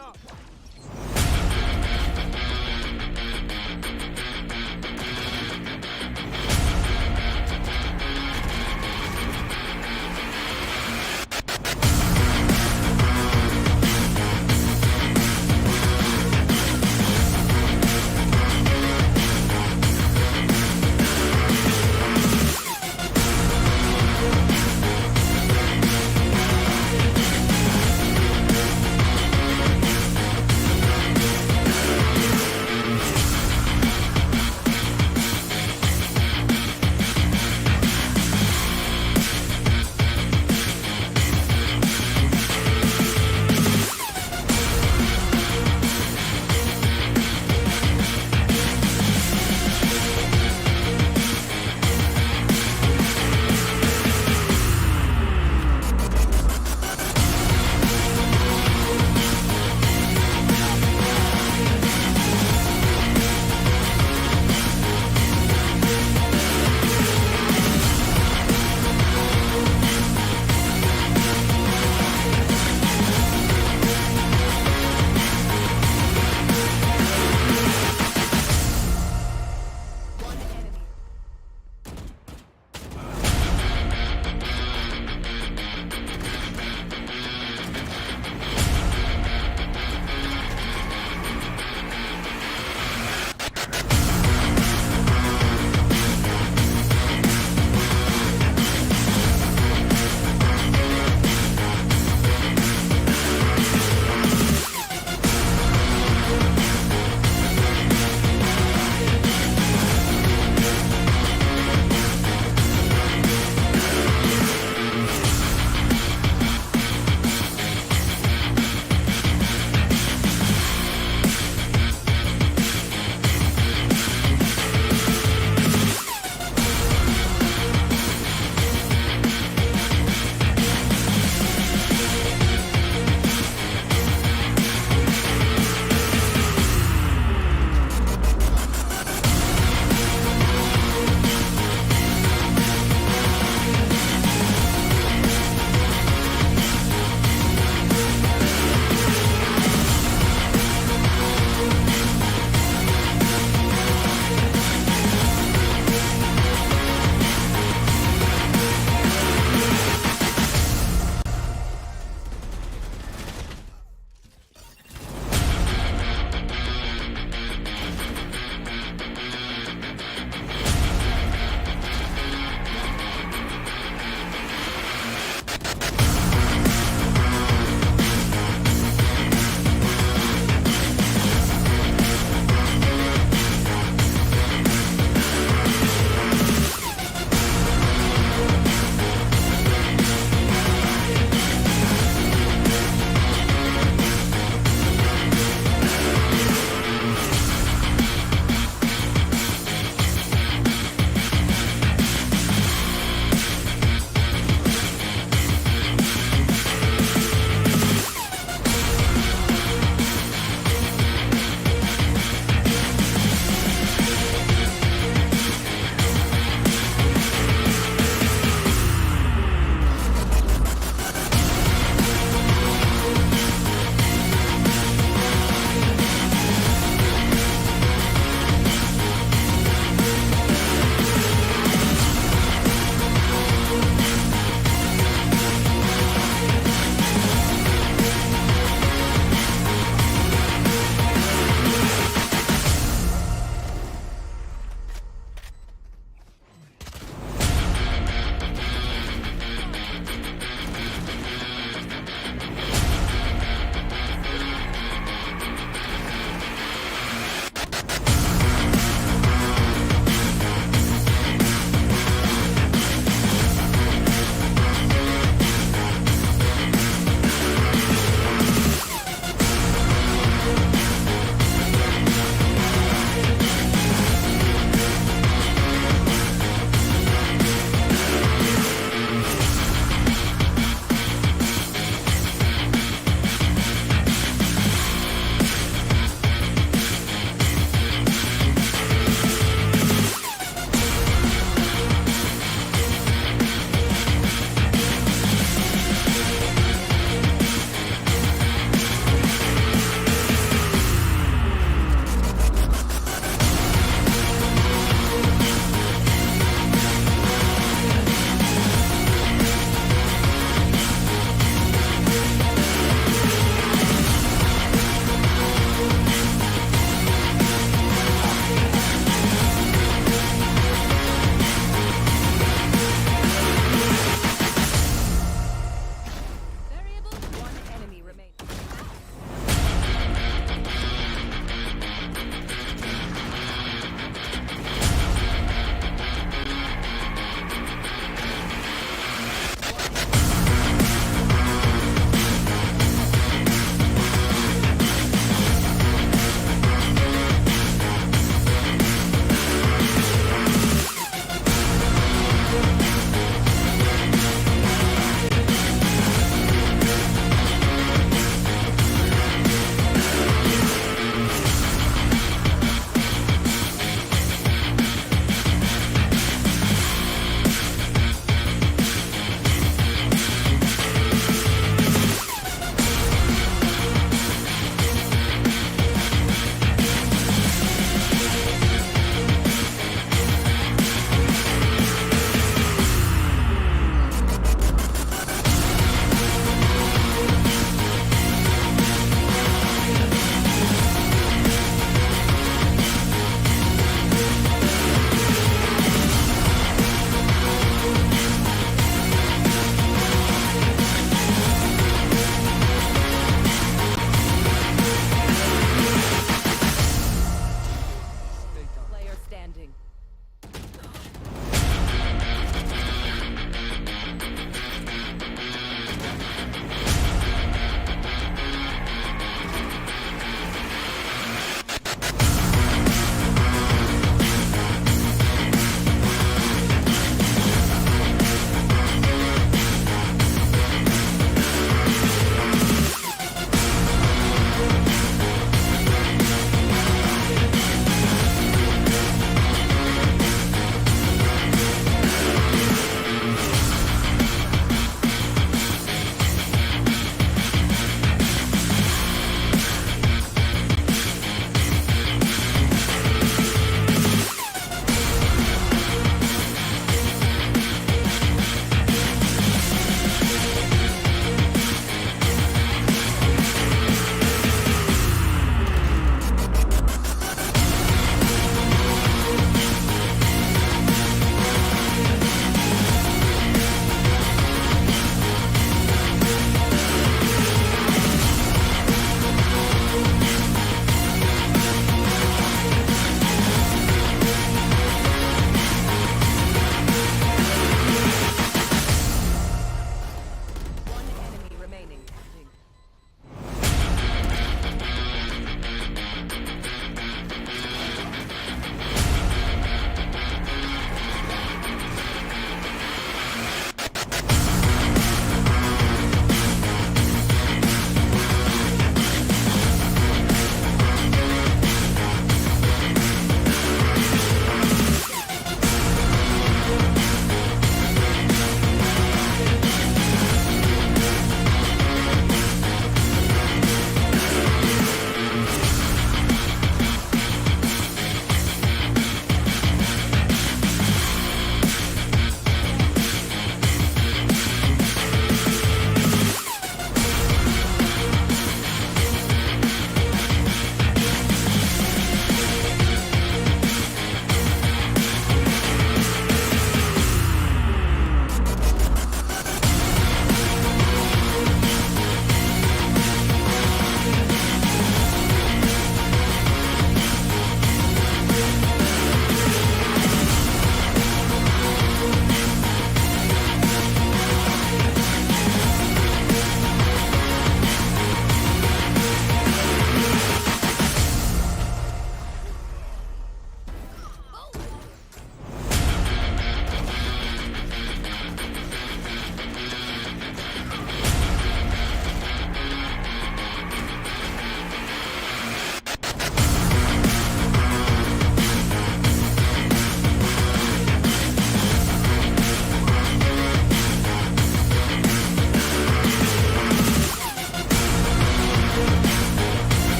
up.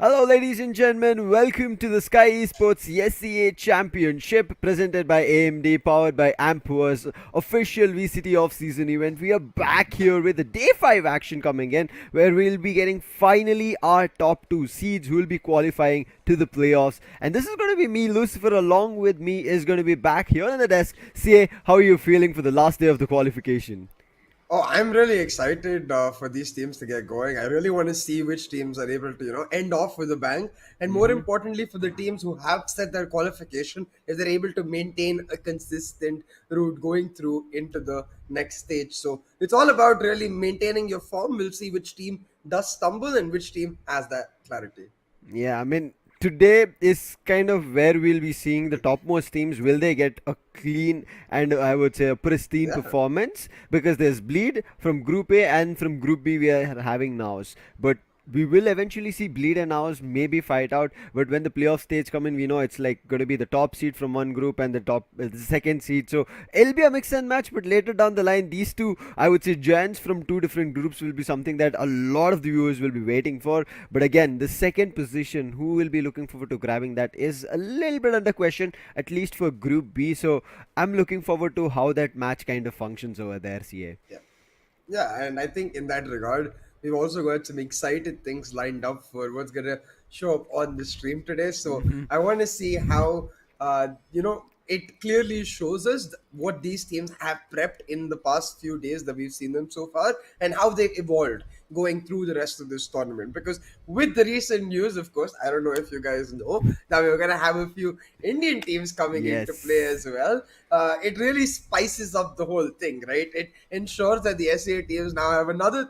Hello, ladies and gentlemen. Welcome to the Skyesports SEA Championship presented by AMD, powered by Ampverse, official VCT Off season event. We are back here with the day 5 action coming in, where we'll be getting finally our top 2 seeds who will be qualifying to the playoffs. And this is going to be me, Lucifer, along with me is going to be back here on the desk. CA, how are you feeling for the last day of the qualification? Oh, I'm really excited for these teams to get going. I really want to see which teams are able to, end off with a bang. And more Mm-hmm. importantly, for the teams who have set their qualification, if they're able to maintain a consistent route going through into the next stage. So it's all about really maintaining your form. We'll see which team does stumble and which team has that clarity. Yeah, I mean, today is kind of where we'll be seeing the topmost teams. Will they get a clean and I would say a pristine Yeah. performance? Because there's bleed from Group A and from Group B we are having Naos. But we will eventually see Bleed and Naos maybe fight out, but when the playoff stage come in, we know it's like going to be the top seed from one group and the second seed. So it'll be a mix and match. But later down the line, these two, I would say, giants from two different groups will be something that a lot of the viewers will be waiting for. But again, the second position, who will be looking forward to grabbing that is a little bit under question, at least for Group B. So I'm looking forward to how that match kind of functions over there, CA. Yeah. Yeah, and I think in that regard, we've also got some excited things lined up for what's gonna show up on the stream today. So I want to see how it clearly shows us what these teams have prepped in the past few days that we've seen them so far, and how they've evolved going through the rest of this tournament. Because with the recent news, of course, I don't know if you guys know that we're gonna have a few Indian teams coming into play Yes. as well. It really spices up the whole thing, right? It ensures that the SEA teams now have another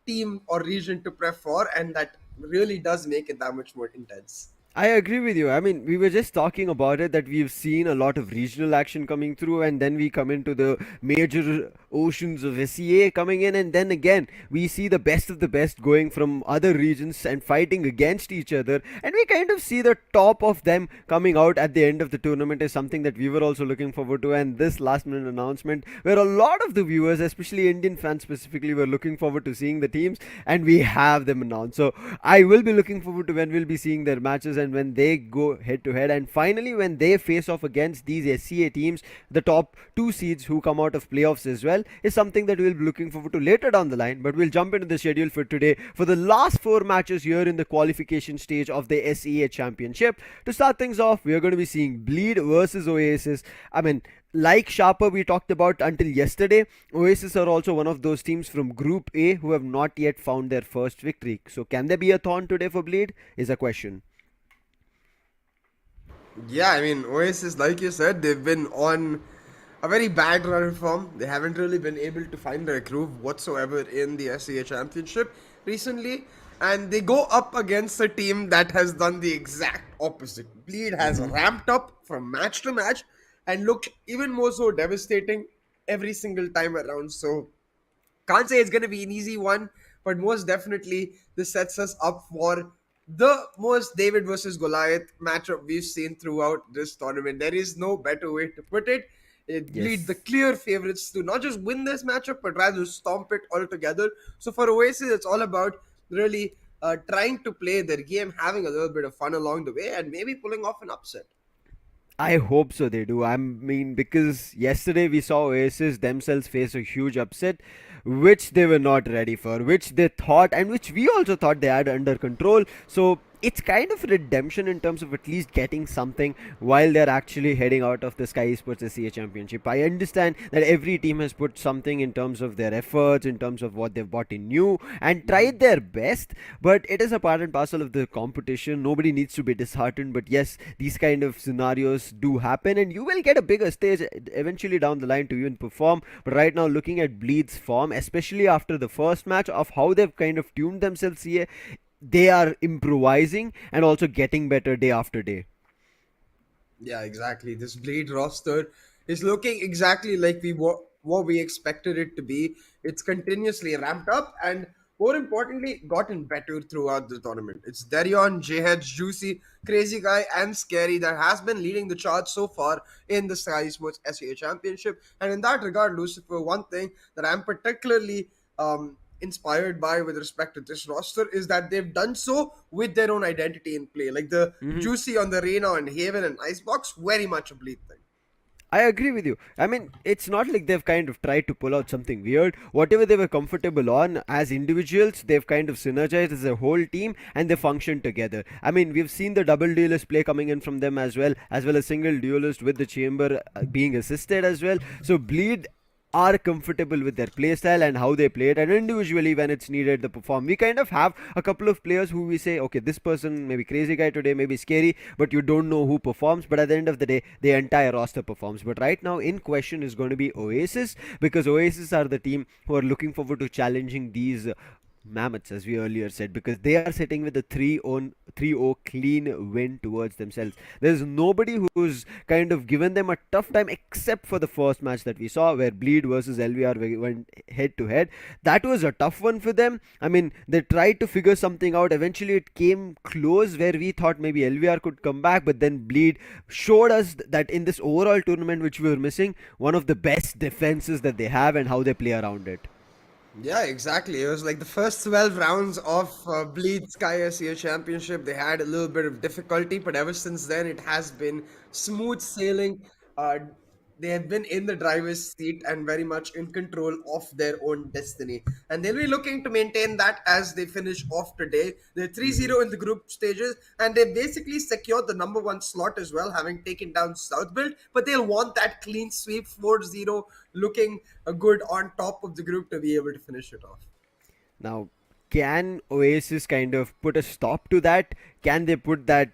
team or region to prep for, and that really does make it that much more intense. I agree with you. I mean, we were just talking about it that we've seen a lot of regional action coming through, and then we come into the major oceans of SEA coming in, and then again, we see the best of the best going from other regions and fighting against each other, and we kind of see the top of them coming out at the end of the tournament is something that we were also looking forward to. And this last minute announcement, where a lot of the viewers, especially Indian fans specifically, were looking forward to seeing the teams, and we have them announced. So I will be looking forward to when we'll be seeing their matches and when they go head to head. And finally, when they face off against these SCA teams, the top two seeds who come out of playoffs as well, is something that we'll be looking forward to later down the line. But we'll jump into the schedule for today for the last four matches here in the qualification stage of the SEA Championship. To start things off, we are going to be seeing Bleed versus Oasis. I mean, like Sharper we talked about until yesterday, Oasis are also one of those teams from Group A who have not yet found their first victory. So can there be a thorn today for Bleed? Is a question. Yeah, I mean, Oasis, like you said, they've been on a very bad run of form. They haven't really been able to find their groove whatsoever in the SEA Championship recently. And they go up against a team that has done the exact opposite. Bleed has Mm-hmm. ramped up from match to match and looked even more so devastating every single time around. So can't say it's going to be an easy one, but most definitely this sets us up for the most David versus Goliath matchup we've seen throughout this tournament. There is no better way to put it. It lead the Yes. clear favorites to not just win this matchup, but rather stomp it altogether. So for Oasis, it's all about really trying to play their game, having a little bit of fun along the way, and maybe pulling off an upset. I hope so they do. I mean, because yesterday we saw Oasis themselves face a huge upset, which they were not ready for, which they thought, and which we also thought they had under control. So it's kind of redemption in terms of at least getting something while they're actually heading out of the Skyesports SEA Championship. I understand that every team has put something in terms of their efforts, in terms of what they've bought in new, and tried their best, but it is a part and parcel of the competition. Nobody needs to be disheartened, but yes, these kind of scenarios do happen, and you will get a bigger stage eventually down the line to even perform. But right now, looking at Bleed's form, especially after the first match, of how they've kind of tuned themselves here, they are improvising and also getting better day after day. Yeah, exactly. This Blade roster is looking exactly like what we expected it to be. It's continuously ramped up and more importantly, gotten better throughout the tournament. It's Darion, Jayhead, Juicy, Crazy Guy, and Scary that has been leading the charge so far in the Skyesports SEA Championship. And in that regard, Lucifer, one thing that I'm particularly inspired by with respect to this roster is that they've done so with their own identity in play. Like the Mhm. Juicy on the Reyna and Haven and Icebox, very much a bleed thing. I agree with you. I mean, it's not like they've kind of tried to pull out something weird. Whatever they were comfortable on as individuals, they've kind of synergized as a whole team and they function together. I mean, we've seen the double duelist play coming in from them as well as single duelist with the chamber being assisted as well. So Bleed are comfortable with their playstyle and how they play it, and individually when it's needed they perform. We kind of have a couple of players who we say, okay, this person maybe crazy guy today, maybe scary, but you don't know who performs. But at the end of the day, the entire roster performs. But right now in question is going to be Oasis, because Oasis are the team who are looking forward to challenging these mammoths, as we earlier said, because they are sitting with a 3-0 clean win towards themselves. There's nobody who's kind of given them a tough time except for the first match that we saw, where Bleed versus LVR went head to head. That was a tough one for them. I mean, they tried to figure something out. Eventually, it came close where we thought maybe LVR could come back, but then Bleed showed us that in this overall tournament, which we were missing, one of the best defenses that they have and how they play around it. Yeah, exactly. It was like the first 12 rounds of Bleed Sky SEA Championship. They had a little bit of difficulty, but ever since then, it has been smooth sailing. Uh, they have been in the driver's seat and very much in control of their own destiny. And they'll be looking to maintain that as they finish off today. They're 3-0 in the group stages, and they basically secured the number one slot as well, having taken down South Build. But they'll want that clean sweep 4-0, looking good on top of the group to be able to finish it off. Now, can Oasis kind of put a stop to that? Can they put that?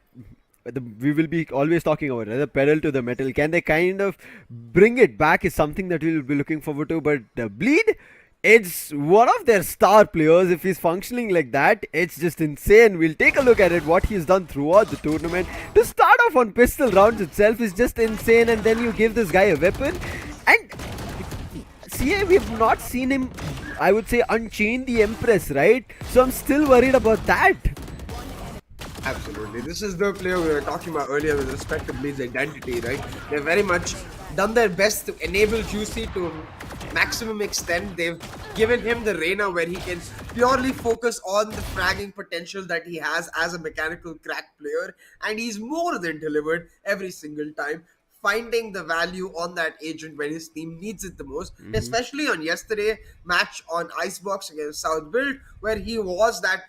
We will be always talking about it, the pedal to the metal. Can they kind of bring it back? Is something that we'll be looking forward to. But Bleed, it's one of their star players. If he's functioning like that, it's just insane. We'll take a look at it. What he's done throughout the tournament. To start off on pistol rounds itself is just insane, and then you give this guy a weapon. And CA, we have not seen him, I would say, unchain the Empress, right? So I'm still worried about that. Absolutely. This is the player we were talking about earlier with respect to Bleed's identity, right? They've very much done their best to enable Juicy to maximum extent. They've given him the Reyna where he can purely focus on the fragging potential that he has as a mechanical crack player, and he's more than delivered every single time, finding the value on that agent when his team needs it the most, especially on yesterday match on Icebox against South Build, where he was that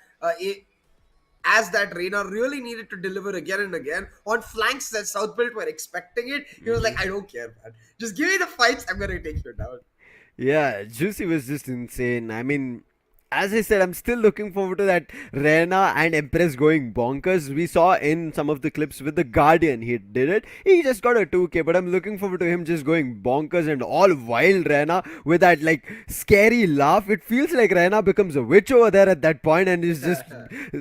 as that Reyna really needed to deliver again and again on flanks that South Build were expecting it. He was like, I don't care, man. Just give me the fights, I'm gonna take you down. Yeah, Juicy was just insane. I mean, as I said, I'm still looking forward to that Rena and Empress going bonkers. We saw in some of the clips with the Guardian, he did it. He just got a 2K, but I'm looking forward to him just going bonkers and all wild Rena with that like scary laugh. It feels like Rena becomes a witch over there at that point and is just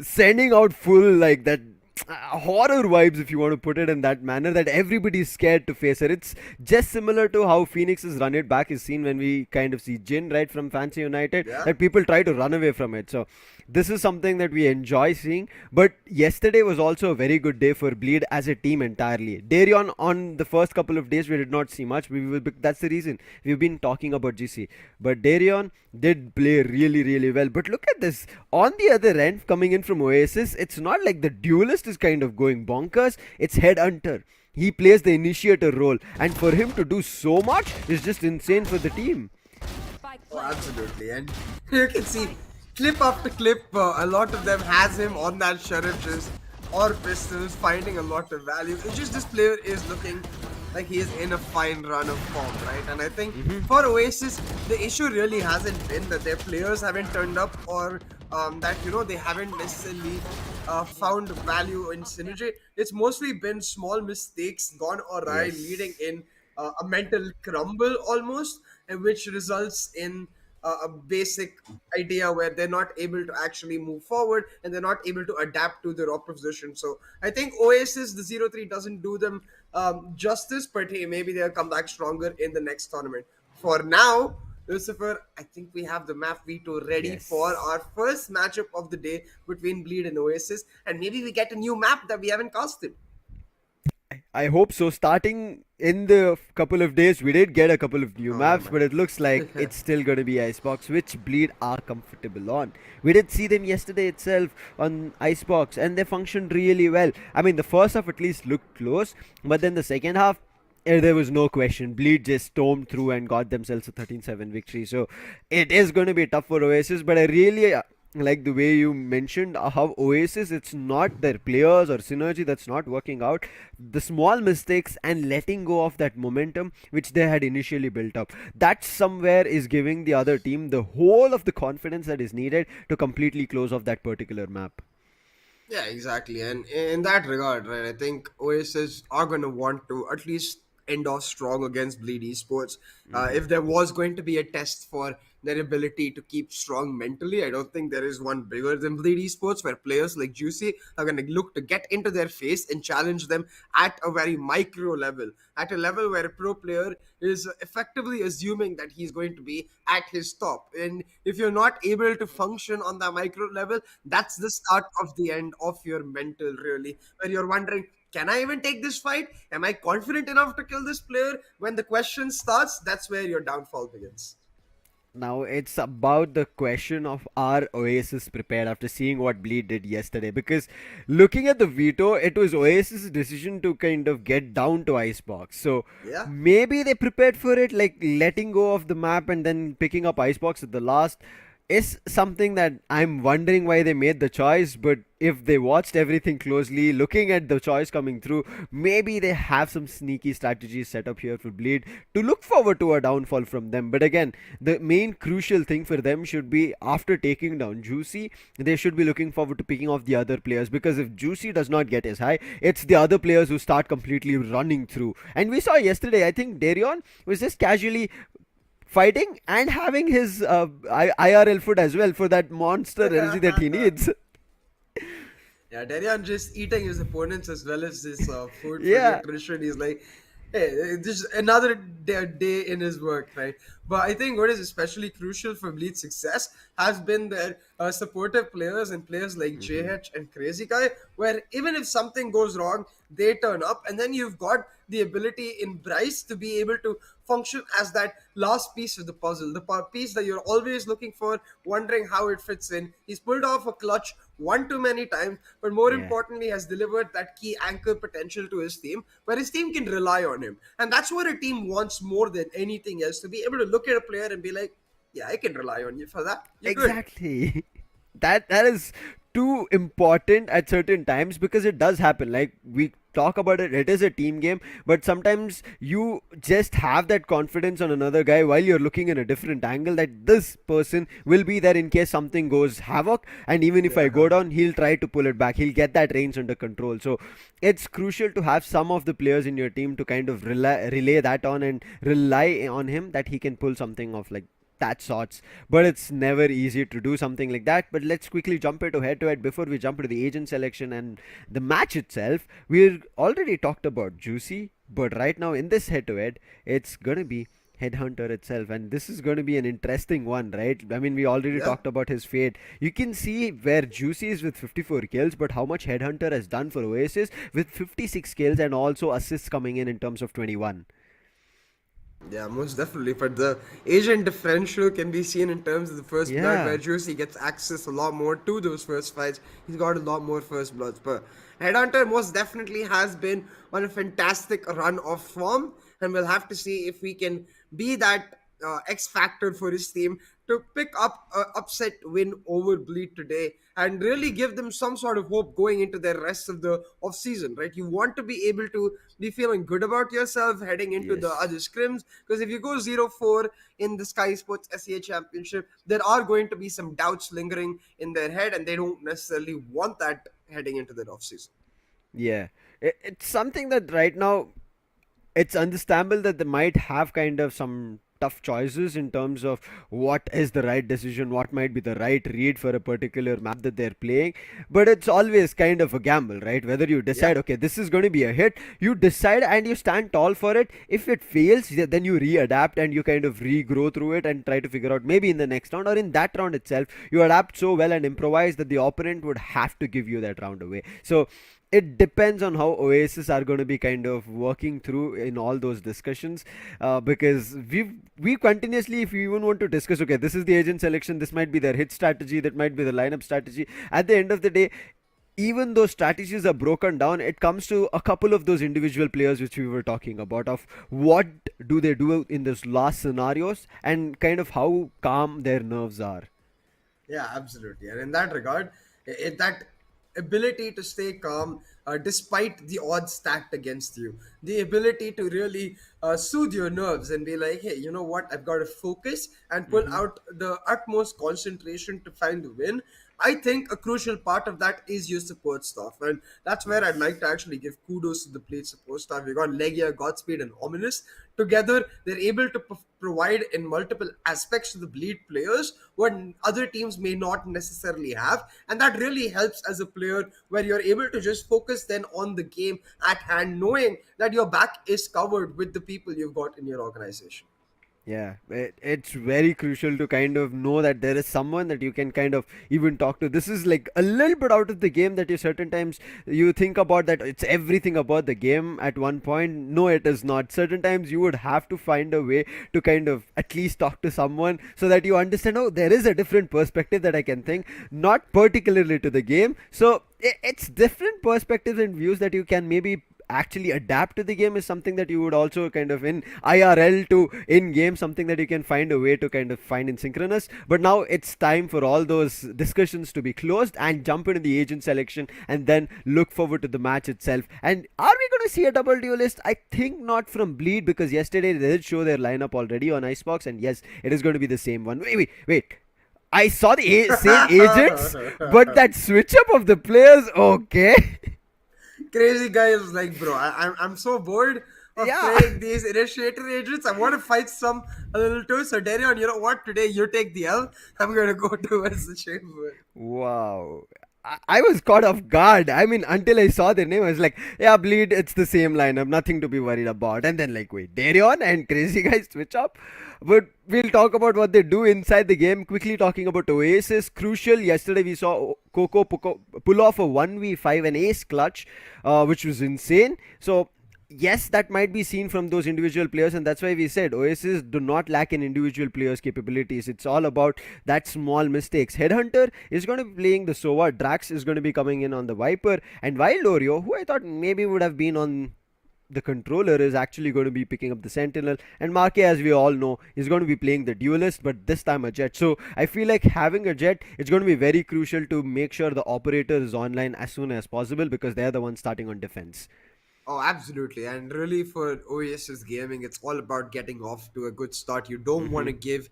sending out full like that horror vibes, if you want to put it in that manner, that everybody's scared to face her. It's just similar to how Phoenix's run it back is seen when we kind of see Jin right from Fancy United, Yeah. that people try to run away from it. So this is something that we enjoy seeing. But yesterday was also a very good day for Bleed as a team entirely. Darion, on the first couple of days we did not see much. That's the reason we've been talking about GC. But Darion did play really, really well. But look at this. On the other end, coming in from Oasis, it's not like the duelist is kind of going bonkers. It's Headhunter. He plays the initiator role, and for him to do so much is just insane for the team. Oh, absolutely. And you can see clip after clip, a lot of them has him on that sheriff just or pistols, finding a lot of value. It's just this player is looking like he is in a fine run of form, right? And I think for Oasis, the issue really hasn't been that their players haven't turned up or that they haven't necessarily found value in synergy. It's mostly been small mistakes gone awry, Yes. leading in a mental crumble almost, and which results in a basic idea where they're not able to actually move forward and they're not able to adapt to their opposition. So I think Oasis, the 0-3 doesn't do them justice, but hey, maybe they'll come back stronger in the next tournament. For now, Lucifer, I think we have the map veto ready for Yes. our first matchup of the day between Bleed and Oasis, and maybe we get a new map that we haven't casted. I hope so. Starting in the couple of days, we did get a couple of new Oh maps, my. but it looks like it's still going to be Icebox, which Bleed are comfortable on. We did see them yesterday itself on Icebox, and they functioned really well. I mean, the first half at least looked close, but then the second half, there was no question. Bleed just stormed through and got themselves a 13-7 victory. So it is going to be tough for Oasis, but I really like the way you mentioned how Oasis, it's not their players or synergy that's not working out. The small mistakes and letting go of that momentum which they had initially built up, that somewhere is giving the other team the whole of the confidence that is needed to completely close off that particular map. Yeah, exactly. And in that regard, right, I think Oasis are going to want to at least end off strong against Bleed Esports. If there was going to be a test for their ability to keep strong mentally, I don't think there is one bigger than Bleed Esports, where players like Juicy are going to look to get into their face and challenge them at a very micro level, at a level where a pro player is effectively assuming that he's going to be at his top. And if you're not able to function on the micro level, that's the start of the end of your mental, really, where you're wondering, can I even take this fight? Am I confident enough to kill this player? When the question starts, that's where your downfall begins. Now it's about the question of are Oasis prepared after seeing what Bleed did yesterday? Because looking at the veto, it was Oasis' decision to kind of get down to Icebox. So Yeah. maybe they prepared for it, like letting go of the map and then picking up Icebox at the last is something that I'm wondering why they made the choice. But if they watched everything closely, looking at the choice coming through, maybe they have some sneaky strategies set up here for Bleed to look forward to a downfall from them. But again, the main crucial thing for them should be after taking down Juicy, they should be looking forward to picking off the other players, because if Juicy does not get as high, it's the other players who start completely running through. And we saw yesterday, I think Darion was just casually fighting and having his IRL food as well for that monster energy that he needs. Yeah, Darian just eating his opponents as well as his food for Yeah, nutrition. He's like, hey, just another day in his work, right? But I think what is especially crucial for Bleed's success has been their supportive players and players like JH and Crazy Guy, where even if something goes wrong, they turn up, and then you've got the ability in Bryce to be able to function as that last piece of the puzzle, the piece that you're always looking for, wondering how it fits in. He's pulled off a clutch one too many times, but more yeah. importantly, has delivered that key anchor potential to his team, where his team can rely on him. And that's what a team wants more than anything else, to be able to look at a player and be like, yeah, I can rely on you for that. You're good. Exactly. That is too important at certain times, because it does happen. Like we talk about it, it is a team game, but sometimes you just have that confidence on another guy while you're looking in a different angle that this person will be there in case something goes havoc, and even if I Yeah. go down, he'll try to pull it back. He'll get that range under control. So it's crucial to have some of the players in your team to kind of relay that on and rely on him that he can pull something off like that sorts. But it's never easy to do something like that. But let's quickly jump into head to head before we jump into the agent selection and the match itself. We've already talked about Juicy, but right now in this head to head, it's gonna be Headhunter itself, and this is going to be an interesting one, right? I mean, we already Yeah. talked about his fate. You can see where Juicy is with 54 kills, but how much Headhunter has done for Oasis with 56 kills and also assists coming in terms of 21. Yeah, most definitely. But the Asian differential can be seen in terms of the first blood, where Yeah. Juicy gets access a lot more to those first fights. He's got a lot more first bloods. But Headhunter most definitely has been on a fantastic run of form, and we'll have to see if we can be that X factor for his team to pick up an upset win over Bleed today and really give them some sort of hope going into the rest of the off season, right? You want to be able to be feeling good about yourself heading into the Yes. other scrims, because if you go 0-4 in the Skyesports SEA Championship, there are going to be some doubts lingering in their head, and they don't necessarily want that heading into the off season. Yeah. It's something that right now it's understandable that they might have kind of some tough choices in terms of what is the right decision, what might be the right read for a particular map that they're playing. But it's always kind of a gamble, right? Whether you Yeah. decide, okay, this is going to be a hit, you decide and you stand tall for it. If it fails, then you readapt and you kind of regrow through it and try to figure out maybe in the next round or in that round itself, you adapt so well and improvise that the opponent would have to give you that round away. So it depends on how Oasis are going to be kind of working through in all those discussions, because we continuously, if we even want to discuss, okay, this is the agent selection, this might be their hit strategy, that might be the lineup strategy. At the end of the day, even though strategies are broken down, it comes to a couple of those individual players which we were talking about, of what do they do in those last scenarios and kind of how calm their nerves are. Yeah, absolutely. And in that regard, that ability to stay calm despite the odds stacked against you, the ability to really soothe your nerves and be like, hey, you know what? I've got to focus and pull Hmm. out the utmost concentration to find the win. I think a crucial part of that is your support staff, and that's where I'd like to Yes. actually give kudos to the Bleed support staff. We got Legia, Godspeed, and Ominous. Together, they're able to provide in multiple aspects to the Bleed players what other teams may not necessarily have, and that really helps as a player where you're able to just focus then on the game at hand, knowing that your back is covered with the people you've got in your organization. Yeah, it's very crucial to kind of know that there is someone that you can kind of even talk to. This is like a little bit out of the game, that you certain times you think about that it's everything about the game at one point. No, it is not. Certain times you would have to find a way to kind of at least talk to someone so that you understand, oh, there is a different perspective that I can think, not particularly to the game. So it's different perspectives and views that you can maybe actually adapt to the game, is something that you would also kind of in IRL to in game, something that you can find a way to kind of find in synchronous. But now it's time for all those discussions to be closed and jump into the agent selection and then look forward to the match itself. And are we going to see a double duelist? I think not from Bleed, because yesterday they did show their lineup already on Icebox, and yes, it is going to be the same one. Wait. I saw the same agents, but that switch up of the players, okay. Crazy guy is like, bro, I'm so bored of Yeah. playing these initiator agents. I want to fight some a little too. So Darion, you know what? Today you take the L. I'm gonna go towards the chamber. Wow. I was caught off guard. I mean, until I saw their name, I was like, yeah, Bleed, it's the same lineup, nothing to be worried about. And then, like, wait, Darion and Crazy Guys switch up? But we'll talk about what they do inside the game. Quickly talking about Oasis. Crucial, yesterday we saw Coco pull off a 1v5 and ace clutch, which was insane. So, yes, that might be seen from those individual players, and that's why we said Oasis do not lack in individual players' capabilities. It's all about that small mistakes. Headhunter is going to be playing the Sova, Drax is going to be coming in on the Viper, and Wild Oreo, who I thought maybe would have been on the controller, is actually going to be picking up the Sentinel, and Marke, as we all know, is going to be playing the Duelist, but this time a Jet. So I feel like having a Jet, it's going to be very crucial to make sure the operator is online as soon as possible, because they're the ones starting on defense. Oh, absolutely. And really, for Oasis Gaming, it's all about getting off to a good start. You don't want Hmm. to give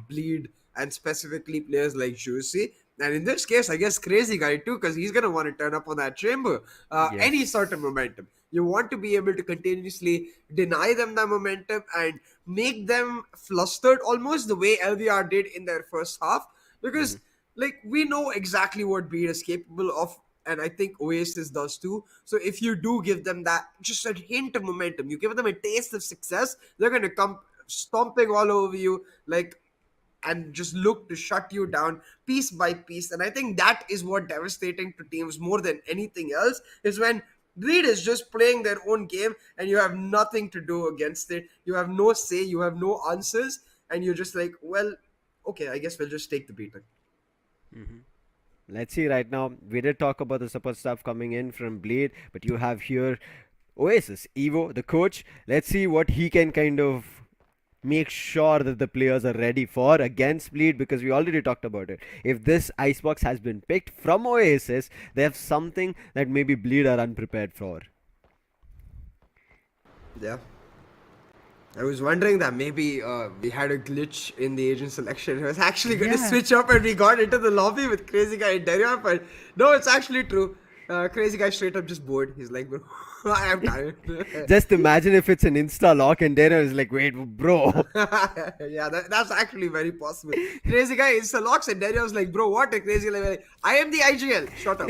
Bleed and specifically players like Juicy. And in this case, I guess Crazy Guy too, because he's going to want to turn up on that chamber. Any sort of Yes. momentum. You want to be able to continuously deny them that momentum and make them flustered almost the way LVR did in their first half. Hmm. Because, like, we know exactly what Bleed is capable of, and I think Oasis does too. So if you do give them that just a hint of momentum, you give them a taste of success, they're going to come stomping all over you, like, and just look to shut you down piece by piece. And I think that is what devastating to teams more than anything else is when Bleed is just playing their own game and you have nothing to do against it. You have no say, you have no answers, and you're just like, well, okay, I guess we'll just take the beating. Hmm. Let's see right now. We did talk about the support stuff coming in from Blade, but you have here Oasis, Evo, the coach. Let's see what he can kind of make sure that the players are ready for against Bleed, because we already talked about it. If this Icebox has been picked from Oasis, they have something that maybe Bleed are unprepared for. Yeah. I was wondering that maybe we had a glitch in the agent selection. It was actually going to Yeah. switch up and we got into the lobby with Crazy Guy and Darion. But no, it's actually true. Crazy Guy straight up just bored. He's like, bro, I am tired. Just imagine if it's an Insta lock and Dana is like, wait, bro. Yeah, that's actually very possible. Crazy Guy is the locks and Darion's like, bro, what? A Crazy Guy, like, I am the IGL. Shut up.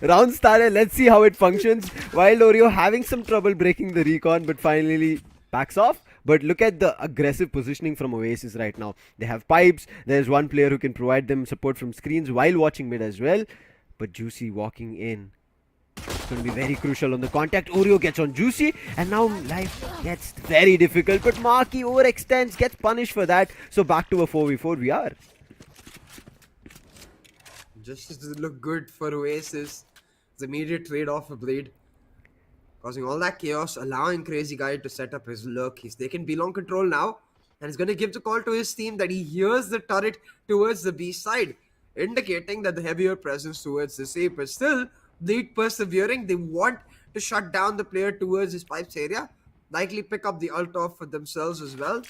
Round started. Let's see how it functions. Wild Oreo having some trouble breaking the recon, but finally backs off. But look at the aggressive positioning from Oasis right now. They have pipes. There's one player who can provide them support from screens while watching mid as well. But Juicy walking in. It's going to be very crucial on the contact. Oreo gets on Juicy, and now life gets very difficult. But Marky overextends, gets punished for that. So back to a 4v4 we are. Just doesn't look good for Oasis. It's immediate trade off a Bleed, causing all that chaos, allowing Crazy Guy to set up his look. He's taken B-long control now, and he's going to give the call to his team that he hears the turret towards the B side, indicating that the heavier presence towards the C. But still, Bleed persevering. They want to shut down the player towards his pipes area, likely pick up the ult off for themselves as well,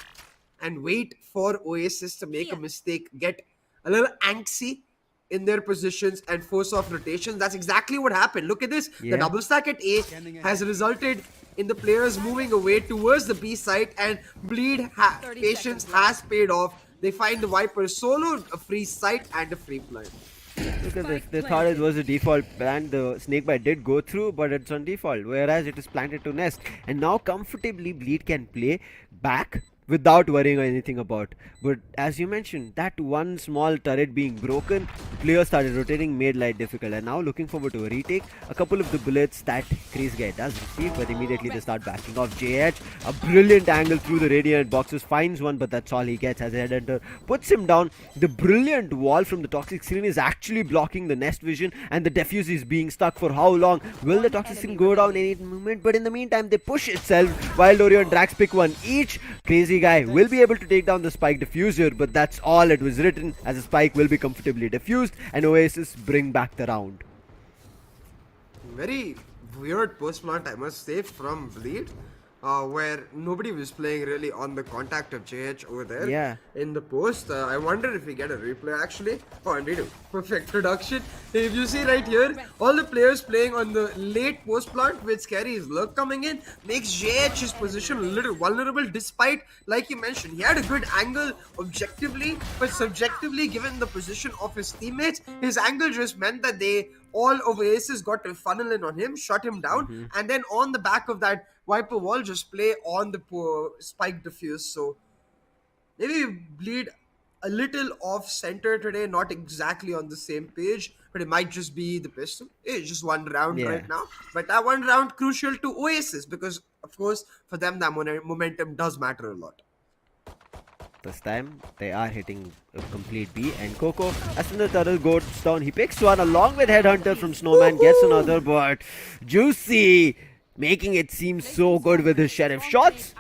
and wait for Oasis to make a mistake, get a little angsty in their positions and force off rotations. That's exactly what happened. Look at this. Yeah. The double stack at A has resulted in the players moving away towards the B site, and Bleed patience has paid off. They find the Viper solo, a free site, and a free plant. Look at this. They thought it was a default plant. The snakebite did go through, but it's on default. Whereas it is planted to nest. And now comfortably Bleed can play back without worrying anything about. But as you mentioned, that one small turret being broken, players started rotating, made life difficult. And now looking forward to a retake. A couple of the bullets that Crazy Guy does receive, but immediately they start backing off. JH, a brilliant angle through the radiant boxes, finds one, but that's all he gets as a headhunter puts him down. The brilliant wall from the toxic screen is actually blocking the nest vision, and the defuse is being stuck for how long? Will the toxic screen go down any moment? But in the meantime, they push itself. Wild Oreo and Drax pick one each. Crazy Guy will be able to take down the spike diffuser, but that's all it was written, as a spike will be comfortably diffused, and Oasis bring back the round. Very weird post-plant, I must say, from Bleed, where nobody was playing really on the contact of JH over there. Yeah. In the post, I wonder if we get a replay actually. Oh, and we do. Perfect production. If you see right here, all the players playing on the late post-plant with Scary's lurk coming in makes JH's position a little vulnerable, despite, like you mentioned, he had a good angle objectively, but subjectively, given the position of his teammates, his angle just meant that all of Oasis got to funnel in on him, shut him down, and then on the back of that Viper wall, just play on the spike diffuse. So maybe Bleed a little off center today, not exactly on the same page, but it might just be the pistol. It's just one round right now, but that one round crucial to Oasis, because of course for them that momentum does matter a lot. This time they are hitting a complete B, and Coco, as soon as the turtle goes down, he picks one along with Headhunter from Snowman, gets another, but Juicy making it seem so good with his sheriff shots.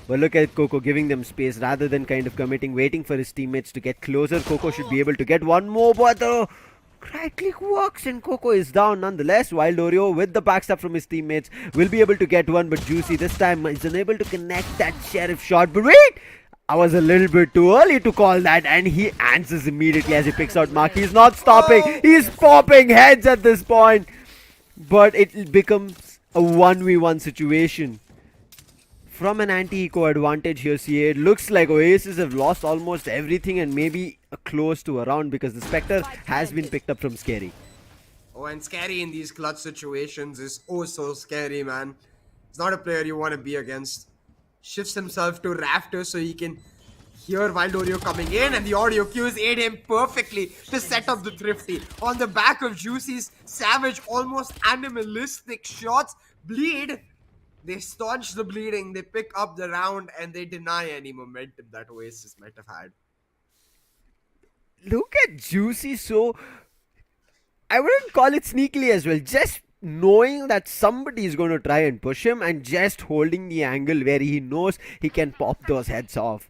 But look at Coco giving them space rather than kind of committing, waiting for his teammates to get closer. Coco should be able to get one more, but the right click works and Coco is down nonetheless. Wild Oreo with the backstab from his teammates will be able to get one, but Juicy this time is unable to connect that sheriff shot. But wait! I was a little bit too early to call that, and he answers immediately as he picks out Mark. He's not stopping. He's popping heads at this point. But it becomes a 1v1 situation. From an anti-eco advantage here, CA, it looks like Oasis have lost almost everything and maybe close to a round, because the Spectre has been picked up from Scary. Oh, and Scary in these clutch situations is oh so scary, man. It's not a player you want to be against. Shifts himself to Rafter so he can hear Wild Oreo coming in, and the audio cues aid him perfectly to set up the Thrifty. On the back of Juicy's savage, almost animalistic shots, Bleed, they staunch the bleeding, they pick up the round, and they deny any momentum that Oasis might have had. Look at Juicy, so I wouldn't call it sneakily as well, just knowing that somebody is going to try and push him and just holding the angle where he knows he can pop those heads off.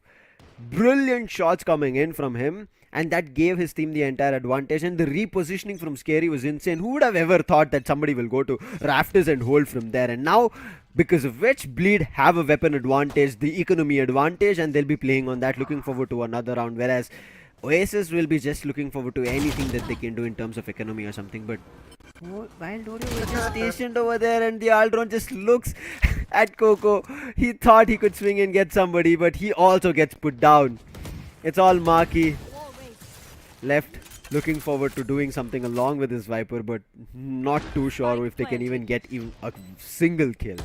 Brilliant shots coming in from him, and that gave his team the entire advantage, and the repositioning from Scary was insane. Who would have ever thought that somebody will go to rafters and hold from there? And now, because of which, Bleed have a weapon advantage, the economy advantage, and they'll be playing on that, looking forward to another round, whereas Oasis will be just looking forward to anything that they can do in terms of economy or something. But Wild Oreo was just stationed over there, and the Aldron just looks at Coco. He thought he could swing and get somebody, but he also gets put down. It's all Marky left, looking forward to doing something along with his Viper, but not too sure if they can even get even a single kill.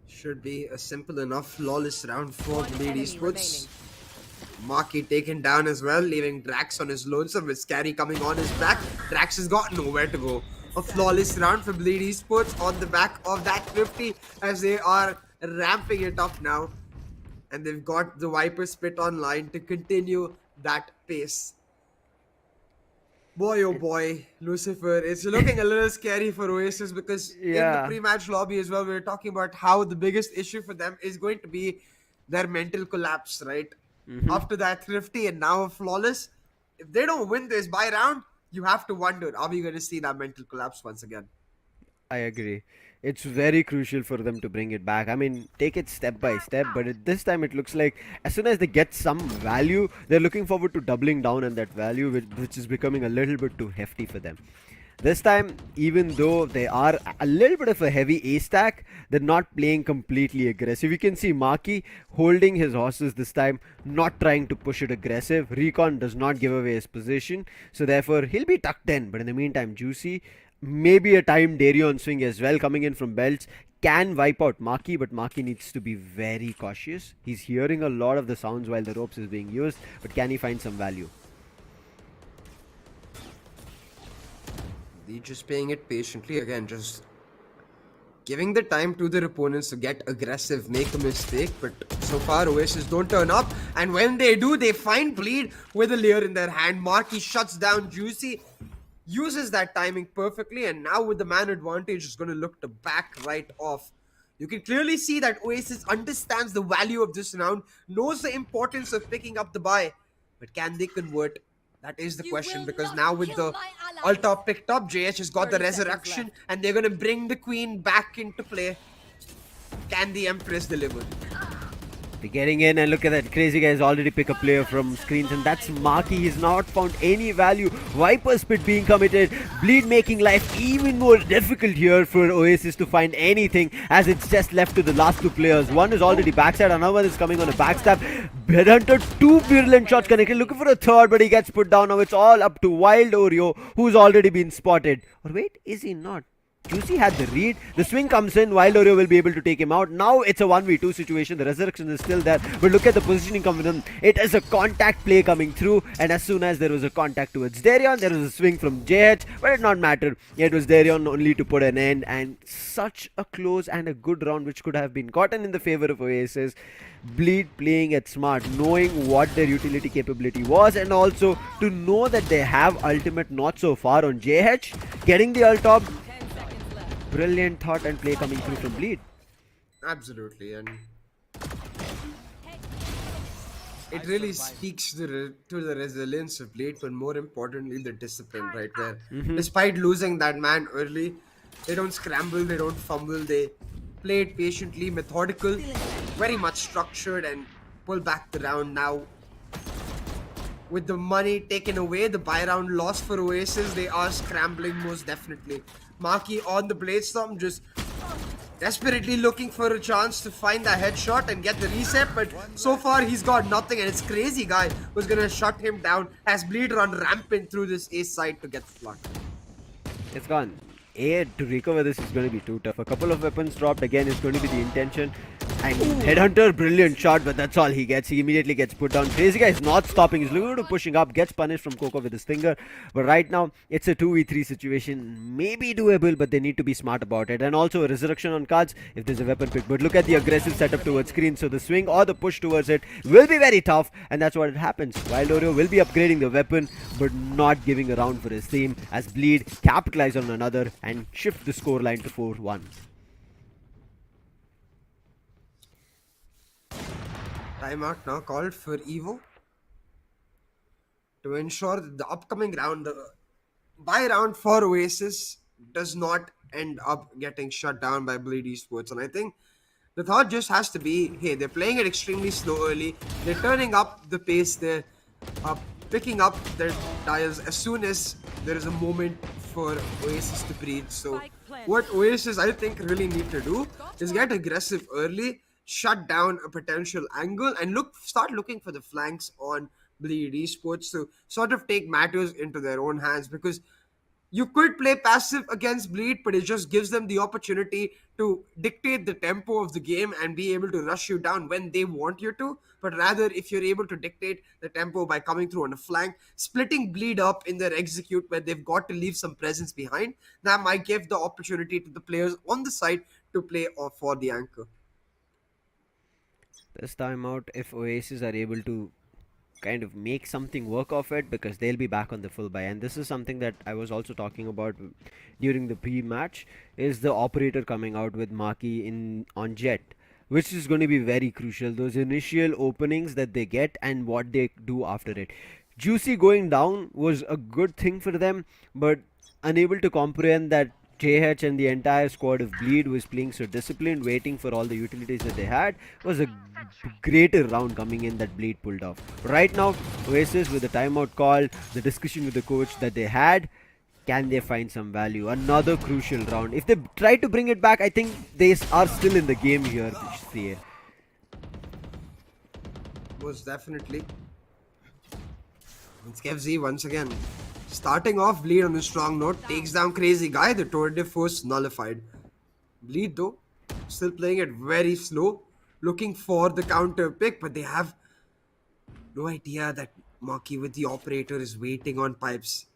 Should be a simple enough flawless round for Bleed Esports. Marky taken down as well, leaving Drax on his lonesome with Scary coming on his back. Drax has got nowhere to go. A flawless round for Bleed Esports on the back of that 50 as they are ramping it up now. And they've got the Viper Spit online to continue that pace. Boy, oh boy, Lucifer, it's looking a little scary for Oasis because in the Yeah. pre-match lobby as well, we were talking about how the biggest issue for them is going to be their mental collapse, right? Hmm. After that thrifty and now a flawless, if they don't win this by round, you have to wonder, are we going to see that mental collapse once again? I agree. It's very crucial for them to bring it back. I mean, take it step by step, but this time it looks like as soon as they get some value, they're looking forward to doubling down on that value, which is becoming a little bit too hefty for them. This time, even though they are a little bit of a heavy A stack, they're not playing completely aggressive. You can see Maki holding his horses this time, not trying to push it aggressive. Recon does not give away his position, so therefore he'll be tucked in. But in the meantime, Juicy, maybe a time Darion swing as well coming in from belts can wipe out Maki, but Maki needs to be very cautious. He's hearing a lot of the sounds while the ropes is being used, but can he find some value? They're just playing it patiently again, just giving the time to their opponents to get aggressive, make a mistake, but so far Oasis don't turn up, and when they do, they find Bleed with a Leer in their hand. Marky shuts down Juicy, uses that timing perfectly, and now with the man advantage is going to look to back right off. You can clearly see that Oasis understands the value of this round, knows the importance of picking up the buy, but can they convert? That is the question, because now with the Ulta picked up, JH has got the resurrection, and they're going to bring the Queen back into play. Can the Empress deliver? They're getting in, and look at that. Crazy guy has already picked a player from screens, and that's Marky. He's not found any value. Viper Spit being committed. Bleed making life even more difficult here for Oasis to find anything, as it's just left to the last two players. One is already backstab, another one is coming on a backstab. Headhunter, two virulent shots connected. Looking for a third, but he gets put down. Now it's all up to Wild Oreo, who's already been spotted. Or wait, is he not? Juicy had the read. The swing comes in. Wild Oreo will be able to take him out. Now it's a 1v2 situation. The resurrection is still there. But look at the positioning coming in. It is a contact play coming through. And as soon as there was a contact towards Darion, there was a swing from JH. But it did not matter. It was Darion only to put an end. And such a close and a good round which could have been gotten in the favor of Oasis. Bleed playing it smart, knowing what their utility capability was, and also to know that they have ultimate not so far on JH. Getting the ult top. Brilliant thought and play coming through from Bleed. Absolutely, and it really speaks to the resilience of Blade, but more importantly, the discipline, right? Where despite losing that man early, they don't scramble, they don't fumble, they play it patiently, methodical, very much structured, and pull back the round now. With the money taken away, the buy round loss for Oasis, they are scrambling most definitely. Marky on the blade storm, just desperately looking for a chance to find that headshot and get the reset, but so far he's got nothing, and it's Crazy Guy who's gonna shut him down as Bleed run rampant through this ace side to get the flood. It's gone. A, to recover this is going to be too tough. A couple of weapons dropped again is going to be the intention. And Headhunter, brilliant shot, but that's all he gets. He immediately gets put down. Crazy Guy is not stopping. He's looking to pushing up, gets punished from Coco with his finger. But right now, it's a 2v3 situation. Maybe doable, but they need to be smart about it. And also a resurrection on cards if there's a weapon pick. But look at the aggressive setup towards screen. So the swing or the push towards it will be very tough. And that's what it happens. Wild Oreo will be upgrading the weapon, but not giving a round for his team, as Bleed capitalize on another and shift the scoreline to 4-1. Timeout now called for Evo to ensure that the upcoming round, the buy round for Oasis, does not end up getting shut down by Bleed Esports. And I think the thought just has to be, hey, they're playing it extremely slow early. They're turning up the pace. They're picking up their dials as soon as there is a moment for Oasis to breathe. So what Oasis, I think, really need to do is get aggressive early, shut down a potential angle, and start looking for the flanks on Bleed Esports to sort of take matters into their own hands, because You could play passive against Bleed, but it just gives them the opportunity to dictate the tempo of the game and be able to rush you down when they want you to. But rather, if you're able to dictate the tempo by coming through on a flank, splitting Bleed up in their execute where they've got to leave some presence behind, that might give the opportunity to the players on the side to play off for the anchor. This time out, if Oasis are able to kind of make something work of it, because they'll be back on the full buy, and this is something that I was also talking about during the pre-match, is the operator coming out with Maki in on Jet, which is going to be very crucial. Those initial openings that they get and what they do after it. Juicy going down was a good thing for them, but unable to comprehend that JH and the entire squad of Bleed was playing so disciplined, waiting for all the utilities that they had, was a greater round coming in that Bleed pulled off. Right now, Oasis with the timeout call, the discussion with the coach that they had, can they find some value? Another crucial round. If they try to bring it back, I think they are still in the game here, CA. Most definitely. It's KFZ once again. Starting off, Bleed on a strong note, takes down Crazy Guy, the Todak force nullified. Bleed though, still playing it very slow, looking for the counter pick, but they have no idea that Maki with the operator is waiting on pipes.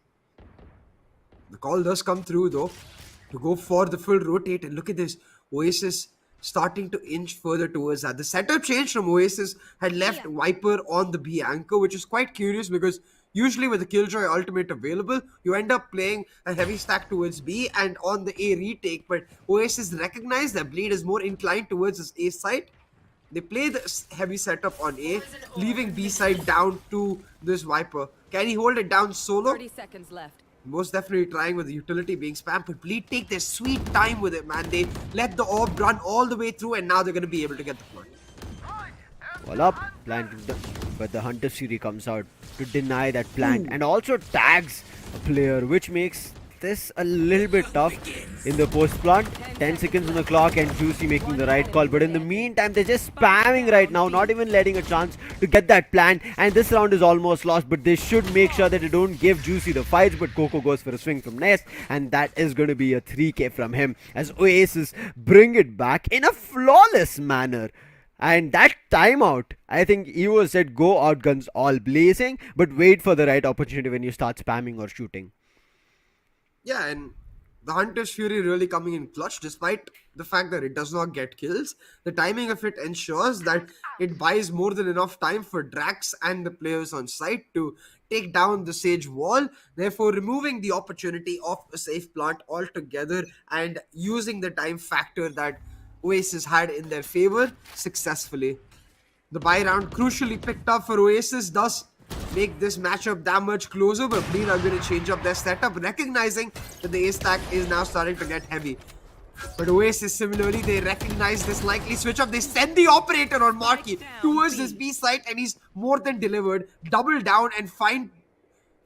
The call does come through though, to go for the full rotate, and look at this, Oasis starting to inch further towards that. The setup change from Oasis had left Viper on the B anchor, which is quite curious because usually with the Killjoy ultimate available, you end up playing a heavy stack towards B and on the A retake, but Oasis recognized that Bleed is more inclined towards his A side. They play the heavy setup on A, leaving B side down to this Viper. Can he hold it down solo? 30 seconds left. Most definitely trying with the utility being spammed, but Bleed take their sweet time with it, man. They let the orb run all the way through, and now they're going to be able to get the point. Wall up, plant, but the Hunter Fury comes out to deny that plant and also tags a player, which makes this a little bit tough in the post plant. 10 seconds on the clock and Juicy making the right call, but in the meantime they're just spamming right now, not even letting a chance to get that plant, and this round is almost lost, but they should make sure that they don't give Juicy the fights. But Coco goes for a swing from Nest, and that is going to be a 3k from him as Oasis bring it back in a flawless manner. And that timeout, I think Evo said go out guns all blazing, but wait for the right opportunity when you start spamming or shooting. Yeah, and the Hunter's Fury really coming in clutch despite the fact that it does not get kills. The timing of it ensures that it buys more than enough time for Drax and the players on site to take down the Sage wall, therefore removing the opportunity of a safe plant altogether and using the time factor that Oasis had in their favor successfully. The buy round crucially picked up for Oasis, thus make this matchup that much closer, but Bleed are going to change up their setup, recognizing that the A stack is now starting to get heavy. But Oasis, similarly, they recognize this likely switch up. They send the operator on Marky towards this B site, and he's more than delivered. Double down and finds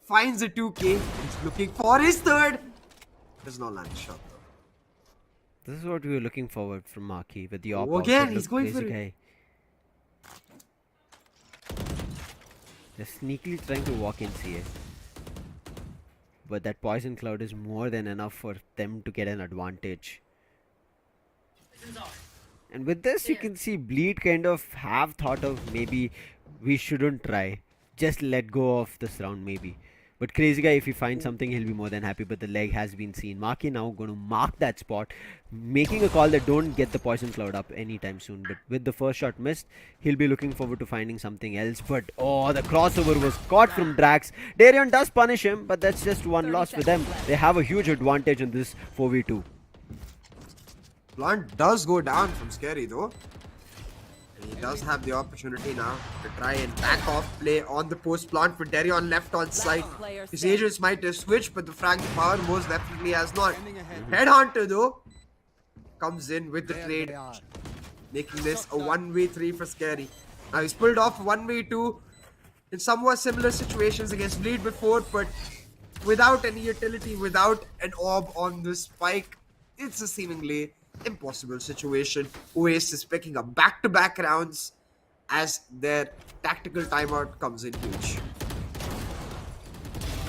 a 2k. He's looking for his third. Does not land a shot though. This is what we were looking forward from Maki with the op. Oh, again, he's going for it. Guy. They're sneakily trying to walk in CA. But that poison cloud is more than enough for them to get an advantage. And with this, you can see Bleed kind of have thought of maybe we shouldn't try. Just let go of this round maybe. But Crazy Guy, if he finds something, he'll be more than happy. But the leg has been seen. Maki now going to mark that spot, making a call that don't get the poison cloud up anytime soon. But with the first shot missed, he'll be looking forward to finding something else. But oh, the crossover was caught from Drax. Darion does punish him, but that's just one loss for them. They have a huge advantage in this 4v2. Plant does go down from Scary though. And he does have the opportunity now to try and back off play on the post plant with Darion left on site. His agents might have switched, but the Frank power most definitely has not. Headhunter though comes in with the trade, making this a 1v3 for Scary. Now he's pulled off 1v2 in somewhat similar situations against Bleed before, but without any utility, without an orb on the spike, it's a seemingly impossible situation. Oasis picking up back-to-back rounds as their tactical timeout comes in huge.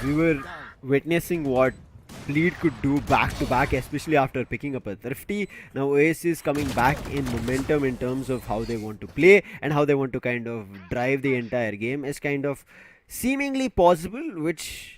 We were witnessing what Bleed could do back to back, especially after picking up a Thrifty. Now Oasis coming back in momentum in terms of how they want to play and how they want to kind of drive the entire game is kind of seemingly possible, which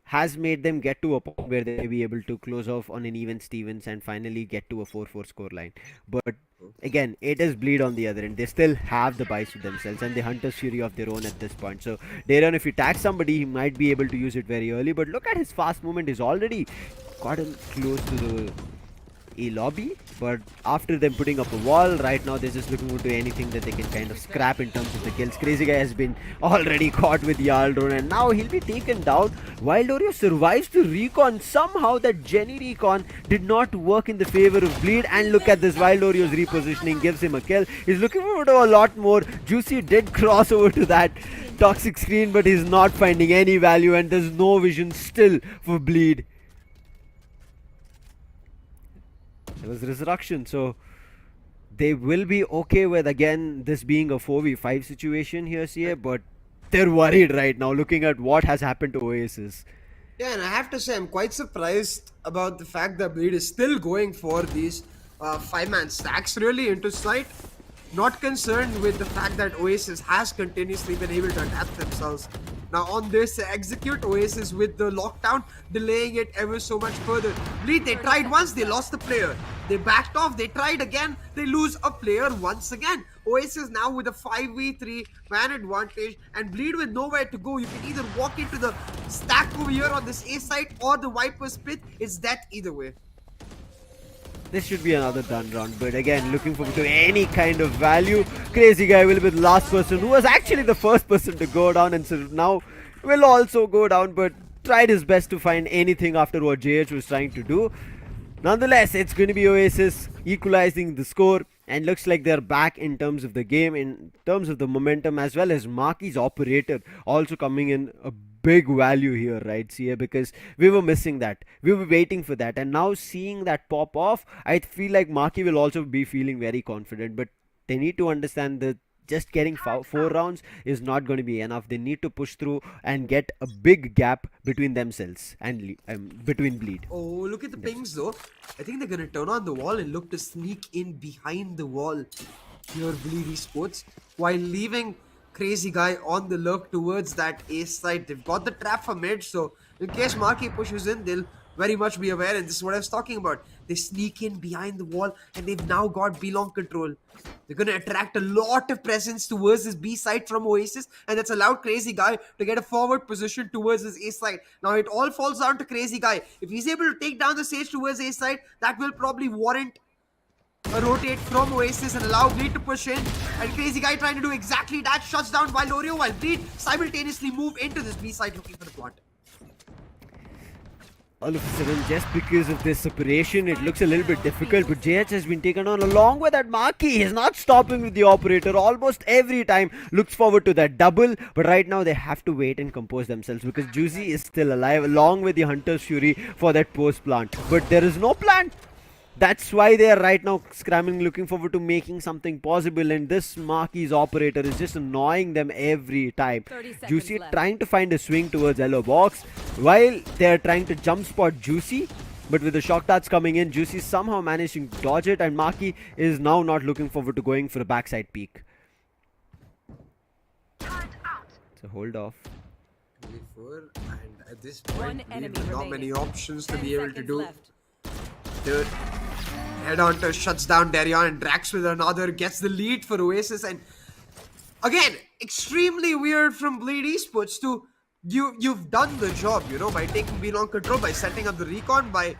has made them get to a point where they may be able to close off on an even Stevens and finally get to a 4-4 scoreline. But again, it is Bleed on the other end. They still have the bias with themselves and the Hunter's Fury of their own at this point. So Darren, if he tags somebody, he might be able to use it very early. But look at his fast movement. He's already gotten close to the A lobby, but after them putting up a wall, right now they're just looking into anything that they can kind of scrap in terms of the kills. Crazy Guy has been already caught with Jarl drone and now he'll be taken down. Wildorio survives to recon. Somehow that Jenny recon did not work in the favor of Bleed, and look at this, Wildorio's repositioning gives him a kill. He's looking forward to a lot more. Juicy did cross over to that toxic screen, but he's not finding any value and there's no vision still for Bleed. There was resurrection, so they will be okay with again this being a 4v5 situation here, CA, but they're worried right now looking at what has happened to Oasis. Yeah, and I have to say I'm quite surprised about the fact that Bleed is still going for these 5-man stacks really into sight. Not concerned with the fact that Oasis has continuously been able to adapt themselves. Now on this execute, Oasis with the lockdown, delaying it ever so much further. Bleed, they tried once, they lost the player. They backed off, they tried again, they lose a player once again. Oasis now with a 5v3 man advantage and Bleed with nowhere to go. You can either walk into the stack over here on this A side or the Viper's pit. It's death either way. This should be another done round, but again, looking forward to any kind of value. Crazy Guy will be the last person who was actually the first person to go down, and so now will also go down, but tried his best to find anything after what JH was trying to do. Nonetheless, it's going to be Oasis equalizing the score, and looks like they're back in terms of the game, in terms of the momentum, as well as Maki's operator also coming in a big value here, right, CA, because we were missing that. We were waiting for that, and now seeing that pop off, I feel like Maki will also be feeling very confident, but they need to understand that just getting 4 rounds is not going to be enough. They need to push through and get a big gap between themselves and between Bleed. Oh, look at the pings though. I think they're going to turn on the wall and look to sneak in behind the wall here, Bleed Esports, while leaving Crazy Guy on the lurk towards that ace side. They've got the trap for mid, so in case Maki pushes in, they'll very much be aware, and this is what I was talking about. They sneak in behind the wall and they've now got B-long control. They're going to attract a lot of presence towards this B side from Oasis, and that's allowed Crazy Guy to get a forward position towards his A side. Now it all falls down to Crazy Guy. If he's able to take down the stage towards A side, that will probably warrant a rotate from Oasis and allow Bleed to push in, and Crazy Guy trying to do exactly that, shuts down Wildorio, while Bleed simultaneously move into this B side looking for the plant. All of a sudden, just because of this separation, it looks a little bit difficult, but JH has been taken on along with that. Maki is not stopping with the operator almost every time, looks forward to that double, but right now they have to wait and compose themselves because Juicy is still alive along with the Hunter's Fury for that post plant, but there is no plant. That's why they are right now scrambling, looking forward to making something possible, and this Maki's operator is just annoying them every time. Juicy trying to find a swing towards yellow box while they are trying to jump spot Juicy, but with the shock darts coming in, Juicy somehow managing to dodge it, and Maki is now not looking forward to going for a backside peek. So hold off. And at this point, not many options to be able to do. Dude, Headhunter shuts down Darion, and Drax with another gets the lead for Oasis. And again, extremely weird from Bleed Esports to you've done the job, you know, by taking B-long control, by setting up the recon, by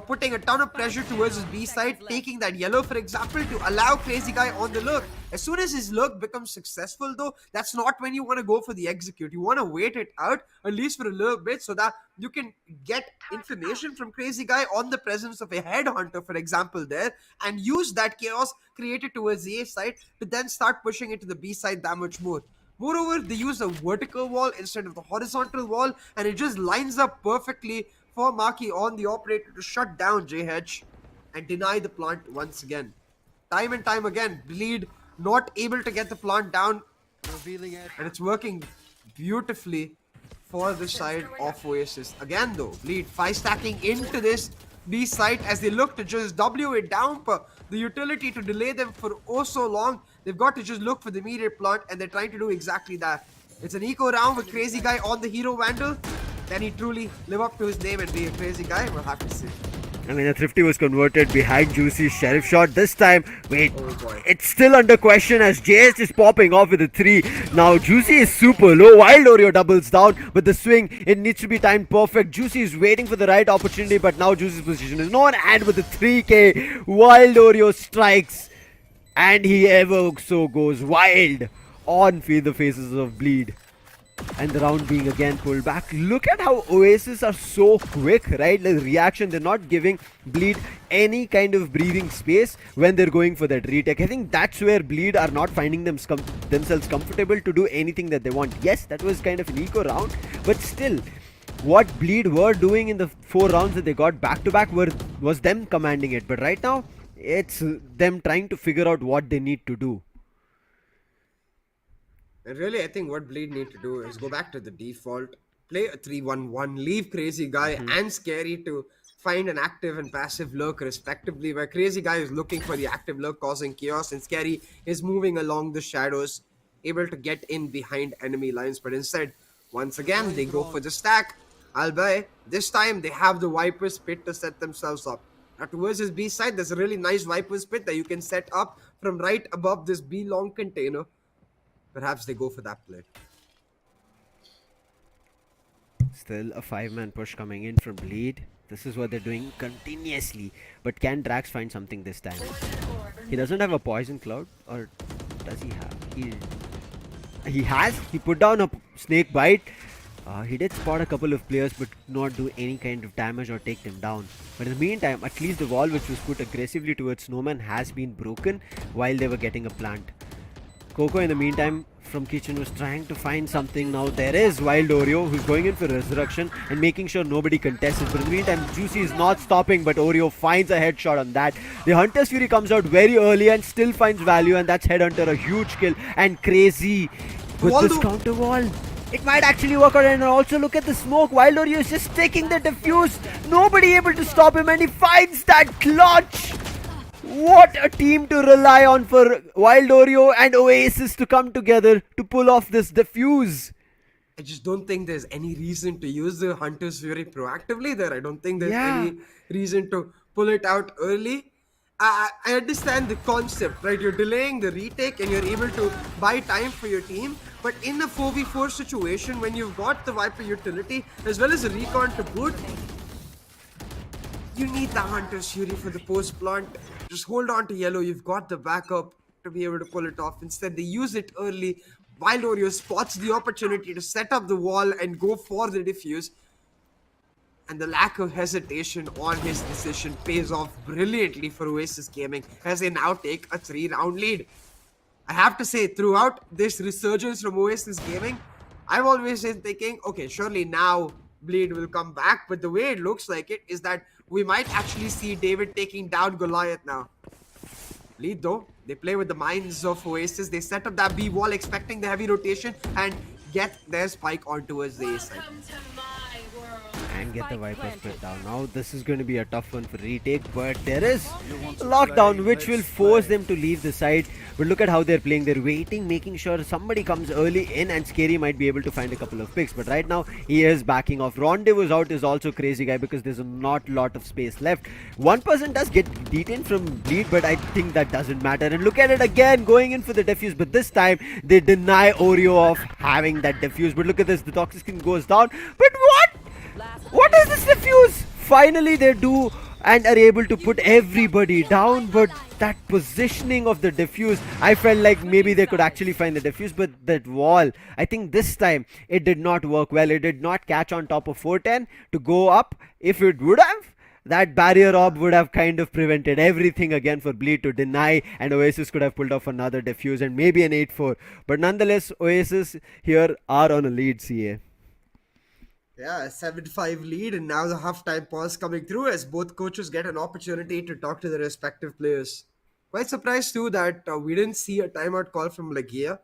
putting a ton of pressure towards his B side, taking that yellow, for example, to allow Crazy Guy on the lurk. As soon as his lurk becomes successful, though, that's not when you want to go for the execute. You want to wait it out, at least for a little bit, so that you can get information from Crazy Guy on the presence of a headhunter, for example, there, and use that chaos created towards the A side to then start pushing it to the B side that much more. Moreover, they use a vertical wall instead of the horizontal wall, and it just lines up perfectly for Maki on the operator to shut down JH and deny the plant once again. Time and time again, Bleed not able to get the plant down, and it's working beautifully for the side of Oasis. Again though, Bleed 5 stacking into this B site as they look to just W it down, but the utility to delay them for oh so long, they've got to just look for the immediate plant, and they're trying to do exactly that. It's an eco round with Crazy Guy on the Hero Vandal. Can he truly live up to his name and be a crazy guy? We'll have to see. I mean, a Thrifty was converted behind Juicy's Sheriff shot. This time, wait, Oh boy. it's still under question as JS is popping off with a 3. Now, Juicy is super low. Wild Oreo doubles down, but the swing, it needs to be timed perfect. Juicy is waiting for the right opportunity, but now Juicy's position is known. And with the 3K, Wild Oreo strikes. And he ever so goes wild on the faces of Bleed. And the round being again pulled back. Look at how Oasis are so quick, right? The reaction, they're not giving Bleed any kind of breathing space when they're going for that retake. I think that's where Bleed are not finding themselves comfortable to do anything that they want. Yes, that was kind of an eco round, but still, what Bleed were doing in the 4 rounds that they got back to back was them commanding it. But right now, it's them trying to figure out what they need to do. And really, I think what Bleed need to do is go back to the default, play a 3-1-1, leave Crazy Guy and Scary to find an active and passive lurk respectively, where Crazy Guy is looking for the active lurk causing chaos and Scary is moving along the shadows, able to get in behind enemy lines. But instead, once again, they go for the stack. Albeit, this time they have the Viper's Pit to set themselves up. Now towards this B side, there's a really nice Viper's Pit that you can set up from right above this B long container. Perhaps they go for that play. Still a 5-man push coming in from Bleed. This is what they're doing continuously. But can Drax find something this time? He doesn't have a poison cloud, or does he have? He has. He put down a snake bite. He did spot a couple of players, but not do any kind of damage or take them down. But in the meantime, at least the wall which was put aggressively towards Snowman has been broken while they were getting a plant. Coco in the meantime from kitchen was trying to find something. Now there is Wild Oreo who's going in for resurrection and making sure nobody contests it. But in the meantime, Juicy is not stopping, but Oreo finds a headshot on that. The Hunter's Fury comes out very early and still finds value, and that's Headhunter, a huge kill. And Crazy with this counter wall. It might actually work out. And also look at the smoke. Wild Oreo is just taking the defuse. Nobody able to stop him, and he finds that clutch. What a team to rely on for Wild Oreo and Oasis to come together to pull off this defuse. I just don't think there's any reason to use the Hunter's Fury proactively there. I don't think there's any reason to pull it out early. I understand the concept, right? You're delaying the retake and you're able to buy time for your team. But in a 4v4 situation, when you've got the Viper utility as well as a recon to boot, you need the Hunter's Fury for the post plant. Just hold on to yellow. You've got the backup to be able to pull it off. Instead, they use it early. Wild Oreo spots the opportunity to set up the wall and go for the defuse. And the lack of hesitation on his decision pays off brilliantly for Oasis Gaming as they now take a 3-round lead. I have to say, throughout this resurgence from Oasis Gaming, I've always been thinking, okay, surely now Bleed will come back. But the way it looks like it is that we might actually see David taking down Goliath now. Bleed though, they play with the minds of Oasis. They set up that B wall expecting the heavy rotation and get their spike on towards the A side. And get the Viper split down. Now this is going to be a tough one for retake, but there is a lockdown which will force them to leave the side. But look at how they're playing. They're waiting, making sure somebody comes early in, and Scary might be able to find a couple of picks. But right now he is backing off. Rendezvous out is also Crazy Guy because there's not a lot of space left. One person does get detained from Bleed, but I think that doesn't matter. And look at it again, going in for the defuse, but this time they deny Oreo of having that defuse. But look at this, the toxic skin goes down. But what is this defuse? Finally they do and are able to put everybody down, but that positioning of the defuse, I felt like maybe they could actually find the defuse, but that wall, I think this time it did not work well. It did not catch on top of 410 to go up. If it would have, that barrier orb would have kind of prevented everything again for Bleed to deny, and Oasis could have pulled off another defuse and maybe an 8-4. But nonetheless, Oasis here are on a lead, CA. Yeah, a 7-5 lead, and now the halftime pause coming through as both coaches get an opportunity to talk to their respective players. Quite surprised too that we didn't see a timeout call from Legia.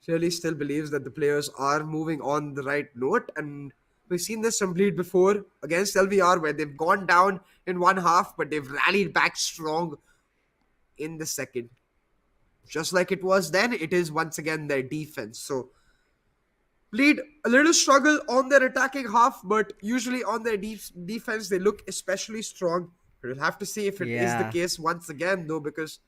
clearly still believes that the players are moving on the right note. And we've seen this from Bleed before against LVR, where they've gone down in one half, but they've rallied back strong in the second. Just like it was then, it is once again their defense. So Bleed a little struggle on their attacking half, but usually on their defense they look especially strong. We'll have to see if it is the Yeah. case once again, though, because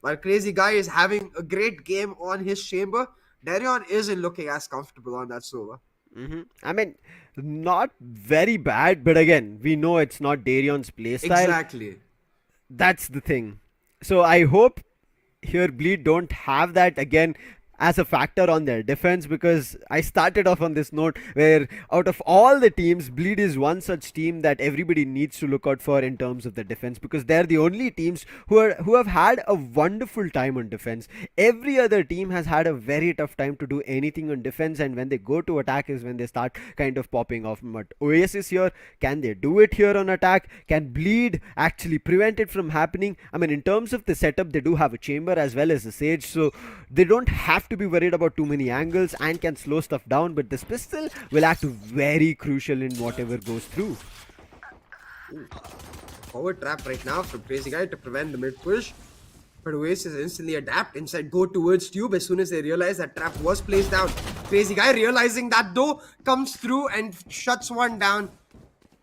while Crazy Guy is having a great game on his chamber, Darion isn't looking as comfortable on that solo. I mean, not very bad, but again, we know it's not Darion's playstyle. Exactly. That's the thing. So I hope here Bleed don't have that again as a factor on their defense, because I started off on this note where out of all the teams, Bleed is one such team that everybody needs to look out for in terms of the defense, because they're the only teams who have had a wonderful time on defense. Every other team has had a very tough time to do anything on defense, and when they go to attack is when they start kind of popping off. But Oasis here, can they do it here on attack? Can Bleed actually prevent it from happening? I mean, in terms of the setup, they do have a chamber as well as a sage, so they don't have to be worried about too many angles and can slow stuff down, but this pistol will act very crucial in whatever goes through. Forward trap right now from Crazy Guy to prevent the mid push. But Oasis instantly adapt inside, go towards Tube as soon as they realize that trap was placed down. Crazy Guy realizing that though, comes through and shuts one down.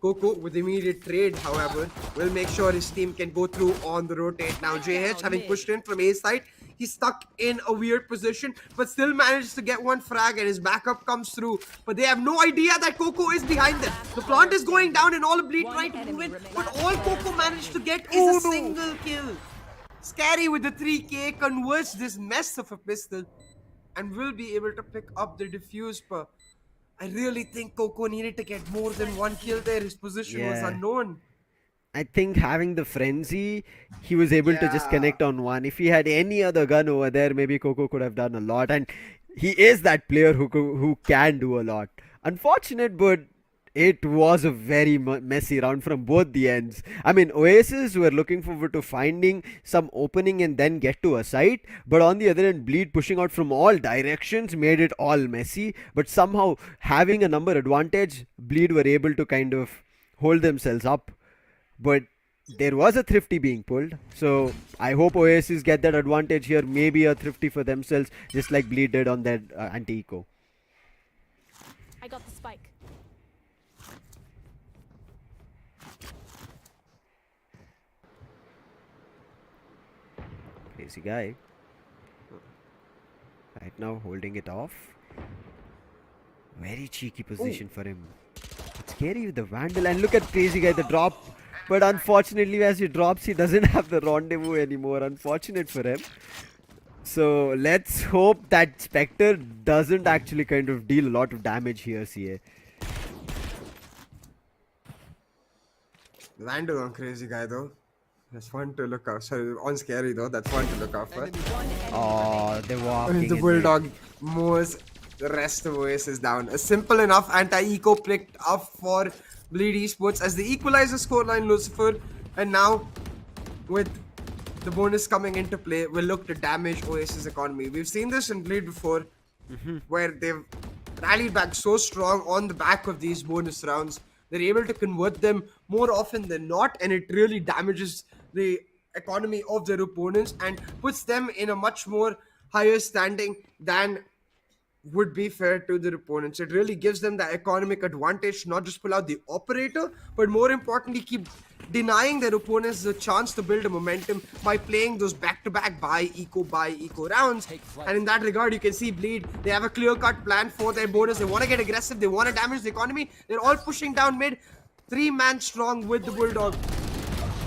Coco with immediate trade, however, will make sure his team can go through on the rotate. Now JH having pushed in from A side, he's stuck in a weird position, but still manages to get one frag and his backup comes through. But they have no idea that Coco is behind them. The plant is going down and all of Bleed trying to move in, but all Coco managed to get is a single kill. Scary with the 3k converts this mess of a pistol and will be able to pick up the defuse, but I really think Coco needed to get more than one kill there. His position was unknown. I think having the frenzy, he was able to just connect on one. If he had any other gun over there, maybe Coco could have done a lot. And he is that player who can do a lot. Unfortunate, but it was a very messy round from both the ends. I mean, Oasis were looking forward to finding some opening and then get to a site, but on the other end, Bleed pushing out from all directions made it all messy. But somehow, having a number advantage, Bleed were able to kind of hold themselves up. But there was a thrifty being pulled, so I hope Oasis get that advantage here. Maybe a thrifty for themselves, just like Bleed did on that anti-eco. I got the spike. Crazy Guy right now holding it off. Very cheeky position for him. It's scary with the Vandal, and look at Crazy Guy, the drop. But unfortunately, as he drops, he doesn't have the rendezvous anymore. Unfortunate for him. So let's hope that Spectre doesn't actually kind of deal a lot of damage here, CA. Landed on Crazy Guy though. That's fun to look out. Sorry, on Scary though. That's fun to look out for. Oh, they're walking. The Bulldog mows the rest of Oasis down. A simple enough anti-eco picked up for Bleed Esports as they equalize the scoreline, Lucifer. And now, with the bonus coming into play, will look to damage Oasis economy. We've seen this in Bleed before, where they've rallied back so strong on the back of these bonus rounds. They're able to convert them more often than not, and it really damages the economy of their opponents and puts them in a much more higher standing than would be fair to their opponents. It really gives them the economic advantage to not just pull out the operator, but more importantly, keep denying their opponents the chance to build a momentum by playing those back-to-back buy eco rounds. And in that regard, you can see Bleed, they have a clear-cut plan for their bonus. They want to get aggressive, they want to damage the economy. They're all pushing down mid, 3-man strong with the Bulldog.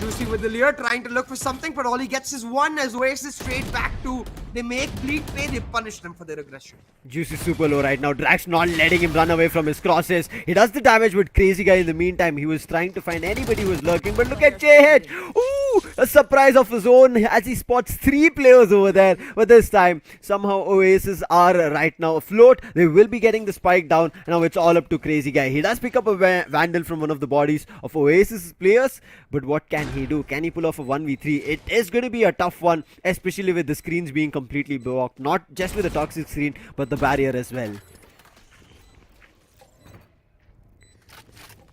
Juicy with the Lear trying to look for something, but all he gets is one as Oasis straight back to, they make Bleed pay, they punish them for their aggression. Juicy super low right now. Drax not letting him run away from his crosses. He does the damage with Crazy Guy in the meantime. He was trying to find anybody who was lurking, but look at JH. Ooh, Ooh, a surprise of his own as he spots 3 players over there. But this time, somehow Oasis are right now afloat. They will be getting the spike down. Now it's all up to Crazy Guy. He does pick up a Vandal from one of the bodies of Oasis players. But what can he do? Can he pull off a 1v3? It is going to be a tough one, especially with the screens being completely blocked. Not just with the toxic screen, but the barrier as well.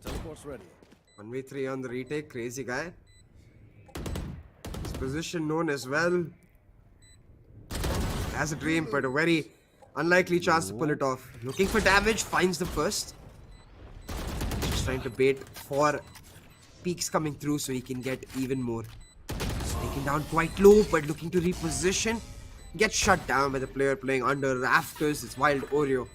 Teleport's ready. 1v3 on the retake, Crazy Guy. His position known as well. Has a dream, but a very unlikely chance to pull it off. Looking for damage, finds the first. Just trying to bait for peaks coming through so he can get even more. Taken down quite low, but looking to reposition. Gets shut down by the player playing under rafters. It's Wild Oreo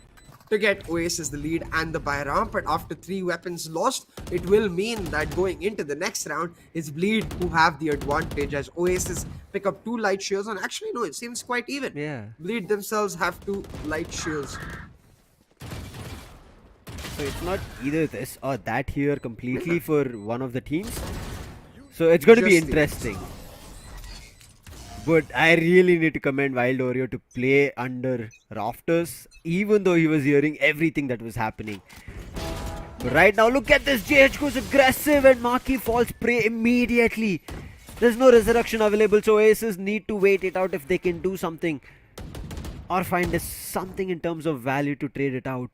to get Oasis the lead and the buy round, but after 3 weapons lost, it will mean that going into the next round, it's Bleed who have the advantage as Oasis pick up 2 light shields, and actually no, it seems quite even. Yeah. Bleed themselves have 2 light shields. So it's not either this or that here completely for one of the teams. So it's going to be Just the- interesting. But I really need to commend Wild Oreo to play under rafters, even though he was hearing everything that was happening. But right now, look at this. JH goes aggressive and Maki falls prey immediately. There's no resurrection available, so Oasis need to wait it out if they can do something. Or find something in terms of value to trade it out.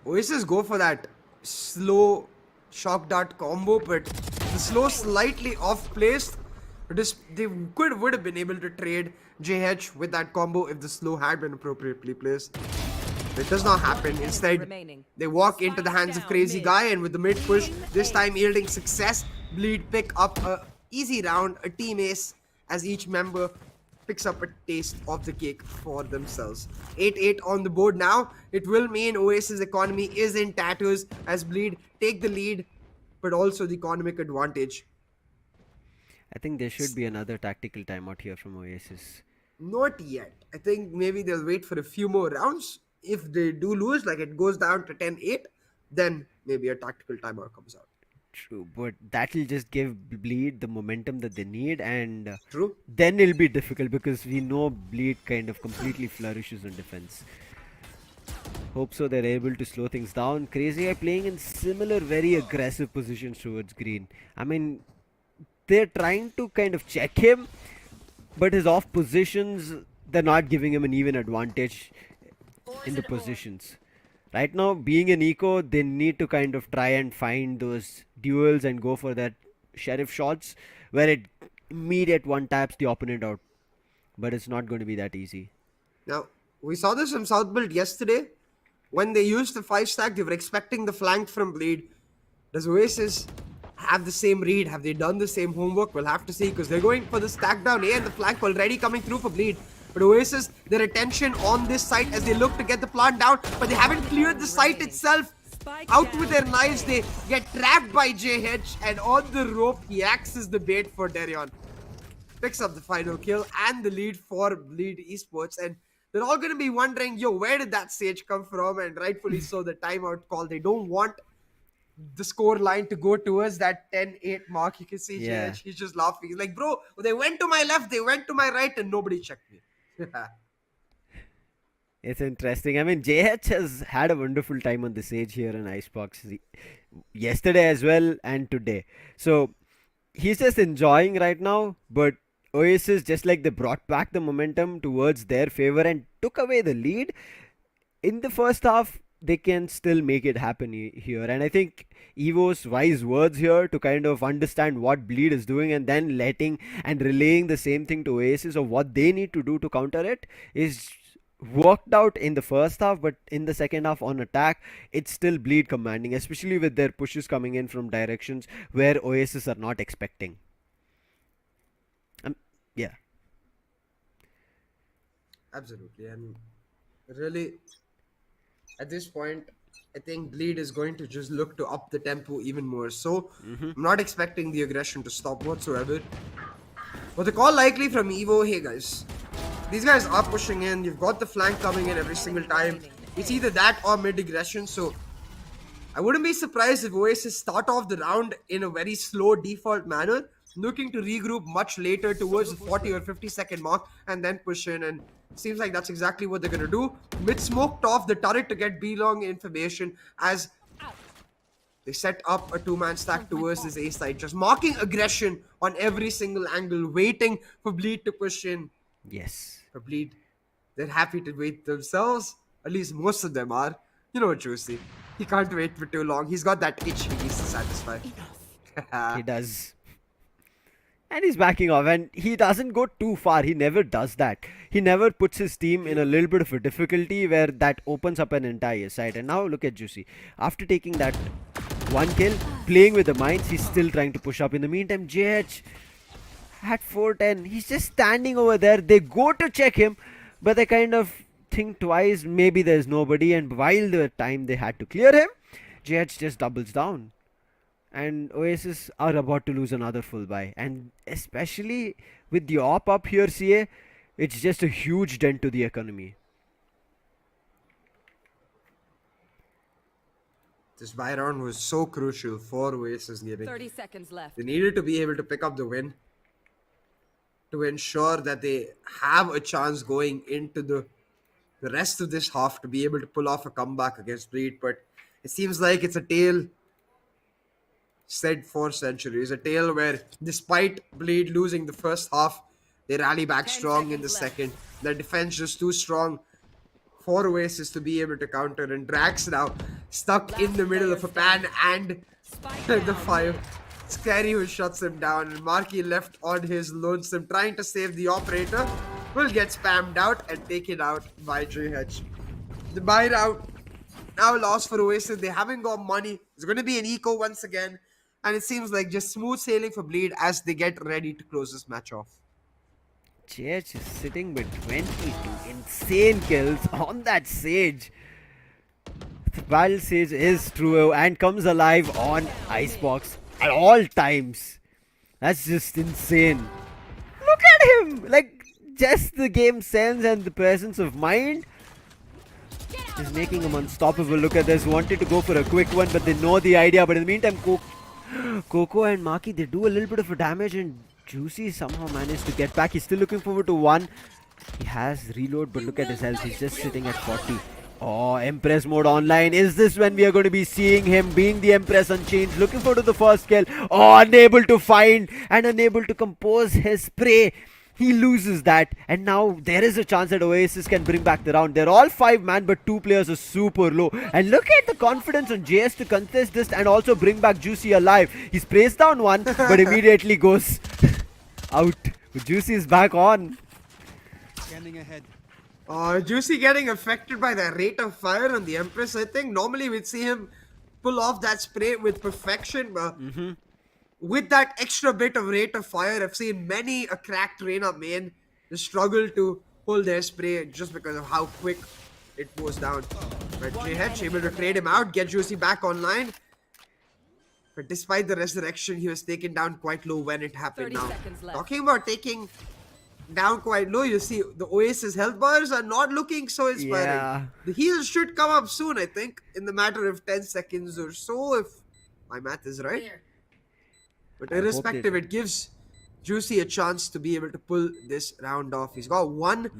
Oasis go for that slow shock dart combo, but the slow slightly off placed. They would have been able to trade JH with that combo if the slow had been appropriately placed. It does not happen. Instead, they walk into the hands of Crazy Guy, and with the mid push, this time yielding success, Bleed pick up a easy round, a team ace, as each member picks up a taste of the cake for themselves. 8-8 on the board now. It will mean Oasis economy is in tatters as Bleed take the lead, but also the economic advantage. I think there should be another tactical timeout here from Oasis. Not yet. I think maybe they'll wait for a few more rounds. If they do lose, like it goes down to 10-8, then maybe a tactical timeout comes out. True, but that'll just give Bleed the momentum that they need, and True. then it'll be difficult because we know Bleed kind of completely flourishes on defense. Hope so they're able to slow things down. Crazy Eye playing in similar, very aggressive positions towards green. I mean, they're trying to kind of check him, but his off positions, they're not giving him an even advantage in the positions. Right now, being an eco, they need to kind of try and find those duels and go for that sheriff shots where it immediate one taps the opponent out. But it's not going to be that easy. Now, we saw this from South Build yesterday. When they used the 5 stack, they were expecting the flank from Bleed. Does Oasis have the same read? Have they done the same homework? We'll have to see, because they're going for the stack down A and the flank already coming through for Bleed. But Oasis, their attention on this site as they look to get the plant down, but they haven't cleared the site itself. Out with their knives, they get trapped by JH, and on the rope, he acts as the bait for Darion. Picks up the final kill and the lead for Bleed Esports, and they're all going to be wondering, yo, where did that Sage come from? And rightfully so, the timeout call. They don't want the score line to go towards that 10-8 mark. You can see JH, he's just laughing. He's like, bro, they went to my left, they went to my right, and nobody checked me. It's interesting. I mean, JH has had a wonderful time on the Sage here in Icebox yesterday as well and today. So he's just enjoying right now, but Oasis, just like they brought back the momentum towards their favor and took away the lead in the first half, they can still make it happen here. And I think Evo's wise words here to kind of understand what Bleed is doing and then letting and relaying the same thing to Oasis of what they need to do to counter it is worked out in the first half, but in the second half on attack, it's still Bleed commanding, especially with their pushes coming in from directions where Oasis are not expecting. Yeah. Absolutely. And really, at this point, I think Bleed is going to just look to up the tempo even more. So, I'm not expecting the aggression to stop whatsoever. But the call likely from Evo, hey guys, these guys are pushing in. You've got the flank coming in every single time. It's either that or mid aggression. So, I wouldn't be surprised if Oasis start off the round in a very slow default manner, looking to regroup much later towards the 40 or 50-second mark and then push in. And seems like that's exactly what they're going to do. Mid smoked off the turret to get B-long information as they set up a two-man stack towards this A side, just marking aggression on every single angle, waiting for Bleed to push in. Yes. For Bleed, they're happy to wait themselves. At least most of them are. You know, Juicy. He can't wait for too long. He's got that itch he needs to satisfy. He does. And he's backing off, and he doesn't go too far. He never does that. He never puts his team in a little bit of a difficulty where that opens up an entire side. And now look at Juicy. After taking that one kill, playing with the mines, he's still trying to push up. In the meantime, JH at 410, he's just standing over there. They go to check him, but they kind of think twice. Maybe there's nobody, and while the time they had to clear him, JH just doubles down. And Oasis are about to lose another full buy, and especially with the op up here, CA, it's just a huge dent to the economy. This buy round was so crucial for Oasis Gaming. 30 seconds left. They needed to be able to pick up the win to ensure that they have a chance going into the rest of this half to be able to pull off a comeback against Bleed. But it seems like it's a tale said for centuries. A tale where despite Bleed losing the first half, they rally back 10 strong in the seconds left. second. Their defense just too strong for Oasis to be able to counter. And Drax now stuck in the middle of a pan and Spike the down. fire. Scary who shuts him down, and Marky left on his lonesome trying to save the operator will get spammed out and taken out by JH. The buy round now lost for Oasis. They haven't got money. It's going to be an eco once again, and it seems like just smooth sailing for Bleed as they get ready to close this match off. JH is sitting with 22 insane kills on that Sage. The battle Sage is true and comes alive on Icebox at all times. That's just insane. Look at him! Like, just the game sense and the presence of mind is making him unstoppable. Look at this. Wanted to go for a quick one, but they know the idea. But in the meantime, Coco and Maki, they do a little bit of a damage, and Juicy somehow managed to get back. He's still looking forward to one. He has reload, but look at his health. He's just sitting at 40. Oh, Empress mode online. Is this when we are going to be seeing him being the Empress Unchanged? Looking forward to the first kill. Oh, unable to find and unable to compose his prey. He loses that, and now there is a chance that Oasis can bring back the round. They're all 5-man, but 2 players are super low. And look at the confidence on JS to contest this and also bring back Juicy alive. He sprays down one, but immediately goes out. Juicy is back on. Scanning ahead. Juicy getting affected by the rate of fire on the Empress. I think normally we'd see him pull off that spray with perfection, but with that extra bit of rate of fire, I've seen many a cracked Reyna main struggle to hold their spray just because of how quick it goes down. But JH able to trade him out, get Juicy back online. But despite the resurrection, he was taken down quite low when it happened 30 now. seconds left. Talking about taking down quite low, you see the Oasis health bars are not looking so inspiring. Yeah. The heals should come up soon, I think, in the matter of 10 seconds or so, if my math is right. But I hope irrespective, they it gives Juicy a chance to be able to pull this round off. He's got one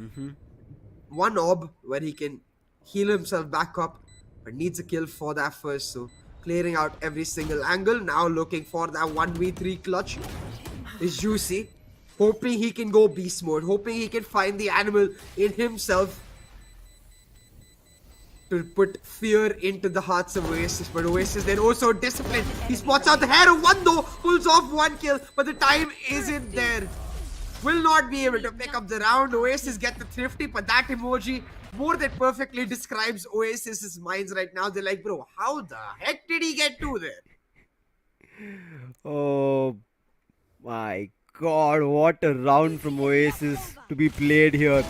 orb where he can heal himself back up, but needs a kill for that first. So clearing out every single angle. Now looking for that 1v3 clutch is Juicy. Hoping he can go beast mode. Hoping he can find the animal in himself to put fear into the hearts of Oasis. But Oasis then also disciplined. He spots out the hair of one though. Pulls off one kill. But the time isn't there. Will not be able to pick up the round. Oasis get the thrifty. But that emoji more than perfectly describes Oasis's minds right now. They're like, bro, how the heck did he get to there? Oh my god, what a round from Oasis to be played here.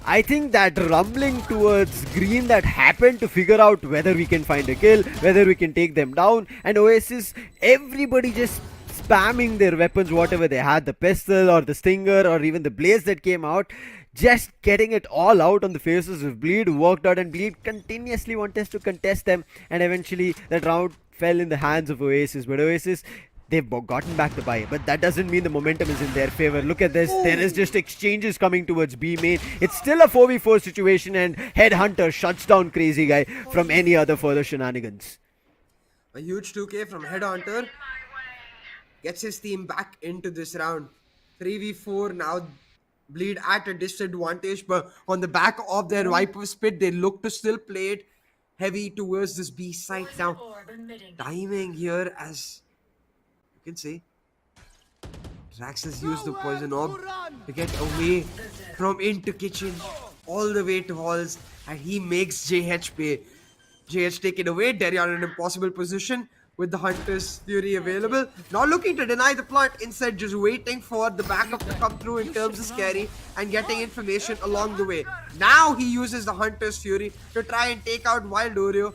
I think that rumbling towards green that happened to figure out whether we can find a kill, whether we can take them down, and Oasis, everybody just spamming their weapons, whatever they had, the pistol or the stinger or even the blaze that came out, just getting it all out on the faces of Bleed. Worked out, and Bleed continuously wanted to contest them, and eventually that round fell in the hands of Oasis. But Oasis, they've gotten back the bye, but that doesn't mean the momentum is in their favor. Look at this. There is just exchanges coming towards B main. It's still a 4v4 situation, and Headhunter shuts down Crazy Guy from any other further shenanigans. A huge 2k from Headhunter gets his team back into this round. 3v4 now. Bleed at a disadvantage, but on the back of their Viper's Pit, they look to still play it heavy towards this B side now. Timing here, as you can see, Drax has used the poison orb to get away from into kitchen all the way to halls, and he makes JH pay. JH taken away, Darian in an impossible position with the Hunter's Fury available. Not looking to deny the plant, instead just waiting for the backup to come through in terms of Scary and getting information along the way. Now he uses the Hunter's Fury to try and take out Wild Oreo.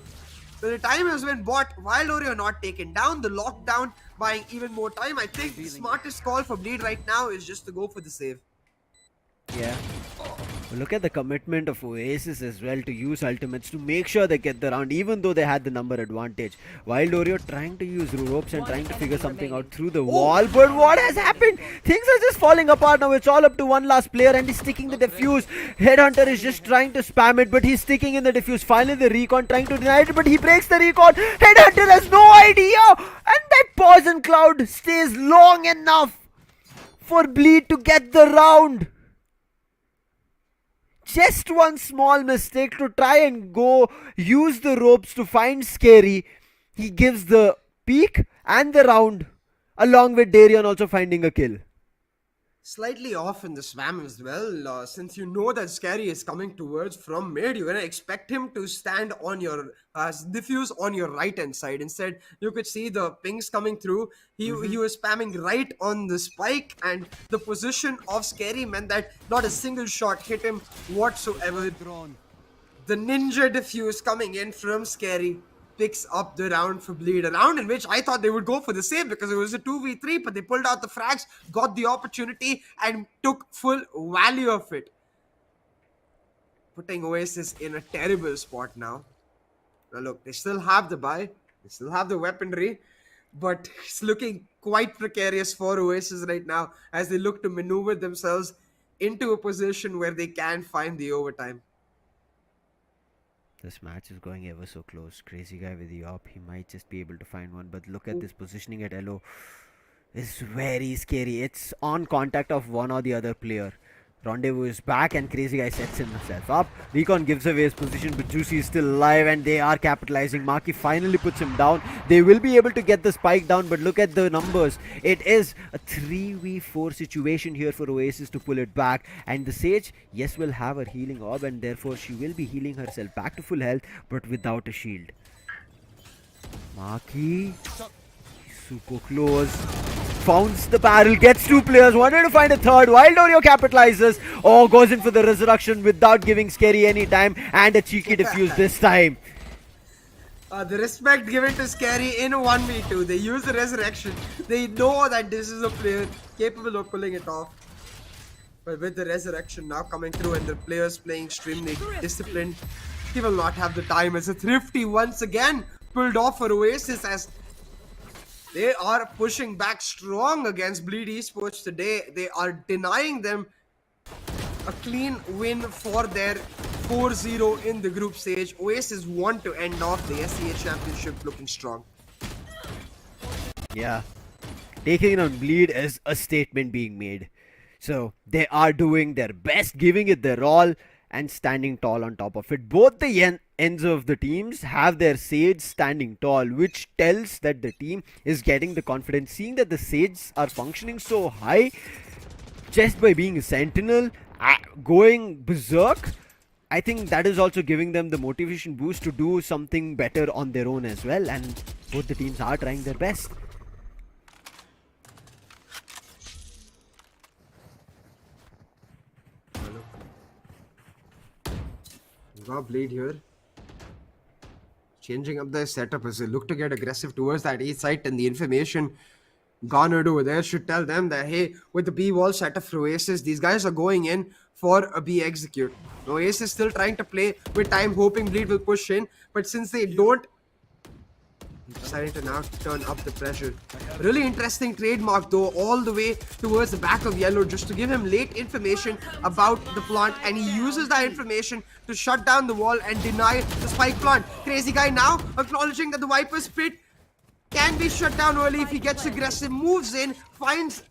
But the time has been bought. Wild Oreo not taken down. The lockdown buying even more time. I think the smartest call for Bleed right now is just to go for the save. Yeah. Look at the commitment of Oasis as well to use ultimates to make sure they get the round, even though they had the number advantage. Wild Oreo trying to use ropes and trying to figure something out through the wall. But what has happened? Things are just falling apart now. It's all up to one last player, and he's sticking the defuse. Headhunter is just trying to spam it, but he's sticking in the defuse. Finally, the recon trying to deny it, but he breaks the recon. Headhunter has no idea. And that poison cloud stays long enough for Bleed to get the round. Just one small mistake to try and go use the ropes to find Scary. He gives the peak and the round, along with Darian also finding a kill. Slightly off in the swam as well. Since you know that Scary is coming towards from mid, you're gonna expect him to stand on your diffuse on your right hand side. Instead, you could see the pings coming through. He was spamming right on the spike, and the position of Scary meant that not a single shot hit him whatsoever. The ninja diffuse coming in from Scary picks up the round for Bleed. A round in which I thought they would go for the save because it was a 2v3, but they pulled out the frags, got the opportunity, and took full value of it. Putting Oasis in a terrible spot now. Now look, they still have the buy, they still have the weaponry, but it's looking quite precarious for Oasis right now as they look to maneuver themselves into a position where they can find the overtime. This match is going ever so close. Crazy Guy with the op, he might just be able to find one, but look at this positioning at Elo. It's very scary. It's on contact of one or the other player. Rendezvous is back and Crazy Guy sets himself up. Recon gives away his position, but Juicy is still alive and they are capitalizing. Marky finally puts him down. They will be able to get the spike down, but look at the numbers. It is a 3v4 situation here for Oasis to pull it back. And the Sage, yes, will have her healing orb, and therefore she will be healing herself back to full health, but without a shield. Marky, super close. Founds the barrel, gets two players, wanted to find a third. Wild Oreo capitalizes. Oh, goes in for the resurrection without giving Scary any time, and a cheeky defuse this time. The respect given to Scary in a 1v2. They use the resurrection. They know that this is a player capable of pulling it off. But with the resurrection now coming through and the players playing extremely disciplined, he will not have the time. As a thrifty once again pulled off for Oasis, as they are pushing back strong against Bleed Esports today. They are denying them a clean win for their 4-0 in the group stage. Oasis want to end off the SEA Championship looking strong. Yeah. Taking it on Bleed is a statement being made. So they are doing their best, giving it their all, and standing tall on top of it. Both the ends of the teams have their Sage standing tall, which tells that the team is getting the confidence. Seeing that the Sages are functioning so high just by being a sentinel, going berserk, I think that is also giving them the motivation boost to do something better on their own as well. And both the teams are trying their best. Got Bleed here. Changing up their setup as they look to get aggressive towards that A site, and the information garnered over there should tell them that, hey, with the B wall setup for Oasis, these guys are going in for a B execute. Oasis is still trying to play with time, hoping Bleed will push in, but since they don't, decided to now turn up the pressure. Really interesting trademark though, all the way towards the back of Yellow, just to give him late information about the plant, and he uses that information to shut down the wall and deny the spike plant. Crazy Guy now acknowledging that the Viper's pit can be shut down early if he gets aggressive, moves in, finds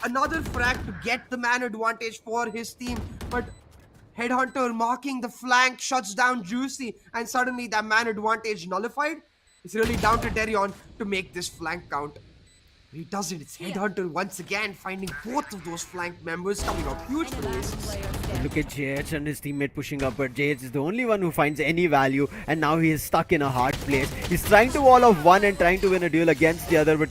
another frag to get the man advantage for his team, but Headhunter marking the flank shuts down Juicy, and suddenly that man advantage nullified. It's really down to Derion to make this flank count. But he doesn't. It's Headhunter once again finding both of those flank members, coming up huge for Oasis. Look at JH and his teammate pushing up, but JH is the only one who finds any value, and now he is stuck in a hard place. He's trying to wall off one and trying to win a duel against the other, but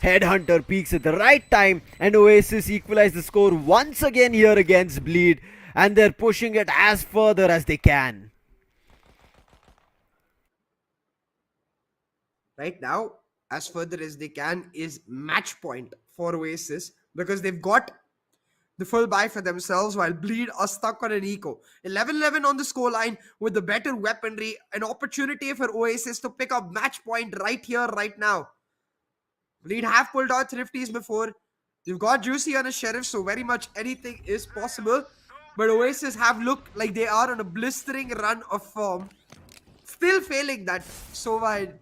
Headhunter peaks at the right time, and Oasis equalize the score once again here against Bleed, and they're pushing it as further as they can. Right now, as further as they can, is match point for Oasis, because they've got the full buy for themselves while Bleed are stuck on an eco. 11-11 on the scoreline with the better weaponry, an opportunity for Oasis to pick up match point right here, right now. Bleed have pulled out Thrifties before. You've got Juicy on a Sheriff, so very much anything is possible. But Oasis have looked like they are on a blistering run of form. Still failing that Sova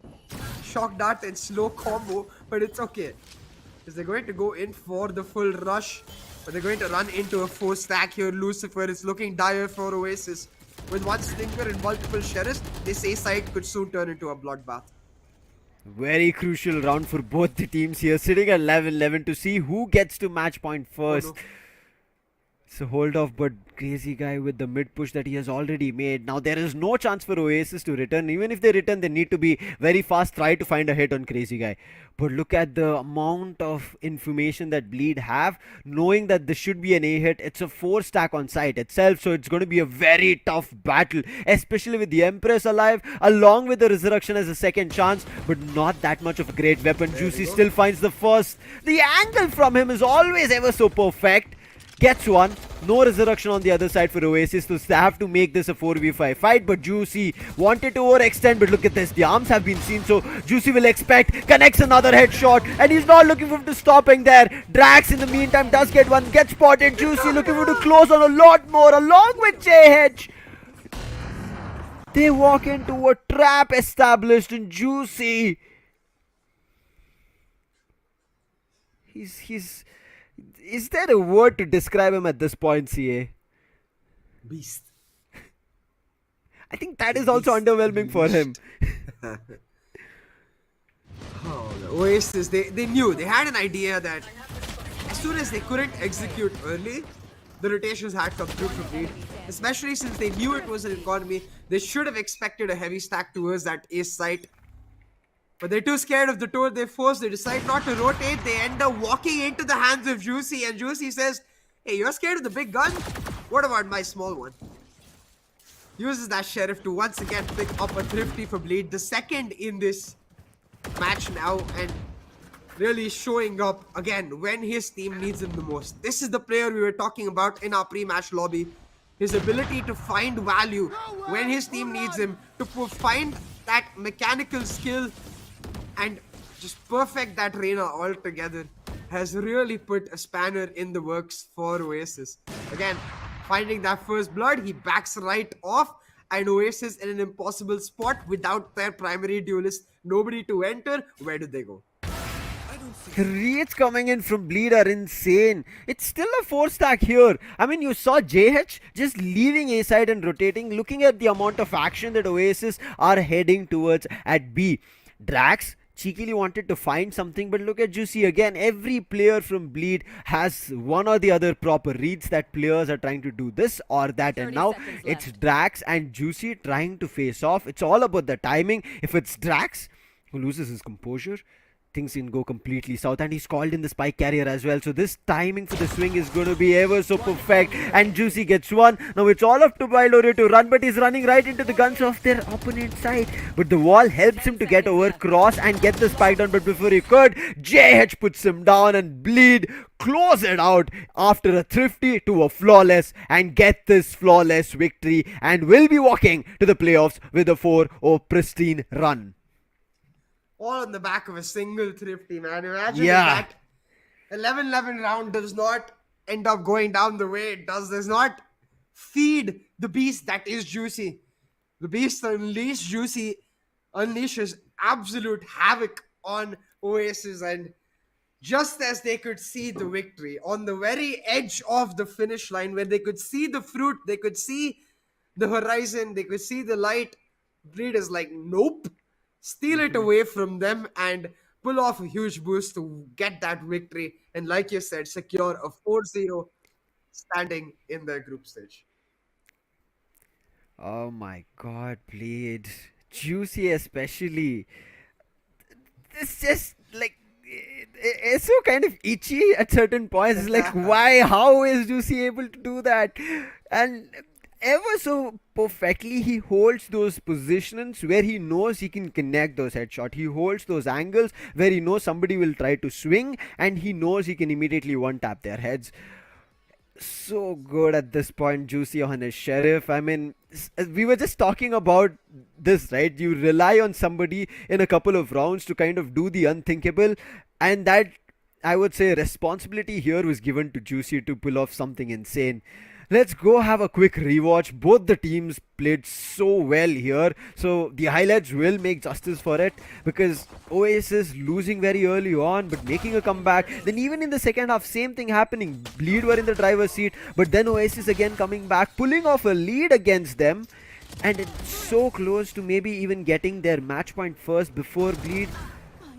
shock dart and slow combo, but it's okay. Because they're going to go in for the full rush. But they're going to run into a 4-stack here. Lucifer is looking dire for Oasis. With one Stinker and multiple Sheriffs, this A side could soon turn into a bloodbath. Very crucial round for both the teams here, sitting at 11-11 to see who gets to match point first. Oh, no. So hold off, but Crazy Guy with the mid push that he has already made. Now there is no chance for Oasis to return. Even if they return, they need to be very fast, try to find a hit on Crazy Guy. But look at the amount of information that Bleed have, knowing that this should be an A hit. It's a 4-stack on site itself, so it's going to be a very tough battle, especially with the Empress alive, along with the Resurrection as a second chance, but not that much of a great weapon. Juicy still finds the first. The angle from him is always ever so perfect. Gets one. No Resurrection on the other side for Oasis, so they have to make this a 4v5 fight. But Juicy wanted to overextend, but look at this. The arms have been seen, so Juicy will expect. Connects another headshot, and he's not looking for him to stopping there. Drax in the meantime does get one. Gets spotted. Juicy looking for him to close on a lot more, along with JH. They walk into a trap established in Juicy. Is there a word to describe him at this point, CA? Beast. I think that is also underwhelming for him. Oh, the Oasis, they knew, they had an idea that as soon as they couldn't execute early, the rotations had come through for Bleed. Especially since they knew it was an economy, they should have expected a heavy stack towards that ace site. But they're too scared of the tour they force. They decide not to rotate. They end up walking into the hands of Juicy. And Juicy says, hey, you're scared of the big gun? What about my small one? Uses that Sheriff to once again pick up a Thrifty for Bleed. The second in this match now. And really showing up again when his team needs him the most. This is the player we were talking about in our pre-match lobby. His ability to find value when his team needs him. To find that mechanical skill and just perfect that Reina altogether has really put a spanner in the works for Oasis. Again, finding that first blood, he backs right off, and Oasis in an impossible spot without their primary duelist. Nobody to enter. Where do they go? Raids coming in from Bleed are insane. It's still a 4-stack here. I mean, you saw JH just leaving A side and rotating, looking at the amount of action that Oasis are heading towards at B. Drax cheekily wanted to find something, but look at Juicy again. Every player from Bleed has one or the other proper reads that players are trying to do this or that, and now it's Drax and Juicy trying to face off. It's all about the timing. If it's Drax who loses his composure, things can go completely south, and he's called in the spike carrier as well. So this timing for the swing is going to be ever so perfect, and Juicy gets one. Now it's all up to Bylore to run, but he's running right into the guns of their opponent side. But the wall helps him to get over cross and get the spike down, but before he could, JH puts him down, and Bleed close it out after a thrifty to a flawless, and get this flawless victory, and will be walking to the playoffs with a 4-0 pristine run. All on the back of a single thrifty, man. Imagine Yeah. if that 11-11 round does not end up going down the way it does not feed the beast that is Juicy. The beast unleashed Juicy unleashes absolute havoc on Oasis, and just as they could see the victory on the very edge of the finish line, where they could see the fruit, they could see the horizon, they could see the light, Bleed is like, nope, steal it away from them and pull off a huge boost to get that victory, and like you said, secure a 4-0 standing in the group stage. Oh my god, Bleed. Juicy especially. It's just like it's so kind of itchy at certain points. It's like, why? How is Juicy able to do that? And ever so perfectly, he holds those positions where he knows he can connect those headshots. He holds those angles where he knows somebody will try to swing, and he knows he can immediately one tap their heads. So good at this point, Juicy on his Sheriff. I mean, we were just talking about this, right? You rely on somebody in a couple of rounds to kind of do the unthinkable, and that, I would say, responsibility here was given to Juicy to pull off something insane. Let's go have a quick rewatch. Both the teams played so well here, so the highlights will make justice for it, because Oasis losing very early on but making a comeback. Then even in the second half, same thing happening. Bleed were in the driver's seat, but then Oasis again coming back, pulling off a lead against them, and it's so close to maybe even getting their match point first before Bleed.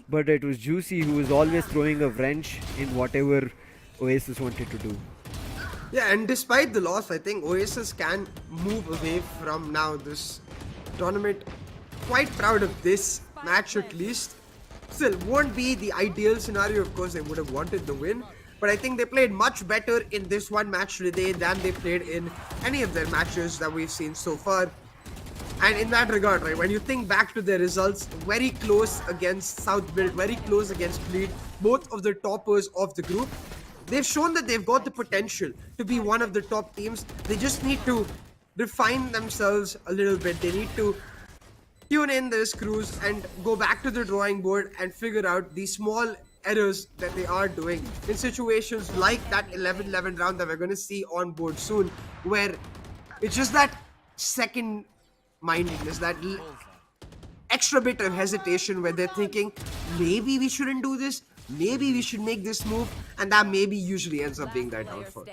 But it was Juicy who was always throwing a wrench in whatever Oasis wanted to do. Yeah, and despite the loss, I think Oasis can move away from now this tournament. Quite proud of this match at least. Still, won't be the ideal scenario. Of course, they would have wanted the win. But I think they played much better in this one match today than they played in any of their matches that we've seen so far. And in that regard, right, when you think back to their results, very close against South Build, very close against Bleed, both of the toppers of the group. They've shown that they've got the potential to be one of the top teams. They just need to refine themselves a little bit. They need to tune in their screws and go back to the drawing board and figure out the small errors that they are doing in situations like that 11-11 round that we're going to see on board soon, where it's just that second mindedness, that extra bit of hesitation where they're thinking, maybe we shouldn't do this, maybe we should make this move, and that maybe usually ends up being their downfall.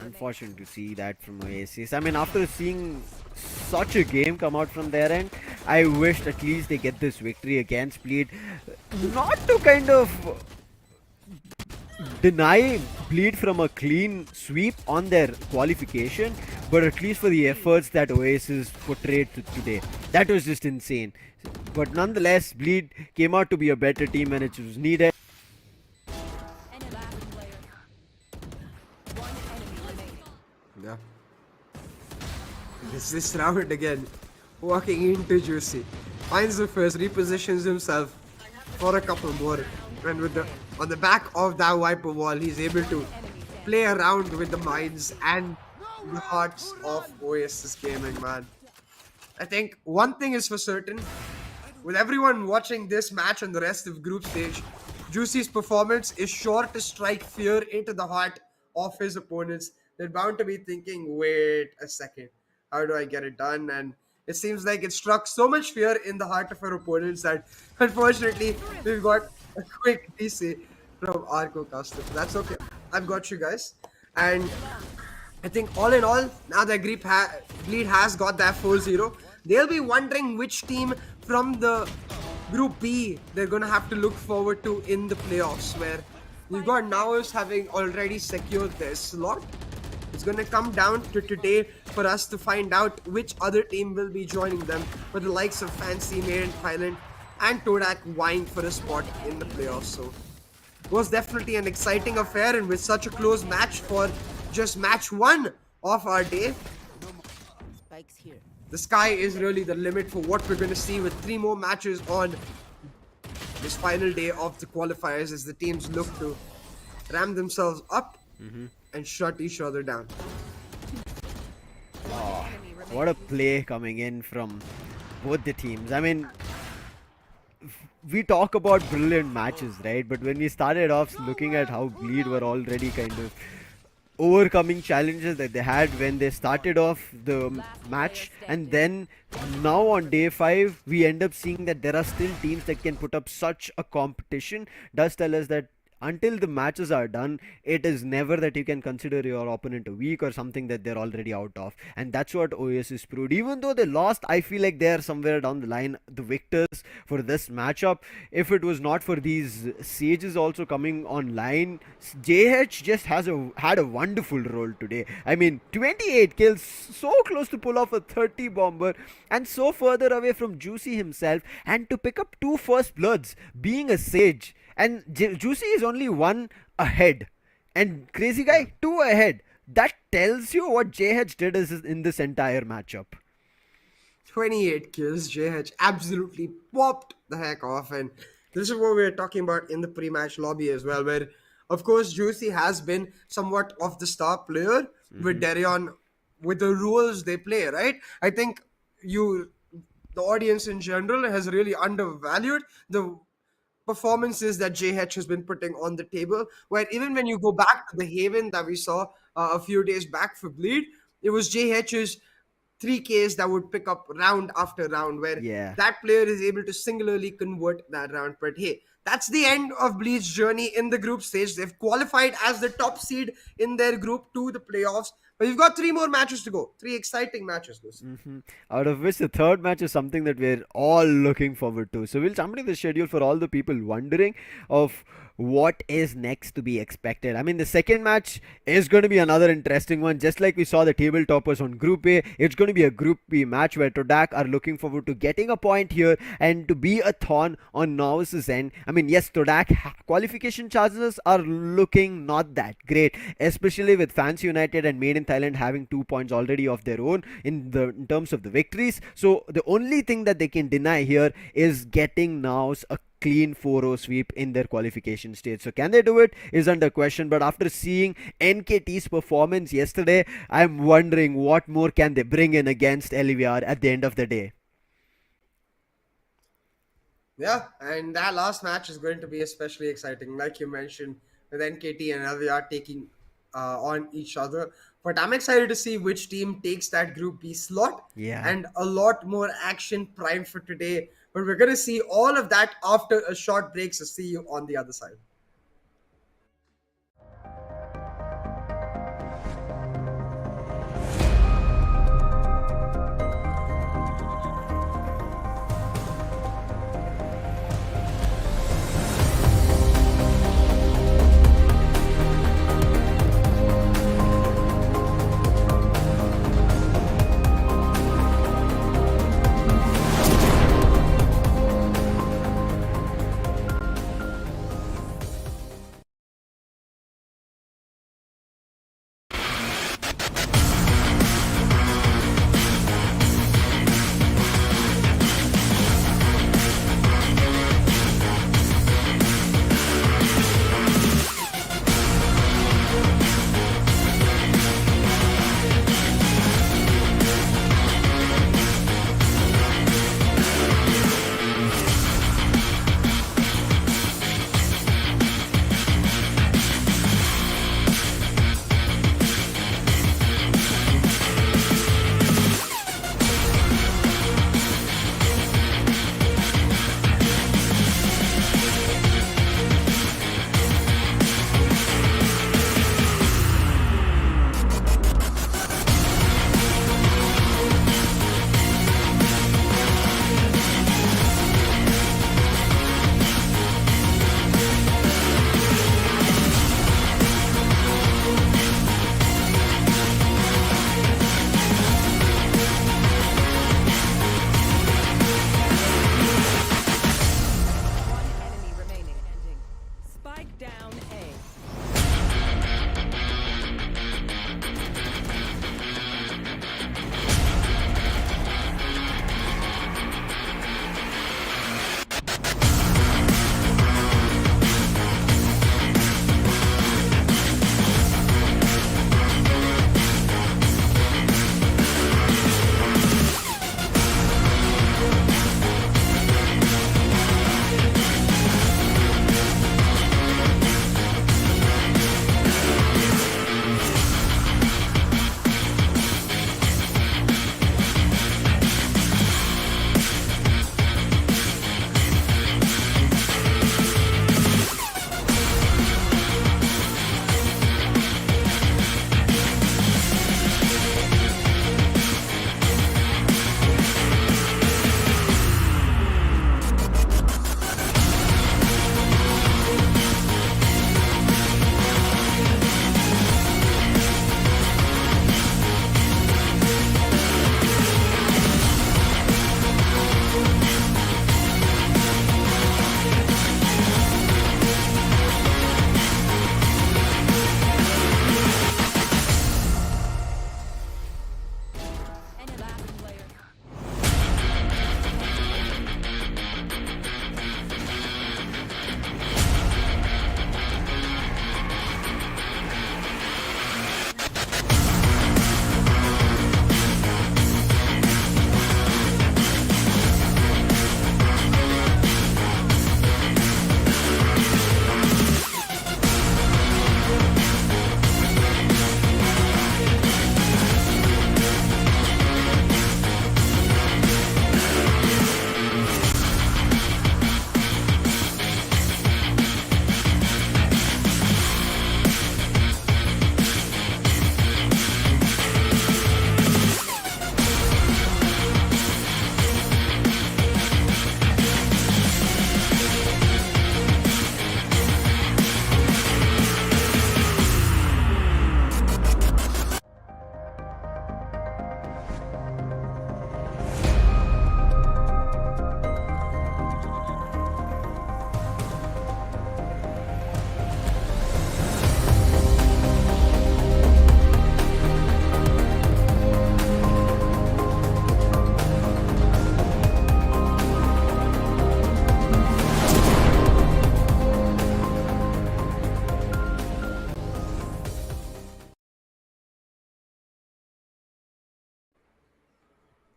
Unfortunate to see that from Oasis. I mean, after seeing such a game come out from their end, I wished at least they get this victory against Bleed. Not to kind of deny Bleed from a clean sweep on their qualification, but at least for the efforts that Oasis portrayed today. That was just insane. But nonetheless, Bleed came out to be a better team, and it was needed. Yeah. It's this round again. Walking into Juicy. Finds the first, repositions himself for a couple more. And with on the back of that wiper wall, he's able to play around with the minds and the hearts of Oasis Gaming, man. I think one thing is for certain, with everyone watching this match and the rest of group stage, Juicy's performance is sure to strike fear into the heart of his opponents. They're bound to be thinking, wait a second, how do I get it done? And it seems like it struck so much fear in the heart of our opponents that unfortunately we've got a quick DC from Arco Custom. That's okay. I've got you guys. And I think all in all, now that Bleed has got that 4-0, they'll be wondering which team from the Group B they're going to have to look forward to in the playoffs, where we've got Naos having already secured their slot. It's going to come down to today for us to find out which other team will be joining them, for the likes of Fancy, Made in Thailand, and Todak vying for a spot in the playoffs. So it was definitely an exciting affair, and with such a close match for just match 1 of our day, Spikes here. the sky is really the limit for what we're going to see with 3 more matches on this final day of the qualifiers as the teams look to ram themselves up and shut each other down. What a play coming in from both the teams. I mean, we talk about brilliant matches, right? But when we started off looking at how Bleed were already kind of overcoming challenges that they had when they started off the match, and then now on day 5 we end up seeing that there are still teams that can put up such a competition, does tell us that until the matches are done, it is never that you can consider your opponent a weak or something that they're already out of. And that's what Oasis proved. Even though they lost, I feel like they're somewhere down the line the victors for this matchup. If it was not for these sages also coming online, JH just had a wonderful role today. I mean, 28 kills, so close to pull off a 30 bomber, and so further away from Juicy himself, and to pick up 2 first bloods being a sage. And Juicy is only 1 ahead, and Crazy Guy 2 ahead. That tells you what JH did in this entire matchup. 28 kills, JH absolutely popped the heck off, and this is what we were talking about in the pre-match lobby as well, where of course Juicy has been somewhat of the star player with Darion, with the roles they play, right? I think the audience in general has really undervalued the performances that JH has been putting on the table, where even when you go back to the Haven that we saw a few days back for Bleed, it was JH's 3Ks that would pick up round after round, where that player is able to singularly convert that round. But hey, that's the end of Bleed's journey in the group stage. They've qualified as the top seed in their group to the playoffs. But we've got 3 more matches to go. 3 exciting matches, Lucy. Out of which the third match is something that we're all looking forward to. So we'll jump into the schedule for all the people wondering of what is next to be expected. I mean, the second match is going to be another interesting one. Just like we saw the table toppers on Group A, it's going to be a Group B match where Todak are looking forward to getting a point here and to be a thorn on Naos' end. I mean, yes, Todak qualification chances are looking not that great, especially with Fancy United and Made in Thailand having 2 points already of their own in terms of the victories. So the only thing that they can deny here is getting Naos a clean 4-0 sweep in their qualification stage. So can they do it is under question, but after seeing NKT's performance yesterday, I'm wondering what more can they bring in against LVR at the end of the day. Yeah, and that last match is going to be especially exciting, like you mentioned, with NKT and LVR taking on each other. But I'm excited to see which team takes that Group B slot. Yeah. And a lot more action primed for today. But we're going to see all of that after a short break. So see you on the other side.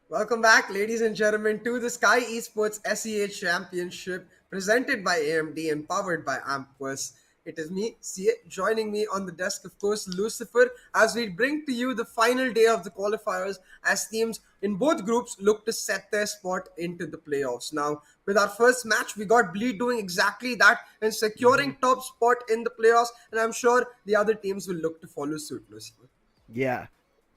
Welcome back, ladies and gentlemen, to the Skyesports SEA Championship presented by AMD and powered by Ampverse. It is me, CA, joining me on the desk, of course, Lucifer, as we bring to you the final day of the qualifiers as teams in both groups look to set their spot into the playoffs. Now, with our first match, we got Bleed doing exactly that and securing top spot in the playoffs, and I'm sure the other teams will look to follow suit, Lucifer. Yeah.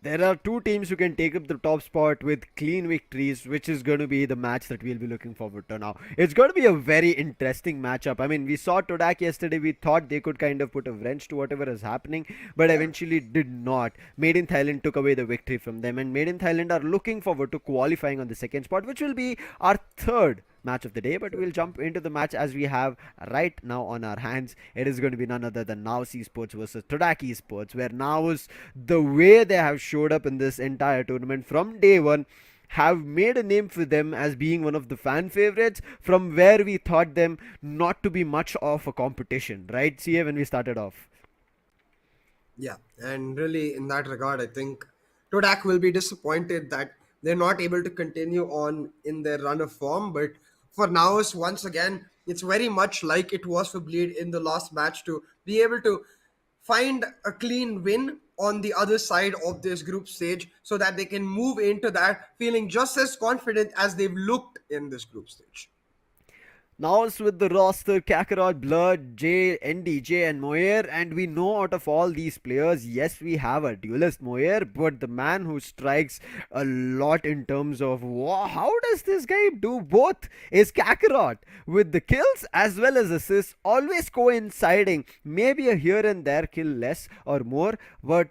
There are two teams who can take up the top spot with clean victories, which is going to be the match that we'll be looking forward to now. It's going to be a very interesting matchup. I mean, we saw Todak yesterday. We thought they could kind of put a wrench to whatever is happening, but eventually did not. Made in Thailand took away the victory from them, and Made in Thailand are looking forward to qualifying on the second spot, which will be our third match of the day. But we'll jump into the match as we have right now on our hands. It is going to be none other than Naos Esports versus Todak Esports, where Naos, the way they have showed up in this entire tournament from day one, have made a name for them as being one of the fan favorites, from where we thought them not to be much of a competition, right, CA, when we started off. Yeah, and really in that regard, I think Todak will be disappointed that they're not able to continue on in their run of form. But for Naos, once again, it's very much like it was for Bleed in the last match to be able to find a clean win on the other side of this group stage so that they can move into that feeling just as confident as they've looked in this group stage. Now it's with the roster Kakarot, Blood, J, NDJ and Moyer, and we know out of all these players, yes, we have a duelist Moyer, but the man who strikes a lot in terms of how does this guy do both is Kakarot, with the kills as well as assists always coinciding, maybe a here and there kill less or more, but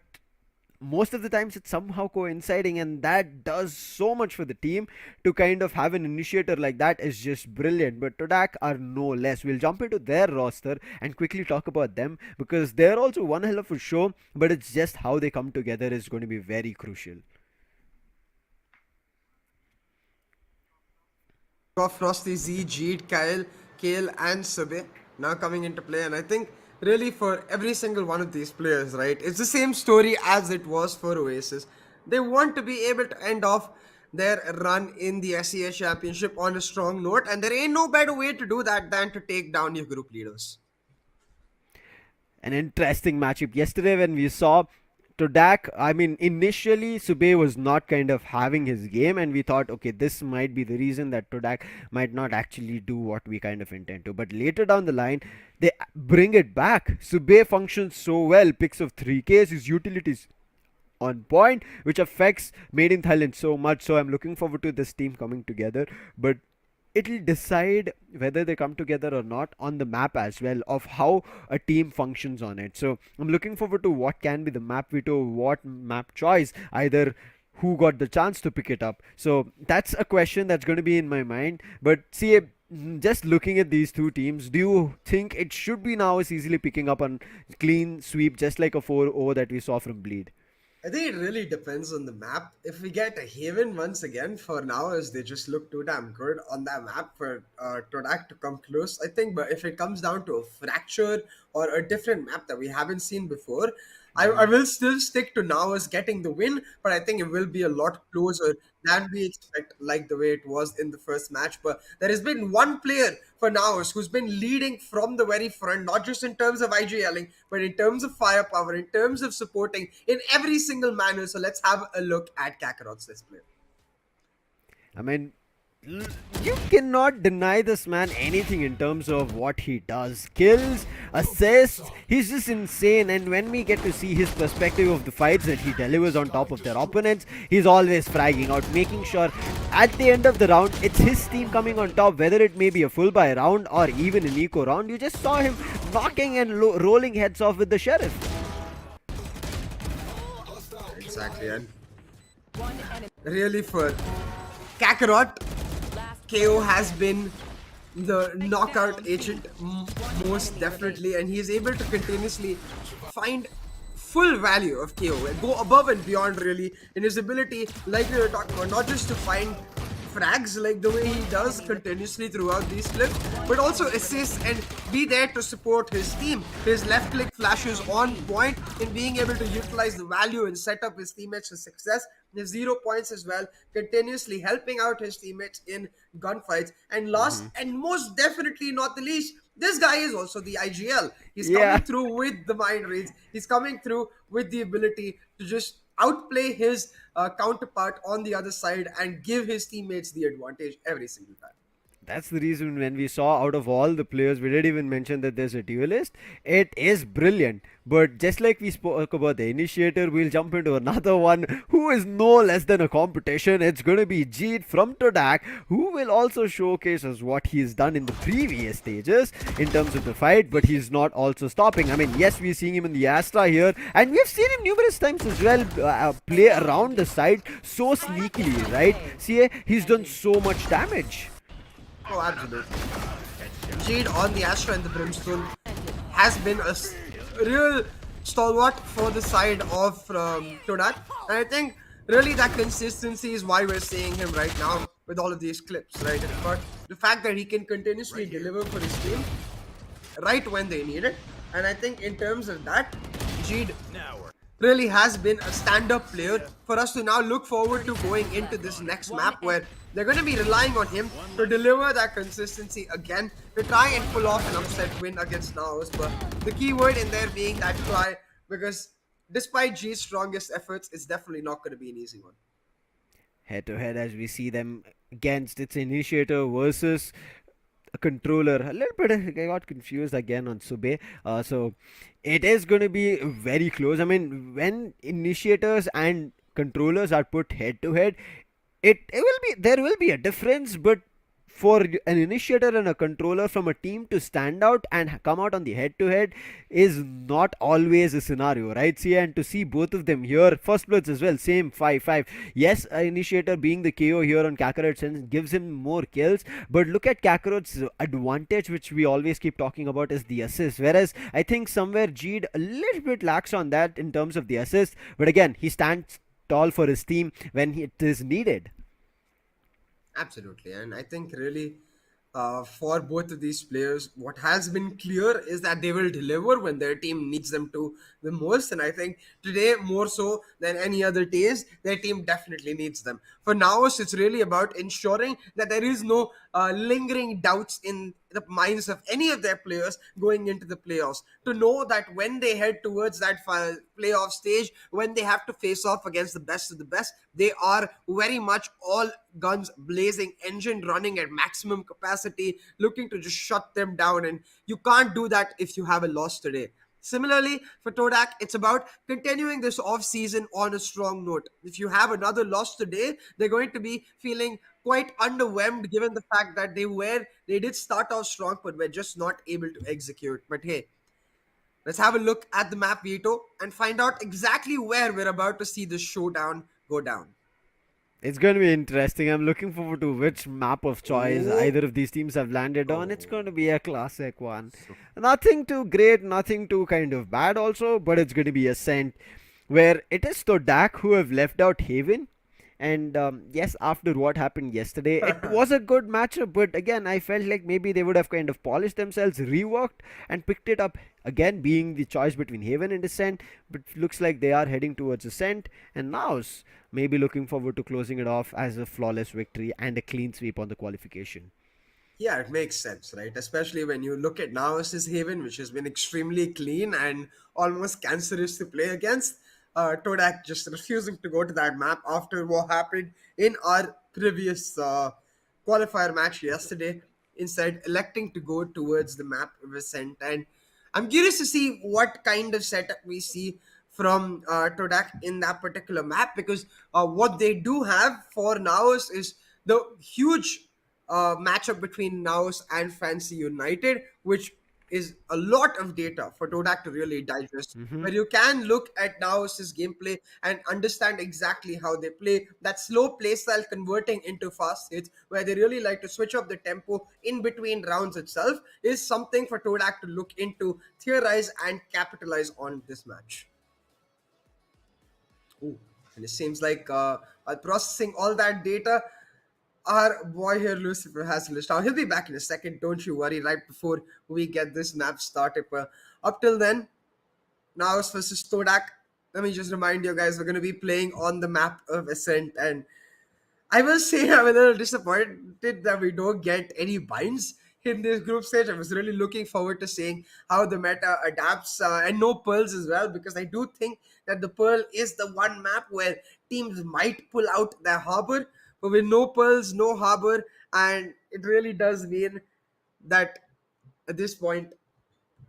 most of the times it's somehow coinciding, and that does so much for the team. To kind of have an initiator like that is just brilliant. But Todak are no less. We'll jump into their roster and quickly talk about them, because they're also one hell of a show, but it's just how they come together is going to be very crucial. Frosty, Z, Jeet, Kyle, Kale, and Sabe now coming into play. And I think really for every single one of these players, right, it's the same story as it was for Oasis. They want to be able to end off their run in the SEA Championship on a strong note, and there ain't no better way to do that than to take down your group leaders. An interesting matchup yesterday when we saw Todak. I mean, initially Sube was not kind of having his game, and we thought, okay, this might be the reason that Todak might not actually do what we kind of intend to. But later down the line, they bring it back. Sube functions so well, picks of 3Ks, his utilities on point, which affects Made in Thailand so much. So I'm looking forward to this team coming together, but it'll decide whether they come together or not on the map as well, of how a team functions on it. So I'm looking forward to what can be the map veto, what map choice, either who got the chance to pick it up. So that's a question that's going to be in my mind. But see, just looking at these two teams, do you think it should be now is easily picking up on clean sweep, just like a 4-0 that we saw from Bleed? I think it really depends on the map. If we get a Haven once again, for now, as they just look too damn good on that map for Todak to come close, I think. But if it comes down to a Fracture or a different map that we haven't seen before, I will still stick to now as getting the win, but I think it will be a lot closer than we expect, like the way it was in the first match. But there has been one player for Naos who's been leading from the very front, not just in terms of IGLing, but in terms of firepower, in terms of supporting in every single manner. So let's have a look at Kakarot's display. I mean, you cannot deny this man anything in terms of what he does. Kills, assists, he's just insane. And when we get to see his perspective of the fights that he delivers on top of their opponents, he's always fragging out, making sure at the end of the round it's his team coming on top, whether it may be a full buy round or even an eco round. You just saw him knocking and rolling heads off with the sheriff. Exactly, and really for Kakarot, KO has been the knockout agent most definitely, and he is able to continuously find full value of KO and go above and beyond really in his ability, like we were talking about, not just to find frags like the way he does continuously throughout these clips, but also assist and be there to support his team. His left click flashes on point in being able to utilize the value and set up his teammates for success. His 0 points as well, continuously helping out his teammates in gunfights. And last and most definitely not the least, this guy is also the IGL. He's Yeah. coming through with the mind reads. He's coming through with the ability to just outplay his counterpart on the other side and give his teammates the advantage every single time. That's the reason when we saw out of all the players, we didn't even mention that there's a duelist. It is brilliant. But just like we spoke about the initiator, we'll jump into another one who is no less than a competition. It's going to be Jeet from Todak, who will also showcase us what he's done in the previous stages in terms of the fight, but he's not also stopping. I mean, yes, we're seeing him in the Astra here, and we've seen him numerous times as well play around the side so sneakily, right? See, he's done so much damage. Oh, absolutely. Jade on the Astra and the Brimstone has been a real stalwart for the side of Todak. And I think really that consistency is why we're seeing him right now with all of these clips, right? But the fact that he can continuously deliver for his team right when they need it. And I think in terms of that, Jade really has been a stand-up player for us to now look forward to going into this next map where they're going to be relying on him to deliver that consistency again to try and pull off an upset win against Naos. But the key word in there being that try, because despite G's strongest efforts, it's definitely not going to be an easy one. Head to head as we see them against its initiator versus a controller. A little bit, I got confused again on Sube. So it is going to be very close. I mean, when initiators and controllers are put head to head, there will be a difference, but for an initiator and a controller from a team to stand out and come out on the head to head is not always a scenario, right? See, and to see both of them here, first bloods as well, same 5-5. Yes, initiator being the KO here on Kakarot's end gives him more kills, but look at Kakarot's advantage, which we always keep talking about, is the assist. Whereas I think somewhere Jeed a little bit lacks on that in terms of the assist, but again, he stands tall for his team when it is needed. Absolutely, and I think really for both of these players, what has been clear is that they will deliver when their team needs them to the most. And I think today, more so than any other days, their team definitely needs them. For Naos, it's really about ensuring that there is no lingering doubts in the minds of any of their players going into the playoffs, to know that when they head towards that playoff stage, when they have to face off against the best of the best, they are very much all guns blazing, engine running at maximum capacity, looking to just shut them down. And you can't do that if you have a loss today. Similarly, for Todak, it's about continuing this off-season on a strong note. If you have another loss today, they're going to be feeling quite underwhelmed given the fact that they did start off strong, but were just not able to execute. But hey, let's have a look at the map, Veto, and find out exactly where we're about to see the showdown go down. It's going to be interesting. I'm looking forward to which map of choice either of these teams have landed on. It's going to be a classic one. Nothing too great, nothing too kind of bad also, but it's going to be Ascent, where it is Todak who have left out Haven. And yes, after what happened yesterday, it was a good matchup, but again, I felt like maybe they would have kind of polished themselves, reworked, and picked it up again, being the choice between Haven and Ascent. But looks like they are heading towards Ascent, and Naos maybe looking forward to closing it off as a flawless victory and a clean sweep on the qualification. Yeah, it makes sense, right? Especially when you look at Naos' Haven, which has been extremely clean and almost cancerous to play against. Todak just refusing to go to that map after what happened in our previous qualifier match yesterday, instead electing to go towards the map of Ascent. And I'm curious to see what kind of setup we see from Todak in that particular map, because what they do have for Naos is the huge matchup between Naos and Fancy United, which is a lot of data for Todak to really digest. Where you can look at Naos' gameplay and understand exactly how they play. That slow playstyle converting into fast hits, where they really like to switch up the tempo in between rounds itself, is something for Todak to look into, theorize, and capitalize on this match. Ooh, and it seems like processing all that data, our boy here, Lucifer, has glitched out. He'll be back in a second, don't you worry, right before we get this map started. But up till then, Naos versus Todak. Let me just remind you guys, we're going to be playing on the map of Ascent, and I will say I'm a little disappointed that we don't get any binds in this group stage. I was really looking forward to seeing how the meta adapts, and no pearls as well, because I do think that the pearl is the one map where teams might pull out their harbor. But with no pearls, no harbor, and it really does mean that at this point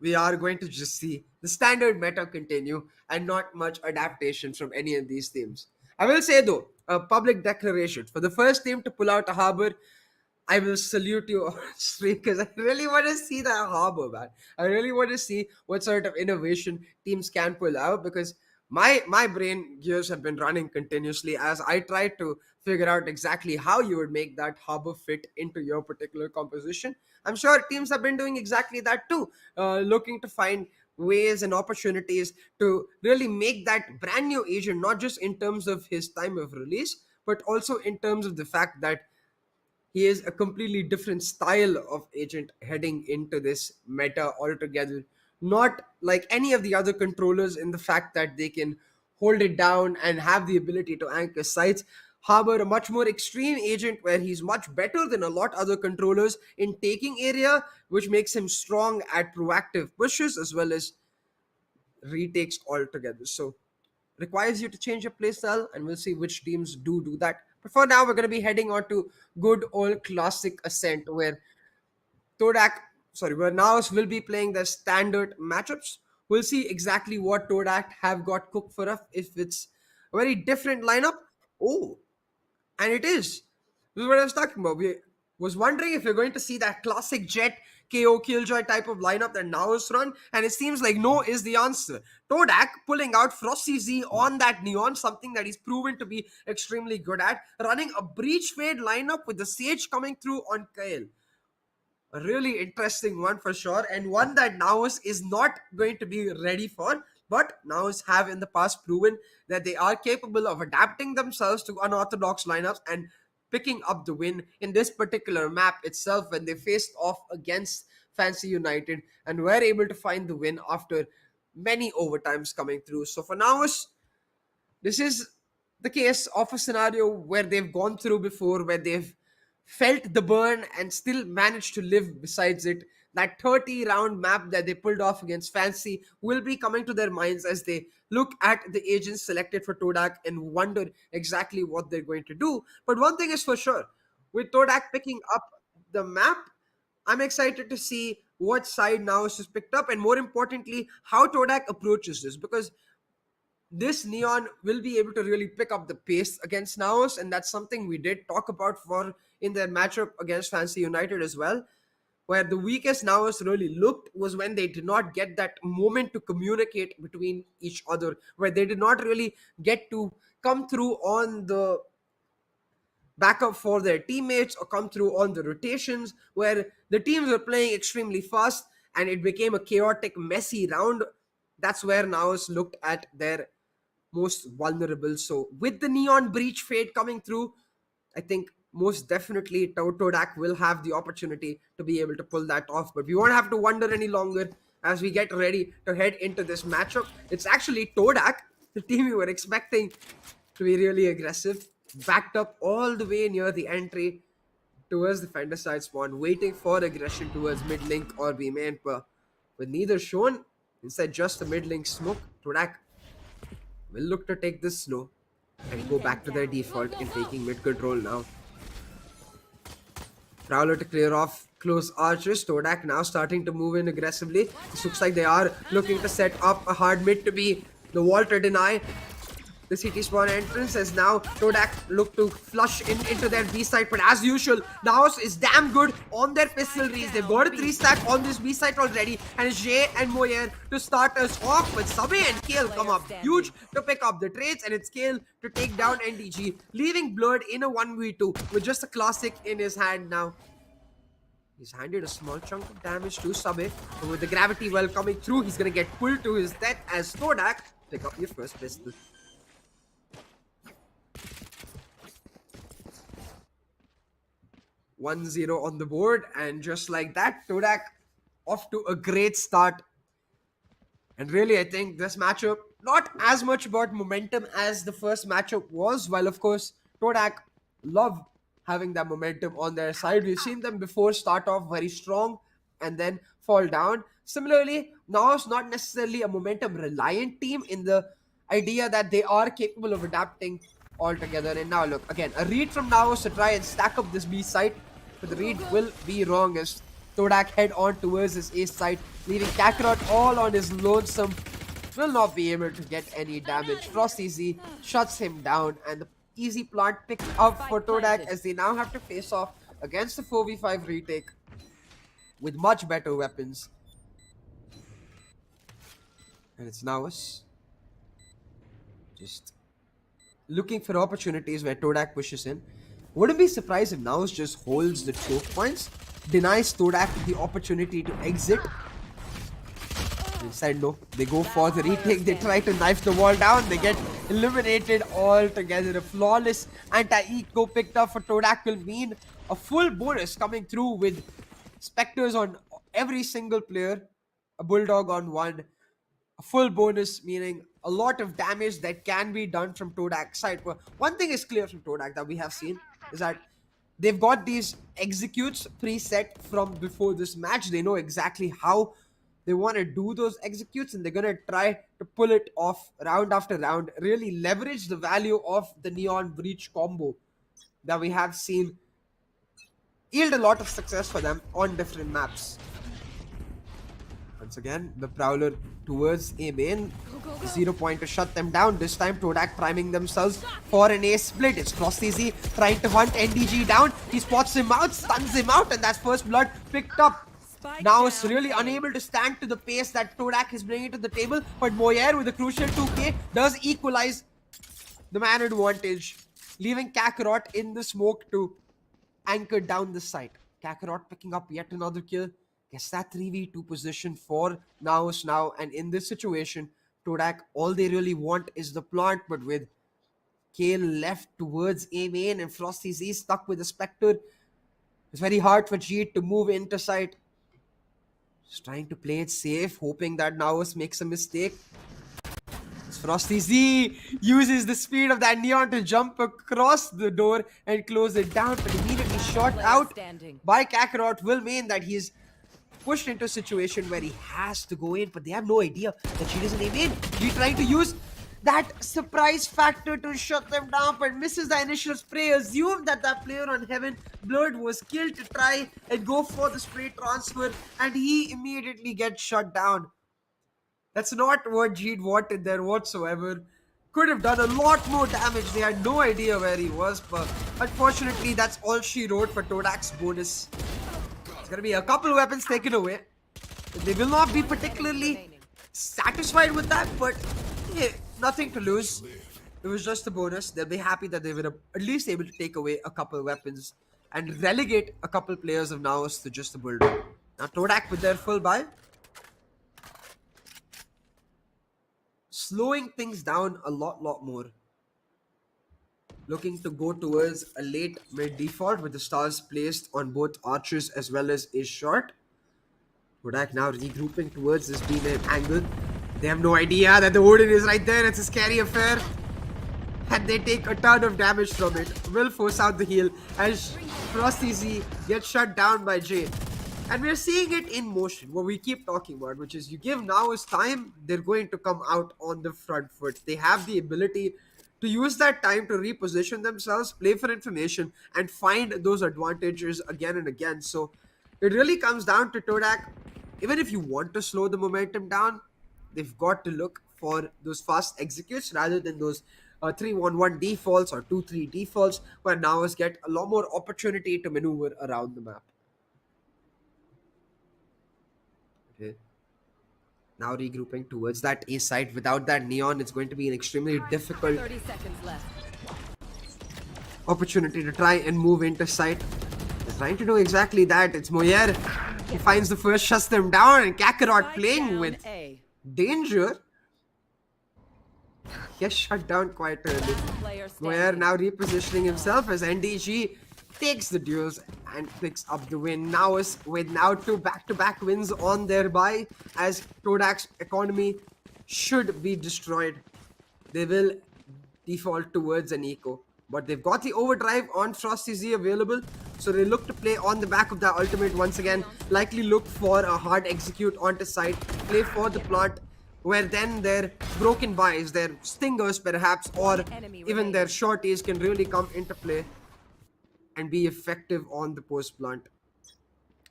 we are going to just see the standard meta continue and not much adaptation from any of these teams. I will say though, a public declaration for the first team to pull out a harbor. I will salute you on stream because I really want to see that harbor, man. I really want to see what sort of innovation teams can pull out, because my brain gears have been running continuously as I try to figure out exactly how you would make that harbor fit into your particular composition. I'm sure teams have been doing exactly that too, looking to find ways and opportunities to really make that brand new agent, not just in terms of his time of release, but also in terms of the fact that he is a completely different style of agent heading into this meta altogether. Not like any of the other controllers in the fact that they can hold it down and have the ability to anchor sites. Harbor, a much more extreme agent where he's much better than a lot other controllers in taking area, which makes him strong at proactive pushes as well as retakes altogether. So requires you to change your playstyle, and we'll see which teams do that. But for now, we're going to be heading on to good old classic Ascent, where where Naos will be playing their standard matchups. We'll see exactly what Todak have got cooked for us, if it's a very different lineup. Oh, and it is. This is what I was talking about. We was wondering if you're going to see that classic Jet KO Killjoy type of lineup that Naos run, and it seems like no is the answer. Todak pulling out Frosty Z on that Neon, something that he's proven to be extremely good at, running a Breach Fade lineup with the Sage coming through on Kyle. A really interesting one for sure, and one that Naos is not going to be ready for. But Naos have in the past proven that they are capable of adapting themselves to unorthodox lineups and picking up the win in this particular map itself when they faced off against Fancy United and were able to find the win after many overtimes coming through. So for Naos, this is the case of a scenario where they've gone through before, where they've felt the burn and still managed to live besides it. That 30 round map that they pulled off against Fancy will be coming to their minds as they look at the agents selected for Todak and wonder exactly what they're going to do. But one thing is for sure, with Todak picking up the map, I'm excited to see what side Naos is picked up, and more importantly, how Todak approaches this, because this Neon will be able to really pick up the pace against Naos, and that's something we did talk about for in their matchup against Fancy United as well, where the weakest Naos really looked was when they did not get that moment to communicate between each other, where they did not really get to come through on the backup for their teammates or come through on the rotations, where the teams were playing extremely fast and it became a chaotic, messy round. That's where Naos looked at their most vulnerable. So with the Neon Breach Fade coming through, I think most definitely Todak will have the opportunity to be able to pull that off. But we won't have to wonder any longer as we get ready to head into this matchup. It's actually Todak, the team we were expecting to be really aggressive, backed up all the way near the entry towards the Fender side spawn, waiting for aggression towards mid link or B main. But with neither shown, instead just the mid link smoke, Todak will look to take this slow and go back to their default in taking mid control now. Prowler to clear off close archers. Todak now starting to move in aggressively. This looks like they are looking to set up a hard mid to be the wall to deny the city spawn entrance, as now Todak look to flush into their B site. But as usual, Naos is damn good on their pistolries. They've got a 3-stack on this B site already, and it's Jay and Moyer to start us off. But Sabe and Kale come up huge to pick up the trades, and it's Kale to take down NDG, leaving Blurred in a 1v2 with just a classic in his hand now. He's handed a small chunk of damage to Sabe, but with the gravity well coming through, he's gonna get pulled to his death as Todak pick up your first pistol. 1-0 on the board, and just like that, Todak off to a great start. And really, I think this matchup, not as much about momentum as the first matchup was, while of course, Todak love having that momentum on their side. We've seen them before start off very strong and then fall down. Similarly, Naos not necessarily a momentum reliant team in the idea that they are capable of adapting altogether. And now look, again, a read from Naos to try and stack up this B site, but the read will be wrong as Todak head on towards his A side, leaving Kakarot all on his lonesome. Will not be able to get any damage. Frost Easy shuts him down, and the easy plant picked up for Todak as they now have to face off against the 4v5 retake with much better weapons. And it's Naos just looking for opportunities where Todak pushes in. Wouldn't be surprised if Naos just holds the choke points, denies Todak the opportunity to exit. Instead, no, they go for the retake, they try to knife the wall down, they get eliminated altogether. A flawless anti-eco picked up for Todak will mean a full bonus coming through with Spectres on every single player, a Bulldog on one, a full bonus meaning a lot of damage that can be done from Todak's side. But one thing is clear from Todak that we have seen is that they've got these executes preset from before this match. They know exactly how they want to do those executes, and they're going to try to pull it off round after round, really leverage the value of the Neon Breach combo that we have seen yield a lot of success for them on different maps. Once again, the Prowler towards A main. 0 point to shut them down. This time, Todak priming themselves for an A split. It's Frost Easy trying to hunt NDG down. He spots him out, stuns him out, and that's first blood picked up. Now it's really unable to stand to the pace that Todak is bringing to the table, but Moyer with a crucial 2k does equalize the man advantage, leaving Kakarot in the smoke to anchor down the site. Kakarot picking up yet another kill. Gets that 3v2 position for Naos now, and in this situation, Todak, all they really want is the plant, but with Kale left towards A main and Frosty Z stuck with the Spectre, it's very hard for Jeet to move into site. Just trying to play it safe, hoping that Naos makes a mistake. Frosty Z uses the speed of that Neon to jump across the door and close it down, but immediately shot out by Kakarot will mean that he's pushed into a situation where he has to go in, but they have no idea that she doesn't aim in. He's trying to use that surprise factor to shut them down, but misses the initial spray. Assumed that that player on Heaven Blood was killed to try and go for the spray transfer, and he immediately gets shut down. That's not what Jeet wanted there whatsoever. Could have done a lot more damage. They had no idea where he was, but unfortunately, that's all she wrote for Todak's bonus. There's gonna be a couple weapons taken away. They will not be particularly satisfied with that, but hey, nothing to lose. It was just a bonus. They'll be happy that they were at least able to take away a couple weapons and relegate a couple players of Naos to just the Bulldog. Now Todak with their full buy, slowing things down a lot more. Looking to go towards a late mid default with the stars placed on both archers as well as a short. Todak now regrouping towards this B main angle. They have no idea that the Odin is right there. It's a scary affair. And they take a ton of damage from it. Will force out the heal as Frosty Z gets shut down by Jay. And we're seeing it in motion, what we keep talking about, which is you give Naos time, they're going to come out on the front foot. They have the ability to use that time to reposition themselves, play for information, and find those advantages again and again. So it really comes down to Todak. Even if you want to slow the momentum down, they've got to look for those fast executes rather than those 3-1-1 defaults or 2-3 defaults, where Naos get a lot more opportunity to maneuver around the map. Okay. Now regrouping towards that A side. Without that Neon, it's going to be an extremely difficult 30 seconds left. opportunity to try and move into site. They're trying to do exactly that. It's Moyer. He finds the first, shuts them down, and Kakarot playing with danger. Gets shut down quite early. Moyer now repositioning himself as NDG takes the duels and picks up the win. Naos with now 2 back-to-back wins on their bye, as Todak's economy should be destroyed. They will default towards an eco, but they've got the overdrive on Frosty Z available, so they look to play on the back of that ultimate once again. Likely look for a hard execute onto site, play for the plant, where then their broken buys, their stingers perhaps, or even their shorties can really come into play and be effective on the post plant.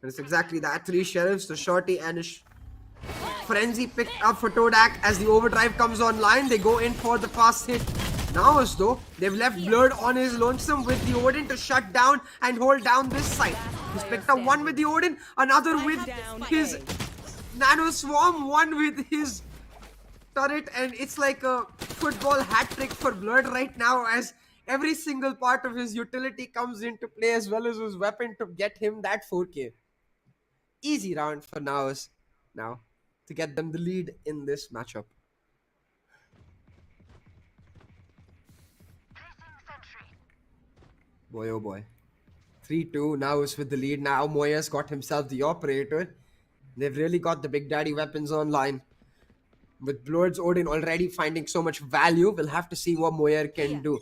And it's exactly that. 3 sheriffs, the shorty and a frenzy picked up for Todak as the overdrive comes online. They go in for the fast hit. Now as though they've left Blurred on his lonesome with the Odin to shut down and hold down this side. He's picked up one with the Odin, another with his Nano Swarm, one with his turret, and it's like a football hat trick for Blurred right now, as every single part of his utility comes into play as well as his weapon to get him that 4k. Easy round for Naos now to get them the lead in this matchup. Boy oh boy. 3-2, Naos with the lead. Now Moya's got himself the operator. They've really got the big daddy weapons online. With Blurred's Odin already finding so much value, we'll have to see what Moyer can do.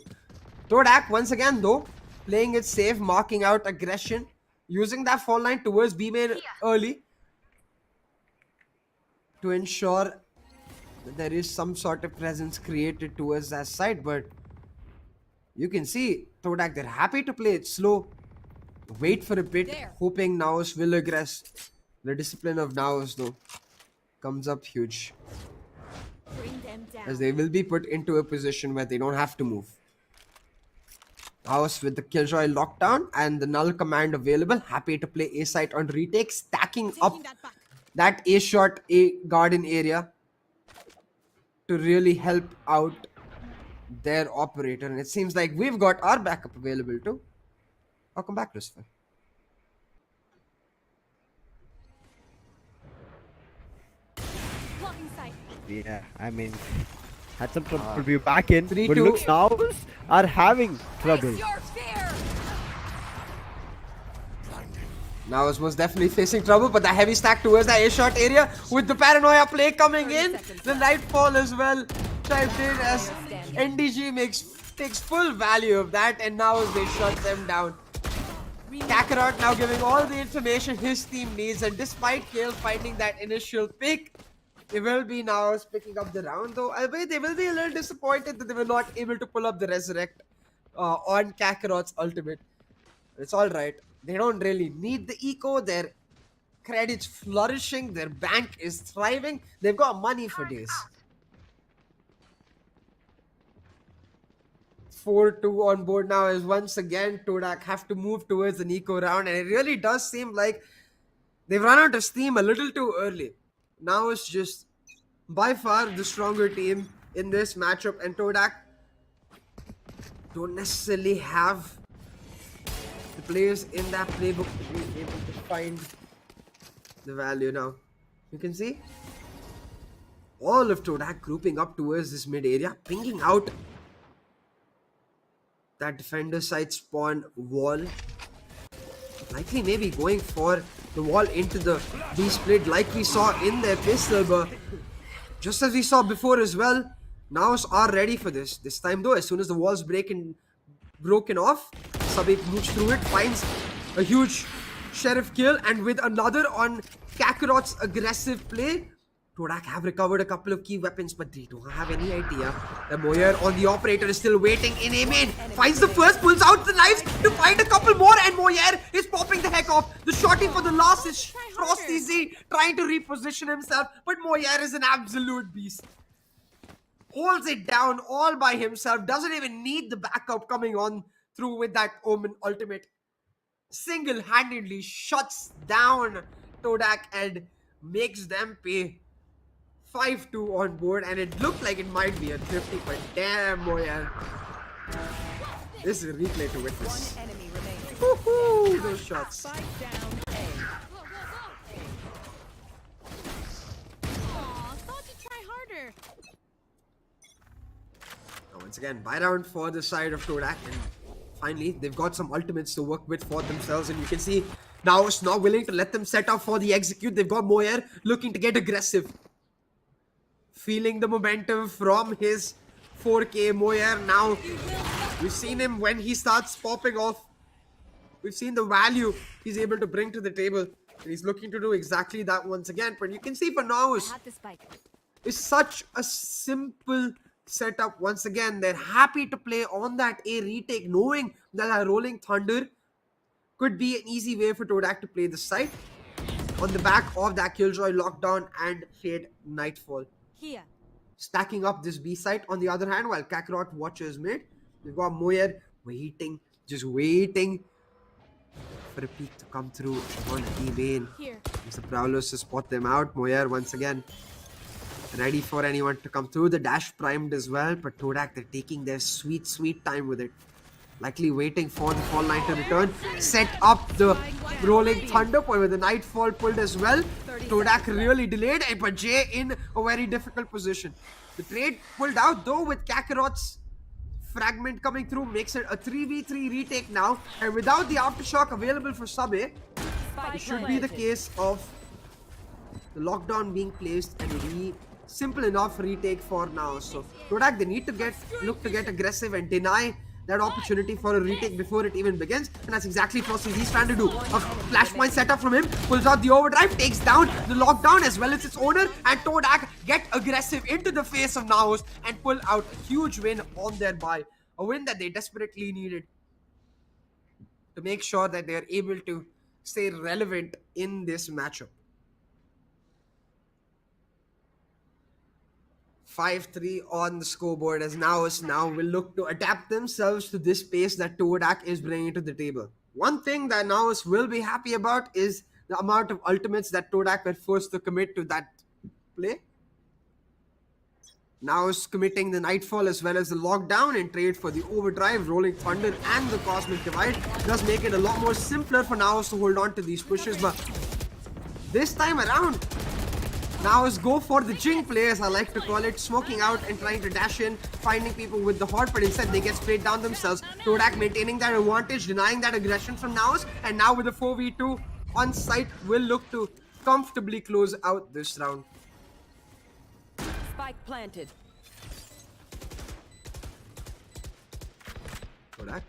Todak once again though, playing it safe, marking out aggression, using that fall line towards B main early to ensure that there is some sort of presence created towards that side. But you can see Todak, they're happy to play it slow, wait for a bit, hoping Naos will aggress. The discipline of Naos though comes up huge, as they will be put into a position where they don't have to move. Naos with the Killjoy lockdown and the null command available, happy to play A site on retake, stacking up that A shot, A garden area to really help out their operator. And it seems like we've got our backup available too. Welcome back, Christopher. Yeah, I mean, had some trouble. We're back in. 3-2. But looks now are having trouble. Naos was definitely facing trouble, but the heavy stack towards the A-shot area with the paranoia play coming in. The nightfall as well chimed in as NDG takes full value of that, and now they shut them down. Kakarot now giving all the information his team needs, and despite Kale finding that initial pick, they will be now picking up the round though. Albeit they will be a little disappointed that they were not able to pull up the resurrect on Kakarot's ultimate. It's alright. They don't really need the eco. Their credit's flourishing. Their bank is thriving. They've got money for days. 4-2 on board now, as once again Todak have to move towards an eco round, and it really does seem like they've run out of steam a little too early. Now it's just by far the stronger team in this matchup, and Todak don't necessarily have the players in that playbook to be able to find the value. Now you can see all of Todak grouping up towards this mid area, pinging out that defender side spawn wall, likely maybe going for the wall into the B split like we saw in their pistol, but just as we saw before as well, Naos are ready for this. This time though, as soon as the wall's broken off, Sabik moves through it, finds a huge sheriff kill, and with another on Kakarot's aggressive play, Todak have recovered a couple of key weapons, but they don't have any idea that Moyer on the operator is still waiting in A main. Finds the first, pulls out the knives to find a couple more, and Moyer is popping the heck off. The shotty for the loss is Frosty Z trying to reposition himself, but Moyer is an absolute beast. Holds it down all by himself, doesn't even need the backup coming on through with that Omen ultimate. Single-handedly shuts down Todak and makes them pay. 5-2 on board, and it looked like it might be a 50, but damn, Moya. This is a replay to witness. Woohoo! Those shots. Once again, buy round for the side of Todak, and Finally, they've got some ultimates to work with for themselves, and you can see Naos not willing to let them set up for the execute. They've got Moyer looking to get aggressive. Feeling the momentum from his 4K Moyer now. We've seen him when he starts popping off. We've seen the value he's able to bring to the table. And he's looking to do exactly that once again. But you can see for Naos, I had the spike. it's such a simple setup. Once again, they're happy to play on that A retake, knowing that a rolling thunder could be an easy way for Todak to play the site on the back of that Killjoy lockdown and Fade Nightfall. Here. Stacking up this B site on the other hand, while Kakarot watches mid, we've got Moyer waiting, just waiting for a peek to come through on B main. Here. It's the Prowlers to spot them out. Moyer once again ready for anyone to come through. The dash primed as well, but Todak, they're taking their sweet time with it. Likely waiting for the fall line to return. Set up the rolling thunder point with the nightfall pulled as well. Todak really delayed, but Jay in a very difficult position. The trade pulled out though with Kakarot's fragment coming through, makes it a 3v3 retake now. And without the aftershock available for Sub A, it should be the case of the lockdown being placed and simple enough retake for now. So Todak, they need to look to get aggressive and deny that opportunity for a retake before it even begins, and that's exactly what he's trying to do. A flashpoint setup from him, pulls out the overdrive, takes down the lockdown as well as its owner, and Todak get aggressive into the face of Naos and pull out a huge win on their bye. A win that they desperately needed to make sure that they are able to stay relevant in this matchup. 5-3 on the scoreboard as Naos now will look to adapt themselves to this pace that Todak is bringing to the table. One thing that Naos will be happy about is the amount of ultimates that Todak were forced to commit to that play. Naos committing the Nightfall as well as the Lockdown in trade for the Overdrive, Rolling Thunder and the Cosmic Divide does make it a lot more simpler for Naos to hold on to these pushes, but this time around, Naos go for the Jing play, as I like to call it, smoking out and trying to dash in, finding people with the Horde, but instead they get sprayed down themselves. Todak maintaining that advantage, denying that aggression from Naos, and now with a 4v2 on site will look to comfortably close out this round. Spike planted. Todak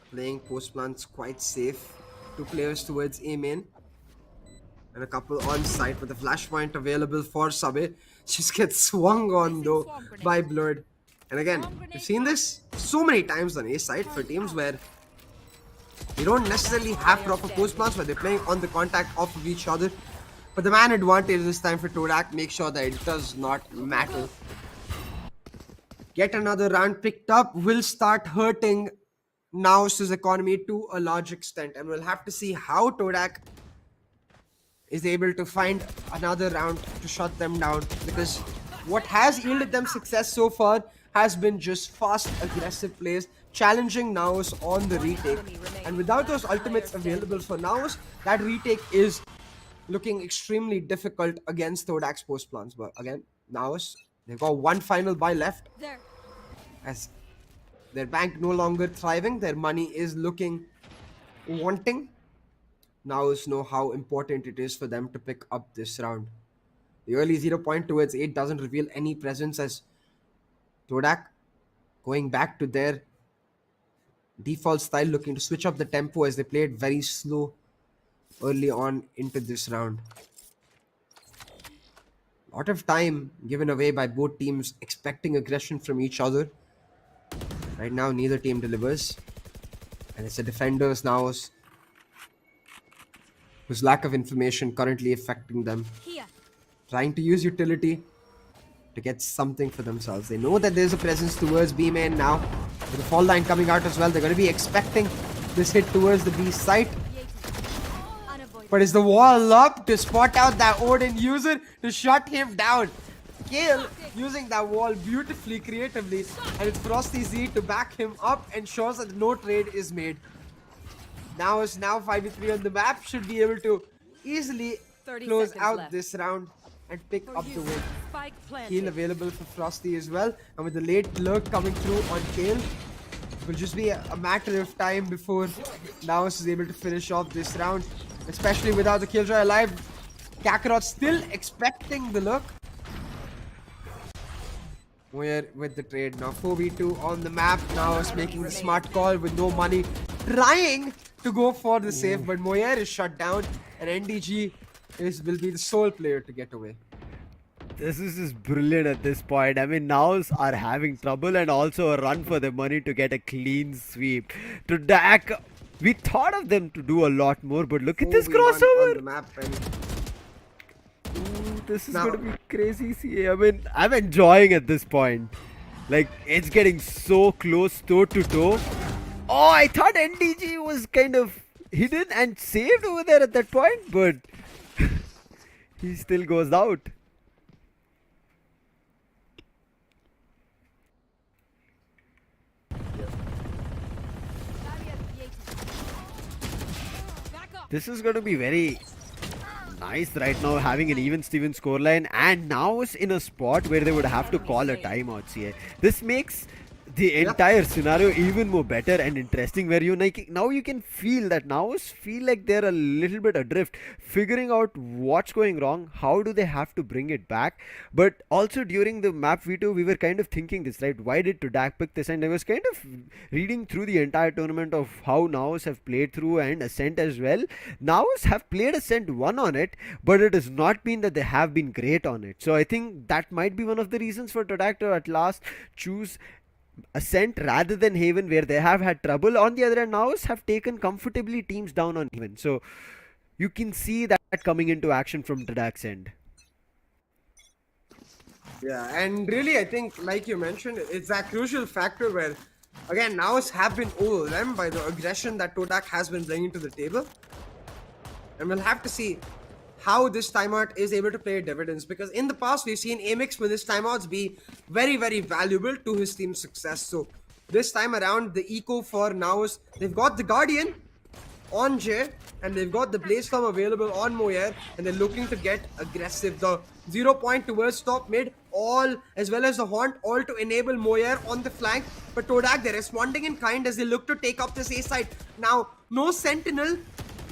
playing post plants quite safe. 2 players towards A main. And a couple on site with a flashpoint available for Sabe. Just gets swung on though by Blurred. And again, we've seen this so many times on A side for teams where you don't necessarily have proper post plants, where they're playing on the contact off of each other. But the man advantage this time for Todak makes sure that it does not matter. Get another round picked up will start hurting Naos' economy to a large extent, and we'll have to see how Todak is able to find another round to shut them down, because what has yielded them success so far has been just fast, aggressive plays, challenging Naos on the retake. And without those ultimates available for Naos, that retake is looking extremely difficult against Todak's post plans. But again, Naos, they've got one final buy left. There. As their bank no longer thriving, their money is looking wanting. Naos know how important it is for them to pick up this round. The early 0 point towards 8 doesn't reveal any presence, as Todak going back to their default style, looking to switch up the tempo as they played very slow early on into this round. A lot of time given away by both teams, expecting aggression from each other. Right now, neither team delivers. And it's the defenders now whose lack of information currently affecting them. Here. Trying to use utility to get something for themselves. They know that there's a presence towards B main now. With the fall line coming out as well, they're going to be expecting this hit towards the B site. But is the wall up to spot out that Odin user to shut him down? Kale using that wall beautifully, creatively, and it's Frosty Z to back him up, ensures that no trade is made. Now is 5v3 on the map, should be able to easily close out this round. and pick up the win. Spike planted. Heal available for Frosty as well, and with the late lurk coming through on Kale, it will just be a matter of time before Naos is able to finish off this round, especially without the Killjoy alive. Kakarot still expecting the lurk. We're with the trade now. 4v2 on the map. Naos making the smart call with no money, trying to go for the save, but Moyer is shut down, and NDG will be the sole player to get away. This is just brilliant at this point. I mean, Naos are having trouble and also a run for their money to get a clean sweep. Todak, we thought of them to do a lot more, but look at this 4v1 on the crossover. map, and Ooh, this is Now- going to be crazy, CA. I mean, I'm enjoying at this point. Like, it's getting so close toe to toe. Oh, I thought NDG was kind of hidden and saved over there at that point, but he still goes out. This is going to be very nice right now, having an even Steven scoreline, and now is in a spot where they would have to call a timeout. CA. This makes the entire scenario even more better and interesting, where you like now you can feel that Naos feel like they're a little bit adrift, figuring out what's going wrong, how do they have to bring it back. But also during the map veto, we were kind of thinking this, right? Why did Todak pick this? And I was kind of reading through the entire tournament of how Naos have played through, and Ascent as well. Naos have played Ascent 1 on it, but it has not been that they have been great on it. So I think that might be one of the reasons for Todak to at last choose Ascent rather than Haven, where they have had trouble. On the other hand, Naos have taken comfortably teams down on Haven, so you can see that coming into action from Todak's end. yeah, and really, I think, like you mentioned, it's that crucial factor where, again, Naos have been overwhelmed by the aggression that Todak has been bringing to the table, and we'll have to see how this timeout is able to play dividends, because in the past we've seen Amix with his timeouts be very, very valuable to his team's success. So this time around, the eco for Naos, they've got the Guardian on Jay, and they've got the Blaze Storm available on Moyer, and they're looking to get aggressive. The 0 point towards top mid, all as well as the Haunt, all to enable Moyer on the flank. But Todak, they're responding in kind as they look to take up this A side. Now, no Sentinel,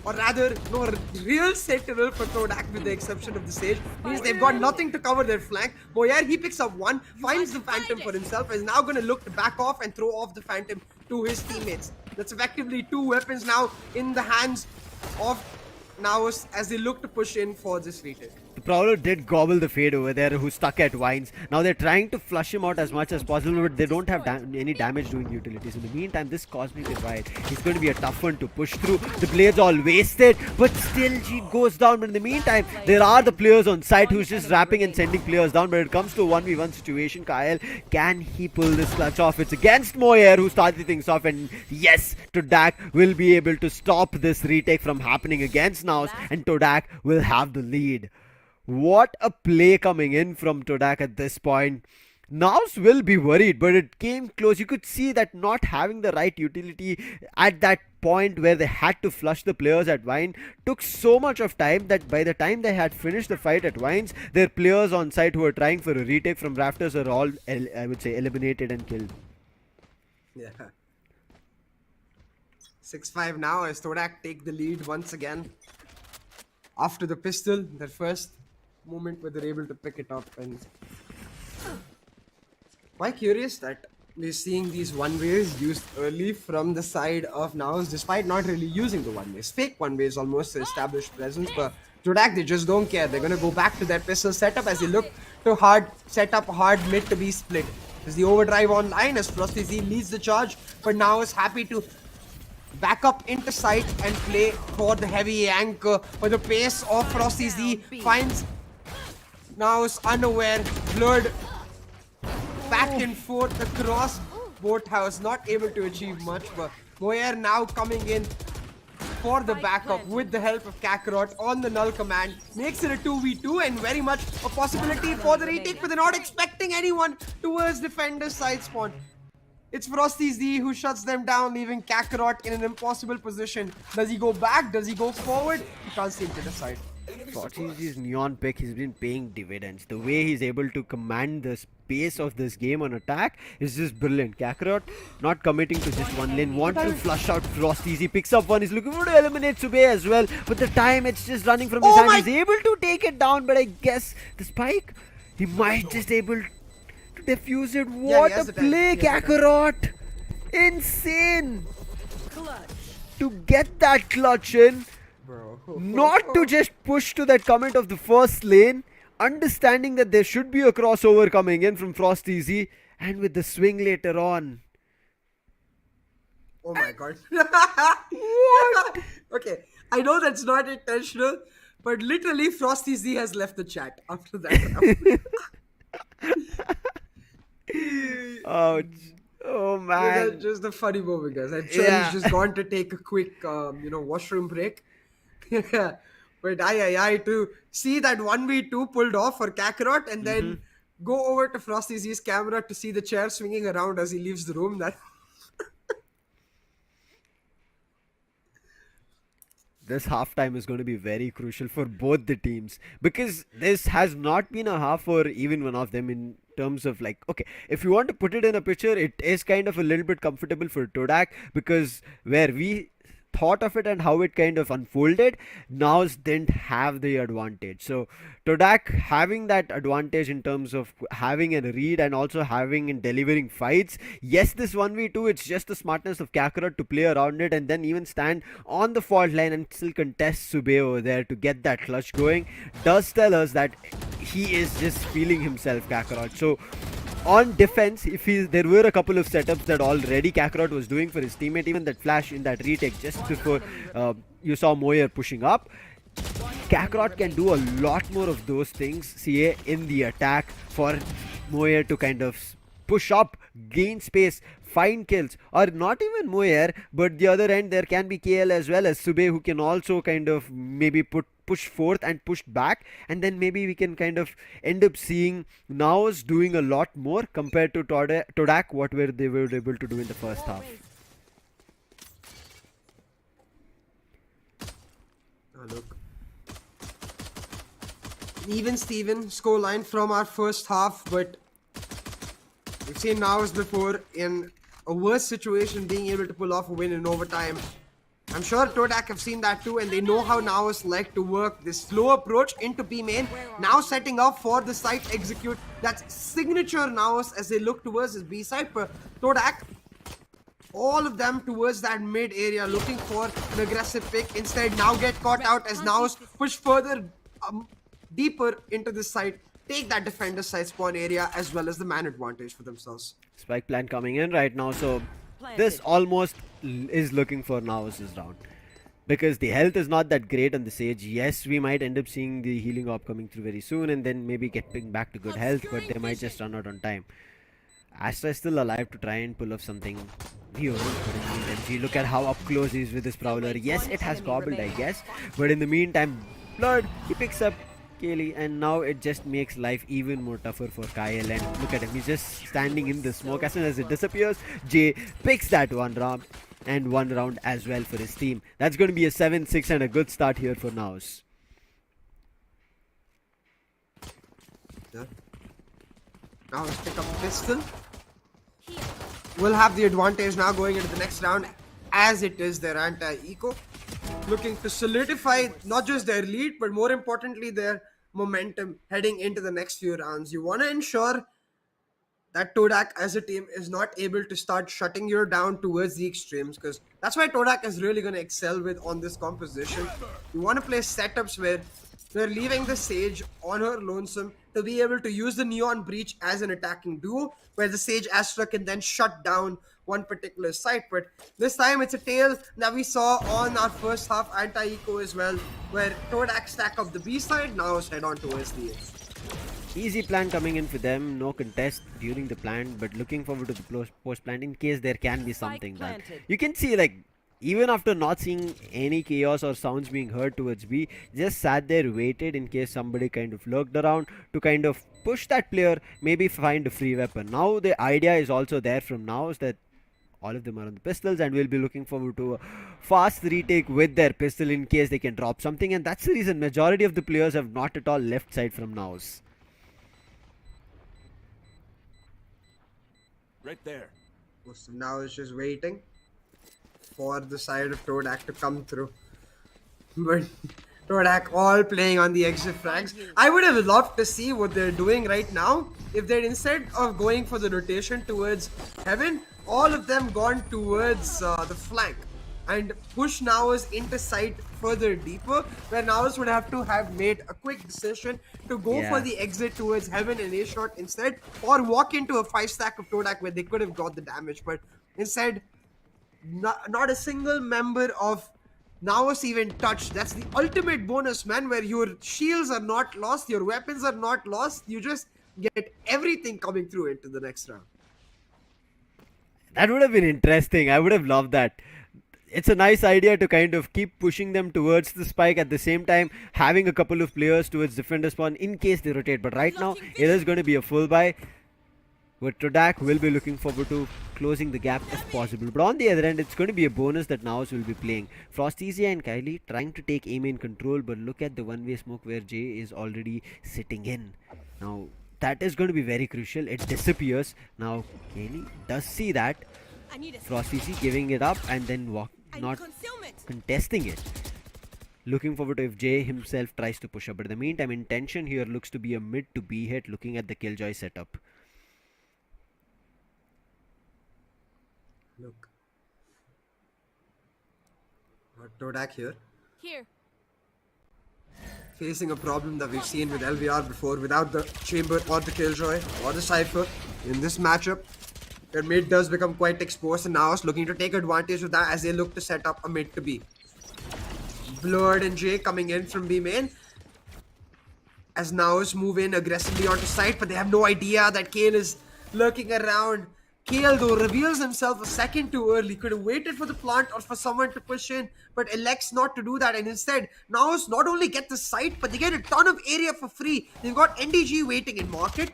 or rather, no real Sentinel for Todak, with the exception of the Sage. Means they've got nothing to cover their flank. Moyer, he picks up one, finds the Phantom for himself, is now going to look to back off and throw off the Phantom to his teammates. That's effectively 2 weapons now in the hands of Naos as they look to push in for this retake. The Prowler did gobble the Fade over there, who's stuck at Vines. Now they're trying to flush him out as much as possible, but they don't have any damage doing utilities. In the meantime, this Cosmic is right. He's going to be a tough one to push through. The Blade's all wasted, but still G goes down. But in the meantime, there are the players on site who's just wrapping and sending players down. But it comes to a 1v1 situation. Kyle, can he pull this clutch off? It's against Moyer, who started things off. And yes, Todak will be able to stop this retake from happening against Naos, and Todak will have the lead. What a play coming in from Todak at this point. Naos will be worried, but it came close. You could see that not having the right utility at that point where they had to flush the players at Vine took so much of time that by the time they had finished the fight at Vines, their players on site who were trying for a retake from Rafters are all, I would say, eliminated and killed. Yeah. 6-5 now as Todak take the lead once again. After the pistol, their first moment where they're able to pick it up, and quite curious that we're seeing these one-ways used early from the side of Naos, despite not really using the one-ways. Fake one-ways almost to establish presence, but Todak, they just don't care. They're going to go back to their pistol setup as they look to set up hard mid to be split. There's the overdrive online as Frosty Z leads the charge, but Naos happy to back up into sight and play for the heavy anchor. But the pace of Frosty Z finds Naos unaware, blurred back and forth across boathouse, not able to achieve much. But Moyer now coming in for the backup with the help of Kakarot on the null command, makes it a 2v2 and very much a possibility for the retake, but they're not expecting anyone towards defender's side spawn. It's Frosty Z who shuts them down, leaving Kakarot in an impossible position. Does he go back? Does he go forward? He can't seem to decide. Frotzy's neon pick has been paying dividends. The way he's able to command the space of this game on attack is just brilliant. Kakarot not committing to just one lane, want to flush out Frosty. He picks up one, he's looking for to eliminate Sube as well. But the time it's just running from his hand, he's able to take it down. But I guess the spike, he might just able to defuse it. What a play, Kakarot! Insane! To get that clutch in. Bro. Not to just push to that comment of the first lane, understanding that there should be a crossover coming in from Frosteezy, and with the swing later on. Oh my god. What? Okay, I know that's not intentional, but literally Frosty Z has left the chat after that round. Ouch. Oh man. That's just a funny moment, guys. I'm sure he's just gone to take a quick, washroom break. But to see that 1v2 pulled off for Kakarot and then go over to Frosty Z's camera to see the chair swinging around as he leaves the room. That This halftime is going to be very crucial for both the teams, because this has not been a half for even one of them in terms of like, okay, if you want to put it in a picture, it is kind of a little bit comfortable for Todak, because where we thought of it and how it kind of unfolded, Naos didn't have the advantage. So Todak having that advantage in terms of having a read and also having and delivering fights. Yes, this 1v2, it's just the smartness of Kakarot to play around it and then even stand on the fault line and still contest Sube over there to get that clutch going, does tell us that he is just feeling himself, Kakarot. So on defense, there were a couple of setups that already Kakarot was doing for his teammate, even that flash in that retake just before you saw Moyer pushing up. Kakarot can do a lot more of those things, CA, in the attack for Moyer to kind of push up, gain space, find kills, or not even Moyer, but the other end there can be KL as well as Sube, who can also kind of maybe push forth and push back, and then maybe we can kind of end up seeing Naos doing a lot more compared to Todak, what were they were able to do in the first half. Oh, look. Even Steven scoreline from our first half, but we've seen Naos before in a worse situation being able to pull off a win in overtime. I'm sure Todak have seen that too, and they know how Naos like to work this slow approach into B main. Now setting up for the site execute. That's signature Naos as they look towards his B side. But Todak, all of them towards that mid area looking for an aggressive pick. Instead, now get caught out as Naos push further deeper into the site. Take that defender side spawn area as well as the man advantage for themselves. Spike plan coming in right now, so this almost is looking for Naos' round, because the health is not that great on the Sage. Yes, we might end up seeing the healing orb coming through very soon and then maybe getting back to good health, but they might just run out on time. Astra is still alive to try and pull off something new, but in the meantime, gee, look at how up close he is with his Prowler. Yes, it has gobbled, I guess, but in the meantime, Blood, he picks up Kaylee, and now it just makes life even more tougher for Kyle. And look at him, he's just standing in the smoke. As soon as it disappears, Jay picks that one round and one round as well for his team. That's going to be a 7-6 and a good start here for Naos. Yeah. Now let's pick up a pistol. We'll have the advantage now going into the next round, as it is their anti-eco. Looking to solidify not just their lead, but more importantly their momentum heading into the next few rounds. You want to ensure that Todak as a team is not able to start shutting you down towards the extremes, because that's why Todak is really going to excel with on this composition. You want to play setups where they're leaving the Sage on her lonesome to be able to use the Neon Breach as an attacking duo, where the Sage Astra can then shut down one particular site. But this time it's a tale that we saw on our first half anti-eco as well, where Todak stack up the B side, now head on towards the A. Easy plan coming in for them, no contest during the plan, but looking forward to the post plan in case there can be something done. You can see, like, even after not seeing any chaos or sounds being heard towards B, just sat there, waited in case somebody kind of lurked around to kind of push that player, maybe find a free weapon. Now the idea is also there from Naos that All of them are on the pistols, and we'll be looking forward to a fast retake with their pistol in case they can drop something. And that's the reason majority of the players have not at all left side from Naos. Right there. So now it's just waiting for the side of Todak to come through. But Todak all playing on the exit frags. I would have loved to see what they're doing right now. If they'd instead of going for the rotation towards heaven, all of them gone towards the flank and push Naos into sight further deeper, where Naos would have to have made a quick decision to go for the exit towards heaven and A shot instead, or walk into a 5-stack of Todak where they could have got the damage. But instead, not a single member of Naos even touched. That's the ultimate bonus, man, where your shields are not lost, your weapons are not lost, you just get everything coming through into the next round. That would have been interesting. I would have loved that. It's a nice idea to kind of keep pushing them towards the spike, at the same time having a couple of players towards defender spawn in case they rotate. But right now it is going to be a full buy. With Todak, we'll be looking forward to closing the gap if possible. But on the other end, it's going to be a bonus that Naos will be playing. Frostizia and Kylie trying to take aim in control, but look at the one-way smoke where Jay is already sitting in. Now that is going to be very crucial. It disappears. Now Kylie does see that. Frostizia giving it up and then not contesting it. Looking forward to if Jay himself tries to push up. But in the meantime, intention here looks to be a mid to B hit, looking at the Killjoy setup. Look. Todak here. Here. Facing a problem that we've seen with LVR before, without the chamber or the Killjoy or the Cypher in this matchup. Their mid does become quite exposed, and Naos looking to take advantage of that as they look to set up a mid to B. Blurred and Jay coming in from B main as Naos move in aggressively onto site, but they have no idea that Kale is lurking around. Kale though reveals himself a second too early. Could have waited for the plant or for someone to push in, but elects not to do that, and instead Naos not only get the site, but they get a ton of area for free. They've got NDG waiting in market.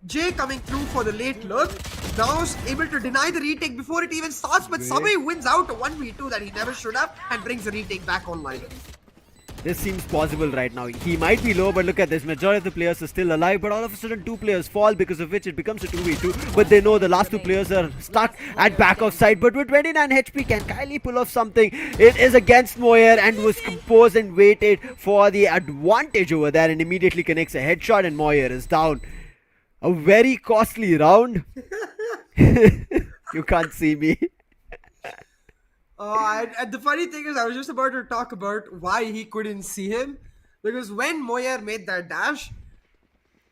Jay coming through for the late lurk. Naos able to deny the retake before it even starts, but Subway wins out a 1v2 that he never should have and brings the retake back online. This seems possible right now. He might be low, but look at this. Majority of the players are still alive, but all of a sudden 2 players fall, because of which it becomes a 2v2. But they know the last 2 players are stuck at back of side. But with 29 HP, can Kylie pull off something? It is against Moyer and was composed and waited for the advantage over there, and immediately connects a headshot, and Moyer is down. A very costly round. You can't see me. And the funny thing is, I was just about to talk about why he couldn't see him. Because when Moyer made that dash,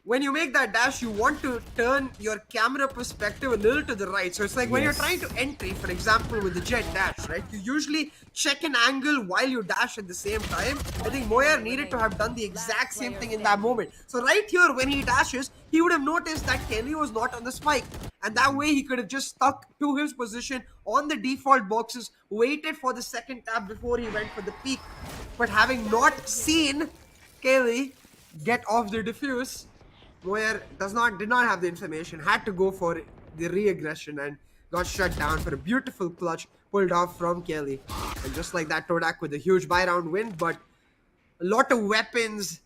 when you make that dash, you want to turn your camera perspective a little to the right. So it's like when you're trying to entry, for example, with the jet dash, right? You usually check an angle while you dash at the same time. I think Moyer needed to have done the exact same thing in that moment. So right here, when he dashes, he would have noticed that Kelly was not on the spike. And that way, he could have just stuck to his position on the default boxes, waited for the second tap before he went for the peak. But having not seen Kelly get off the defuse, Moyer did not have the information, had to go for the re-aggression and got shut down for a beautiful clutch pulled off from Kelly. And just like that, Todak with a huge buy round win, but a lot of weapons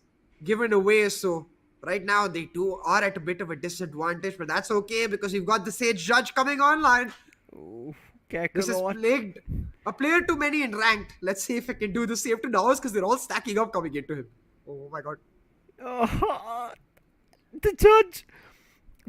given away. So right now they too are at a bit of a disadvantage, but that's okay because we've got the Sage Judge coming online. Ooh, This is plagued. A player too many in ranked. Let's see if he can do the same to Naos because they're all stacking up coming into him. Oh my god. Oh, the judge.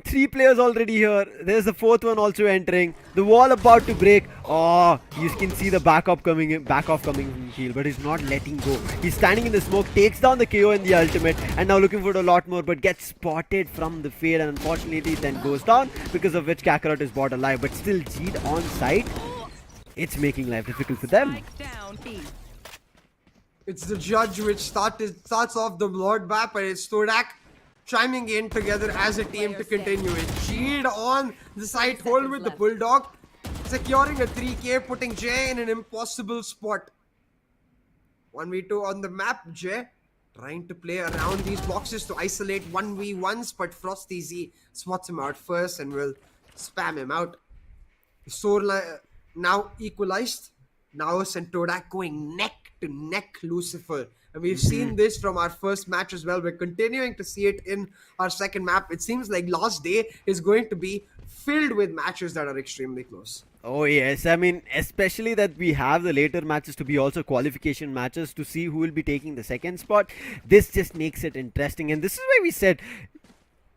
3 players already here. There's the 4th one also entering. The wall about to break. Oh, you can see the back off coming from Shield, but he's not letting go. He's standing in the smoke, takes down the KO in the ultimate, and now looking for a lot more, but gets spotted from the fade, and unfortunately then goes down, because of which Kakarot is brought alive, but still G'd on site. It's making life difficult for them. It's the judge which starts off the Lord map, and it's Todak chiming in together as a team to continue it. G'd on the side hold with the Bulldog, securing a 3k, putting Jay in an impossible spot. 1v2 on the map. Jay trying to play around these boxes to isolate 1v1s, but Frosty Z spots him out first and will spam him out. Now equalized. Naos and Todak going neck to neck, Lucifer. And we've seen this from our first match as well. We're continuing to see it in our second map. It seems like last day is going to be filled with matches that are extremely close. Oh yes, I mean especially that we have the later matches to be also qualification matches to see who will be taking the second spot. This just makes it interesting, and this is why we said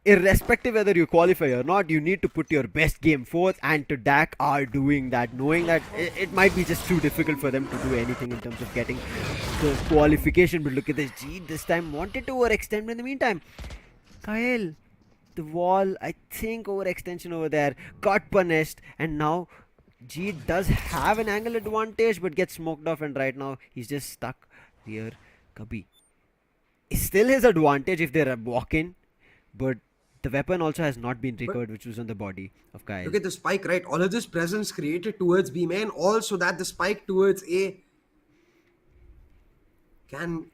irrespective whether you qualify or not, you need to put your best game forth, and Todak are doing that, knowing that it might be just too difficult for them to do anything in terms of getting the qualification. But look at this, G this time wanted to overextend, but in the meantime, Kyle, the wall, I think overextension over there, got punished, and now G does have an angle advantage but gets smoked off, and right now he's just stuck here. Kabi. It's still his advantage if they're walking, but the weapon also has not been recovered, which was on the body of Kyle. Look at the spike, right? All of this presence created towards B main, also that the spike towards A can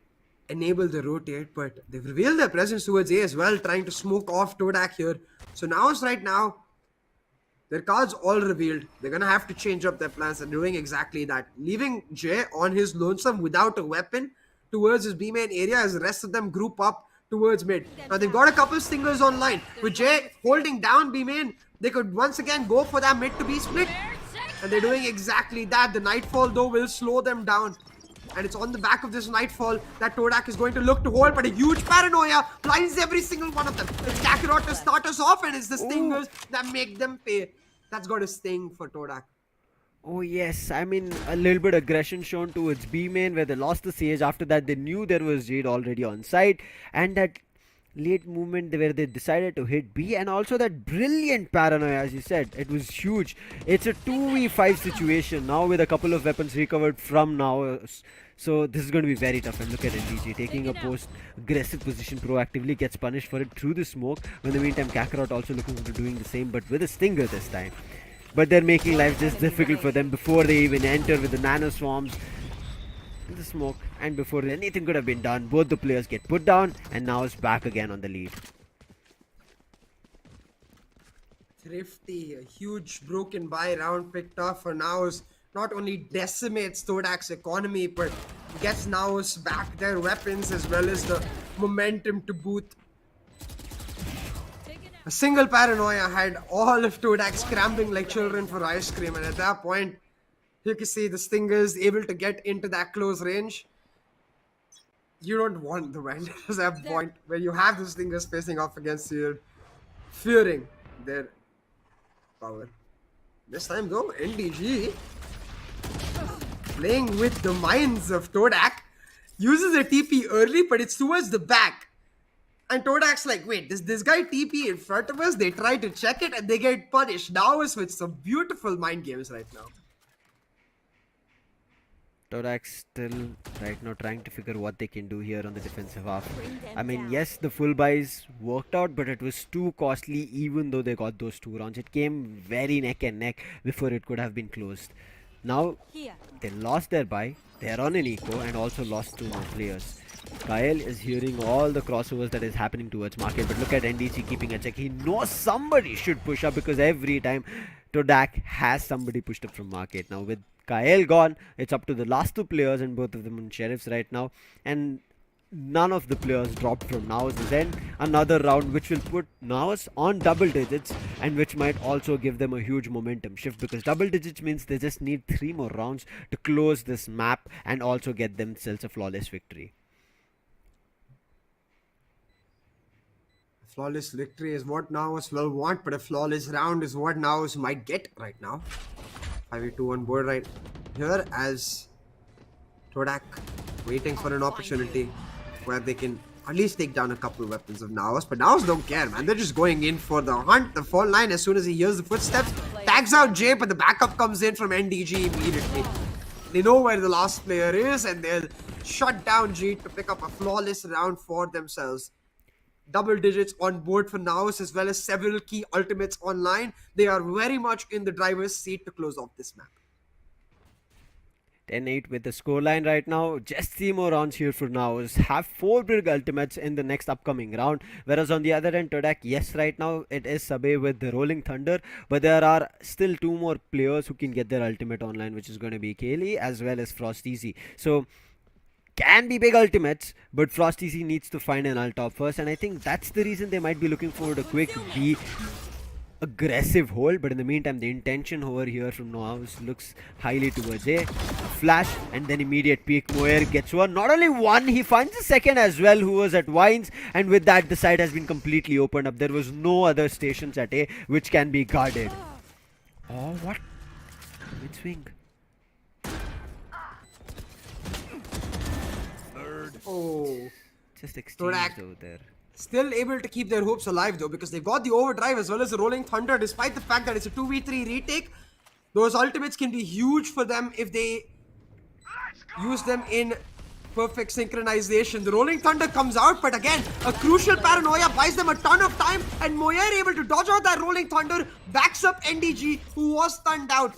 enable the rotate, but they've revealed their presence towards A as well, trying to smoke off Todak here. So Naos right now, their cards all revealed. They're gonna have to change up their plans and doing exactly that. Leaving Jay on his lonesome without a weapon towards his B main area as the rest of them group up towards mid. Now they've got a couple stingers online. With Jay holding down B main, they could once again go for that mid to B split. And they're doing exactly that. The Nightfall though will slow them down. And it's on the back of this Nightfall that Todak is going to look to hold, but a huge paranoia blinds every single one of them. It's Kakarot to start us off, and it's the stingers that make them pay. That's got a sting for Todak. Oh yes, I mean a little bit aggression shown towards B main where they lost the Sage. After that they knew there was Jade already on site, and that late movement where they decided to hit B, and also that brilliant paranoia, as you said, it was huge. It's a 2v5 situation now with a couple of weapons recovered from Naos. So this is going to be very tough, and look at NDG taking a post aggressive position proactively, gets punished for it through the smoke. In the meantime, Kakarot also looking into doing the same, but with a stinger this time. But they're making life just difficult for them before they even enter with the nano swarms in the smoke, and before anything could have been done, both the players get put down, and now it's back again on the lead. Thrifty, a huge broken buy round picked off for Naos. Not only decimates Todak's economy, but gets Naos back their weapons as well as the momentum to boot. A single paranoia had all of Todak scrambling like children for ice cream, and at that point, you can see the stingers able to get into that close range. You don't want the Vandals at that point where you have the stingers facing off against you, fearing their power. This time though, NDG playing with the minds of Todak, uses a TP early, but it's towards the back. And Todak's like, wait, this guy TP in front of us, they try to check it and they get punished. Naos with some beautiful mind games right now. Todak's still right now trying to figure what they can do here on the defensive half. I mean, yes, the full buys worked out, but it was too costly even though they got those 2 rounds. It came very neck and neck before it could have been closed. Now, they lost their buy, they're on an eco, and also lost 2 more players. Kyle is hearing all the crossovers that is happening towards market, but look at NDC keeping a check. He knows somebody should push up because every time Todak has somebody pushed up from market. Now with Kyle gone, it's up to the last 2 players, and both of them on sheriffs right now, and none of the players dropped from Naos' end. Another round which will put Naos on double digits, and which might also give them a huge momentum shift, because double digits means they just need 3 more rounds to close this map and also get themselves a flawless victory. Flawless victory is what Naos will want, but a flawless round is what Naos might get right now. 5v2 on board right here as Todak waiting for an opportunity where they can at least take down a couple of weapons of Naos. But Naos don't care, man. They're just going in for the hunt. The fall line, as soon as he hears the footsteps, tags out Jay, but the backup comes in from NDG immediately. They know where the last player is, and they'll shut down G to pick up a flawless round for themselves. Double digits on board for Naos, as well as several key ultimates online. They are very much in the driver's seat to close off this map. 10-8 with the scoreline right now. Just 3 more rounds here for Naos. Have 4 big ultimates in the next upcoming round. Whereas on the other end, Todak, yes, right now it is Sabe with the Rolling Thunder. But there are still 2 more players who can get their ultimate online, which is going to be Kaylee as well as Frosteasy. So can be big ultimates, but Frosteasy needs to find an ult off first, and I think that's the reason they might be looking for a quick B aggressive hold. But in the meantime, the intention over here from Naos looks highly towards A. Flash and then immediate peek. Moyer gets one. Not only one, he finds the second as well, who was at Wines, and with that the side has been completely opened up. There was no other stations at A which can be guarded. Oh, what? Mid swing. Oh, Just exchanged Todak. over there. Still able to keep their hopes alive though, because they've got the overdrive as well as the rolling thunder. Despite the fact that it's a 2v3 retake, those ultimates can be huge for them if they use them in perfect synchronization. The rolling thunder comes out, but again, a crucial paranoia buys them a ton of time, and Moyer able to dodge out that rolling thunder, backs up NDG, who was stunned out.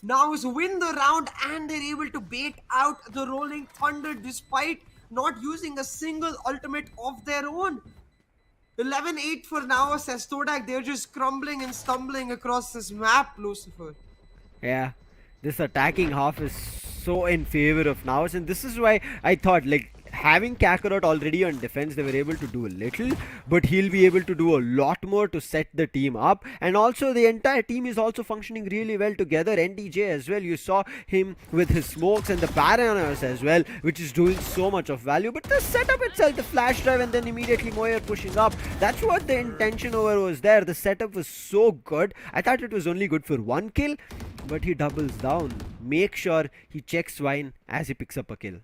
Naos win the round, and they're able to bait out the rolling thunder despite not using a single ultimate of their own. 11-8 for Naos, says Todak. They're just crumbling and stumbling across this map, Lucifer. Yeah, this attacking half is so in favor of Naos, and this is why I thought, like, having Kakarot already on defense, they were able to do a little, but he'll be able to do a lot more to set the team up. And also the entire team is also functioning really well together. NDJ as well, you saw him with his smokes and the paranoias as well, which is doing so much of value. But the setup itself, the flash drive and then immediately Moyer pushing up, that's what the intention over was there. The setup was so good. I thought it was only good for 1 kill, but he doubles down. Make sure he checks Wine as he picks up a kill.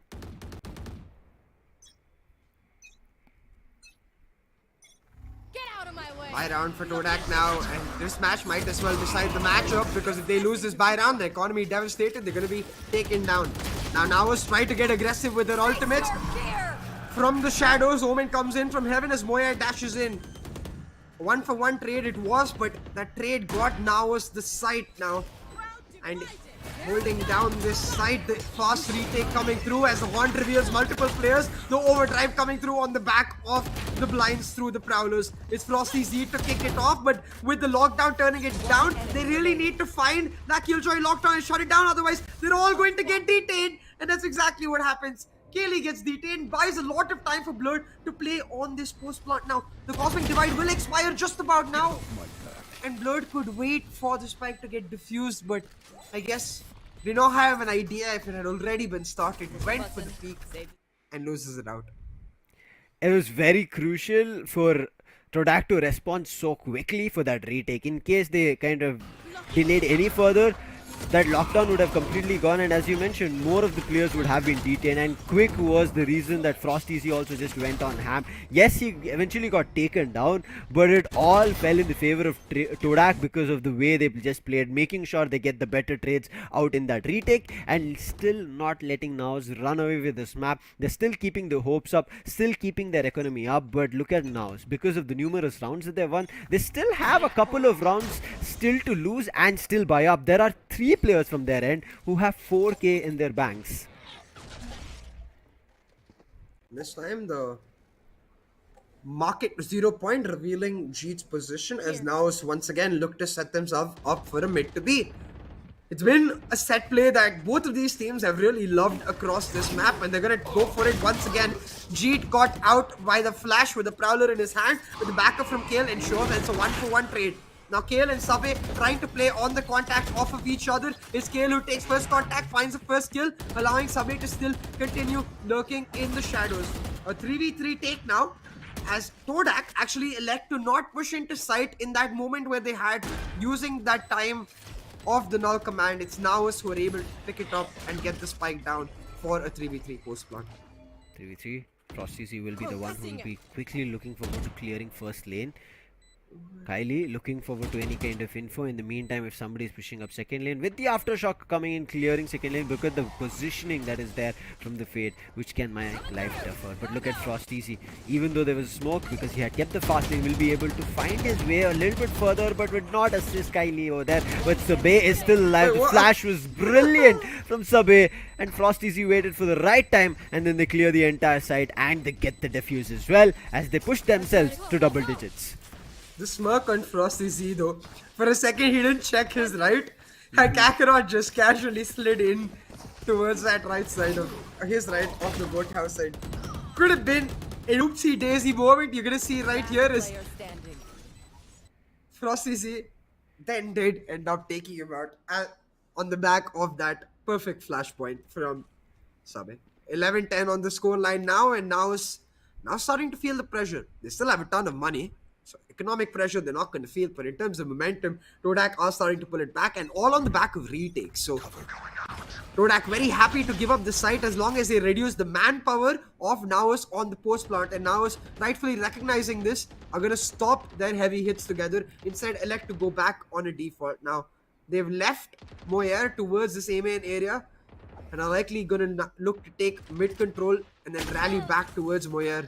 Buy round for Todak now, and this match might as well decide the matchup, because if they lose this buy round, the economy devastated, they're going to be taken down. Now Naos try to get aggressive with their ultimates. From the shadows, Omen comes in from heaven as Moya dashes in. 1-for-1 trade it was, but that trade got Naos the site now. And holding down this side, the fast retake coming through as the Horn reveals multiple players. The overdrive coming through on the back of the blinds through the Prowlers. It's Frosteasy to kick it off, but with the lockdown turning it down, they really need to find that Killjoy lockdown and shut it down, otherwise they're all going to get detained, and that's exactly what happens. Kaylee gets detained, buys a lot of time for Blurred to play on this post plant. Now, the Cosmic Divide will expire just about now, and Blurred could wait for the spike to get diffused, but I guess they don't have an idea if it had already been started. Went for the peak and loses it out. It was very crucial for Todak to respond so quickly for that retake. In case they kind of delayed any further, that lockdown would have completely gone, and as you mentioned, more of the players would have been detained, and quick was the reason that Frosteasy also just went on ham. Yes, he eventually got taken down, but it all fell in the favor of Todak because of the way they just played, making sure they get the better trades out in that retake, and still not letting Naos run away with this map. They're still keeping the hopes up, still keeping their economy up, but look at Naos. Because of the numerous rounds that they've won, they still have a couple of rounds still to lose and still buy up. There are 3 players from their end who have 4k in their banks. This time the market 0 point revealing Jeet's position as Naos once again look to set themselves up for a mid to B. It's been a set play that both of these teams have really loved across this map, and they're gonna go for it once again. Jeet got out by the flash with the Prowler in his hand, with the backup from Kale ensures that it's a 1-for-1 trade. Now Kale and Subway trying to play on the contact off of each other. It's Kale who takes first contact, finds the first kill, allowing Subway to still continue lurking in the shadows. A 3v3 take now, as Todak actually elect to not push into sight in that moment where they had using that time of the null command. It's Naos who are able to pick it up and get the spike down for a 3v3 post plant. 3v3. Frosteasy will be the one who will be quickly looking forward to clearing first lane. Kylie looking forward to any kind of info. In the meantime, if somebody is pushing up second lane with the aftershock coming in, clearing second lane, look at the positioning that is there from the Fade, which can make life tougher. But look at Frosteasy, even though there was smoke, because he had kept the fast lane, will be able to find his way a little bit further, but would not assist Kylie over there. But Sabe is still alive. The flash was brilliant from Sabe, and Frosteasy waited for the right time, and then they clear the entire side and they get the defuse as well as they push themselves to double digits. The smirk on Frosty Z though. For a second he didn't check his right. And Kakarot just casually slid in towards that right side of his right of the boathouse side. Could have been an oopsie daisy moment. You're gonna see right here is Player standing. Frosty Z then did end up taking him out on the back of that perfect flashpoint from Sabe. 11-10 on the scoreline now, and now starting to feel the pressure. They still have a ton of money. So economic pressure they're not going to feel, but in terms of momentum, Todak are starting to pull it back, and all on the back of retakes. So Todak very happy to give up the site as long as they reduce the manpower of Naos on the post plant, and Naos rightfully recognizing this are going to stop their heavy hits together, instead elect to go back on a default. Now they've left Moyer towards this A main area and are likely going to look to take mid control and then rally back towards Moyer.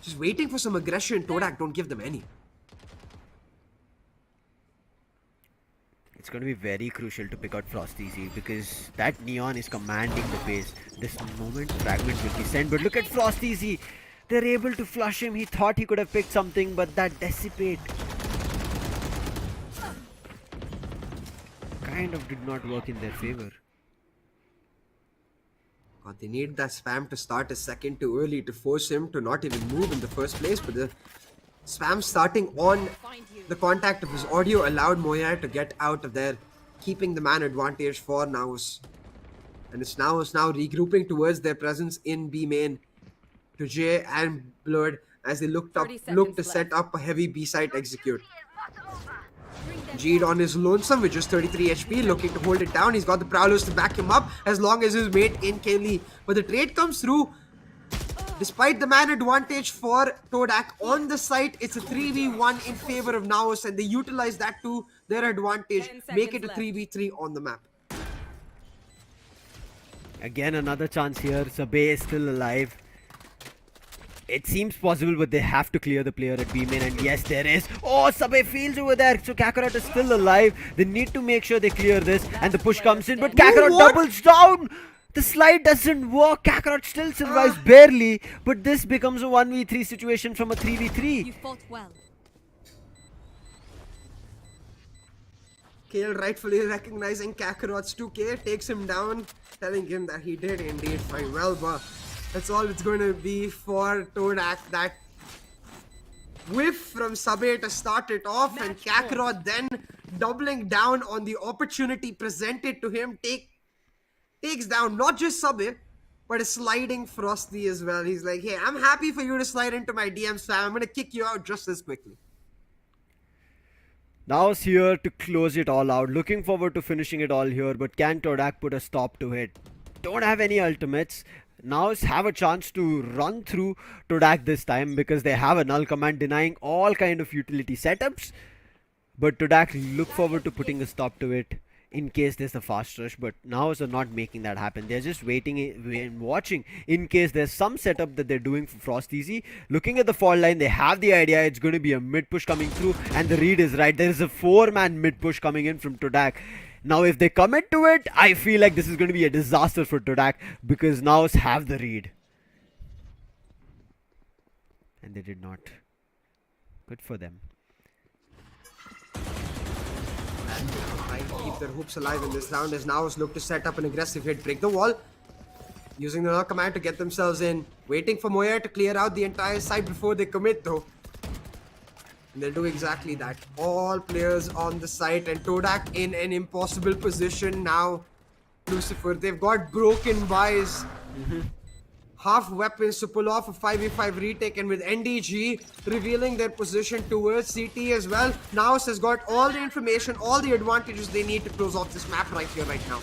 Just waiting for some aggression. Todak don't give them any. It's going to be very crucial to pick out Frosteasy because that Neon is commanding the pace. This moment, Fragment will be sent, but look at Frosteasy. They're able to flush him. He thought he could have picked something, but that Dissipate kind of did not work in their favor. God, they need that spam to start a second too early to force him to not even move in the first place, but the spam starting on the contact of his audio allowed Moyer to get out of there, keeping the man advantage for Naos. And it's Naos now regrouping towards their presence in B main to J and Blurred as they look to set up a heavy B site execute. Jeed on his lonesome with just 33 HP, looking to hold it down. He's got the Prowlers to back him up as long as his mate NKT. But the trade comes through. Despite the man advantage for Todak on the site, it's a 3v1 in favor of Naos, and they utilize that to their advantage, make it a 3v3 on the map. Again, another chance here. Sabe is still alive. It seems possible, but they have to clear the player at B main, and yes, there is. Oh, Sabe feels over there. So Kakarot is still alive. They need to make sure they clear this, and the push comes in, but Kakarot doubles down. The slide doesn't work. Kakarot still survives barely, but this becomes a 1v3 situation from a 3v3. You fought well. Kale rightfully recognizing Kakarot's 2k, takes him down, telling him that he did indeed fight well, but that's all it's going to be for Todak. That whiff from Sabe to start it off, and Kakarot then doubling down on the opportunity presented to him, takes down not just Sabe, but a sliding Frosty as well. He's like, hey, I'm happy for you to slide into my DMs, fam. I'm going to kick you out just as quickly. Naos here to close it all out. Looking forward to finishing it all here, but can Todak put a stop to it? Don't have any ultimates. Naos have a chance to run through Todak this time because they have a null command denying all kind of utility setups. But Todak look forward to putting a stop to it in case there's a fast rush, but Naos are not making that happen. They're just waiting and watching in case there's some setup that they're doing for Frosteasy. Looking at the fall line, they have the idea it's going to be a mid push coming through, and the read is right. There is a 4-man mid push coming in from Todak. Now if they commit to it, I feel like this is going to be a disaster for Todak because Naos have the read. And they did not. Good for them. Trying to keep their hoops alive in this round as Naos look to set up an aggressive hit, break the wall. Using the null command to get themselves in. Waiting for Moyer to clear out the entire side before they commit though. And they'll do exactly that. All players on the site, and Todak in an impossible position now. Lucifer, they've got broken buys. Half weapons to pull off a 5v5 retake, and with NDG revealing their position towards CT as well. Naos has got all the information, all the advantages they need to close off this map right here, right now.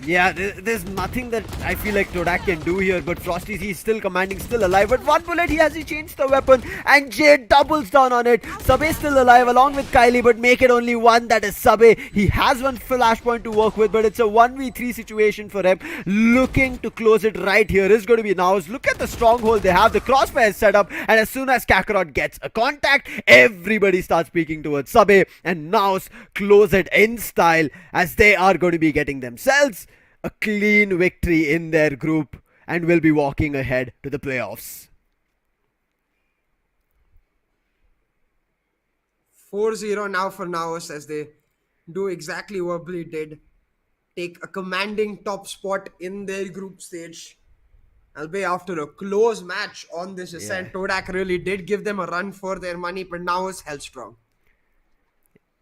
Yeah, there's nothing that I feel like Todak can do here, but Frosty is still commanding, still alive. But one bullet, he has to change the weapon, and Jade doubles down on it. Sabe still alive along with Kylie, but make it only one. That is Sabe. He has one flashpoint to work with, but it's a 1v3 situation for him. Looking to close it right here is going to be Naos. Look at the stronghold they have. The crossfire is set up, and as soon as Kakarot gets a contact, everybody starts peeking towards Sabe, and Naos close it in style as they are going to be getting themselves a clean victory in their group and will be walking ahead to the playoffs. 4-0 now for Naos as they do exactly what Bleed did. Take a commanding top spot in their group stage. Albeit after a close match on this Ascent, Todak really did give them a run for their money, but Naos held strong.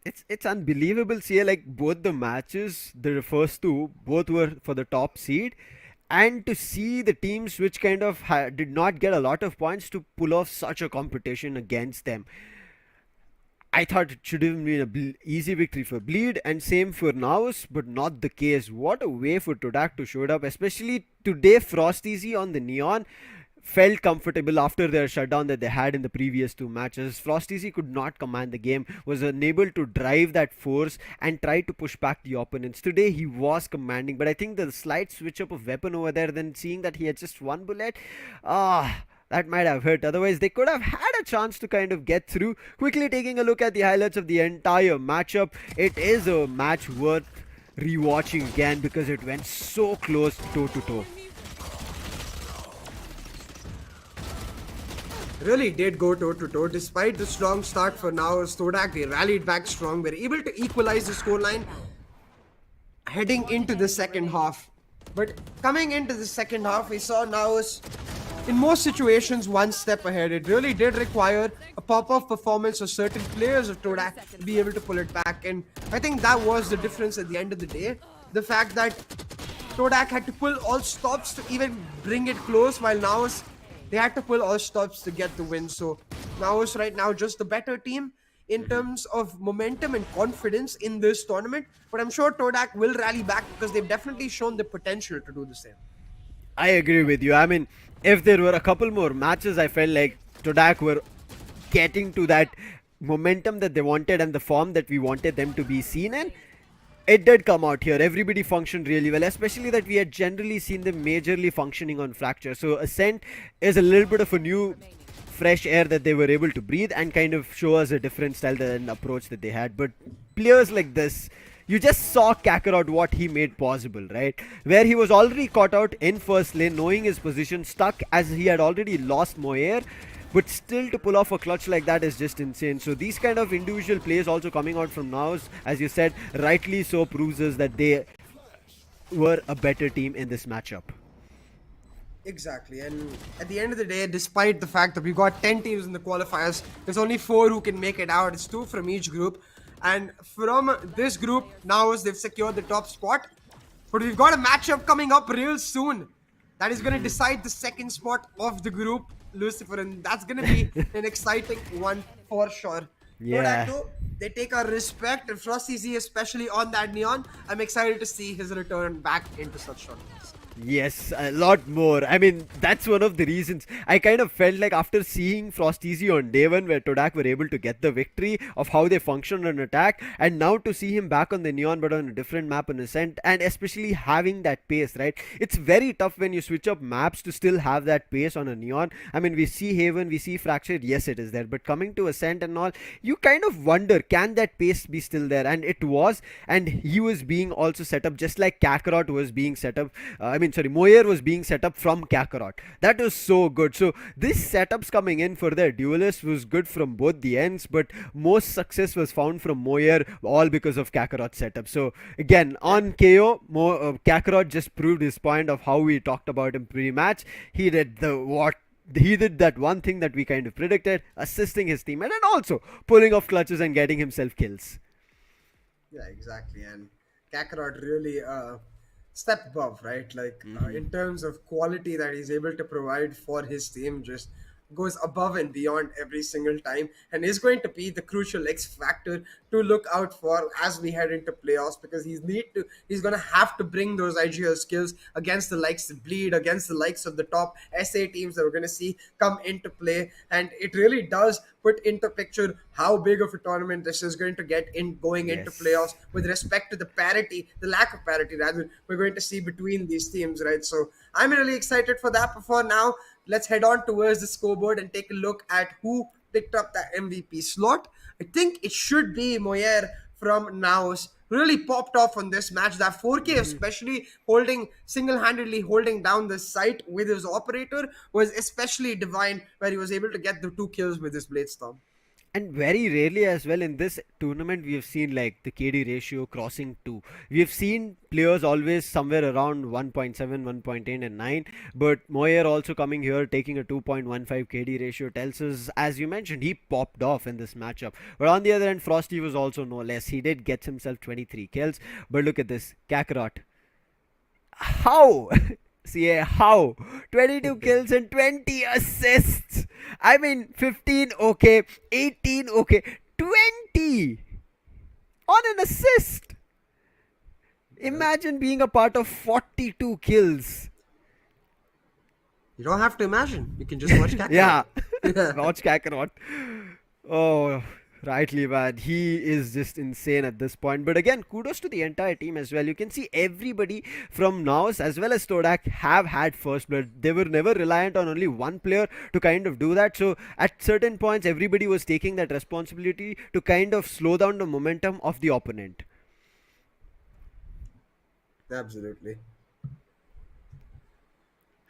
It's unbelievable. See, like both the matches, the first two, both were for the top seed, and to see the teams which kind of did not get a lot of points to pull off such a competition against them. I thought it should have been a easy victory for Bleed and same for Naos, but not the case. What a way for Todak to show up, especially today. Frosteasy on the Neon felt comfortable after their shutdown that they had in the previous two matches. Frosteasy could not command the game, was unable to drive that force and try to push back the opponents. Today he was commanding, but I think the slight switch up of weapon over there, then seeing that he had just one bullet, that might have hurt. Otherwise, they could have had a chance to kind of get through. Quickly taking a look at the highlights of the entire matchup, it is a match worth rewatching again because it went so close toe to toe. Really did go toe to toe. Despite the strong start for Naos, Todak, they rallied back strong. Were able to equalize the scoreline heading into the second half. But coming into the second half, we saw Naos in most situations one step ahead. It really did require a pop-off performance of certain players of Todak to be able to pull it back. And I think that was the difference at the end of the day. The fact that Todak had to pull all stops to even bring it close, while Naos, they had to pull all stops to get the win. So Naos right now just the better team in terms of momentum and confidence in this tournament. But I'm sure Todak will rally back because they've definitely shown the potential to do the same. I agree with you. I mean, if there were a couple more matches, I felt like Todak were getting to that momentum that they wanted and the form that we wanted them to be seen in. It did come out here. Everybody functioned really well, especially that we had generally seen them majorly functioning on Fracture. So Ascent is a little bit of a new fresh air that they were able to breathe and kind of show us a different style and approach that they had. But players like this, you just saw Kakarot what he made possible, right? Where he was already caught out in first lane, knowing his position, stuck as he had already lost Moyer. But still to pull off a clutch like that is just insane. So these kind of individual plays also coming out from Naos, as you said, rightly so proves us that they were a better team in this matchup. Exactly, and at the end of the day, despite the fact that we've got 10 teams in the qualifiers, there's only 4 who can make it out. It's 2 from each group. And from this group, Naos, they've secured the top spot. But we've got a matchup coming up real soon that is going to decide the second spot of the group, Lucifer, and that's going to be an exciting one for sure. Yeah. Todak, they take our respect, and Frosty Z, especially on that Neon. I'm excited to see his return back into such tournaments. Yes, a lot more. I mean, that's one of the reasons. I kind of felt like after seeing Frosteasy on day one where Todak were able to get the victory of how they functioned on attack, and now to see him back on the Neon but on a different map on Ascent, and especially having that pace, right? It's very tough when you switch up maps to still have that pace on a Neon. I mean, we see Haven, we see Fracture, yes it is there, but coming to Ascent and all, you kind of wonder, can that pace be still there? And it was, and he was being also set up just like Kakarot was being set up. Moyer was being set up from Kakarot. That was so good. So this setups coming in for their duelists was good from both the ends, but most success was found from Moyer, all because of Kakarot's setup. So again, on KO, Kakarot just proved his point of how we talked about him pre-match. He did that one thing that we kind of predicted, assisting his teammate and also pulling off clutches and getting himself kills. Yeah, exactly. And Kakarot really step above, right? Like in terms of quality that he's able to provide for his team, just goes above and beyond every single time and is going to be the crucial X factor to look out for as we head into playoffs, because he's going to have to bring those IGL skills against the likes of Bleed, against the likes of the top SA teams that we're going to see come into play. And it really does put into picture how big of a tournament this is going to get in going into playoffs with respect to the parity, the lack of parity rather, we're going to see between these teams, right? So I'm really excited for that. But for now, let's head on towards the scoreboard and take a look at who picked up the MVP slot. I think it should be Moyer from Naos. Really popped off on this match. That 4K, especially single-handedly holding down the site with his operator, was especially divine, where he was able to get the 2 kills with his Blade Storm. And very rarely as well in this tournament we have seen like the KD ratio crossing 2. We have seen players always somewhere around 1.7, 1.8 and 9. But Moyer also coming here taking a 2.15 KD ratio tells us, as you mentioned, he popped off in this matchup. But on the other end, Frosty was also no less. He did get himself 23 kills. But look at this, Kakarot. How? See how 22 kills and 20 assists. I mean 15 okay, 18 okay, 20 on an assist. Imagine being a part of 42 kills. You don't have to imagine. You can just watch Kakarot. Yeah. Watch Kakarot. Oh, rightly, man. He is just insane at this point. But again, kudos to the entire team as well. You can see everybody from Naos as well as Todak have had first blood. They were never reliant on only one player to kind of do that. So at certain points, everybody was taking that responsibility to kind of slow down the momentum of the opponent. Absolutely.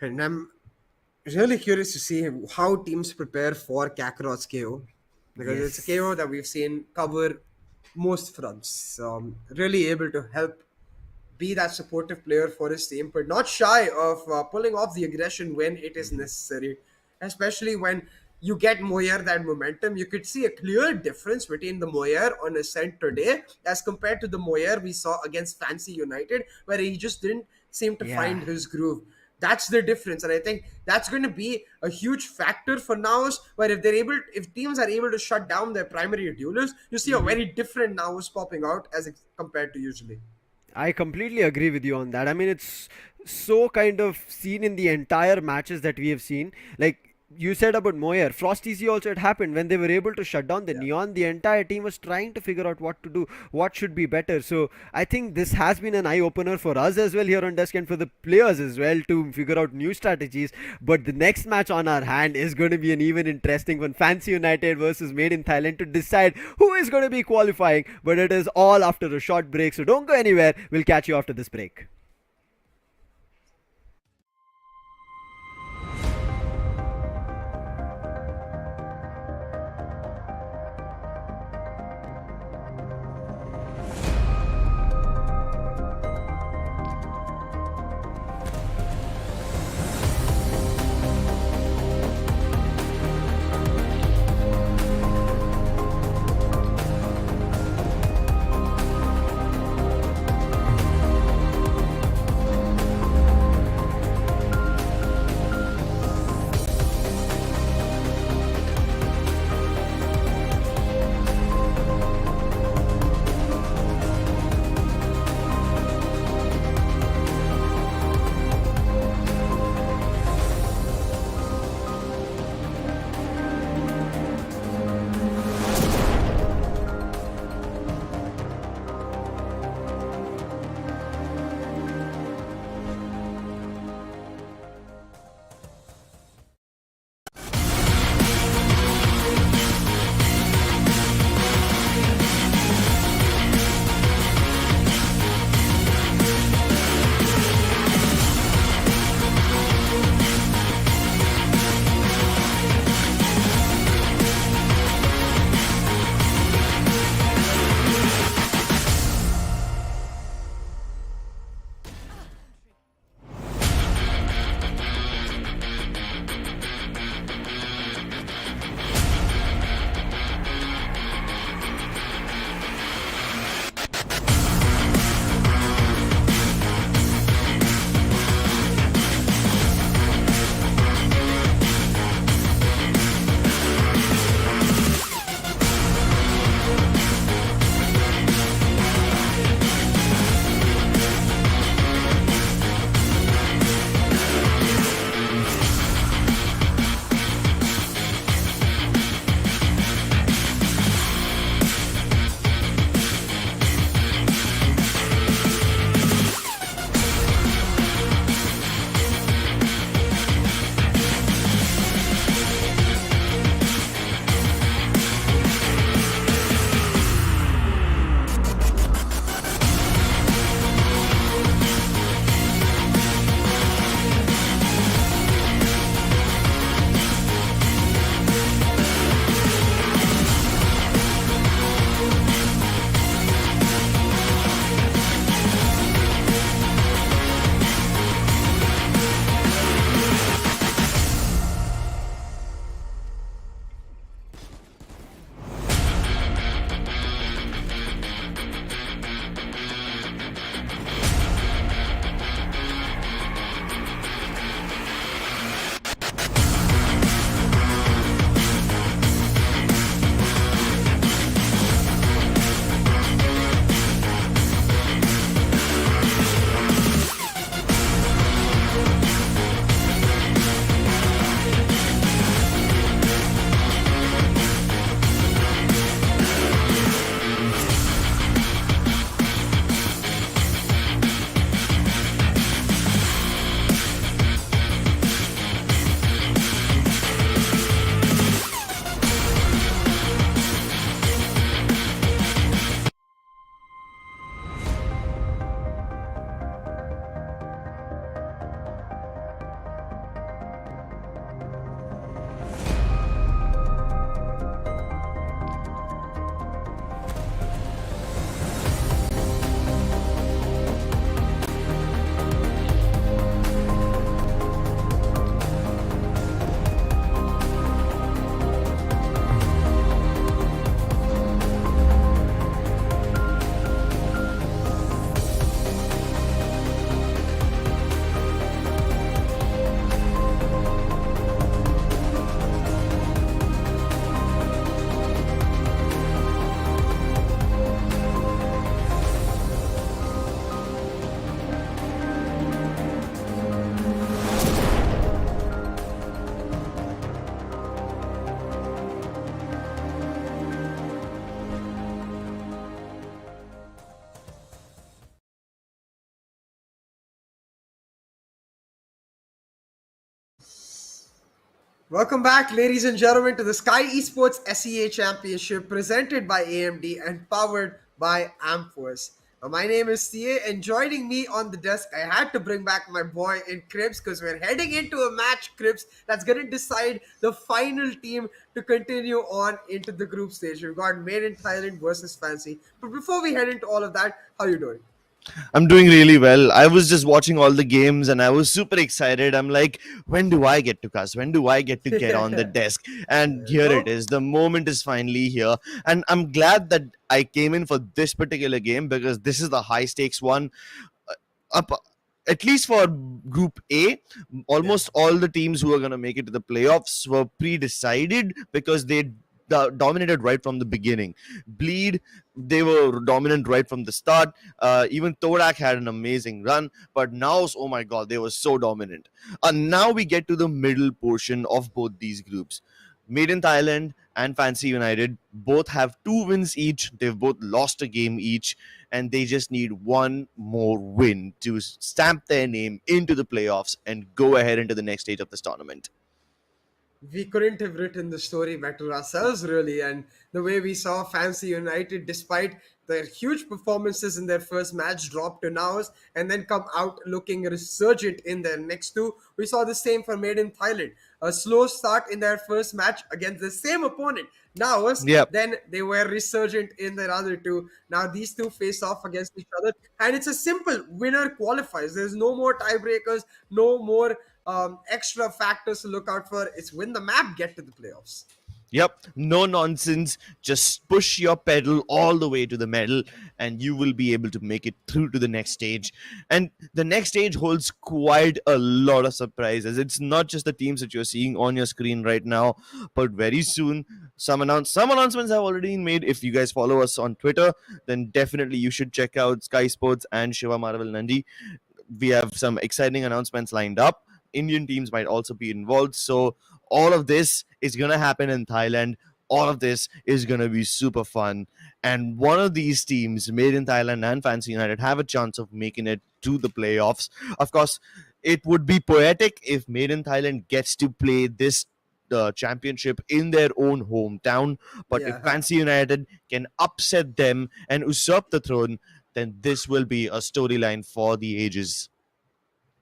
And I'm really curious to see how teams prepare for Kakarot's KO, because it's a KO that we've seen cover most fronts. Really able to help be that supportive player for his team, but not shy of pulling off the aggression when it is necessary, especially when you get Moyer that momentum. You could see a clear difference between the Moyer on Ascent today as compared to the Moyer we saw against Fancy United, where he just didn't seem to find his groove. That's the difference, and I think that's going to be a huge factor for Naos, where if teams are able to shut down their primary duelers, you see a very different Naos popping out as compared to usually. I completely agree with you on that. I mean, it's so kind of seen in the entire matches that we have seen. Like you said about Moyer, Frosty also, it happened when they were able to shut down the Neon. The entire team was trying to figure out what to do, what should be better. So I think this has been an eye opener for us as well here on Desk and for the players as well to figure out new strategies. But the next match on our hand is going to be an even interesting one. Fancy United versus Made in Thailand to decide who is going to be qualifying. But it is all after a short break. So don't go anywhere. We'll catch you after this break. Welcome back, ladies and gentlemen, to the Skyesports SEA Championship presented by AMD and powered by Ampverse. My name is CA, and joining me on the desk, I had to bring back my boy in Cribs because we're heading into a match, Cribs, that's going to decide the final team to continue on into the group stage. We've got Made in Thailand versus Fancy. But before we head into all of that, how are you doing? I'm doing really well. I was just watching all the games and I was super excited. I'm like, when do I get to cast? When do I get to get on the desk? And There you here go. it is. The moment is finally here. And I'm glad that I came in for this particular game because this is the high stakes one. Up at least for group A, almost all the teams who are going to make it to the playoffs were pre-decided because they dominated right from the beginning. Bleed, they were dominant right from the start. Even Todak had an amazing run, but Naos, oh my god, they were so dominant. Now we get to the middle portion of both these groups. Made in Thailand and Fancy United both have 2 wins each. They've both lost a game each, and they just need one more win to stamp their name into the playoffs and go ahead into the next stage of this tournament. We couldn't have written the story better ourselves, really. And the way we saw Fancy United, despite their huge performances in their first match, drop to Naos and then come out looking resurgent in their next two. We saw the same for Made in Thailand. A slow start in their first match against the same opponent, Naos. Yep. Then they were resurgent in their other two. Now these two face off against each other. And it's a simple winner qualifies. There's no more tiebreakers, no more extra factors to look out for. It's win the map, get to the playoffs. Yep, no nonsense. Just push your pedal all the way to the medal, and you will be able to make it through to the next stage. And the next stage holds quite a lot of surprises. It's not just the teams that you're seeing on your screen right now, but very soon some announcements have already been made. If you guys follow us on Twitter, then definitely you should check out Sky Sports and Shiva Marvel Nandi. We have some exciting announcements lined up. Indian teams might also be involved. So all of this is going to happen in Thailand. All of this is going to be super fun. And one of these teams, Made in Thailand and Fancy United, have a chance of making it to the playoffs. Of course, it would be poetic if Made in Thailand gets to play this championship in their own hometown. But if Yeah, Fancy United can upset them and usurp the throne, then this will be a storyline for the ages.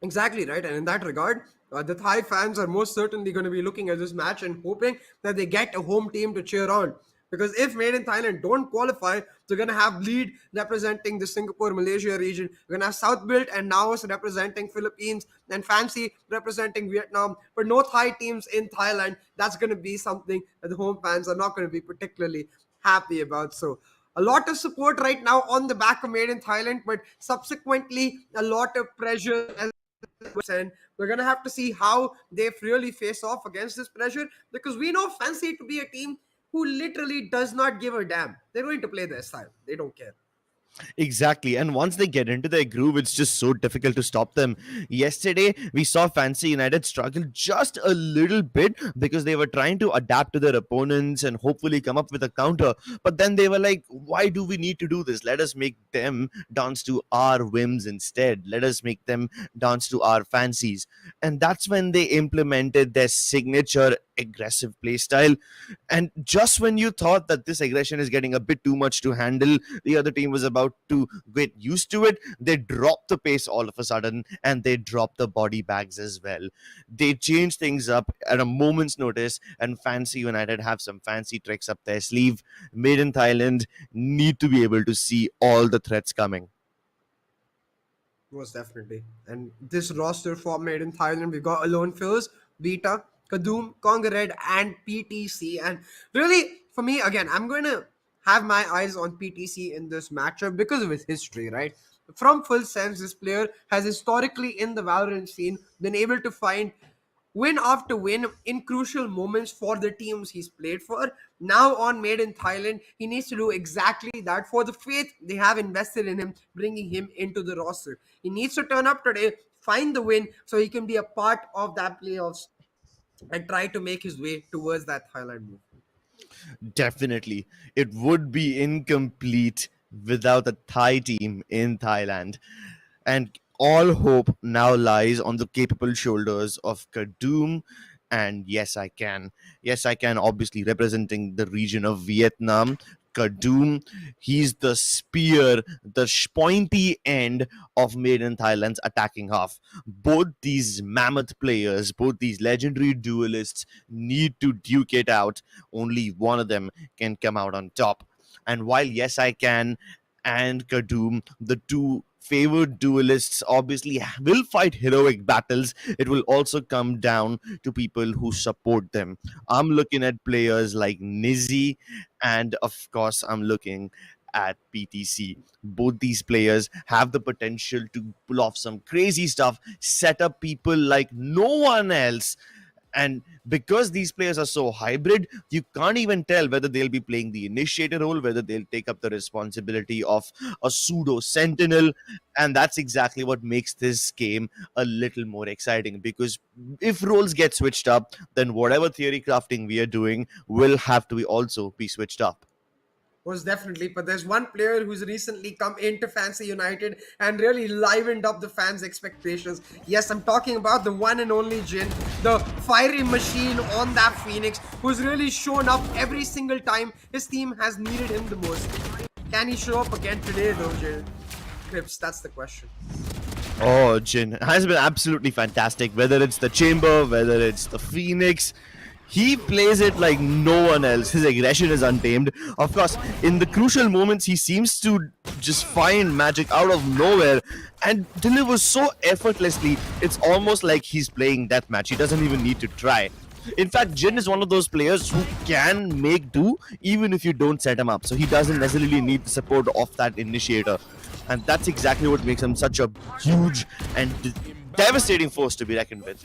exactly right. And in that regard, the Thai fans are most certainly going to be looking at this match and hoping that they get a home team to cheer on. Because if Made in Thailand don't qualify, they're going to have Lead representing the Singapore, Malaysia region. We're going to have South Built and Naos representing Philippines and Fancy representing Vietnam. But no Thai teams in Thailand. That's going to be something that the home fans are not going to be particularly happy about. So a lot of support right now on the back of Made in Thailand, but subsequently a lot of pressure as and we're gonna have to see how they really face off against this pressure because we know Fancy to be a team who literally does not give a damn. They're going to play their style. They don't care. Exactly. And once they get into their groove, it's just so difficult to stop them. Yesterday, we saw Fancy United struggle just a little bit because they were trying to adapt to their opponents and hopefully come up with a counter. But then they were like, why do we need to do this? Let us make them dance to our whims instead. Let us make them dance to our fancies. And that's when they implemented their signature aggressive play style. And just when you thought that this aggression is getting a bit too much to handle, the other team was about to get used to it, they dropped the pace all of a sudden and they dropped the body bags as well. They changed things up at a moment's notice, and Fancy United have some fancy tricks up their sleeve. Made in Thailand need to be able to see all the threats coming. Most definitely. And this roster for Made in Thailand, we've got Alone Fills, Vita, Kadum, Conga Red, and PTC. And really, for me, again, I'm going to have my eyes on PTC in this matchup because of his history, right? From full sense, this player has historically in the Valorant scene been able to find win after win in crucial moments for the teams he's played for. Now on Made in Thailand, he needs to do exactly that for the faith they have invested in him, bringing him into the roster. He needs to turn up today, find the win, so he can be a part of that playoffs and try to make his way towards that Thailand move. Definitely. It would be incomplete without a Thai team in Thailand. And all hope now lies on the capable shoulders of Kadum and yes, I can. Yes, I can. Obviously, representing the region of Vietnam, Kadum. He's the spear, the pointy end of Made in Thailand's attacking half. Both these mammoth players, both these legendary duelists, need to duke it out. Only one of them can come out on top. And while Yes I Can and Kadum, the two favored duelists, obviously will fight heroic battles, it will also come down to people who support them. I'm looking at players like Nizzy, and of course, I'm looking at PTC. Both these players have the potential to pull off some crazy stuff, set up people like no one else. And because these players are so hybrid, you can't even tell whether they'll be playing the initiator role, whether they'll take up the responsibility of a pseudo sentinel. And that's exactly what makes this game a little more exciting, because if roles get switched up, then whatever theory crafting we are doing will have to also be switched up. Most definitely, but there's one player who's recently come into Fancy United and really livened up the fans' expectations. Yes, I'm talking about the one and only Jin, the fiery machine on that Phoenix, who's really shown up every single time his team has needed him the most. Can he show up again today, though, Jin? Crips, that's the question. Oh, Jin has been absolutely fantastic. Whether it's the Chamber, whether it's the Phoenix, he plays it like no one else. His aggression is untamed. Of course, in the crucial moments, he seems to just find magic out of nowhere and delivers so effortlessly. It's almost like he's playing deathmatch. He doesn't even need to try. In fact, Jin is one of those players who can make do even if you don't set him up. So he doesn't necessarily need the support of that initiator. And that's exactly what makes him such a huge and devastating force to be reckoned with.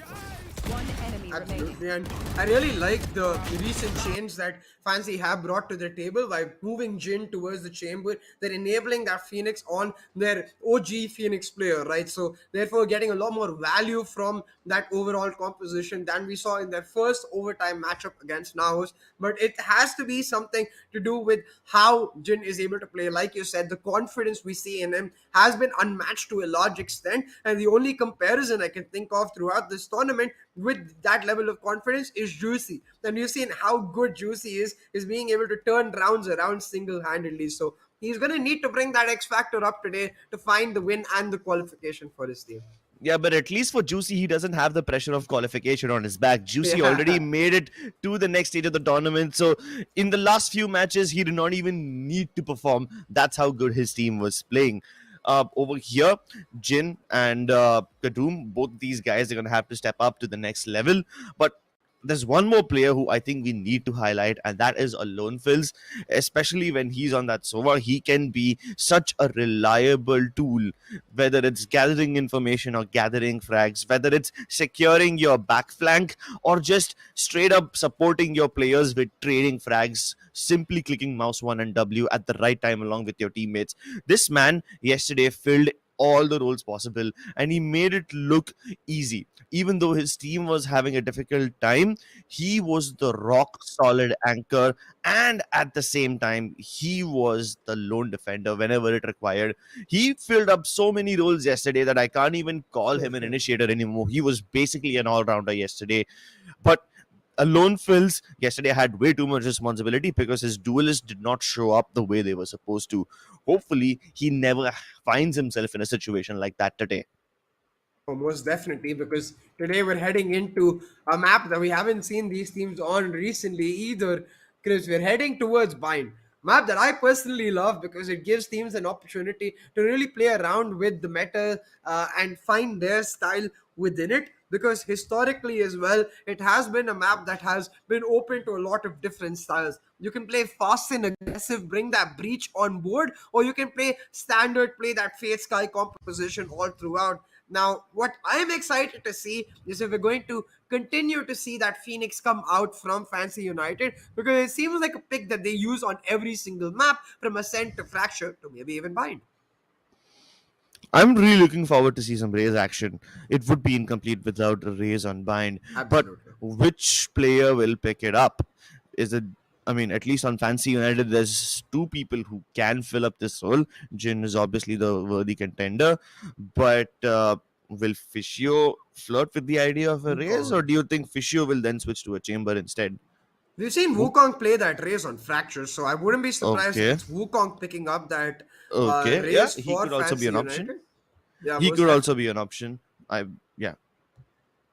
One enemy remaining. Absolutely, and I really like the recent change that Fancy have brought to the table by moving Jin towards the chamber. They're enabling that Phoenix on their OG Phoenix player, right? So therefore getting a lot more value from that overall composition than we saw in their first overtime matchup against Naos. But it has to be something to do with how Jin is able to play. Like you said, the confidence we see in him has been unmatched to a large extent, and the only comparison I can think of throughout this tournament with that level of confidence is Juicy. And you've seen how good Juicy is being able to turn rounds around single-handedly. So he's going to need to bring that X factor up today to find the win and the qualification for his team. Yeah, but at least for Juicy, he doesn't have the pressure of qualification on his back. Juicy Yeah. already made it to the next stage of the tournament. So in the last few matches, he did not even need to perform. That's how good his team was playing. Over here, Jin and Kadum, both these guys are going to have to step up to the next level. But there's one more player who I think we need to highlight, and that is Alone Fills. Especially when he's on that Sova, he can be such a reliable tool, whether it's gathering information or gathering frags, whether it's securing your back flank or just straight up supporting your players with trading frags, simply clicking mouse 1 and W at the right time along with your teammates. This man yesterday filled all the roles possible and he made it look easy. Even though his team was having a difficult time, he was the rock solid anchor, and at the same time he was the lone defender whenever it required. He filled up so many roles yesterday that I can't even call him an initiator anymore. He was basically an all-rounder yesterday. But Alone Fills yesterday had way too much responsibility because his duelists did not show up the way they were supposed to. Hopefully, he never finds himself in a situation like that today. Oh, most definitely, because today we're heading into a map that we haven't seen these teams on recently either. Chris, we're heading towards Bind. Map that I personally love because it gives teams an opportunity to really play around with the meta and find their style within it. Because historically as well, it has been a map that has been open to a lot of different styles. You can play fast and aggressive, bring that breach on board, or you can play standard, play that Fate Sky composition all throughout. Now, what I'm excited to see is if we're going to continue to see that Phoenix come out from Fancy United, because it seems like a pick that they use on every single map, from Ascent to Fracture to maybe even Bind. I'm really looking forward to see some raise action. It would be incomplete without a raise on bind. Absolutely. But which player will pick it up? Is it? I mean, at least on Fancy United, there's two people who can fill up this role. Jin is obviously the worthy contender, but will Fishio flirt with the idea of a raise, Wukong. or do you think Fishio will then switch to a chamber instead? We've seen Wukong play that raise on Fracture, so I wouldn't be surprised if Okay. it's Wukong picking up that Okay. Yeah, raise he for could also be Fancy an option. United. Yeah, He most could also definitely. be an option. Yeah.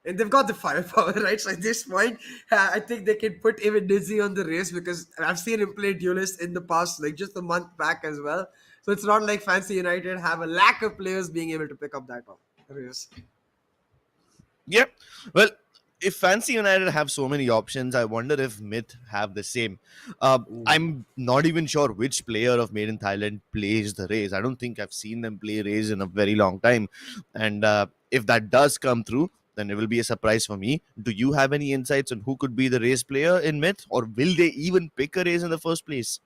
And they've got the firepower, right? So at this point, I think they can put even Dizzy on the race because I've seen him play Duelist in the past, like just a month back as well. So it's not like Fancy United have a lack of players being able to pick up that race. Yeah. Well, if Fancy United have so many options, I wonder if MiTH have the same. I'm not even sure which player of Made in Thailand plays the race. I don't think I've seen them play race in a very long time. And if that does come through, then it will be a surprise for me. Do you have any insights on who could be the race player in MiTH, or will they even pick a race in the first place?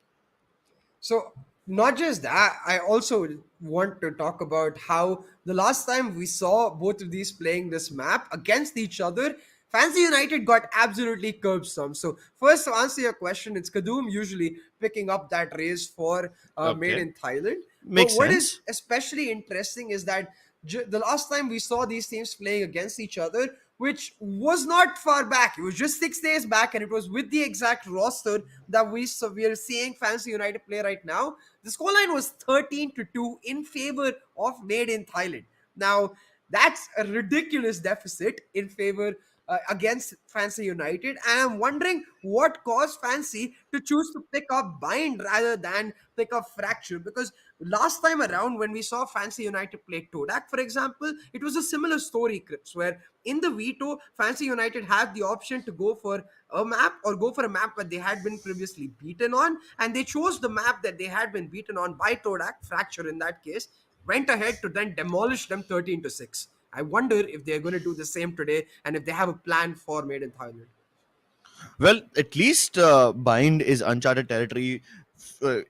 So, not just that, I also want to talk about how the last time we saw both of these playing this map against each other, Fancy United got absolutely curb stomped. So, first to answer your question, it's Kadum usually picking up that race for Made Okay. in Thailand. But Makes what is sense. especially interesting is that the last time we saw these teams playing against each other, which was not far back, it was just 6 days back, and it was with the exact roster that we are seeing Fancy United play right now. The scoreline was 13-2 in favor of Made in Thailand. Now, that's a ridiculous deficit in favor against Fancy United, and I'm wondering what caused Fancy to choose to pick up Bind rather than pick up Fracture, because last time around when we saw Fancy United play Todak, for example, it was a similar story, Crips, where in the veto, Fancy United had the option to go for a map or go for a map that they had been previously beaten on, and they chose the map that they had been beaten on by Todak, Fracture in that case, went ahead to then demolish them 13-6. I wonder if they're going to do the same today and if they have a plan for Made in Thailand. Well, at least Bind is uncharted territory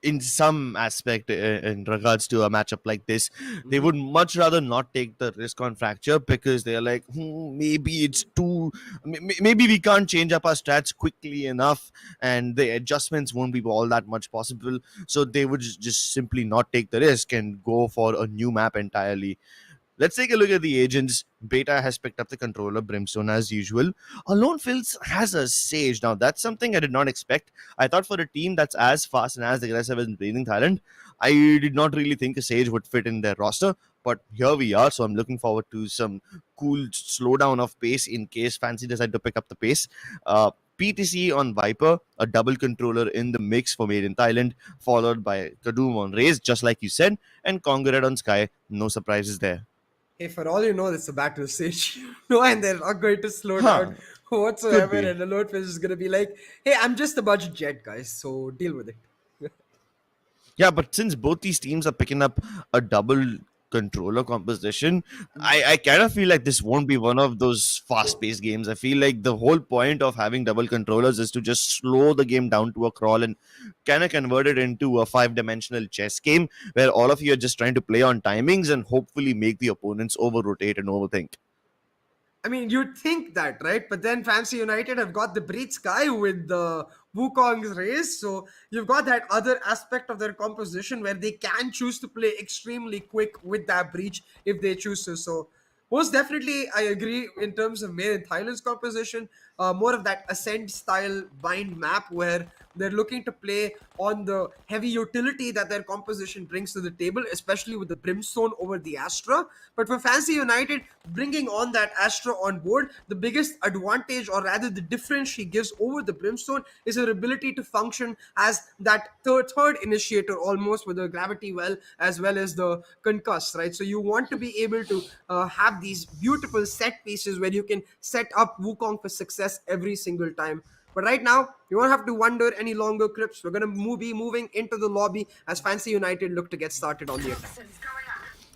in some aspect in regards to a matchup like this. They Mhm. would much rather not take the risk on Fracture because they're like, maybe it's too, maybe we can't change up our stats quickly enough and the adjustments won't be all that much possible. So they would just simply not take the risk and go for a new map entirely. Let's take a look at the agents. Beta has picked up the controller, Brimstone as usual. Alone Fills has a Sage. Now, that's something I did not expect. I thought for a team that's as fast and as aggressive as Breathing Thailand, I did not really think a Sage would fit in their roster. But here we are, so I'm looking forward to some cool slowdown of pace in case Fancy decide to pick up the pace. PTC on Viper, a double controller in the mix for Made in Thailand, followed by Kadum on Raze, just like you said, and Conqueror on Sky. No surprises there. Hey, for all you know, it's a battle stage. No, and they're not going to slow down Huh. Could whatsoever. be. And the load phase is going to be like, hey, I'm just a budget jet, guys, so deal with it. Yeah, but since both these teams are picking up a double controller composition, I kind of feel like this won't be one of those fast paced games. I feel like the whole point of having double controllers is to just slow the game down to a crawl and kind of convert it into a 5-dimensional chess game where all of you are just trying to play on timings and hopefully make the opponents over rotate and overthink. I mean, you'd think that, right? But then Fancy United have got the Breed Sky with the Wukong's race. So you've got that other aspect of their composition where they can choose to play extremely quick with that breach if they choose to. So most definitely, I agree in terms of Made in Thailand's composition. More of that Ascent style bind map where they're looking to play on the heavy utility that their composition brings to the table, especially with the Brimstone over the Astra. But for Fancy United, bringing on that Astra on board, the biggest advantage, or rather the difference she gives over the Brimstone, is her ability to function as that third initiator almost with the Gravity well as the Concuss, right? So you want to be able to have these beautiful set pieces where you can set up Wukong for success every single time. But right now, you won't have to wonder any longer, Crips. We're going to be moving into the lobby as Fancy United look to get started on the attack.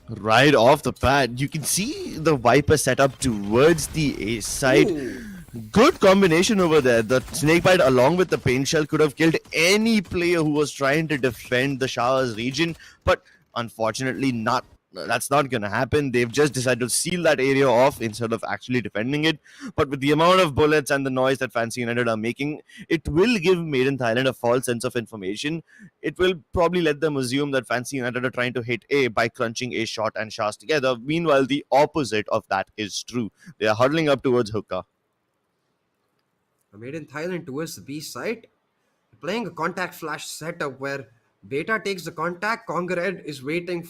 Right off the bat, you can see the Viper set up towards the A side. Ooh. Good combination over there. The Snakebite along with the Pain Shell could have killed any player who was trying to defend the Showers region, but unfortunately not that's not going to happen. They've just decided to seal that area off instead of actually defending it. But with the amount of bullets and the noise that Fancy United are making, it will give Made in Thailand a false sense of information. It will probably let them assume that Fancy United are trying to hit A by crunching A shot and Shas together. Meanwhile, the opposite of that is true. They are huddling up towards hookah. Made in Thailand towards the B side, playing a contact flash setup where Beta takes the contact, Conqueror is waiting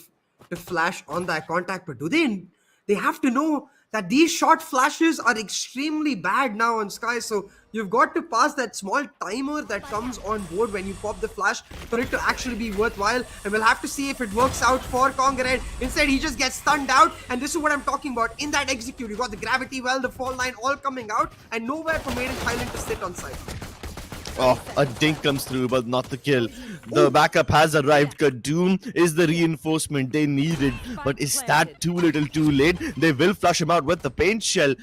to flash on that contact. But they have to know that these short flashes are extremely bad now on Sky. So you've got to pass that small timer that comes on board when you pop the flash for it to actually be worthwhile. And we'll have to see if it works out for Conqueror. Instead, he just gets stunned out. And this is what I'm talking about. In that execute, you got the gravity well, the fall line all coming out, and nowhere for Made in Thailand to sit on site. Oh, a dink comes through, but not the kill. The backup has arrived. Kadoom is the reinforcement they needed. But is that too little too late? They will flush him out with the paint shell.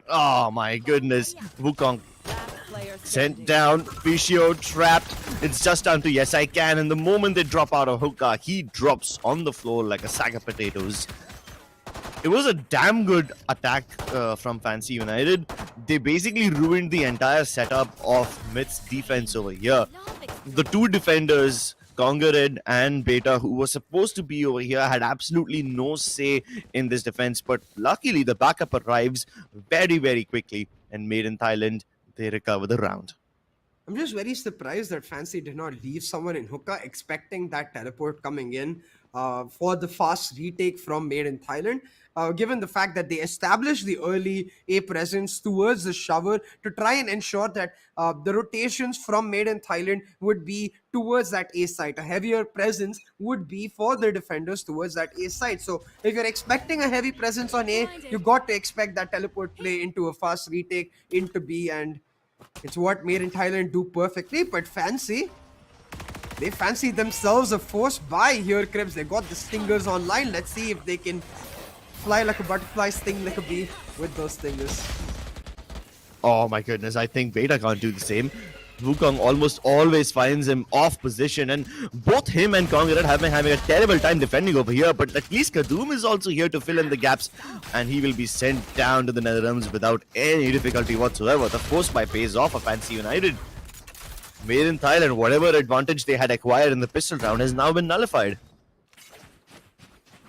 Oh my goodness. Wukong sent down. Fischio trapped. It's just down to yes I can. And the moment they drop out of hookah, he drops on the floor like a sack of potatoes. It was a damn good attack from Fancy United. They basically ruined the entire setup of MiTH's defense over here. The two defenders, Conqueror and Beta, who were supposed to be over here, had absolutely no say in this defense. But luckily, the backup arrives very, very quickly. And Made in Thailand, they recover the round. I'm just very surprised that Fancy did not leave someone in hookah, expecting that teleport coming in for the fast retake from Made in Thailand. Given the fact that they established the early A presence towards the shower to try and ensure that the rotations from Made in Thailand would be towards that A site. A heavier presence would be for the defenders towards that A site. So if you're expecting a heavy presence on A, you got to expect that teleport play into a fast retake into B, and it's what Made in Thailand do perfectly. But they fancy themselves a forced buy here, Cribs. They got the stingers online. Let's see if they can fly like a butterfly, sting like a bee with those stingers. Oh my goodness, I think Beta can't do the same. Wukong almost always finds him off position, and both him and Conqueror have been having a terrible time defending over here, but at least Kadoom is also here to fill in the gaps, and he will be sent down to the Netherlands without any difficulty whatsoever. The force buy pays off for Fancy United. Made in Thailand, whatever advantage they had acquired in the pistol round has now been nullified.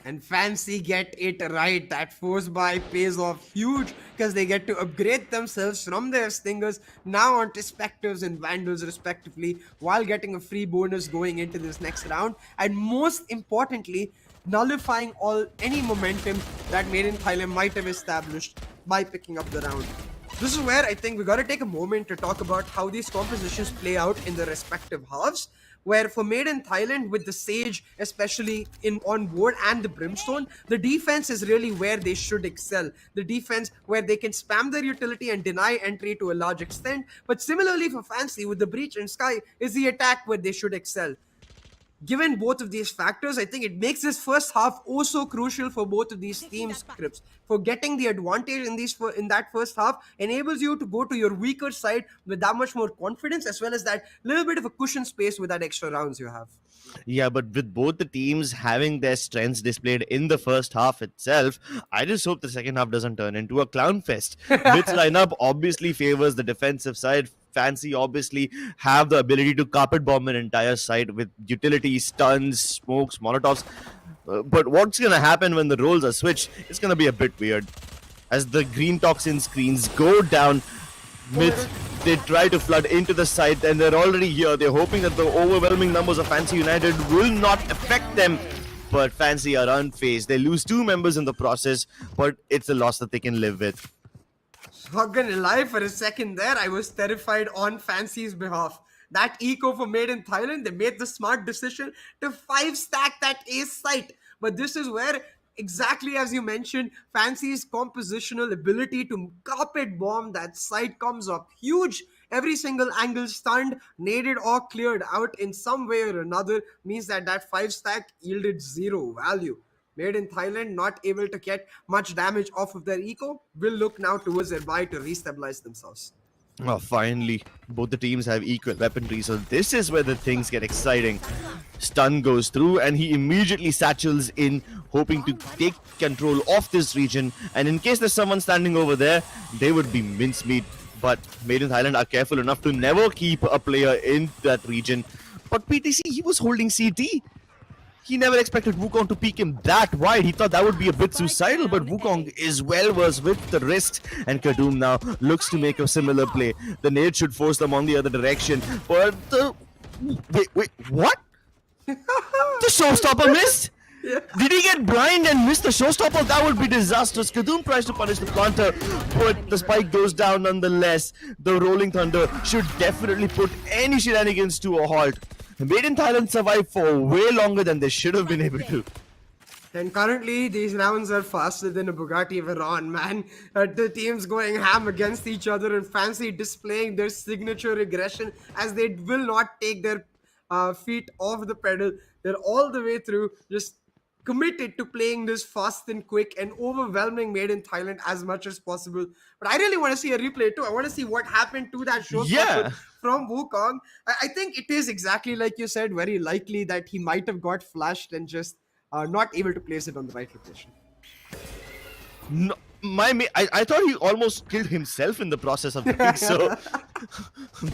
And Fancy get it right. That force buy pays off huge because they get to upgrade themselves from their stingers now onto Spectres and Vandals respectively, while getting a free bonus going into this next round. And most importantly, nullifying any momentum that Made in Thailand might have established by picking up the round. This is where I think we got to take a moment to talk about how these compositions play out in the respective halves. Where for Made in Thailand, with the Sage especially on board and the Brimstone, the defense is really where they should excel. The defense where they can spam their utility and deny entry to a large extent. But similarly for Fancy, with the Breach and Sky, is the attack where they should excel. Given both of these factors, I think it makes this first half also crucial for both of these teams, Scripts. For getting the advantage in that first half enables you to go to your weaker side with that much more confidence, as well as that little bit of a cushion space with that extra rounds you have. Yeah, but with both the teams having their strengths displayed in the first half itself, I just hope the second half doesn't turn into a clown fest. MiTH's lineup obviously favors the defensive side. Fancy obviously have the ability to carpet bomb an entire side with utility, stuns, smokes, molotovs. But what's going to happen when the roles are switched? It's going to be a bit weird. As the green toxin screens go down, MiTH, they try to flood into the site, and they're already here. They're hoping that the overwhelming numbers of Fancy United will not affect them. But Fancy are unfazed. They lose 2 members in the process, but it's a loss that they can live with. Not gonna lie, for a second there, I was terrified on Fancy's behalf. That eco for Made in Thailand, they made the smart decision to 5-stack that ace site. But this is where, exactly as you mentioned, Fancy's compositional ability to carpet bomb that site comes up huge. Every single angle stunned, naded or cleared out in some way or another means that 5-stack yielded 0 value. Made in Thailand, not able to get much damage off of their eco, will look now towards their buy to restabilize themselves. Oh, finally, both the teams have equal weaponry, so this is where the things get exciting. Stun goes through, and he immediately satchels in, hoping to take control of this region. And in case there's someone standing over there, they would be mincemeat. But Made in Thailand are careful enough to never keep a player in that region. But PTC, he was holding CT. He never expected Wukong to peek him that wide. He thought that would be a bit suicidal, but Wukong is well versed with the wrist. And Kadum now looks to make a similar play. The nade should force them on the other direction. But the... Wait, what? The showstopper missed? Did he get blind and miss the showstopper? That would be disastrous. Kadum tries to punish the planter, but the spike goes down nonetheless. The Rolling Thunder should definitely put any shenanigans to a halt. Made in Thailand survived for way longer than they should have been able to. And currently, these rounds are faster than a Bugatti Veyron, man. The teams going ham against each other and fancy displaying their signature aggression as they will not take their feet off the pedal. They're all the way through, just committed to playing this fast and quick and overwhelming Made in Thailand as much as possible. But I really want to see a replay too. I want to see what happened to that showstopper from Wukong. I think it is exactly like you said, very likely that he might have got flashed and just not able to place it on the right location. No, I thought he almost killed himself in the process of doing so.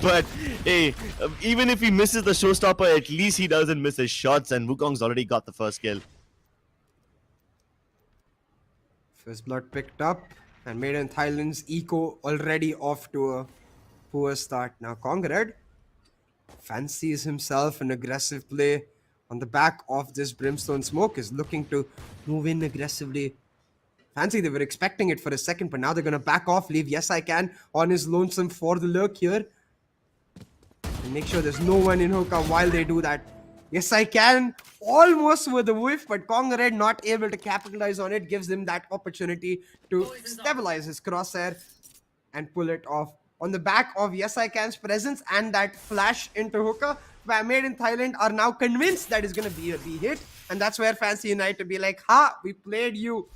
But hey, even if he misses the showstopper, at least he doesn't miss his shots, and Wukong's already got the first kill. First blood picked up, and Made in Thailand's eco already off to a poor start. Now Congrad fancies himself an aggressive play on the back of this Brimstone smoke, is looking to move in aggressively. Fancy, they were expecting it for a second, but now they're going to back off, leave Yes I Can on his lonesome for the lurk here. And make sure there's no one in hookah while they do that. Yes I Can almost with a whiff, but Congrad not able to capitalize on it, gives him that opportunity to stabilize his crosshair and pull it off. On the back of Yes I Can's presence and that flash into hookah, Made in Thailand are now convinced that it's going to be a B hit, and that's where Fancy United be like, ha, we played you.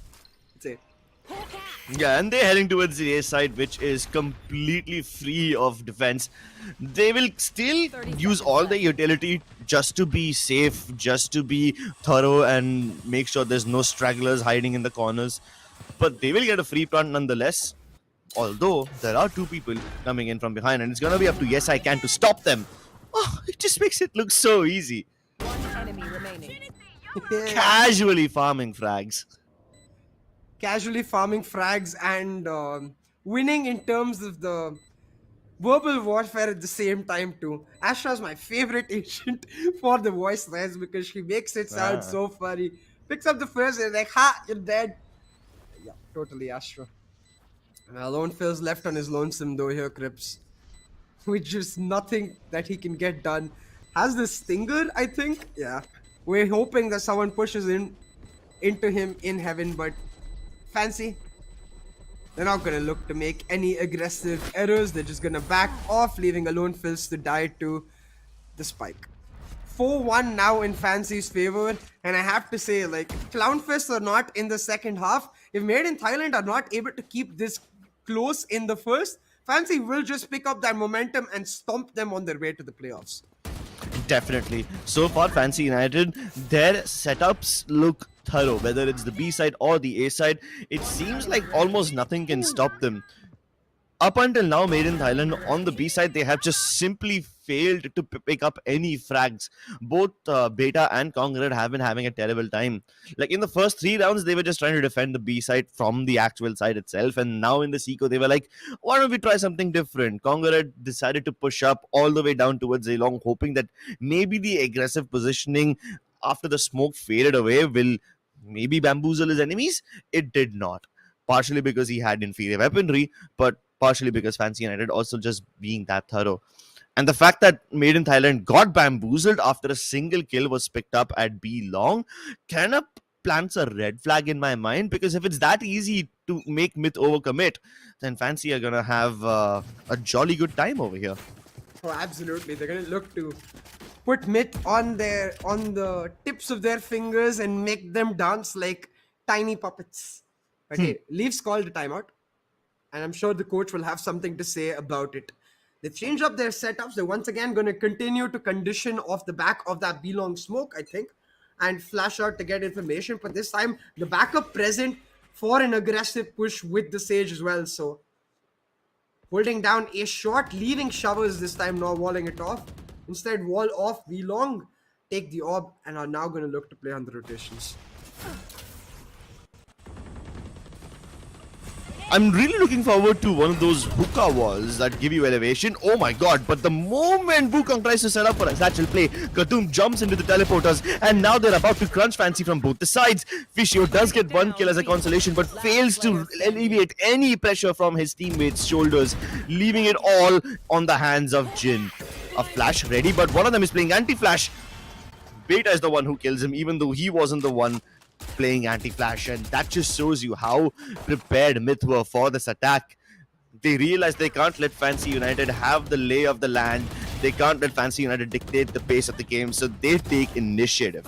That's it. Yeah, and they're heading towards the A side, which is completely free of defense. They will still use all their utility just to be safe, just to be thorough and make sure there's no stragglers hiding in the corners. But they will get a free plant nonetheless. Although there are two people coming in from behind, and it's gonna be up to Yes I Can to stop them. Oh, it just makes it look so easy. One enemy remaining. Casually farming frags. Casually farming frags and winning in terms of the verbal warfare at the same time too. Astra's my favorite agent for the voice lines because she makes it sound so funny. Picks up the first and like, ha, you're dead. Yeah, totally Astra. Lone Phil's left on his lonesome though here, Crips. With just nothing that he can get done. Has the stinger, I think? Yeah. We're hoping that someone pushes into him in heaven, but Fancy, they're not going to look to make any aggressive errors. They're just going to back off, leaving Alone Phils to die to the spike. 4-1 now in Fancy's favor, and I have to say, like, Clownfists are not in the second half. If Made in Thailand are not able to keep this close in the first, Fancy will just pick up that momentum and stomp them on their way to the playoffs. Definitely. So far, Fancy United, their setups look thorough. Whether it's the B side or the A side, it seems like almost nothing can stop them. Up until now, Made in Thailand, on the B side, they have just simply failed to pick up any frags. Both Beta and Congrad have been having a terrible time. Like in the first 3 rounds, they were just trying to defend the B side from the actual side itself. And now in the Seco, they were like, why don't we try something different? Congrad decided to push up all the way down towards Zilong, hoping that maybe the aggressive positioning after the smoke faded away will maybe bamboozle his enemies. It did not. Partially because he had inferior weaponry, but partially because Fancy United also just being that thorough. And the fact that Made in Thailand got bamboozled after a single kill was picked up at B long kind of plants a red flag in my mind, because if it's that easy to make MiTH overcommit, then Fancy are going to have a jolly good time over here. Oh, absolutely. They're going to look to put MiTH on the tips of their fingers and make them dance like tiny puppets. But hey, Leafs called a timeout. and I'm sure the coach will have something to say about it. They've changed up their setups. They're once again going to continue to condition off the back of that B-long smoke, I think, and flash out to get information. But this time, the backup present for an aggressive push with the Sage as well. So, holding down a shot, leaving showers this time, not walling it off. Instead, wall off B-long, take the orb, and are now going to look to play on the rotations. I'm really looking forward to one of those hookah walls that give you elevation. Oh my god, but the moment Wukong tries to set up for a satchel play, Khadoom jumps into the teleporters, and now they're about to crunch Fancy from both the sides. Fischio does get one kill as a consolation, but fails to alleviate any pressure from his teammates' shoulders, leaving it all on the hands of Jin. A flash ready, but one of them is playing anti-flash. Beta is the one who kills him, even though he wasn't the one playing anti-flash, and that just shows you how prepared MiTH were for this attack. They realize they can't let Fancy United have the lay of the land. They can't let Fancy United dictate the pace of the game, so they take initiative.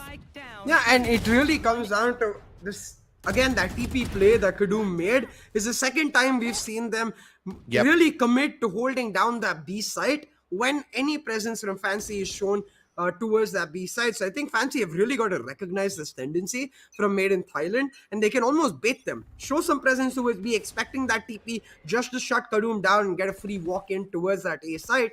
Yeah, and it really comes down to this. Again, that TP play that Khadoom made is the second time we've seen them really commit to holding down that B site when any presence from Fancy is shown towards that B side. So I think Fancy have really got to recognize this tendency from Made in Thailand, and they can almost bait them. Show some presence towards B, expecting that TP just to shut Khadoom down and get a free walk in towards that A side.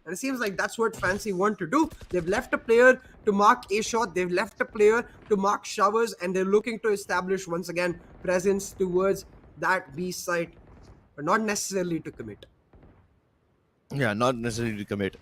And it seems like that's what Fancy want to do. They've left a player to mark A shot, they've left a player to mark showers, and they're looking to establish once again presence towards that B side, but not necessarily to commit. Yeah, not necessarily to commit.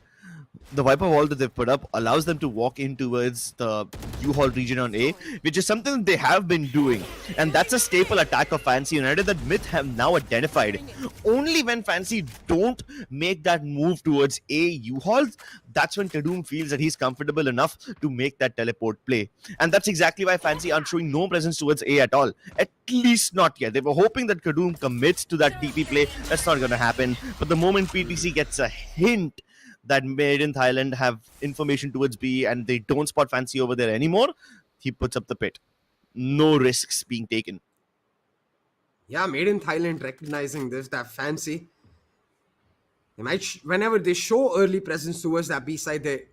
The Viper wall that they've put up allows them to walk in towards the U-Haul region on A, which is something that they have been doing. And that's a staple attack of Fancy United that MiTH have now identified. Only when Fancy don't make that move towards A U-Haul, that's when Khadoom feels that he's comfortable enough to make that teleport play. And that's exactly why Fancy aren't showing no presence towards A at all. At least not yet. They were hoping that Khadoom commits to that TP play. That's not going to happen. But the moment PTC gets a hint that Made in Thailand have information towards B and they don't spot Fancy over there anymore, he puts up the pit. No risks being taken. Yeah, Made in Thailand recognizing this, that Fancy, they might whenever they show early presence towards that B side, they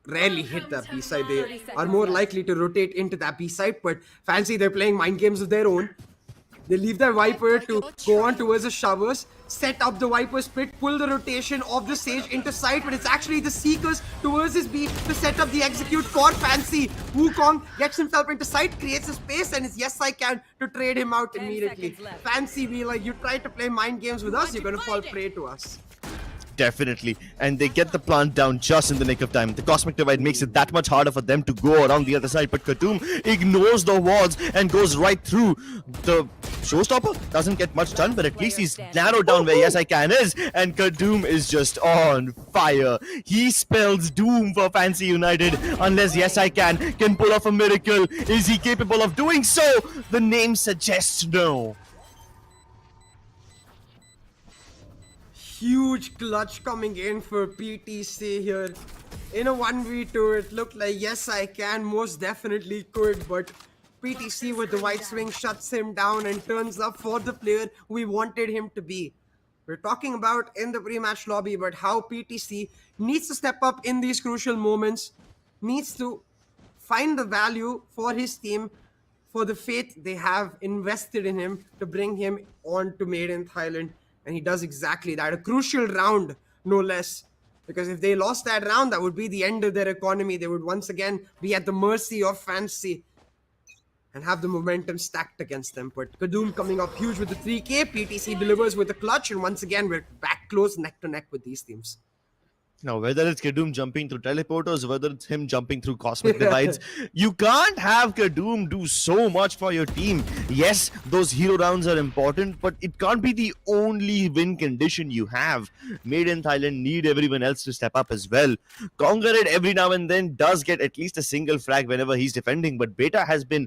rarely hit that B side. They are more likely to rotate into that B side, but Fancy, they're playing mind games of their own. They leave their Viper to go on towards the showers, set up the Viper's pit, pull the rotation of the Sage into sight, but it's actually the Seekers towards his B to set up the execute for Fancy. Wukong gets himself into sight, creates a space, and it's yes I can to trade him out immediately. Fancy, be like, you tried to play mind games with us, you're gonna fall prey to us. Definitely. And they get the plant down just in the nick of time. The Cosmic Divide makes it that much harder for them to go around the other side, but Khadoom ignores the walls and goes right through. The Showstopper doesn't get much done, but at least he's narrowed down where Yes I Can is, and Khadoom is just on fire. He spells doom for Fancy United unless Yes I Can pull off a miracle. Is he capable of doing so? The name suggests no. Huge clutch coming in for PTC here. In a 1v2, it looked like Yes I Can most definitely could, but PTC with the white swing shuts him down and turns up for the player we wanted him to be. We're talking about in the pre-match lobby about how PTC needs to step up in these crucial moments, needs to find the value for his team, for the faith they have invested in him to bring him on to Made in Thailand. And he does exactly that. A crucial round, no less. Because if they lost that round, that would be the end of their economy. They would once again be at the mercy of Fancy and have the momentum stacked against them. But Khadoom coming up huge with the 3K. PTC delivers with the clutch. And once again, we're back close, neck to neck with these teams. Now, whether it's Khadoom jumping through teleporters, whether it's him jumping through cosmic divides, you can't have Khadoom do so much for your team. Yes, those hero rounds are important, but it can't be the only win condition you have. Made in Thailand need everyone else to step up as well. Conqueror every now and then does get at least a single frag whenever he's defending, but Beta has been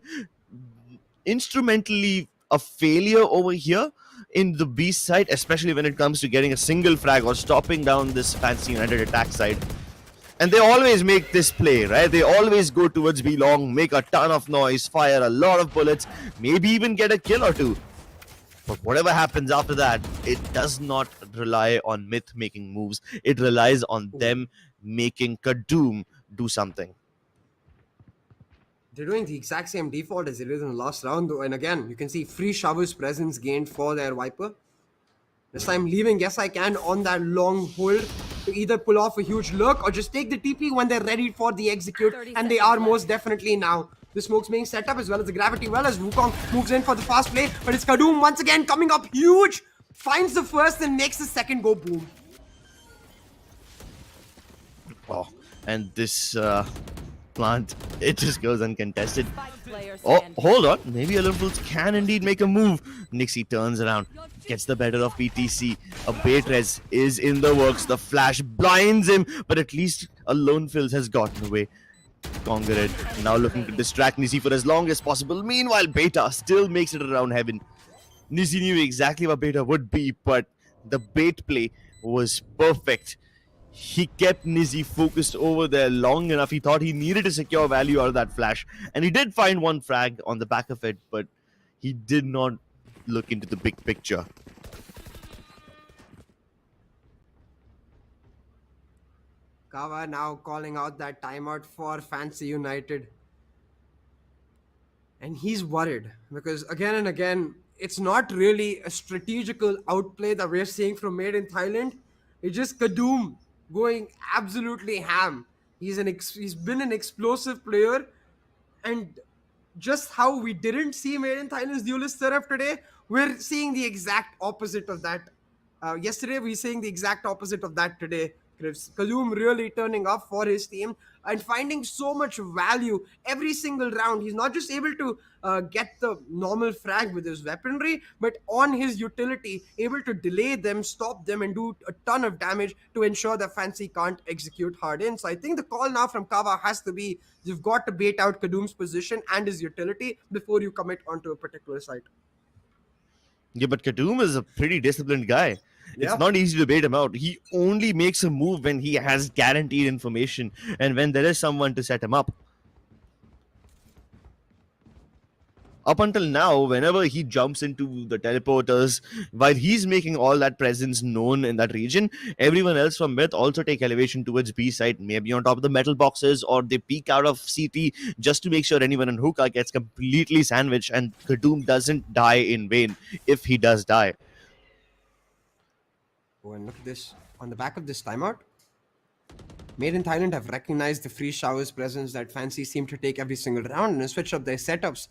instrumentally a failure over here in the B side, especially when it comes to getting a single frag or stopping down this Fancy United attack side. And they always make this play, right? They always go towards B long, make a ton of noise, fire a lot of bullets, maybe even get a kill or two. But whatever happens after that, it does not rely on MiTH making moves. It relies on them making Kadoom do something. They're doing the exact same default as they did in the last round, though. And again, you can see free showers presence gained for their Viper. This time leaving Yes I Can on that long hold to either pull off a huge lurk or just take the TP when they're ready for the execute. 30 And they are most definitely now. The smoke's being set up as well as the gravity well as Wukong moves in for the fast play. But it's Kadoom once again coming up huge. Finds the first and makes the second go boom. Oh, and this plant, it just goes uncontested. Player Oh, standing. hold on. Maybe Olympus can indeed make a move. Nixie turns around, gets the better of PTC. A bait res is in the works. The flash blinds him, but at least a lone fills has gotten away. Conquer it. Now looking to distract Nisi for as long as possible. Meanwhile, Beta still makes it around heaven. Nisi knew exactly what Beta would be, but the bait play was perfect. He kept Nizzy focused over there long enough. He thought he needed to secure value out of that flash. And he did find one frag on the back of it, but he did not look into the big picture. Kawa now calling out that timeout for Fancy United. And he's worried because again and again, it's not really a strategical outplay that we're seeing from Made in Thailand. It's just Kadoom going absolutely ham. He's been an explosive player, and just how we didn't see Made in Thailand's duelist setup today, we're seeing the exact opposite of that. Yesterday, we're seeing the exact opposite of that today. Chris Kadoom really turning up for his team and finding so much value every single round. He's not just able to get the normal frag with his weaponry, but on his utility, able to delay them, stop them, and do a ton of damage to ensure that Fancy can't execute hard in. So I think the call now from Kawa has to be, you've got to bait out Kadoom's position and his utility before you commit onto a particular site. Yeah, but Kadoom is a pretty disciplined guy. Yeah. It's not easy to bait him out. He only makes a move when he has guaranteed information and when there is someone to set him up. Up until now, whenever he jumps into the teleporters, while he's making all that presence known in that region, everyone else from MiTH also take elevation towards B side, maybe on top of the metal boxes, or they peek out of CT just to make sure anyone in hookah gets completely sandwiched and Kadoom doesn't die in vain if he does die. Oh, and look at this. On the back of this timeout, Made in Thailand have recognized the free showers presence that Fancy seem to take every single round and switch up their setups.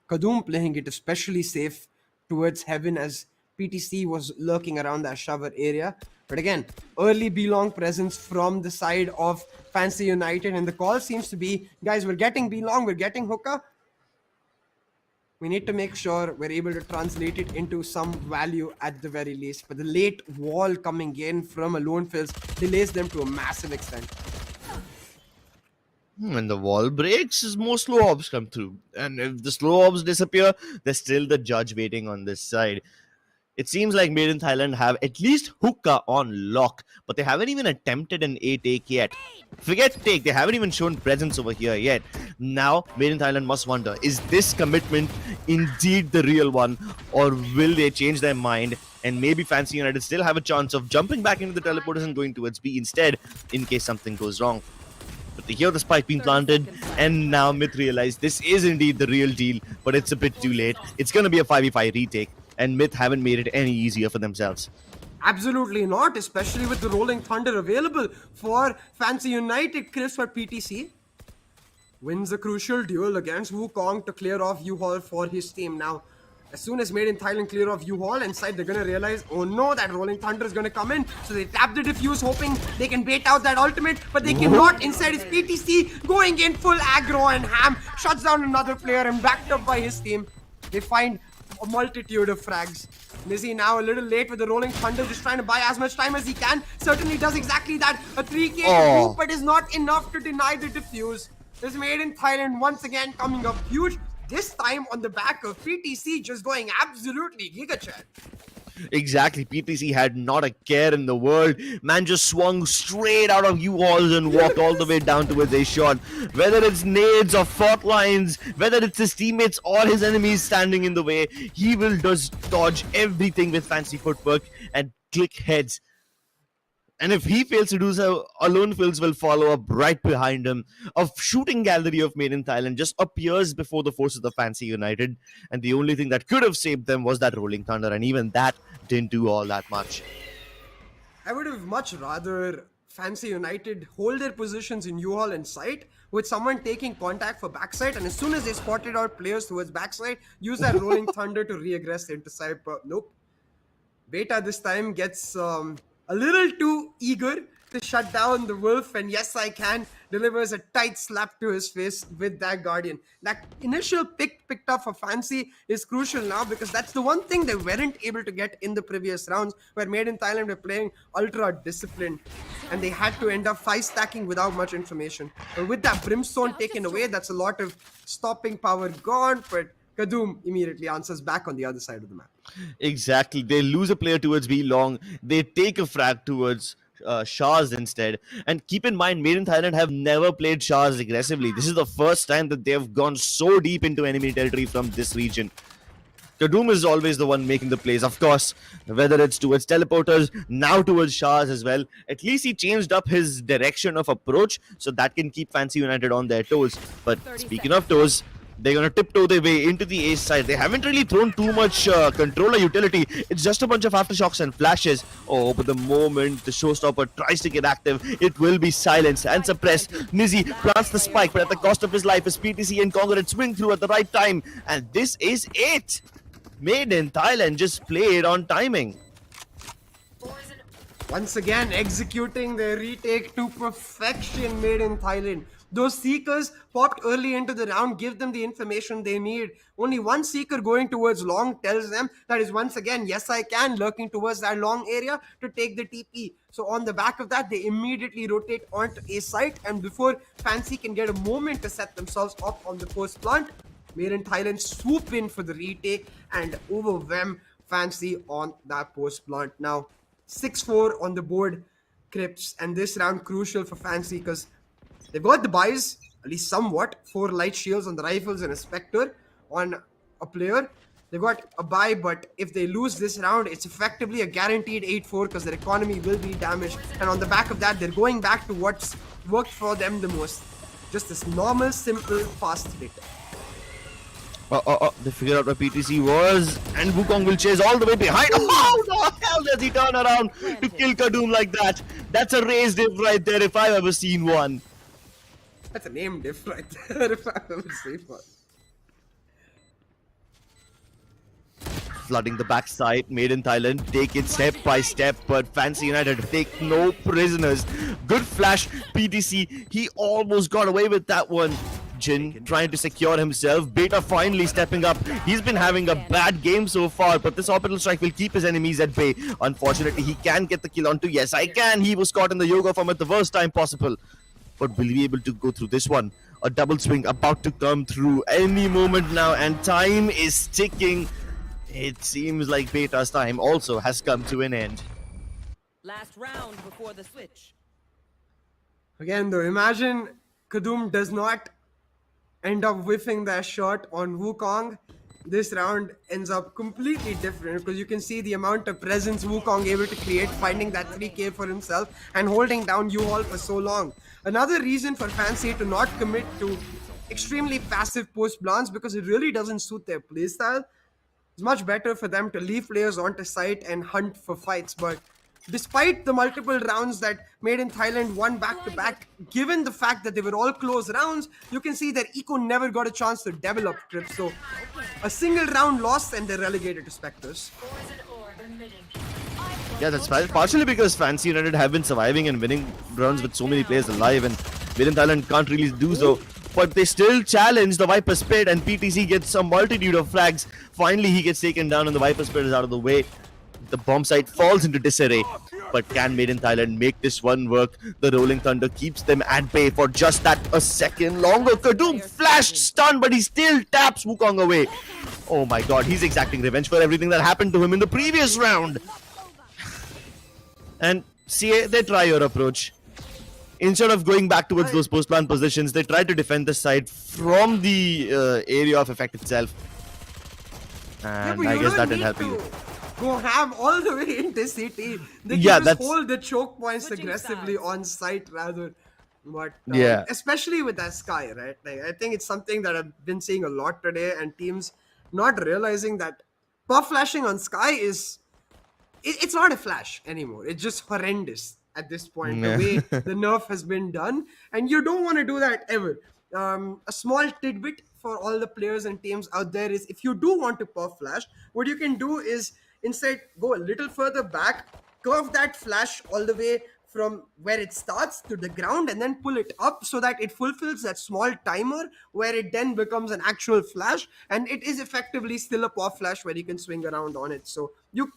Kadoom playing it especially safe towards heaven as PTC was lurking around that shower area. But again, early B-long presence from the side of Fancy United, and the call seems to be, guys, we're getting B-long, we're getting hookah. We need to make sure we're able to translate it into some value at the very least. But the late wall coming in from a lone fills delays them to a massive extent. When the wall breaks, more slow orbs come through. And if the slow orbs disappear, there's still the judge waiting on this side. It seems like Made in Thailand have at least hookah on lock, but they haven't even attempted an A take yet. Forget take, they haven't even shown presence over here yet. Now, Made in Thailand must wonder, is this commitment indeed the real one, or will they change their mind and maybe Fancy United still have a chance of jumping back into the teleporters and going towards B instead in case something goes wrong? But they hear the spike being planted, and now MiTH realize this is indeed the real deal, but it's a bit too late. It's going to be a 5v5 retake, and MiTH haven't made it any easier for themselves. Absolutely not, especially with the Rolling Thunder available for Fancy United. Chris for PTC wins a crucial duel against Wukong to clear off U-Haul for his team. Now, as soon as Made in Thailand clear off U-Haul inside, they're going to realize, oh no, that Rolling Thunder is going to come in. So they tap the defuse, hoping they can bait out that ultimate, but they cannot. Instead, it's PTC going in full aggro, and Ham shuts down another player and backed up by his team. They find a multitude of frags. Nizzy now a little late with the Rolling Thunder, just trying to buy as much time as he can. Certainly does exactly that. A 3k move, but is not enough to deny the defuse. This Made in Thailand once again coming up huge. This time on the back of PTC just going absolutely giga chat. Exactly. PTC had not a care in the world. Man just swung straight out of U-hauls and walked all the way down towards a shot. Whether it's nades or fault lines, whether it's his teammates or his enemies standing in the way, he will just dodge everything with fancy footwork and click heads. And if he fails to do so, Alone Fills will follow up right behind him. A shooting gallery of Made in Thailand just appears before the forces of Fancy United, and the only thing that could have saved them was that Rolling Thunder, and even that didn't do all that much. I would have much rather Fancy United hold their positions in U-Haul and site with someone taking contact for backside, and as soon as they spotted out players towards backside, use that Rolling Thunder to re-aggress into side. But nope. Beta this time gets a little too eager to shut down the Wolf, and Yes I Can delivers a tight slap to his face with that Guardian. That initial picked up for Fancy is crucial now, because that's the one thing they weren't able to get in the previous rounds, where Made in Thailand were playing ultra disciplined and they had to end up 5-stacking without much information. But with that Brimstone taken away, that's a lot of stopping power gone, but Kadum immediately answers back on the other side of the map. Exactly. They lose a player towards B long. They take a frag towards Shahs instead. And keep in mind, Made in Thailand have never played Shahs aggressively. This is the first time that they've gone so deep into enemy territory from this region. Kadum is always the one making the plays, of course, whether it's towards teleporters, now towards Shahs as well. At least he changed up his direction of approach, so that can keep Fancy United on their toes. But speaking of toes, they're going to tiptoe their way into the ace side. They haven't really thrown too much controller utility. It's just a bunch of aftershocks and flashes. Oh, but the moment the showstopper tries to get active, it will be silenced and suppressed. Nizzy plants the spike, but at the cost of his life, as PTC and Congolate swing through at the right time. And this is it. Made in Thailand just played on timing. Once again, executing the retake to perfection, Made in Thailand. Those Seekers popped early into the round, give them the information they need. Only one Seeker going towards long tells them that is once again, Yes I Can, lurking towards that long area to take the TP. So on the back of that, they immediately rotate onto a site, and before Fancy can get a moment to set themselves up on the post plant, Made in Thailand swoop in for the retake and overwhelm Fancy on that post plant. Now, 6-4 on the board, Crips, and this round crucial for Fancy because they've got the buys, at least somewhat. 4 light shields on the rifles and a Spectre on a player. They've got a buy, but if they lose this round, it's effectively a guaranteed 8-4 because their economy will be damaged. And on the back of that, they're going back to what's worked for them the most. Just this normal, simple, fast hit. They figured out where PTC was, and Wukong will chase all the way behind. How the hell does he turn around to kill Kadum like that? That's a raised diff right there if I've ever seen one. That's a name diff right there if I've ever seen one. Flooding the backside, Made in Thailand take it step by step, but Fancy United take no prisoners. Good flash, PTC, he almost got away with that one. Jin trying to secure himself. Beta finally stepping up. He's been having a bad game so far, but this orbital strike will keep his enemies at bay. Unfortunately, he can get the kill onto Yes I Can. He was caught in the yoga form at the worst time possible. But will he be able to go through this one? A double swing about to come through any moment now, and time is ticking. It seems like Beta's time also has come to an end. Last round before the switch. Again, though, imagine Kadum does not end up whiffing that shot on Wukong. This round ends up completely different because you can see the amount of presence Wukong able to create, finding that 3k for himself and holding down U-Haul for so long. Another reason for Fancy to not commit to extremely passive post blants because it really doesn't suit their playstyle. It's much better for them to leave players onto site and hunt for fights, but despite the multiple rounds that Made in Thailand won back-to-back, given the fact that they were all close rounds, you can see that Eco never got a chance to develop trips. So a single round lost and they're relegated to Spectres. Yeah, that's partially because Fancy United have been surviving and winning rounds with so many players alive, and Made in Thailand can't really do so. But they still challenge the Viper's Pit, and PTC gets a multitude of flags. Finally, he gets taken down and the Viper's Pit is out of the way. The bomb site falls into disarray, but can Made in Thailand make this one work? The Rolling Thunder keeps them at bay for just that a second longer. Kadum flashed stun, but he still taps Wukong away. Oh my god, he's exacting revenge for everything that happened to him in the previous round. And CA, they try your approach. Instead of going back towards those post-plant positions, they try to defend the site from the area of effect itself. And but I you guess that don't didn't help need you. to Go ham all the way into city. They can Yeah, just that's- hold the choke points Switching aggressively sides. on site rather. But Yeah. especially with that Sky, right? Like, I think it's something that I've been seeing a lot today, and teams not realizing that puff flashing on Sky is it's not a flash anymore. It's just horrendous at this point. Yeah. The way the nerf has been done, and you don't want to do that ever. A small tidbit for all the players and teams out there is, if you do want to puff flash, what you can do is instead go a little further back, curve that flash all the way from where it starts to the ground, and then pull it up so that it fulfills that small timer where it then becomes an actual flash, and it is effectively still a pop flash where you can swing around on it. So you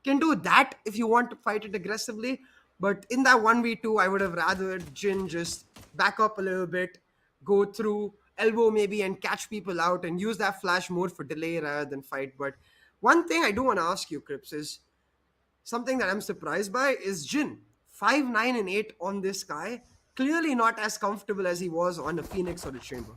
can do that if you want to fight it aggressively, but in that 1v2 I would have rather Jin just back up a little bit, go through elbow maybe and catch people out and use that flash more for delay rather than fight. But one thing I do want to ask you, Crips, is something that I'm surprised by is Jin 5, 9 and 8 on this guy, clearly not as comfortable as he was on a Phoenix or a Chamber.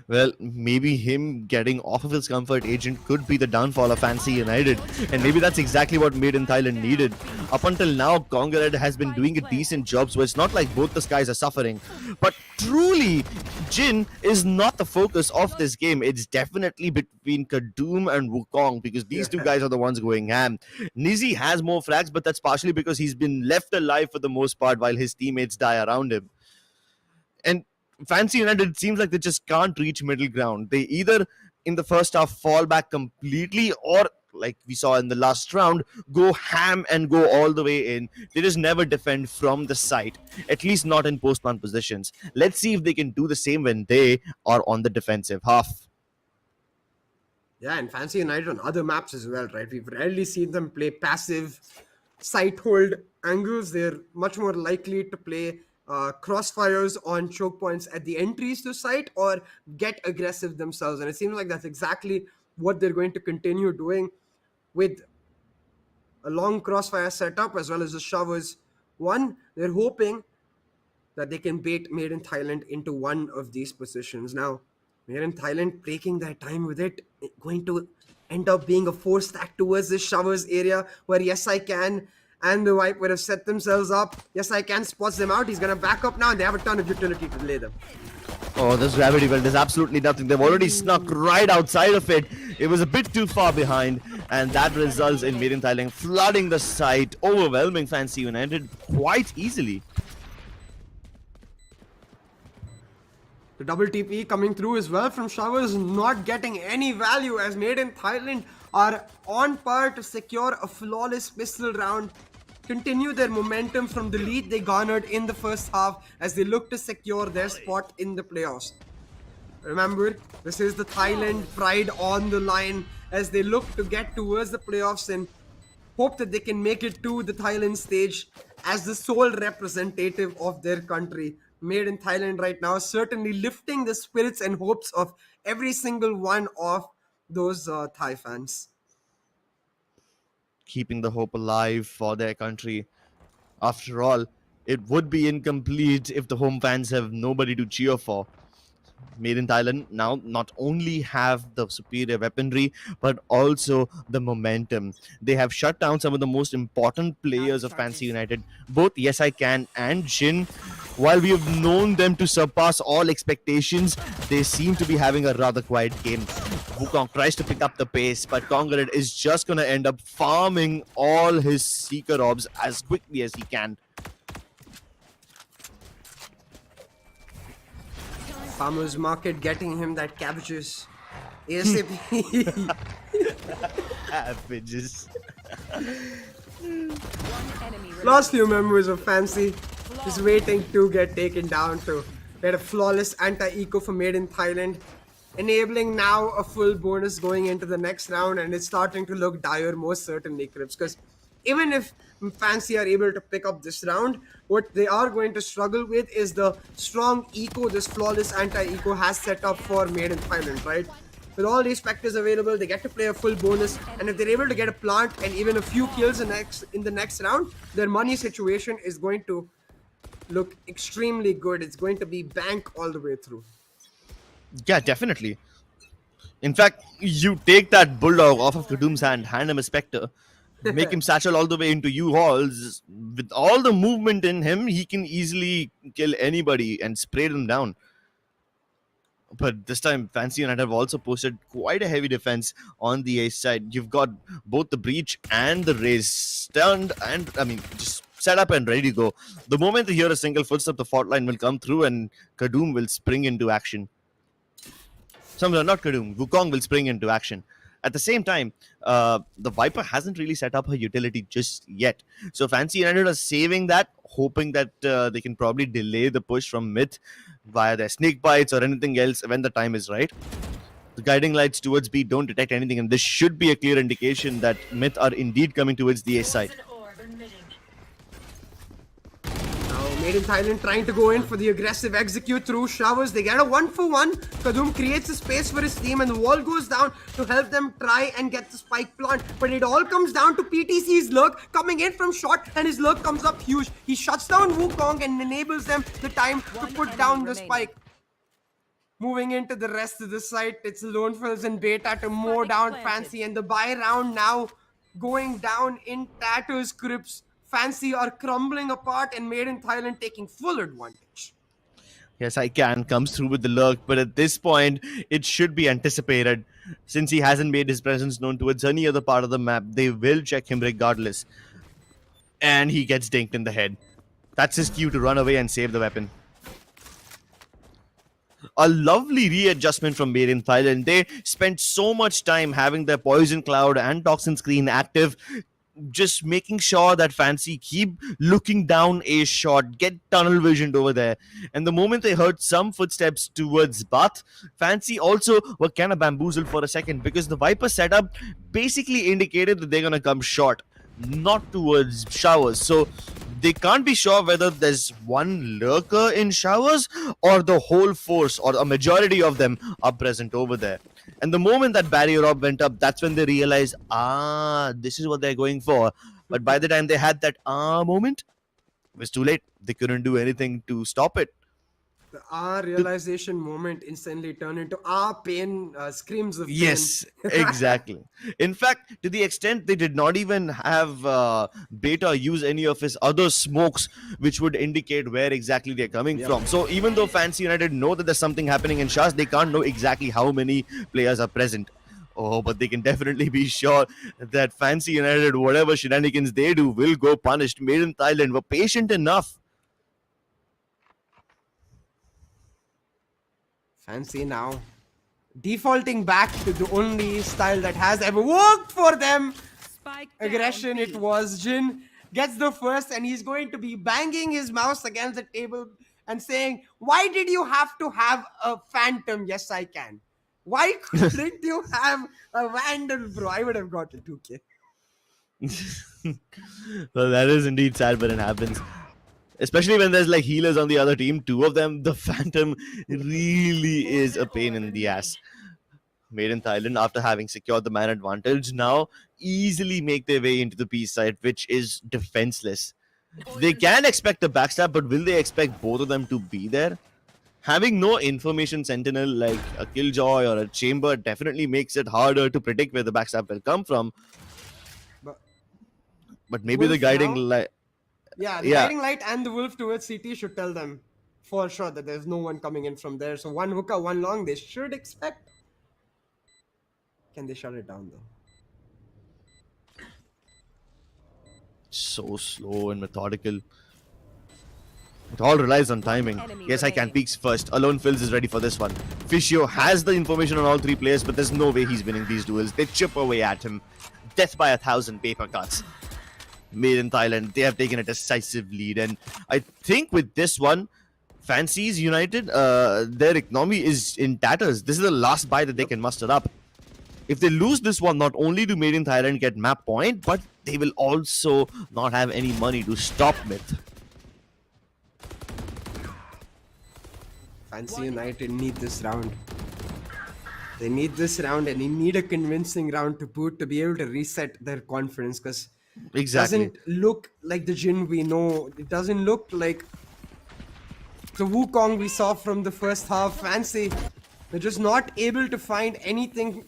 Well, maybe him getting off of his comfort agent could be the downfall of Fancy United, and maybe that's exactly what Made in Thailand needed. Up until now, Congared has been doing a decent job, so it's not like both the skies are suffering. But truly, Jin is not the focus of this game. It's definitely between Kadoom and Wukong, because these two guys are the ones going ham. Nizi has more frags, but that's partially because he's been left alive for the most part while his teammates die around him. And Fancy United, it seems like they just can't reach middle ground. They either in the first half fall back completely, or like we saw in the last round, go ham and go all the way in. They just never defend from the site, at least not in post-plant positions. Let's see if they can do the same when they are on the defensive half. Yeah, and Fancy United on other maps as well, right? We've rarely seen them play passive site hold angles. They're much more likely to play crossfires on choke points at the entries to site or get aggressive themselves. And it seems like that's exactly what they're going to continue doing with a long crossfire setup as well as the showers. One, they're hoping that they can bait Made in Thailand into one of these positions. Now, Made in Thailand breaking their time with it, going to end up being a force stack towards this showers area where Yes I Can and the Wipe would have set themselves up. Yes I Can spots them out. He's going to back up now, and they have a ton of utility to delay them. Oh, this gravity belt is absolutely nothing. They've already snuck right outside of it. It was a bit too far behind, and that results in Made in Thailand flooding the site, overwhelming Fancy United quite easily. The double TP coming through as well from Showers, not getting any value as Made in Thailand are on par to secure a flawless pistol round, continue their momentum from the lead they garnered in the first half as they look to secure their spot in the playoffs. Remember, this is the Thailand pride on the line as they look to get towards the playoffs and hope that they can make it to the Thailand stage as the sole representative of their country. Made in Thailand right now, certainly lifting the spirits and hopes of every single one of those Thai fans. Keeping the hope alive for their country. After all, it would be incomplete if the home fans have nobody to cheer for. Made in Thailand now not only have the superior weaponry, but also the momentum. They have shut down some of the most important players of Fancy United, both Yes I Can and Jin. While we have known them to surpass all expectations, they seem to be having a rather quiet game. Wukong tries to pick up the pace, but Congared is just going to end up farming all his Seeker Orbs as quickly as he can. Farmers Market getting him that cabbages. ASAP. Cabbages. Last few members of Fancy just waiting to get taken down to get a flawless anti-eco for Made in Thailand, enabling now a full bonus going into the next round, and it's starting to look dire most certainly, Crips, because even if Fancy are able to pick up this round, what they are going to struggle with is the strong eco this flawless anti-eco has set up for Made in Thailand, right? with all these specters available, they get to play a full bonus, and if they're able to get a plant and even a few kills in the next round, their money situation is going to look extremely good. It's going to be bank all the way through. Yeah, definitely. In fact, you take that bulldog off of Kadum's hand him a specter, make him satchel all the way into U-Halls. With all the movement in him, he can easily kill anybody and spray them down. But this time, Fancy United have also posted quite a heavy defense on the ace side. You've got both the breach and the raise stunned and, just set up and ready to go. The moment they hear a single footstep, the fault line will come through and Kadum will spring into action. Not Kadum, Wukong will spring into action. At the same time, the Viper hasn't really set up her utility just yet. So Fancy United are saving that, hoping that they can probably delay the push from MiTH via their snake bites or anything else when the time is right. The guiding lights towards B don't detect anything, and this should be a clear indication that MiTH are indeed coming towards the A side. Made in Thailand trying to go in for the aggressive execute through showers. They get a 1-for-1. Kadum creates a space for his team and the wall goes down to help them try and get the spike plant. But it all comes down to PTC's lurk coming in from short, and his lurk comes up huge. He shuts down Wukong and enables them the time to put down the spike. Moving into the rest of the site, it's Lonefells and Beta to mow down Fancy, and the buy round now going down in tatters. Crips. Fancy are crumbling apart and Made in Thailand taking full advantage. Yes, I can. Comes through with the lurk, but at this point, it should be anticipated. Since he hasn't made his presence known towards any other part of the map, they will check him regardless. And he gets dinked in the head. That's his cue to run away and save the weapon. A lovely readjustment from Made in Thailand. They spent so much time having their Poison Cloud and Toxin Screen active, just making sure that Fancy keep looking down a shot, get tunnel visioned over there. And the moment they heard some footsteps towards Bath, Fancy also were kind of bamboozled for a second, because the Viper setup basically indicated that they're going to come short, not towards showers. So they can't be sure whether there's one lurker in showers or the whole force or a majority of them are present over there. And the moment that barrier orb went up, that's when they realized, this is what they're going for. But by the time they had that moment, it was too late. They couldn't do anything to stop it. The realization moment instantly turned into pain, screams of pain. Yes, exactly. In fact, to the extent they did not even have Beta use any of his other smokes, which would indicate where exactly they're coming from. So even though Fancy United know that there's something happening in Shahs, they can't know exactly how many players are present. Oh, but they can definitely be sure that Fancy United, whatever shenanigans they do, will go punished. Made in Thailand were patient enough. Fancy now defaulting back to the only style that has ever worked for them. Spike Aggression. down. It was Jin gets the first, and he's going to be banging his mouse against the table and saying, why did you have to have a phantom? Yes, I can. Why couldn't you have a Vandal, bro? I would have got a 2K. Well, that is indeed sad, but it happens. Especially when there's like healers on the other team, two of them, the Phantom really is a pain in the ass. Made in Thailand, after having secured the man advantage, now easily make their way into the B side, which is defenseless. They can expect a backstab, but will they expect both of them to be there? Having no information sentinel like a Killjoy or a Chamber definitely makes it harder to predict where the backstab will come from. But maybe the guiding light... Yeah, the guiding light and the wolf towards CT should tell them for sure that there's no one coming in from there. So one hookah, one long, they should expect. Can they shut it down though? So slow and methodical. It all relies on timing. Yes, I can peeks first. Alone Fills is ready for this one. Fishio has the information on all three players, but there's no way he's winning these duels. They chip away at him. Death by 1,000 paper cuts. Made in Thailand, they have taken a decisive lead, and I think with this one, Fancies United, their economy is in tatters. This is the last buy that they can muster up. If they lose this one, not only do Made in Thailand get map point, but they will also not have any money to stop MiTH. Fancy United need this round. They need this round, and they need a convincing round to boot to be able to reset their confidence, because Exactly. doesn't look like the Jin we know. It doesn't look like the Wukong we saw from the first half. Fancy. They're just not able to find anything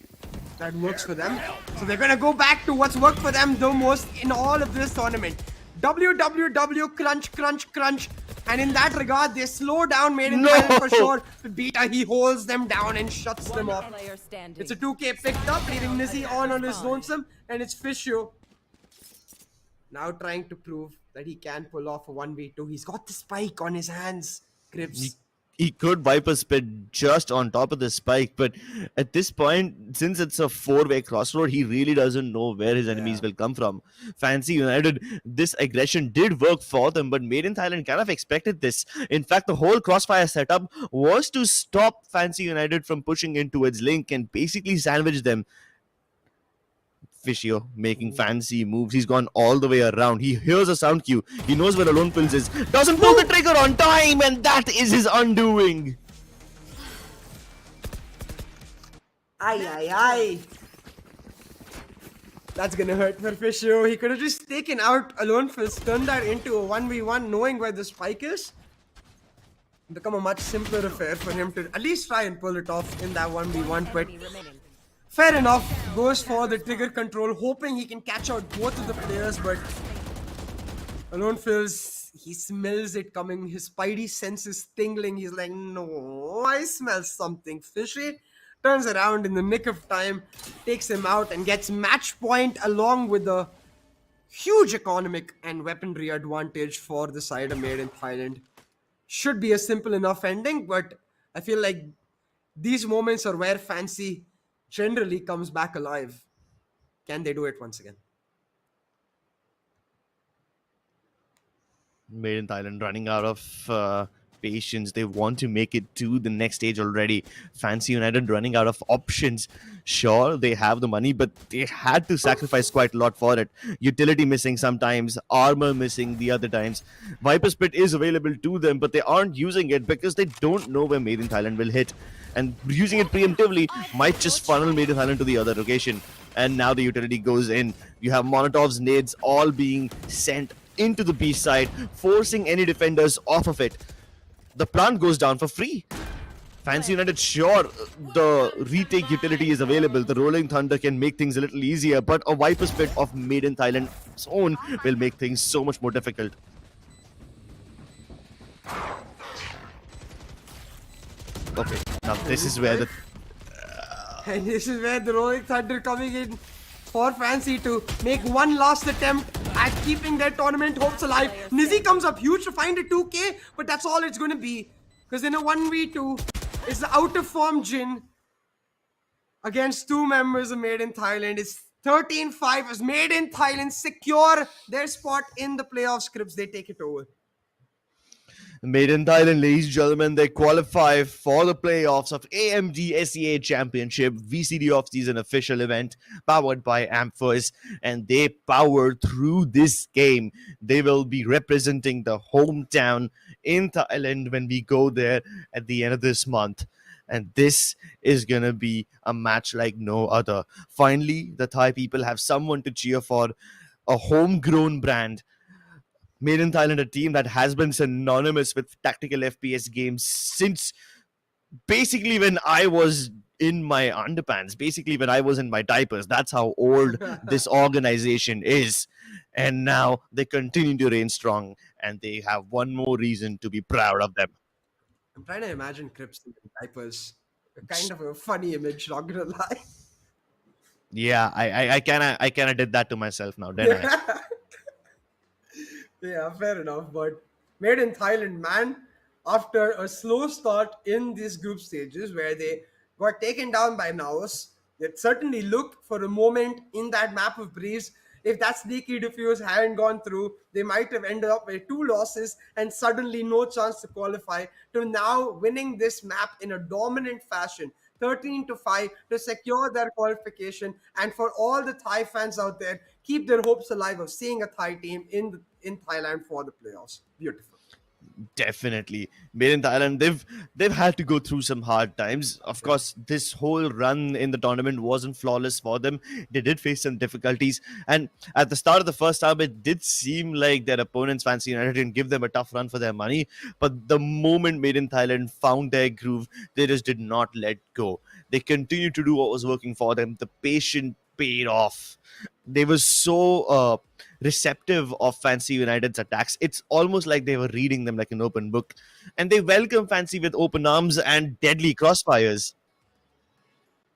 that works for them. So they're gonna go back to what's worked for them the most in all of this tournament. WWW, crunch, crunch, crunch. And in that regard, they slow down Made in Thailand for sure. But Beta, he holds them down and shuts them off. Player standing. It's a 2K picked up, leaving Nizzy on his lonesome, and it's Fishu now trying to prove that he can pull off a 1v2. He's got the spike on his hands, Grips. He could Viper spit just on top of the spike, but at this point, since it's a four-way crossroad, he really doesn't know where his enemies will come from. Fancy United, this aggression did work for them, but Made in Thailand kind of expected this. In fact, the whole crossfire setup was to stop Fancy United from pushing in towards Link and basically sandwich them. Fishio making fancy moves. He's gone all the way around. He hears a sound cue. He knows where Alone Pills is. Doesn't pull the trigger on time, and that is his undoing. Aye. That's gonna hurt for Fishu. He could have just taken out Alone Fist, turned that into a 1v1, knowing where the spike is. Become a much simpler affair for him to at least try and pull it off in that 1v1, but fair enough. Goes for the trigger control, hoping he can catch out both of the players, but Alone feels he smells it coming. His spidey sense is tingling. He's like, no, I smell something fishy. Turns around in the nick of time, takes him out, and gets match point along with a huge economic and weaponry advantage for the side of Made in Thailand. Should be a simple enough ending, but I feel like these moments are where Fancy generally comes back alive. Can they do it once again? Made in Thailand running out of patience. They want to make it to the next stage already. Fancy United running out of options. Sure, they have the money, but they had to sacrifice quite a lot for it. Utility missing sometimes, armor missing the other times. Viper Spit is available to them, but they aren't using it because they don't know where Made in Thailand will hit. And using it preemptively might just funnel Made in Thailand to the other location. And now the utility goes in. You have Molotov's nades all being sent into the B side, forcing any defenders off of it. The plant goes down for free. Fancy United, sure, the retake utility is available. The Rolling Thunder can make things a little easier, but a Viper Spit of Made in Thailand's own will make things so much more difficult. Okay, now this is where the... And this is where the Rolling Thunder coming in for Fancy to make one last attempt at keeping their tournament hopes alive. Nizzy comes up huge to find a 2K, but that's all it's going to be. Because in a 1v2, it's the out of form Jin against two members of Made in Thailand. It's 13-5 as Made in Thailand secure their spot in the playoff scripts. They take it over. Made in Thailand, ladies and gentlemen, they qualify for the playoffs of AMG SEA Championship, VCT Off season official event powered by Ampverse, and they power through this game. They will be representing the hometown in Thailand when we go there at the end of this month. And this is going to be a match like no other. Finally, the Thai people have someone to cheer for, a homegrown brand. Made in Thailand, a team that has been synonymous with tactical FPS games since basically when I was in my underpants, basically when I was in my diapers. That's how old this organization is. And now they continue to reign strong, and they have one more reason to be proud of them. I'm trying to imagine Crips in diapers. Kind of a funny image, not gonna lie. Yeah, I kind of did that to myself now, didn't I? Yeah, fair enough. But Made in Thailand, man, after a slow start in these group stages where they got taken down by Naos, they certainly looked for a moment in that map of Breeze. If that sneaky diffuse hadn't gone through, they might have ended up with 2 losses and suddenly no chance to qualify, to now winning this map in a dominant fashion. 13-5 to secure their qualification, and for all the Thai fans out there, keep their hopes alive of seeing a Thai team in Thailand for the playoffs. Beautiful. Definitely. Made in Thailand, they've had to go through some hard times. Of course, this whole run in the tournament wasn't flawless for them. They did face some difficulties. And at the start of the first half, it did seem like their opponents, Fancy United, didn't give them a tough run for their money. But the moment Made in Thailand found their groove, they just did not let go. They continued to do what was working for them. The patience paid off. They were so receptive of Fancy United's attacks. It's almost like they were reading them like an open book. And they welcome Fancy with open arms and deadly crossfires.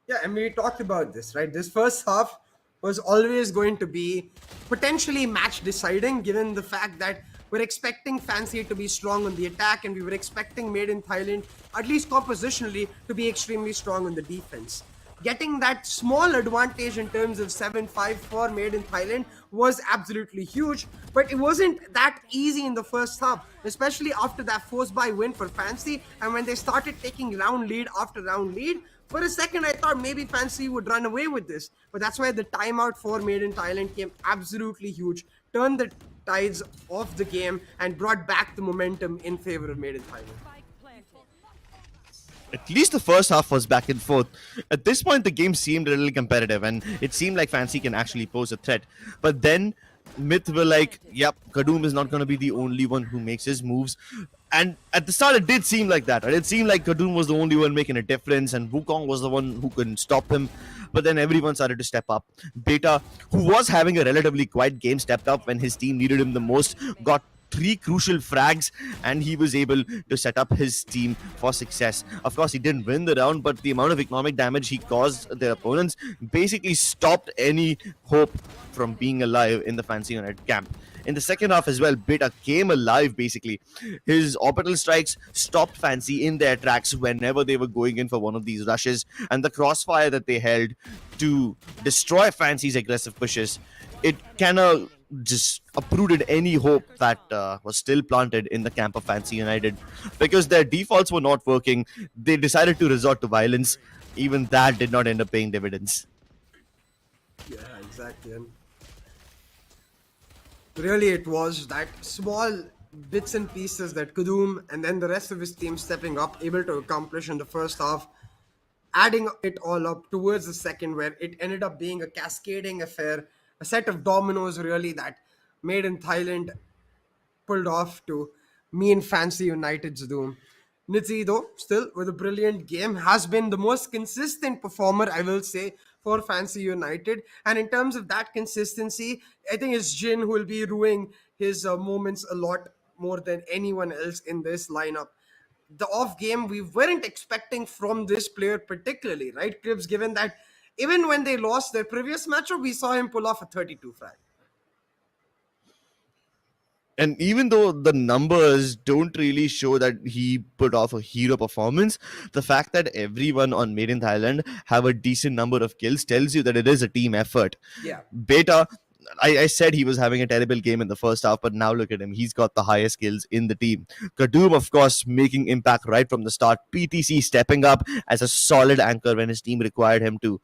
Yeah, and we talked about this, right? This first half was always going to be potentially match deciding, given the fact that we're expecting Fancy to be strong on the attack, and we were expecting Made in Thailand, at least compositionally, to be extremely strong on the defense. Getting that small advantage in terms of 7-5 for Made in Thailand was absolutely huge, but it wasn't that easy in the first half, especially after that force buy win for Fancy, and when they started taking round lead after round lead. For a second, I thought maybe Fancy would run away with this, but that's why the timeout for Made in Thailand came absolutely huge, turned the tides of the game, and brought back the momentum in favor of Made in Thailand. At least the first half was back and forth. At this point, the game seemed a little competitive, and it seemed like Fancy can actually pose a threat. But then, MiTH were like, yep, Kadum is not going to be the only one who makes his moves. And at the start, it did seem like that, right? It seemed like Kadum was the only one making a difference, and Wukong was the one who couldn't stop him. But then everyone started to step up. Beta, who was having a relatively quiet game, stepped up when his team needed him the most, got 3 crucial frags, and he was able to set up his team for success. Of course, he didn't win the round, but the amount of economic damage he caused their opponents basically stopped any hope from being alive in the Fancy United camp. In the second half as well, Beta came alive basically. His orbital strikes stopped Fancy in their tracks whenever they were going in for one of these rushes, and the crossfire that they held to destroy Fancy's aggressive pushes, it kind of just uprooted any hope that was still planted in the camp of Fancy United. Because their defaults were not working, they decided to resort to violence. Even that did not end up paying dividends. Yeah, exactly. And really, it was that small bits and pieces that Kudum and then the rest of his team stepping up, able to accomplish in the first half, adding it all up towards the second, where it ended up being a cascading affair, a set of dominoes really that Made in Thailand pulled off to me and Fancy United's doom. Nidzi, though, still with a brilliant game, has been the most consistent performer, I will say, for Fancy United. And in terms of that consistency, I think it's Jin who will be ruining his moments a lot more than anyone else in this lineup. The off game we weren't expecting from this player particularly, right, Cribs? Given that even when they lost their previous matchup, we saw him pull off a 32 frag. And even though the numbers don't really show that he put off a hero performance, the fact that everyone on Made in Thailand have a decent number of kills tells you that it is a team effort. Yeah. Beta, I said he was having a terrible game in the first half, but now look at him. He's got the highest kills in the team. Kadum, of course, making impact right from the start. PTC stepping up as a solid anchor when his team required him to.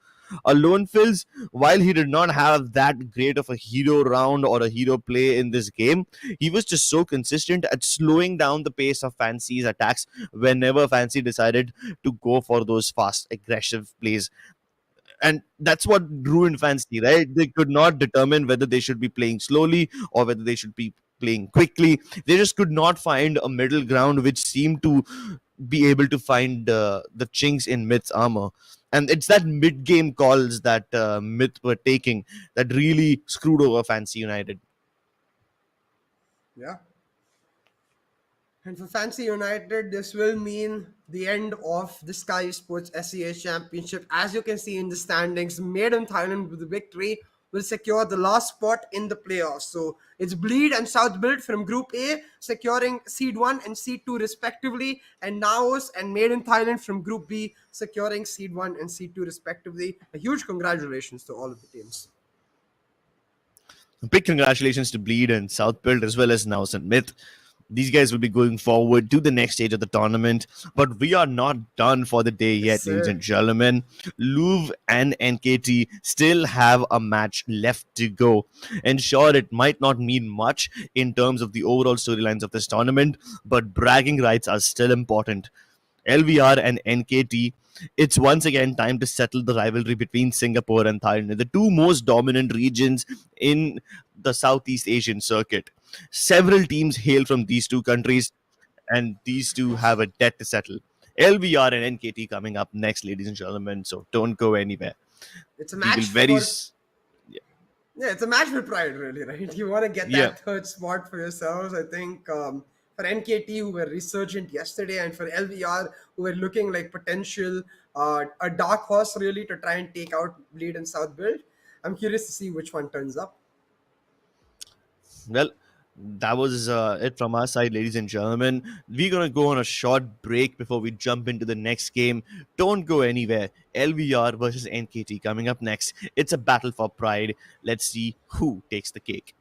Alone Fills, while he did not have that great of a hero round or a hero play in this game, he was just so consistent at slowing down the pace of Fancy's attacks whenever Fancy decided to go for those fast, aggressive plays. And that's what ruined Fancy, right? They could not determine whether they should be playing slowly or whether they should be playing quickly. They just could not find a middle ground which seemed to be able to find the chinks in MiTH's armor. And it's that mid-game calls that MiTH were taking that really screwed over Fancy United. Yeah. And for Fancy United, this will mean the end of the Skyesports SEA Championship. As you can see in the standings, Made in Thailand with the victory will secure the last spot in the playoffs. So it's Bleed and South Build from Group A securing Seed 1 and Seed 2 respectively, and Naos and Made in Thailand from Group B securing Seed 1 and Seed 2 respectively. A huge congratulations to all of the teams. Big congratulations to Bleed and South Build as well as Naos and MiTH. These guys will be going forward to the next stage of the tournament. But we are not done for the day yet, ladies sir. and gentlemen. Louvre and NKT still have a match left to go. And sure, it might not mean much in terms of the overall storylines of this tournament, but bragging rights are still important. LVR and NKT, it's once again time to settle the rivalry between Singapore and Thailand, the two most dominant regions in the Southeast Asian circuit. Several teams hail from these two countries, and these two have a debt to settle. LVR and NKT coming up next, ladies and gentlemen, so don't go anywhere. It's a We will match very. for Yeah, it's a match for pride, really, right? You want to get Yeah. that third spot for yourselves. I think for NKT, who were resurgent yesterday, and for LVR, who were looking like potential a dark horse, really, to try and take out Bleed and South Build. I'm curious to see which one turns up. Well, that was it from our side, ladies and gentlemen. We're going to go on a short break before we jump into the next game. Don't go anywhere. LVR versus NKT coming up next. It's a battle for pride. Let's see who takes the cake.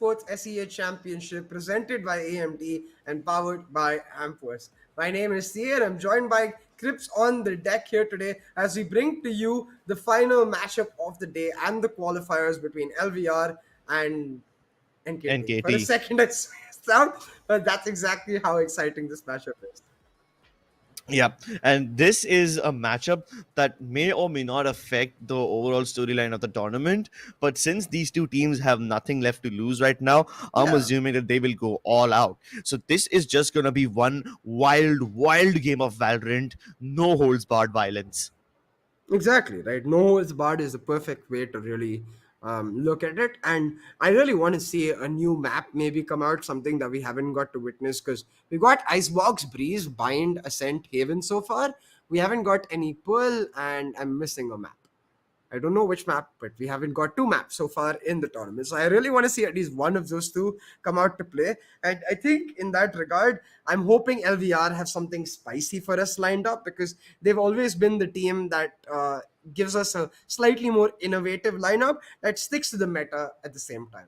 Skyesports SEA Championship presented by AMD and powered by Ampverse. My name is Sia and I'm joined by Crips on the deck here today as we bring to you the final matchup of the day and the qualifiers between LVR and NKT. For a NKT. second, it sound, but that's exactly how exciting this matchup is. Yeah, and this is a matchup that may or may not affect the overall storyline of the tournament. But since these two teams have nothing left to lose right now, I'm Yeah. assuming that they will go all out. So this is just gonna be one wild game of Valorant, no holds barred violence. Exactly, right. No holds barred is the perfect way to really look at it. And I really want to see a new map maybe come out, something that we haven't got to witness because we got Icebox, Breeze, Bind, Ascent, Haven so far. We haven't got any Pearl, and I'm missing a map. I don't know which map, but we haven't got two maps so far in the tournament. So I really want to see at least one of those two come out to play. And I think in that regard, I'm hoping LVR have something spicy for us lined up because they've always been the team that gives us a slightly more innovative lineup that sticks to the meta at the same time.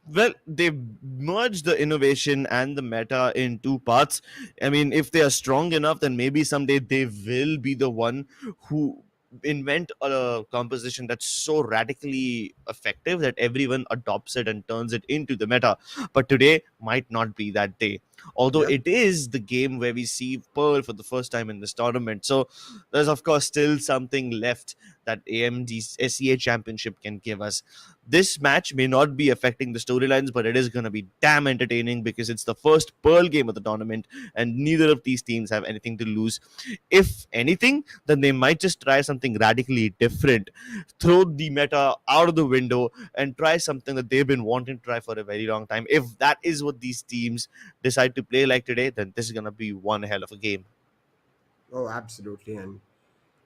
Well, they've merged the innovation and the meta in two parts. I mean, if they are strong enough, then maybe someday they will be the one who invent a composition that's so radically effective that everyone adopts it and turns it into the meta. But today might not be that day. Although Yeah. it is the game where we see Pearl for the first time in this tournament. So there's, of course, still something left that AMD's SEA Championship can give us. This match may not be affecting the storylines, but it is going to be damn entertaining because it's the first Pearl game of the tournament, and neither of these teams have anything to lose. If anything, then they might just try something radically different, throw the meta out of the window, and try something that they've been wanting to try for a very long time. If that is what these teams decide to play like today, then this is going to be one hell of a game. Oh, absolutely. And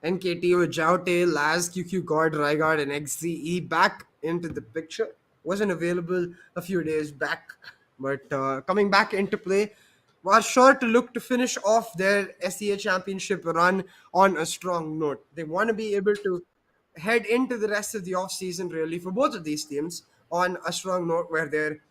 NKT with Jaute, Laz, QQ God, Raigard, and XCE back into the picture. Wasn't available a few days back, but coming back into play, was sure to look to finish off their SEA Championship run on a strong note. They want to be able to head into the rest of the off season really for both of these teams on a strong note where they're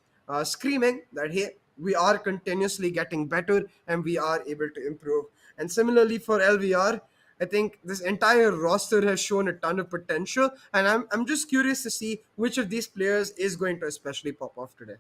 screaming that hey, we are continuously getting better and we are able to improve. And similarly for LVR, I think this entire roster has shown a ton of potential, and I'm just curious to see which of these players is going to especially pop off today.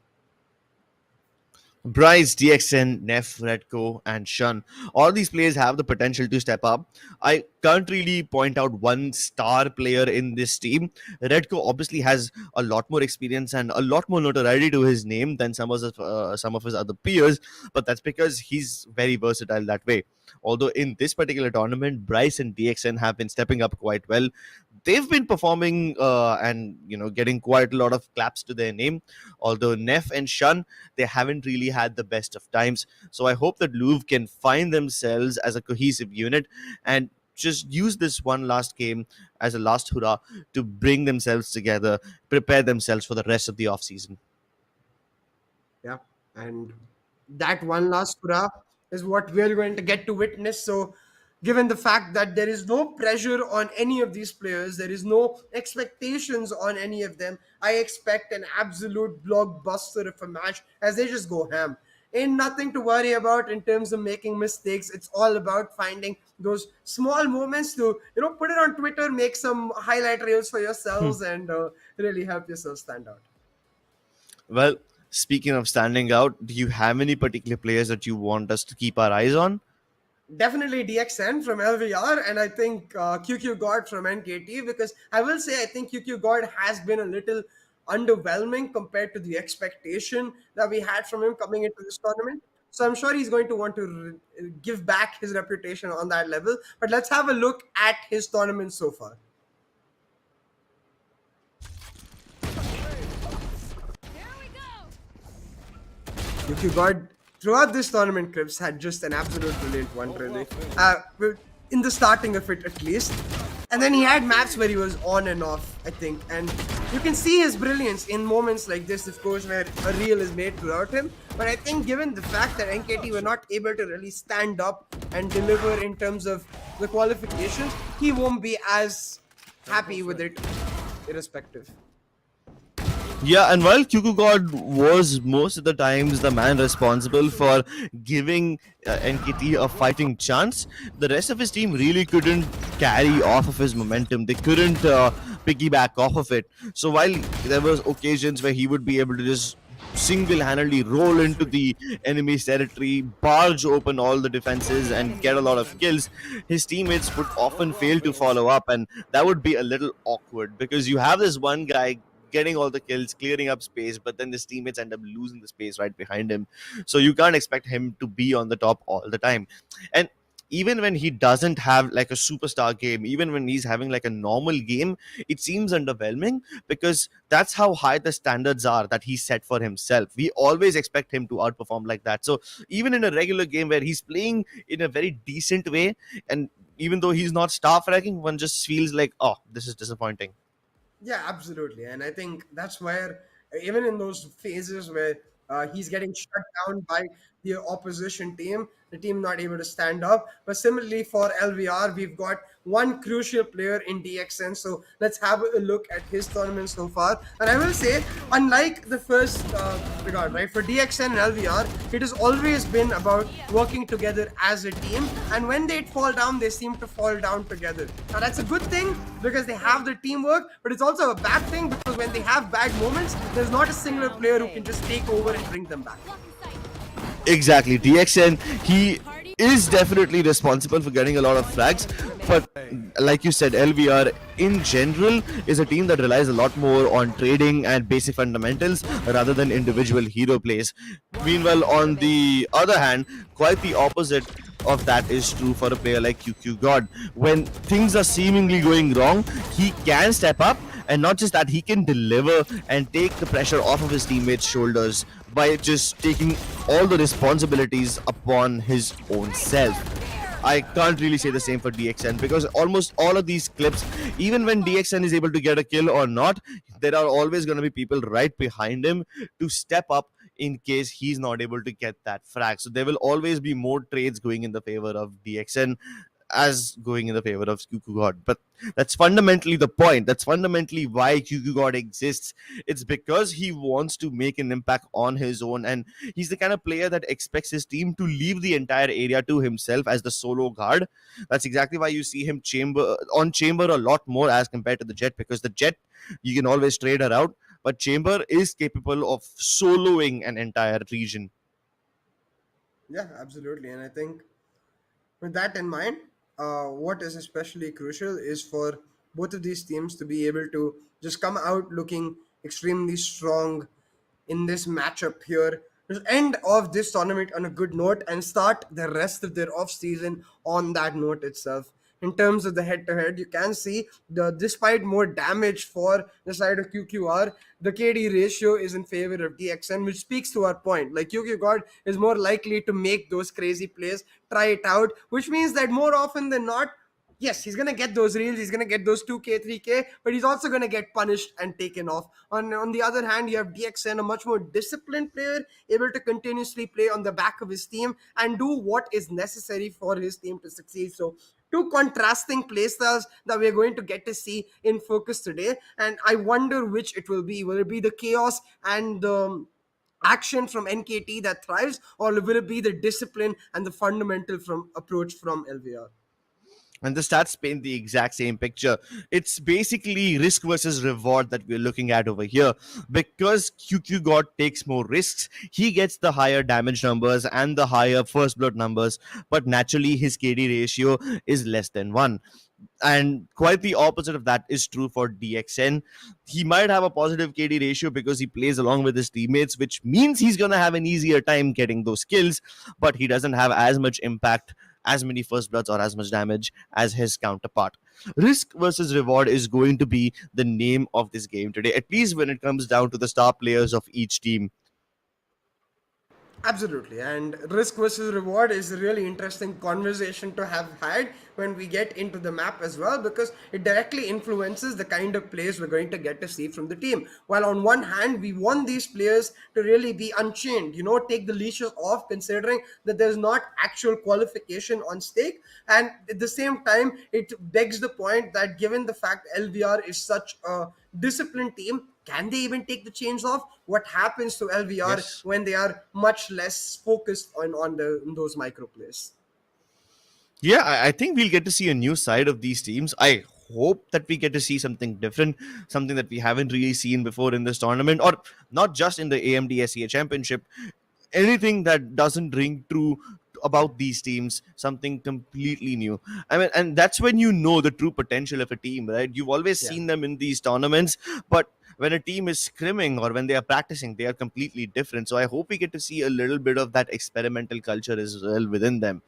Bryce, DXN, Neff, Redco, and Shun. All these players have the potential to step up. I can't really point out one star player in this team. Redco obviously has a lot more experience and a lot more notoriety to his name than some of his other peers, but that's because he's very versatile that way. Although in this particular tournament, Bryce and DXN have been stepping up quite well. They've been performing and getting quite a lot of claps to their name. Although Neff and Shun, they haven't really had the best of times. So I hope that Louvre can find themselves as a cohesive unit and just use this one last game as a last hurrah to bring themselves together, prepare themselves for the rest of the off season. Yeah, and that one last hurrah is what we're going to get to witness. So, given the fact that there is no pressure on any of these players, there is no expectations on any of them, I expect an absolute blockbuster of a match as they just go ham. Ain't nothing to worry about in terms of making mistakes. It's all about finding those small moments to, put it on Twitter, make some highlight reels for yourselves, and really help yourself stand out. Well, speaking of standing out, do you have any particular players that you want us to keep our eyes on? Definitely DXN from LVR, and I think QQ God from NKT, because I will say I think QQ God has been a little underwhelming compared to the expectation that we had from him coming into this tournament. So I'm sure he's going to want to give back his reputation on that level. But let's have a look at his tournament so far. QQ God throughout this tournament, Crips had just an absolute brilliant one, really. In the starting of it, at least. And then he had maps where he was on and off, I think. And you can see his brilliance in moments like this, of course, where a reel is made throughout him. But I think given the fact that NKT were not able to really stand up and deliver in terms of the qualifications, he won't be as happy with it, irrespective. Yeah, and while Cuckoo God was most of the times the man responsible for giving NKT a fighting chance, the rest of his team really couldn't carry off of his momentum. They couldn't piggyback off of it. So while there was occasions where he would be able to just single-handedly roll into the enemy's territory, barge open all the defenses, and get a lot of kills, his teammates would often fail to follow up, and that would be a little awkward because you have this one guy getting all the kills, clearing up space, but then his teammates end up losing the space right behind him. So you can't expect him to be on the top all the time. And even when he doesn't have like a superstar game, even when he's having like a normal game, it seems underwhelming because that's how high the standards are that he set for himself. We always expect him to outperform like that. So even in a regular game where he's playing in a very decent way, and even though he's not star fragging, one just feels like, oh, this is disappointing. Yeah, absolutely. And I think that's where, even in those phases where he's getting shut down by the opposition team, the team not able to stand up. But similarly for LVR, we've got one crucial player in DXN. So let's have a look at his tournament so far. And I will say, unlike the first regard, right, for DXN and LVR, it has always been about working together as a team. And when they fall down, they seem to fall down together. Now that's a good thing because they have the teamwork, but it's also a bad thing because when they have bad moments, there's not a singular player who can just take over and bring them back. Exactly. DXN, he is definitely responsible for getting a lot of frags, but like you said, LVR in general is a team that relies a lot more on trading and basic fundamentals rather than individual hero plays. Meanwhile, on the other hand, quite the opposite of that is true for a player like QQ God. When things are seemingly going wrong, he can step up, and not just that, he can deliver and take the pressure off of his teammates' shoulders by just taking all the responsibilities upon his own self. I can't really say the same for DXN because almost all of these clips, even when DXN is able to get a kill or not, there are always going to be people right behind him to step up in case he's not able to get that frag. So there will always be more trades going in the favor of DXN as going in the favor of QQ God. But that's fundamentally the point. That's fundamentally why QQ God exists. It's because he wants to make an impact on his own, and he's the kind of player that expects his team to leave the entire area to himself as the solo guard. That's exactly why you see him chamber a lot more as compared to the Jet, because the Jet, you can always trade her out, but Chamber is capable of soloing an entire region. Yeah, absolutely. And I think with that in mind, what is especially crucial is for both of these teams to be able to just come out looking extremely strong in this matchup here. Just end off this tournament on a good note and start the rest of their off season on that note itself. In terms of the head-to-head, you can see despite more damage for the side of QQR, the KD ratio is in favor of DXN, which speaks to our point. Like QQ God is more likely to make those crazy plays, try it out, which means that more often than not, yes, he's gonna get those reels, he's gonna get those 2K, 3K, but he's also gonna get punished and taken off. On the other hand, you have DXN, a much more disciplined player, able to continuously play on the back of his team and do what is necessary for his team to succeed. So two contrasting playstyles that we're going to get to see in focus today, and I wonder which it will be. Will it be the chaos and the action from NKT that thrives, or will it be the discipline and the fundamental from approach from LVR? And the stats paint the exact same picture. It's basically risk versus reward that we're looking at over here. Because QQ God takes more risks, he gets the higher damage numbers and the higher first blood numbers, but naturally his KD ratio is less than 1. And quite the opposite of that is true for DXN. He might have a positive KD ratio because he plays along with his teammates, which means he's going to have an easier time getting those kills, but he doesn't have as much impact, as many first bloods, or as much damage as his counterpart. Risk versus reward is going to be the name of this game today, at least when it comes down to the star players of each team. Absolutely, and risk versus reward is a really interesting conversation to have had when we get into the map as well, because it directly influences the kind of players we're going to get to see from the team. While on one hand, we want these players to really be unchained, take the leashes off, considering that there's not actual qualification on stake. And at the same time, it begs the point that given the fact LVR is such a disciplined team, can they even take the chains off? What happens to LVR Yes. when they are much less focused on those micro plays? Yeah, I think we'll get to see a new side of these teams. I hope that we get to see something different, something that we haven't really seen before in this tournament, or not just in the AMD SEA Championship. Anything that doesn't ring true about these teams, something completely new. I mean, and that's when you know the true potential of a team, right? You've always Yeah. seen them in these tournaments, but when a team is scrimming or when they are practicing, they are completely different. So I hope we get to see a little bit of that experimental culture as well within them.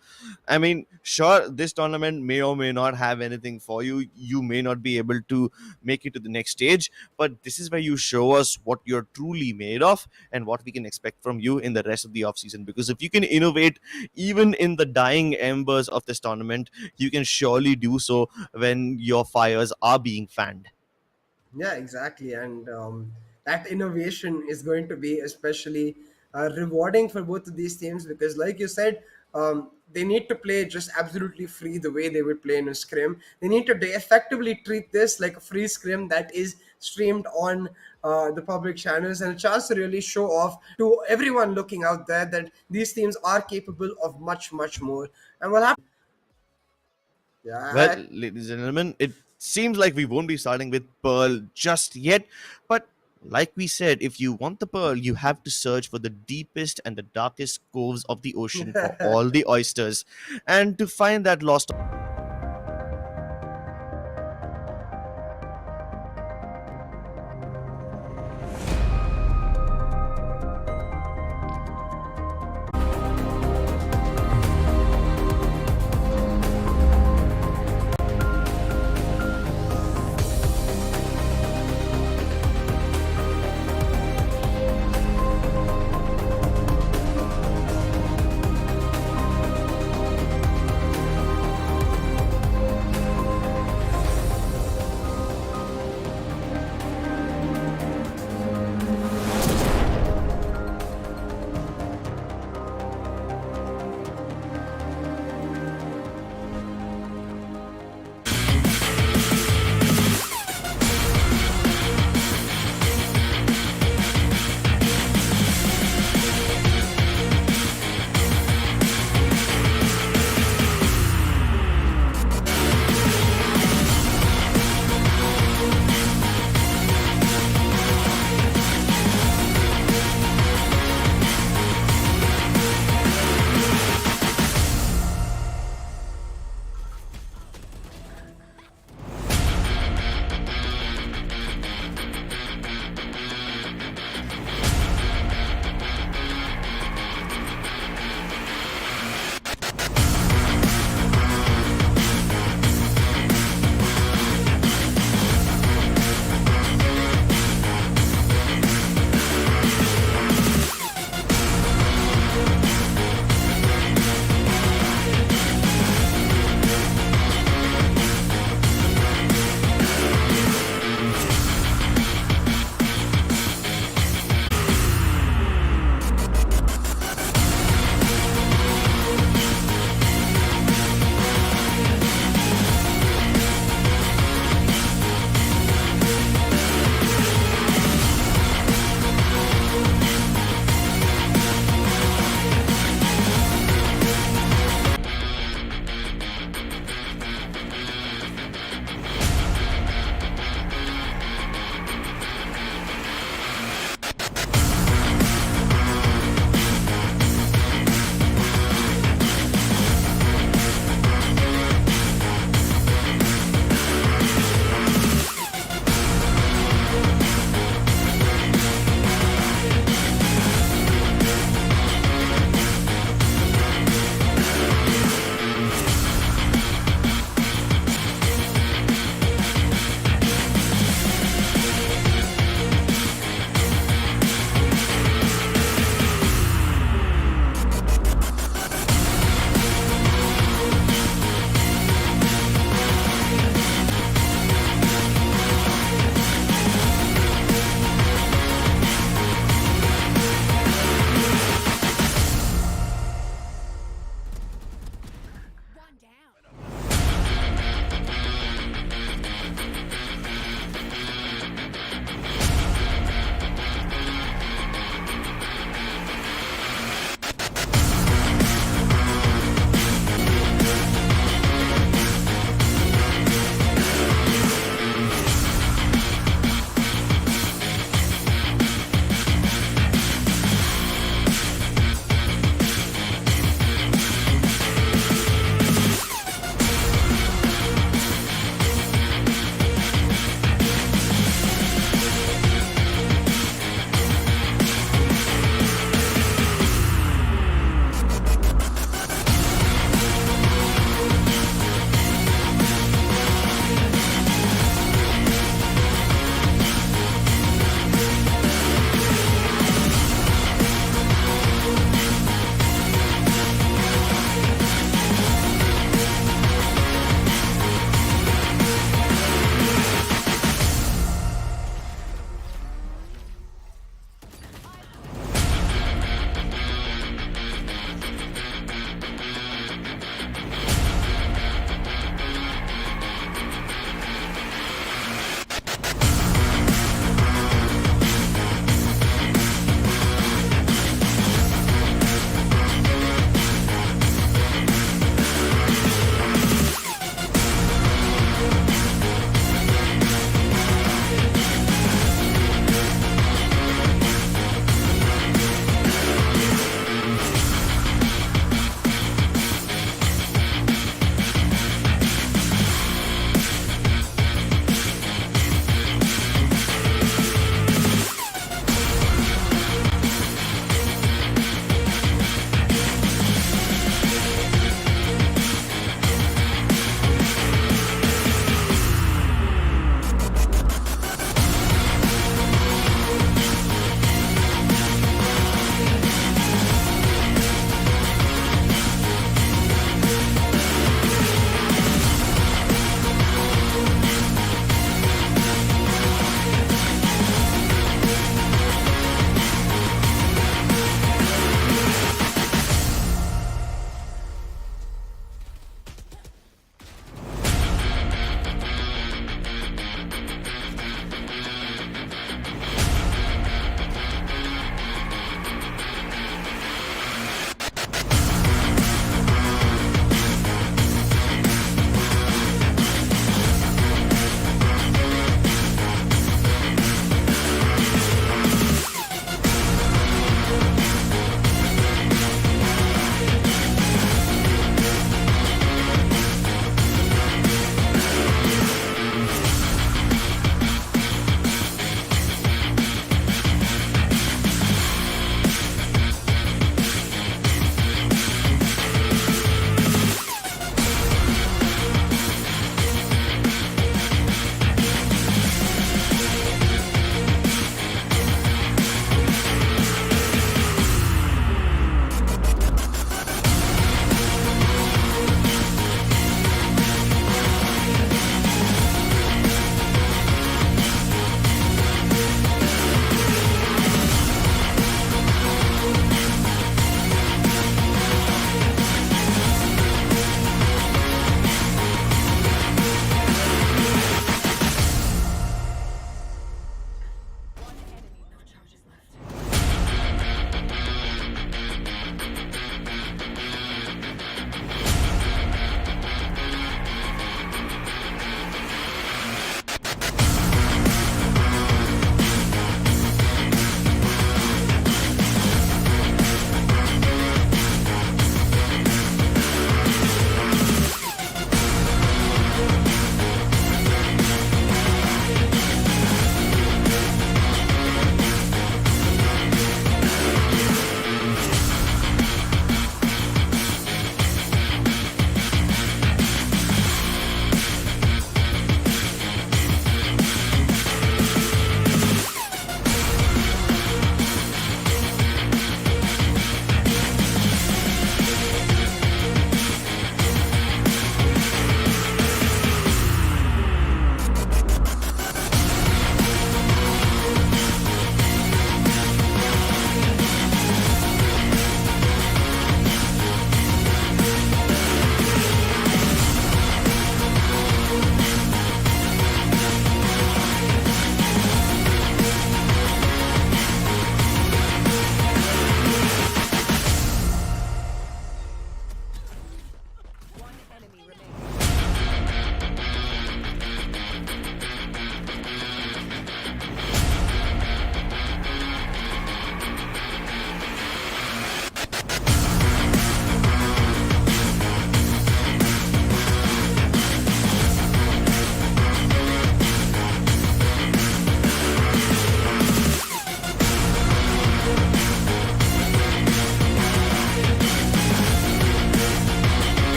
I mean, sure, this tournament may or may not have anything for you. You may not be able to make it to the next stage, but this is where you show us what you're truly made of and what we can expect from you in the rest of the off season. Because if you can innovate even in the dying embers of this tournament, you can surely do so when your fires are being fanned. Yeah, exactly. And that innovation is going to be especially rewarding for both of these teams because, like you said, they need to play just absolutely free the way they would play in a scrim. They need to effectively treat this like a free scrim that is streamed on the public channels and a chance to really show off to everyone looking out there that these teams are capable of much, much more. And what happens? Well, Yeah, ladies and gentlemen, it seems like we won't be starting with Pearl just yet. But like we said, if you want the Pearl, you have to search for the deepest and the darkest coves of the ocean for all the oysters. And to find that lost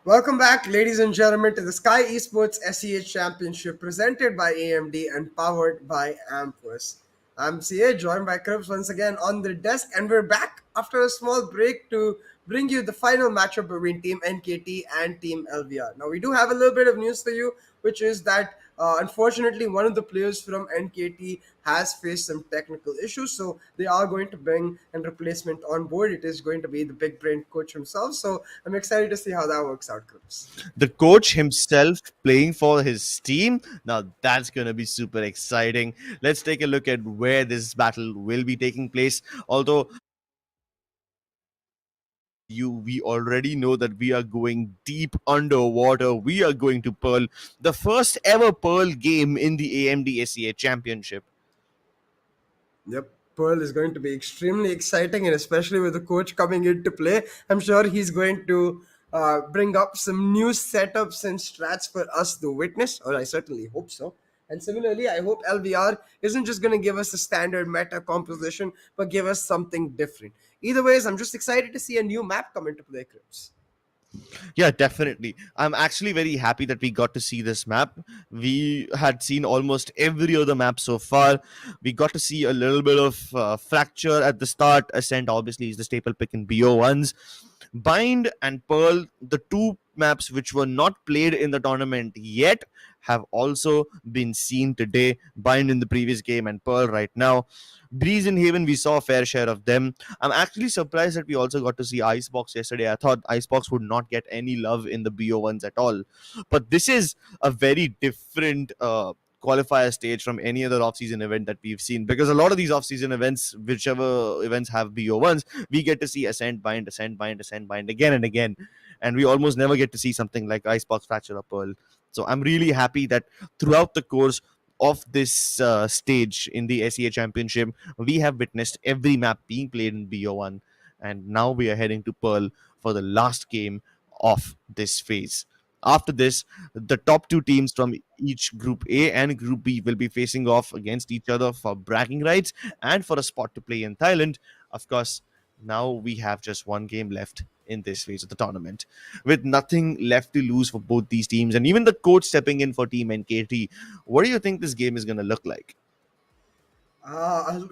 Welcome back, ladies and gentlemen, to the Skyesports SEA Championship presented by AMD and powered by Ampverse. I'm CA, joined by Krips once again on the desk, and we're back after a small break to bring you the final matchup between Team NKT and Team LVR. Now, we do have a little bit of news for you, which is that unfortunately, one of the players from NKT has faced some technical issues, so they are going to bring a replacement on board. It is going to be the big brain coach himself, so I'm excited to see how that works out, Krips. The coach himself playing for his team. Now that's going to be super exciting. Let's take a look at where this battle will be taking place. Although we already know that we are going deep underwater. We are going to Pearl, the first ever Pearl game in the AMD SEA Championship. Yep, Pearl is going to be extremely exciting, and especially with the coach coming into play, I'm sure he's going to bring up some new setups and strats for us to witness, or I certainly hope so. And similarly, I hope LVR isn't just going to give us a standard meta composition, but give us something different. Either ways, I'm just excited to see a new map come into play, Crips. Yeah, definitely. I'm actually very happy that we got to see this map. We had seen almost every other map so far. We got to see a little bit of Fracture at the start. Ascent obviously is the staple pick in BO1s. Bind and Pearl, the two maps which were not played in the tournament yet, have also been seen today. Bind in the previous game and Pearl right now. Breeze and Haven, we saw a fair share of them. I'm actually surprised that we also got to see Icebox yesterday. I thought Icebox would not get any love in the BO1s at all. But this is a very different qualifier stage from any other off-season event that we've seen, because a lot of these off-season events, whichever events have BO1s, we get to see Ascent, Bind, Ascent, Bind, Ascent, Bind again and again. And we almost never get to see something like Icebox, Fracture, or Pearl. So I'm really happy that throughout the course of this stage in the SEA Championship, we have witnessed every map being played in BO1, and now we are heading to Pearl for the last game of this phase. After this, the top two teams from each Group A and Group B will be facing off against each other for bragging rights and for a spot to play in Thailand. Of course, now we have just one game left in this phase of the tournament, with nothing left to lose for both these teams, and even the coach stepping in for Team NKT. What do you think this game is going to look like?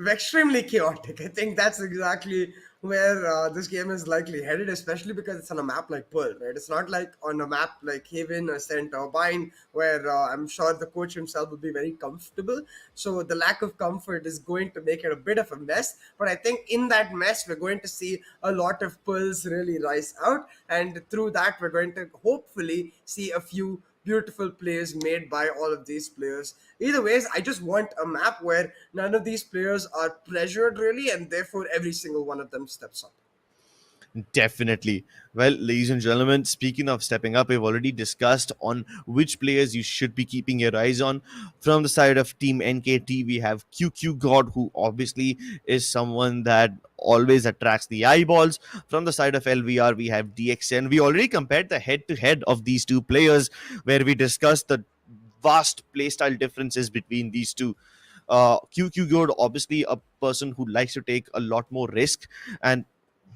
Extremely chaotic. I think that's exactly where this game is likely headed, especially because it's on a map like Pearl, right? It's not like on a map like Haven, Ascent, or Bind, where I'm sure the coach himself will be very comfortable. So the lack of comfort is going to make it a bit of a mess. But I think in that mess, we're going to see a lot of Pearls really rise out. And through that, we're going to hopefully see a few beautiful plays made by all of these players. Either ways, I just want a map where none of these players are pressured really, and therefore every single one of them steps up. Definitely. Well, ladies and gentlemen, speaking of stepping up, we've already discussed on which players you should be keeping your eyes on. From the side of Team NKT, we have QQ God, who obviously is someone that always attracts the eyeballs. From the side of LVR, we have DXN. We already compared the head-to-head of these two players, where we discussed the vast playstyle differences between these two. QQ God, obviously a person who likes to take a lot more risk, and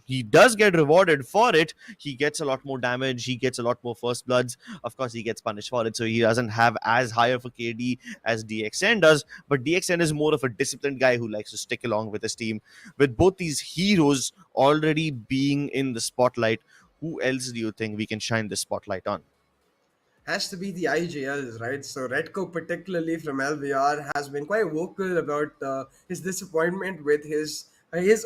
he does get rewarded for it. He gets a lot more damage, he gets a lot more first bloods. Of course, he gets punished for it, so he doesn't have as high of a KD as DXN does. But DXN is more of a disciplined guy who likes to stick along with his team. With both these heroes already being in the spotlight, who else do you think we can shine the spotlight on? Has to be the IJLs, right? So Redco, particularly from LVR, has been quite vocal about his disappointment with his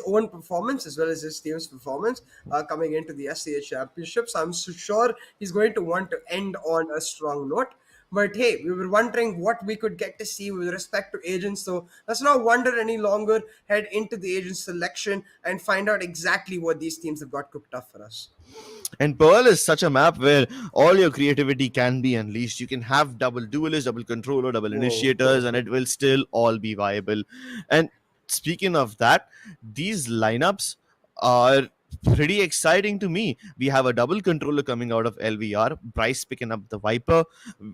own performance as well as his team's performance coming into the SCA Championship. So I'm sure he's going to want to end on a strong note. But hey, we were wondering what we could get to see with respect to agents. So let's not wonder any longer. Head into the agent selection and find out exactly what these teams have got cooked up for us. And Pearl is such a map where all your creativity can be unleashed. You can have double duelists, double controller, double initiators, and it will still all be viable. And speaking of that, these lineups are pretty exciting to me. We have a double controller coming out of LVR, Bryce picking up the Viper,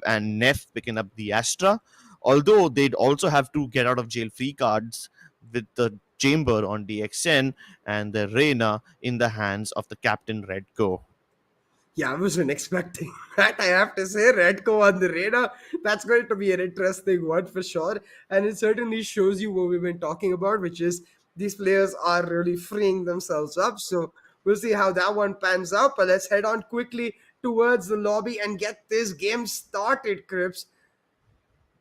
and Neff picking up the Astra. Although they'd also have to get out of jail free cards with the Chamber on DXN and the Reina in the hands of the Captain Redco. Yeah, I wasn't expecting that. I have to say, Redco on the radar. That's going to be an interesting one for sure. And it certainly shows you what we've been talking about, which is these players are really freeing themselves up. So we'll see how that one pans out. But let's head on quickly towards the lobby and get this game started, Crips.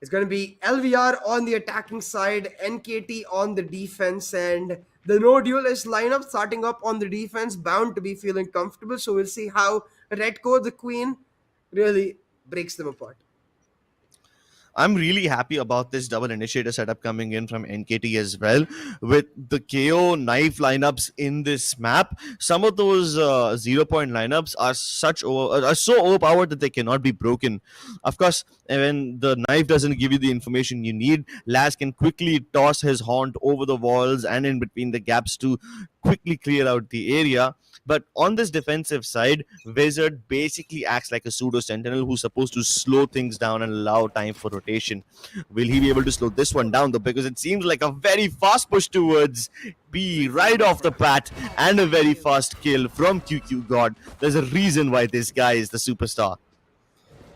It's going to be LVR on the attacking side, NKT on the defense, and the no duelist lineup starting up on the defense, bound to be feeling comfortable. So we'll see how Redco, the queen, really breaks them apart. I'm really happy about this double initiator setup coming in from NKT as well. With the KO knife lineups in this map, some of those 0 point lineups are so overpowered that they cannot be broken. Of course, when the knife doesn't give you the information you need, Laz can quickly toss his haunt over the walls and in between the gaps to quickly clear out the area. But on this defensive side, Wizard basically acts like a pseudo sentinel who's supposed to slow things down and allow time for rotation. Will he be able to slow this one down though? Because it seems like a very fast push towards B right off the bat and a very fast kill from QQ God. There's a reason why this guy is the superstar.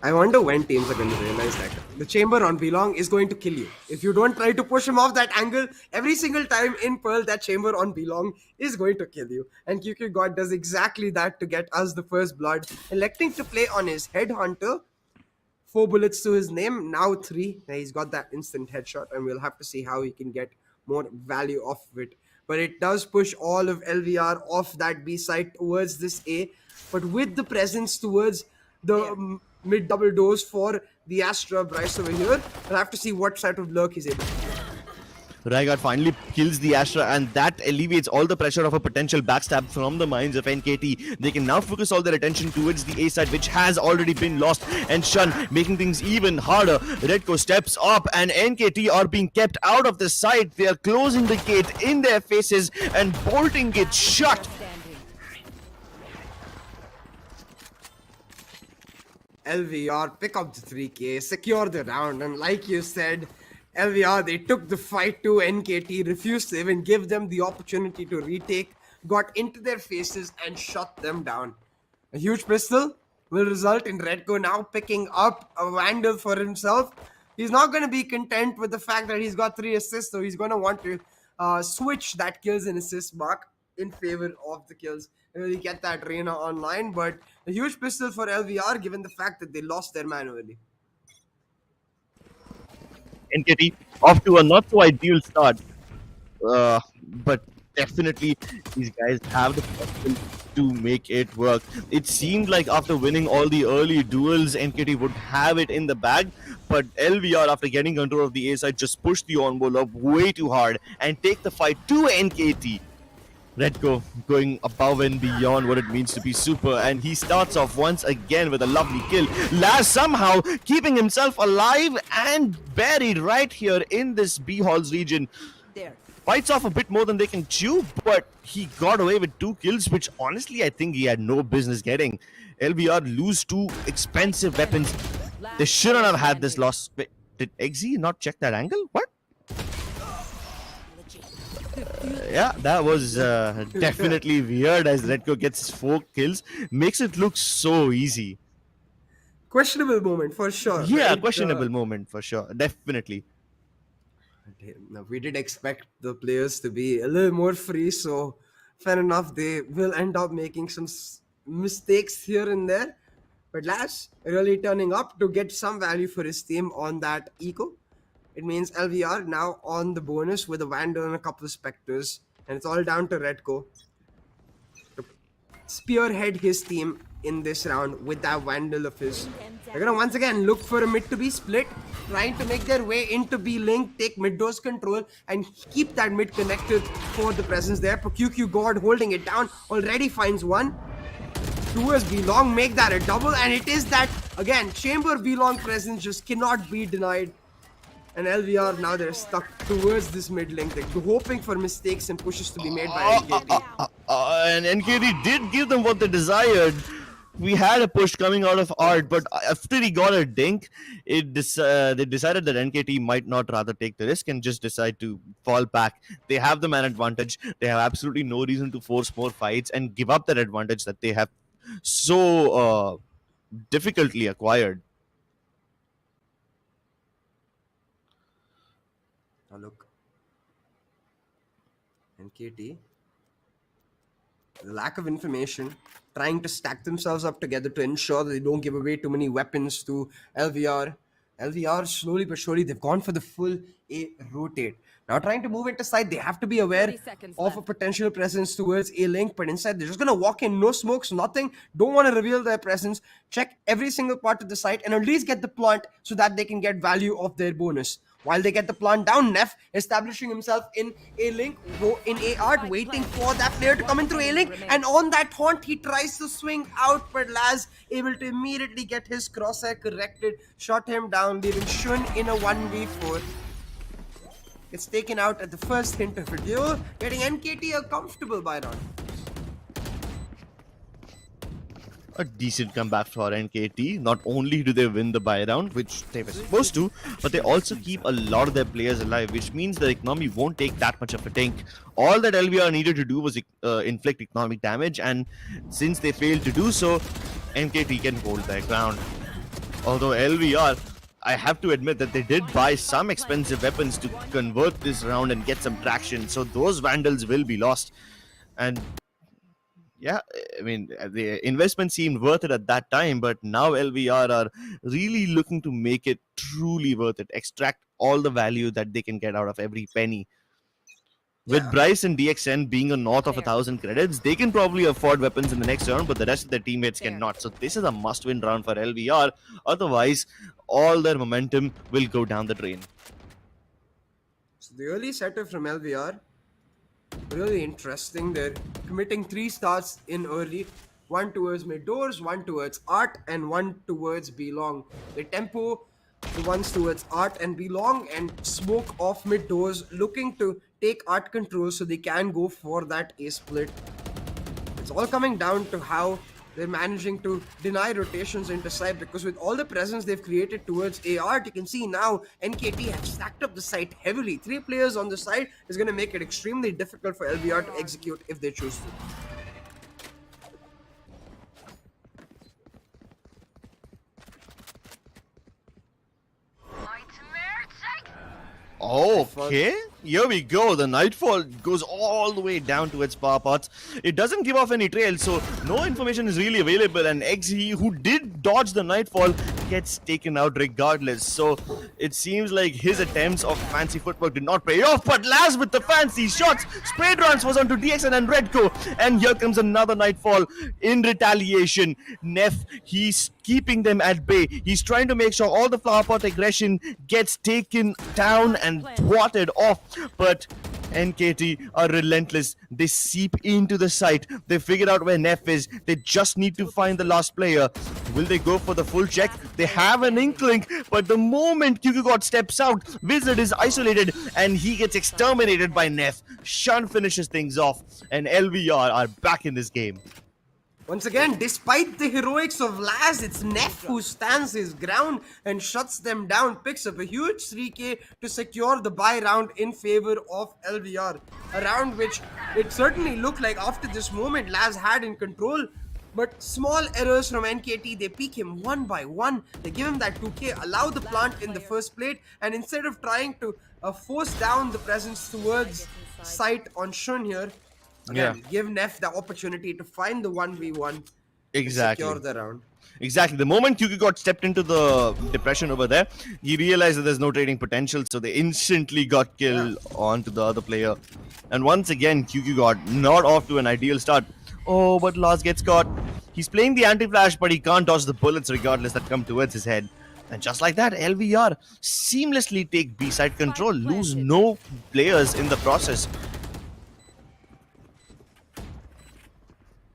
I wonder when teams are going to realize that the chamber on Belong is going to kill you. If you don't try to push him off that angle, every single time in Pearl, that chamber on Belong is going to kill you. And QQ God does exactly that to get us the first blood, electing to play on his Headhunter. 4 bullets to his name, now 3. He's got that instant headshot, and we'll have to see how he can get more value off of it. But it does push all of LVR off that B side towards this A. But with the presence towards the mid double doors for the Astra Bryce over here, we'll have to see what side of lurk he's able to do. Rygaard finally kills the Astra, and that alleviates all the pressure of a potential backstab from the minds of NKT. They can now focus all their attention towards the A side, which has already been lost, and Shun making things even harder. Redco steps up, and NKT are being kept out of the site. They are closing the gate in their faces and bolting it shut. LVR pick up the 3K, secure the round, and like you said, LVR, they took the fight to NKT, refused to even give them the opportunity to retake, got into their faces and shut them down. A huge pistol will result in Redco now picking up a Vandal for himself. He's not going to be content with the fact that he's got 3 assists, so he's going to want to switch that kills and assist mark in favor of the kills and really get that Reyna online. But a huge pistol for LVR given the fact that they lost their man early. NKT off to a not so ideal start, but definitely these guys have the potential to make it work. It seemed like after winning all the early duels, NKT would have it in the bag, but LVR, after getting control of the A side, just pushed the on-ball up way too hard and take the fight to NKT. Redco going above and beyond what it means to be super, and he starts off once again with a lovely kill. Laz somehow keeping himself alive and buried right here in this B Halls region. There. Fights off a bit more than they can chew, but he got away with 2 kills, which honestly I think he had no business getting. LVR lose 2 expensive weapons. They shouldn't have had this loss. Wait, did Exy not check that angle? What? Yeah, that was definitely weird as Redco gets 4 kills. Makes it look so easy. Questionable moment for sure. Yeah, right? questionable moment for sure. Definitely. Now, we did expect the players to be a little more free, so fair enough, they will end up making some mistakes here and there. But Lash really turning up to get some value for his team on that eco. It means LVR now on the bonus with a Vandal and a couple of Spectres. And it's all down to Redco to spearhead his team in this round with that Vandal of his. They're going to once again look for a mid to be split, trying to make their way into B link, take mid doors control, and keep that mid connected for the presence there. But QQ God holding it down, already finds one. Towards Belong, make that a double, and it is that, again, Chamber Belong presence just cannot be denied. And LVR now they're stuck towards this mid link. They're hoping for mistakes and pushes to be made by NKT. And NKT did give them what they desired. We had a push coming out of Art, but after he got a dink, they decided that NKT might not rather take the risk and just decide to fall back. They have the man advantage. They have absolutely no reason to force more fights and give up that advantage that they have so difficultly acquired. Now look, NKT, the lack of information, trying to stack themselves up together to ensure that they don't give away too many weapons to LVR. LVR, slowly but surely, they've gone for the full A rotate. Now trying to move into side, they have to be aware 30 seconds of a left. potential presence towards A link, but inside they're just gonna walk in, no smokes, nothing, don't want to reveal their presence, check every single part of the site and at least get the plant so that they can get value of their bonus. While they get the plant down, Neff establishing himself in A-Link, in A-Art, waiting for that player to come in through A-Link, and on that taunt, he tries to swing out, but Laz able to immediately get his crosshair corrected, shot him down, leaving Shun in a 1v4. Gets taken out at the first hint of a duel, getting NKT a comfortable buy round. A decent comeback for NKT. Not only do they win the buy round, which they were supposed to, but they also keep a lot of their players alive, which means the economy won't take that much of a dink. All that LVR needed to do was inflict economic damage, and since they failed to do so, NKT can hold their ground. Although LVR, I have to admit that they did buy some expensive weapons to convert this round and get some traction, so those Vandals will be lost. And yeah, I mean, the investment seemed worth it at that time, but now LVR are really looking to make it truly worth it, extract all the value that they can get out of every penny. With Bryce and DXN being a north of 1,000 credits, they can probably afford weapons in the next round, but the rest of their teammates cannot. So this is a must-win round for LVR. Otherwise, all their momentum will go down the drain. So the early setup from LVR, really interesting. They're committing 3 starts in early. 1 towards mid doors, 1 towards art, and 1 towards belong. They tempo the ones towards art and belong and smoke off mid doors, looking to take art control so they can go for that A split. It's all coming down to how they're managing to deny rotations into site, because with all the presence they've created towards AR, you can see now NKT have stacked up the site heavily. 3 players on the side is going to make it extremely difficult for LVR to execute if they choose to. Okay, here we go. The Nightfall goes all the way down to its power pots. It doesn't give off any trail, so no information is really available. And XE, who did dodge the Nightfall, gets taken out regardless. So it seems like his attempts of fancy footwork did not pay off. But Laz with the fancy shots, spray transfers onto DXN and Redco. And here comes another Nightfall in retaliation. Neff, he's keeping them at bay. He's trying to make sure all the flower pot aggression gets taken down and thwarted off. But NKT are relentless. They seep into the site. They figured out where Neff is. They just need to find the last player. Will they go for the full check? They have an inkling, but the moment QQ steps out, Wizard is isolated and he gets exterminated by Neff. Shun finishes things off, and LVR are back in this game. Once again, despite the heroics of Laz, it's Neff who stands his ground and shuts them down, picks up a huge 3k to secure the buy round in favor of LVR. A round which it certainly looked like after this moment Laz had in control, but small errors from NKT, they peek him one by one, they give him that 2k, allow the plant in the first plate, and instead of trying to force down the presence towards site on Shun here, again, give Neff the opportunity to find the 1v1 Exactly. to secure the round. Exactly. The moment QQ stepped into the depression over there, he realized that there's no trading potential, so they instantly got killed onto the other player. And once again, QQ got not off to an ideal start. Oh, but Laz gets caught. He's playing the anti-flash, but he can't dodge the bullets regardless that come towards his head. And just like that, LVR seamlessly take B-side control, lose no players in the process.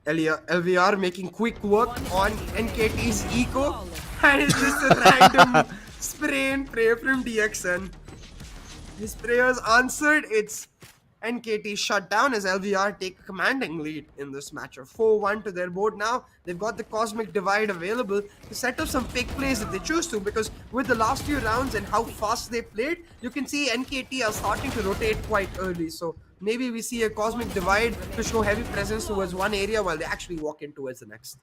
LVR making quick work on NKT's eco, and it's just a random spray and pray from DXN. His prayers answered. It's NKT shut down as LVR take a commanding lead in this matchup. 4-1 to their board now. They've got the Cosmic Divide available to set up some fake plays if they choose to, because with the last few rounds and how fast they played, you can see NKT are starting to rotate quite early. So maybe we see a Cosmic Divide to show heavy presence towards one area while they actually walk in towards the next.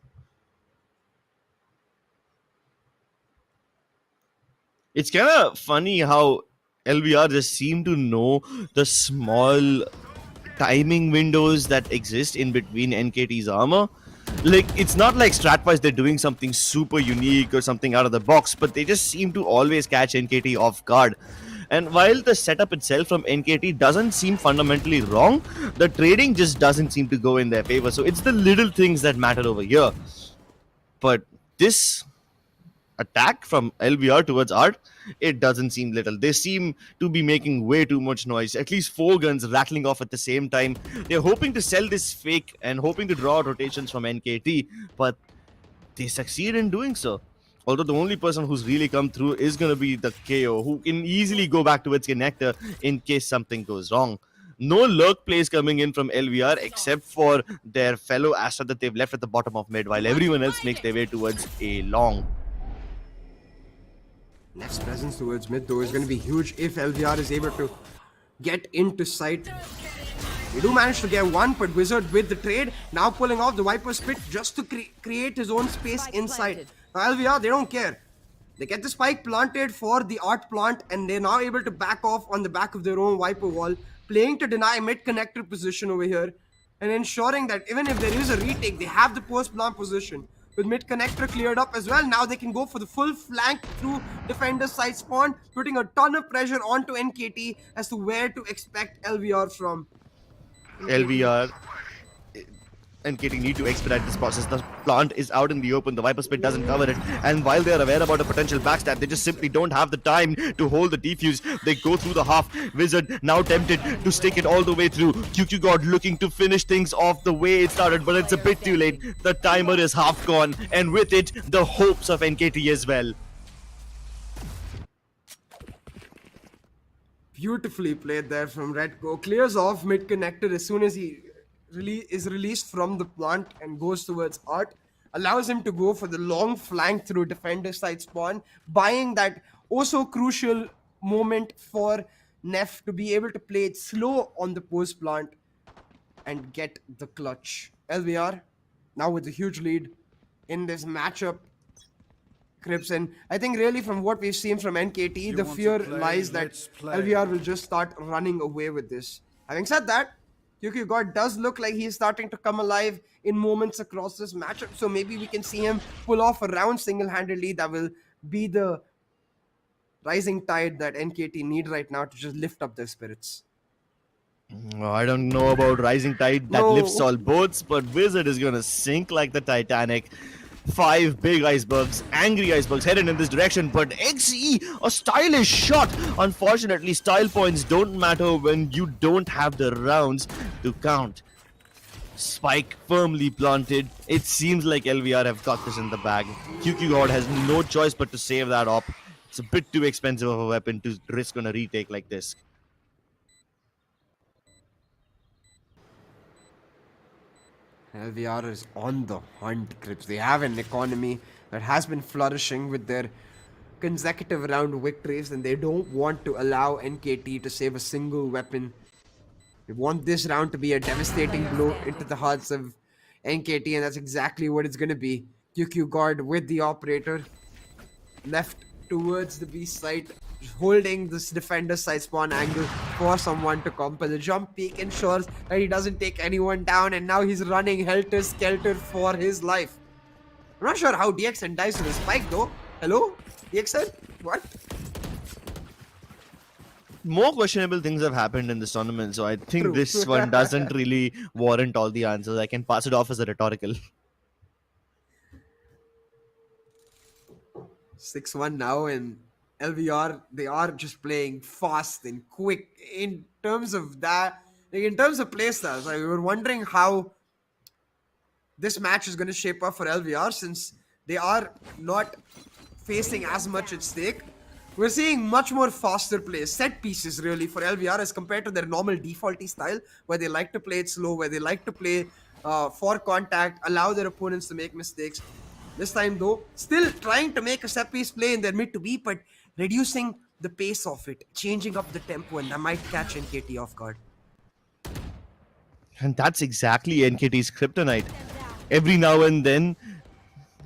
It's kind of funny how LVR just seem to know the small timing windows that exist in between NKT's armor. Like, it's not like strat-wise they're doing something super unique or something out of the box, but they just seem to always catch NKT off guard. And while the setup itself from NKT doesn't seem fundamentally wrong, the trading just doesn't seem to go in their favor. So it's the little things that matter over here. But this attack from LVR towards Art, it doesn't seem little. They seem to be making way too much noise. At least 4 guns rattling off at the same time. They're hoping to sell this fake and hoping to draw rotations from NKT, but they succeed in doing so. Although the only person who's really come through is going to be the KO, who can easily go back to its connector in case something goes wrong. No lurk plays coming in from LVR except for their fellow Astra that they've left at the bottom of mid, while everyone else makes their way towards a long. Next presence towards mid though is going to be huge if LVR is able to get into sight. We do manage to get one, but Wizard with the trade, now pulling off the Viper Spit just to create his own space inside. Now LVR, they don't care. They get the spike planted for the Art plant, and they're now able to back off on the back of their own Viper wall, playing to deny mid-connector position over here, and ensuring that even if there is a retake, they have the post-plant position. With mid-connector cleared up as well, now they can go for the full flank through defender's side spawn, putting a ton of pressure onto NKT as to where to expect LVR from. LVR, NKT need to expedite this process. The plant is out in the open, the Viper Spit doesn't cover it, and while they are aware about a potential backstab, they just simply don't have the time to hold the defuse. They go through the half. Wizard now tempted to stick it all the way through. QQ God looking to finish things off the way it started, but it's a bit too late. The timer is half gone, and with it, the hopes of NKT as well. Beautifully played there from Redco. Clears off mid-connector as soon as he is released from the plant and goes towards Art. Allows him to go for the long flank through defender side spawn, buying that also crucial moment for Neff to be able to play it slow on the post plant and get the clutch. LVR now with a huge lead in this matchup. Crips, and I think really from what we've seen from NKT, the fear lies that LVR will just start running away with this. Having said that, QQ God does look like he's starting to come alive in moments across this matchup, so maybe we can see him pull off a round single-handedly that will be the rising tide that NKT need right now to just lift up their spirits. I don't know about rising tide that lifts all boats, but Wizard is gonna sink like the Titanic. 5 big icebergs, angry icebergs headed in this direction, but XE, a stylish shot. Unfortunately, style points don't matter when you don't have the rounds to count. Spike firmly planted. It seems like LVR have got this in the bag. QQ God has no choice but to save that op. It's a bit too expensive of a weapon to risk on a retake like this. LVR is on the hunt, Crips. They have an economy that has been flourishing with their consecutive round victories, and they don't want to allow NKT to save a single weapon. They want this round to be a devastating blow into the hearts of NKT, and that's exactly what it's going to be. QQ Guard with the operator left towards the B side, holding this defender side spawn angle for someone to come. But the jump peak ensures that he doesn't take anyone down, and now he's running helter-skelter for his life. I'm not sure how DXN dies to the spike though. Hello? DXN? What? More questionable things have happened in this tournament, so I think this one doesn't really warrant all the answers. I can pass it off as a rhetorical. 6-1 now, and LVR, they are just playing fast and quick in terms of that. Like in terms of playstyles, we were wondering how this match is going to shape up for LVR, since they are not facing as much at stake. We're seeing much more faster plays, set pieces really for LVR as compared to their normal defaulty style where they like to play it slow, where they like to play for contact, allow their opponents to make mistakes. This time though, still trying to make a set piece play in their mid to B, but reducing the pace of it, changing up the tempo, and that might catch NKT off guard. And that's exactly NKT's kryptonite. Every now and then,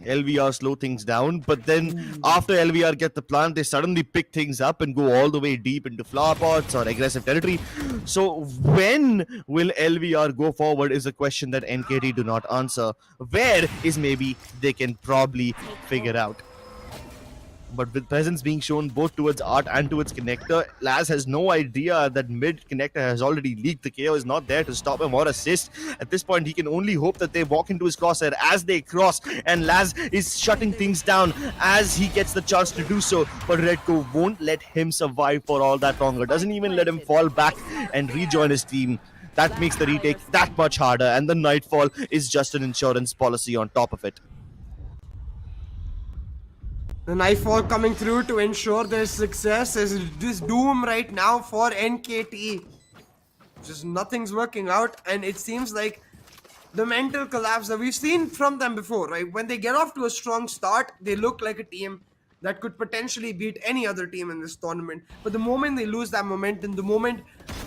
LVR slow things down, but then after LVR get the plant, they suddenly pick things up and go all the way deep into flower pots or aggressive territory. So when will LVR go forward is a question that NKT do not answer. Where is maybe they can probably figure out. But with presence being shown both towards Art and towards Connector, Laz has no idea that mid Connector has already leaked. The KO is not there to stop him or assist. At this point, he can only hope that they walk into his crosshair as they cross, and Laz is shutting things down as he gets the chance to do so. But Redco won't let him survive for all that longer, doesn't even let him fall back and rejoin his team. That makes the retake that much harder, and the Nightfall is just an insurance policy on top of it. The Nightfall coming through to ensure their success is this doom right now for NKT. Just nothing's working out, and it seems like the mental collapse that we've seen from them before, right? When they get off to a strong start, they look like a team that could potentially beat any other team in this tournament. But the moment they lose that momentum, the moment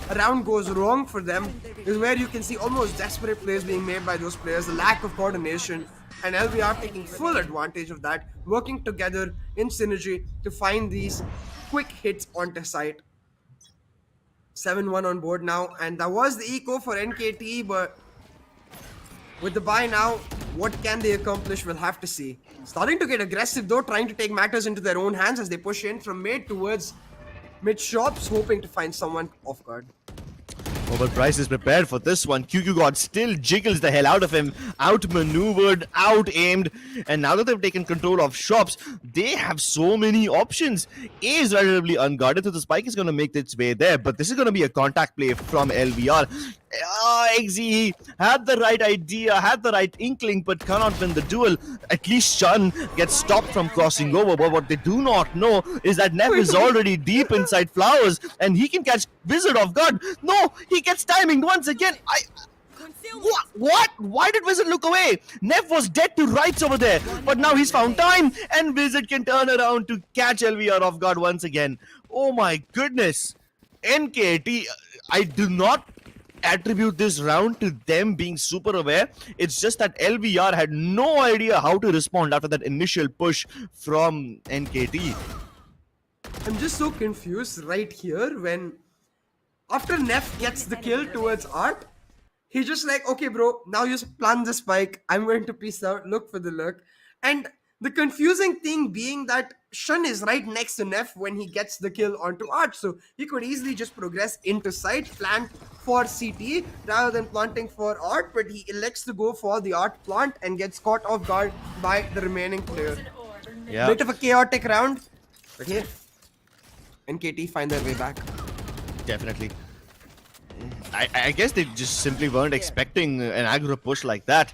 a round goes wrong for them, is where you can see almost desperate plays being made by those players, the lack of coordination, and LVR taking full advantage of that, working together in synergy to find these quick hits onto site. 7-1 on board now, and that was the eco for NKT, but with the buy now, what can they accomplish? We'll have to see. Starting to get aggressive though, trying to take matters into their own hands as they push in from mid towards mid shops, hoping to find someone off guard. Oh, but Bryce is prepared for this one. QQ God still jiggles the hell out of him. Outmaneuvered, out-aimed. And now that they've taken control of shops, they have so many options. A is relatively unguarded, so the spike is going to make its way there. But this is going to be a contact play from LVR. XE had the right idea, had the right inkling, but cannot win the duel. At least Chun gets stopped from crossing over. But what they do not know is that Neff is already deep inside flowers, and he can catch Wizard off guard. No, he gets timing once again. What? Why did Wizard look away? Neff was dead to rights over there, but now he's found time, and Wizard can turn around to catch LVR off guard once again. Oh my goodness. NKT, I do not attribute this round to them being super aware. It's just that LVR had no idea how to respond after that initial push from NKT. I'm just so confused right here when after Neff gets the kill towards Art, he's just like, okay bro, now you plant the spike, I'm going to peace out, look for the lurk. And the confusing thing being that Shun is right next to Neff when he gets the kill onto Art, so he could easily just progress into site, plant for CT rather than planting for Art, but he elects to go for the Art plant and gets caught off guard by the remaining player. Yeah. Bit of a chaotic round, but here, NKT find their way back. Definitely. I guess they just simply weren't expecting an aggro push like that.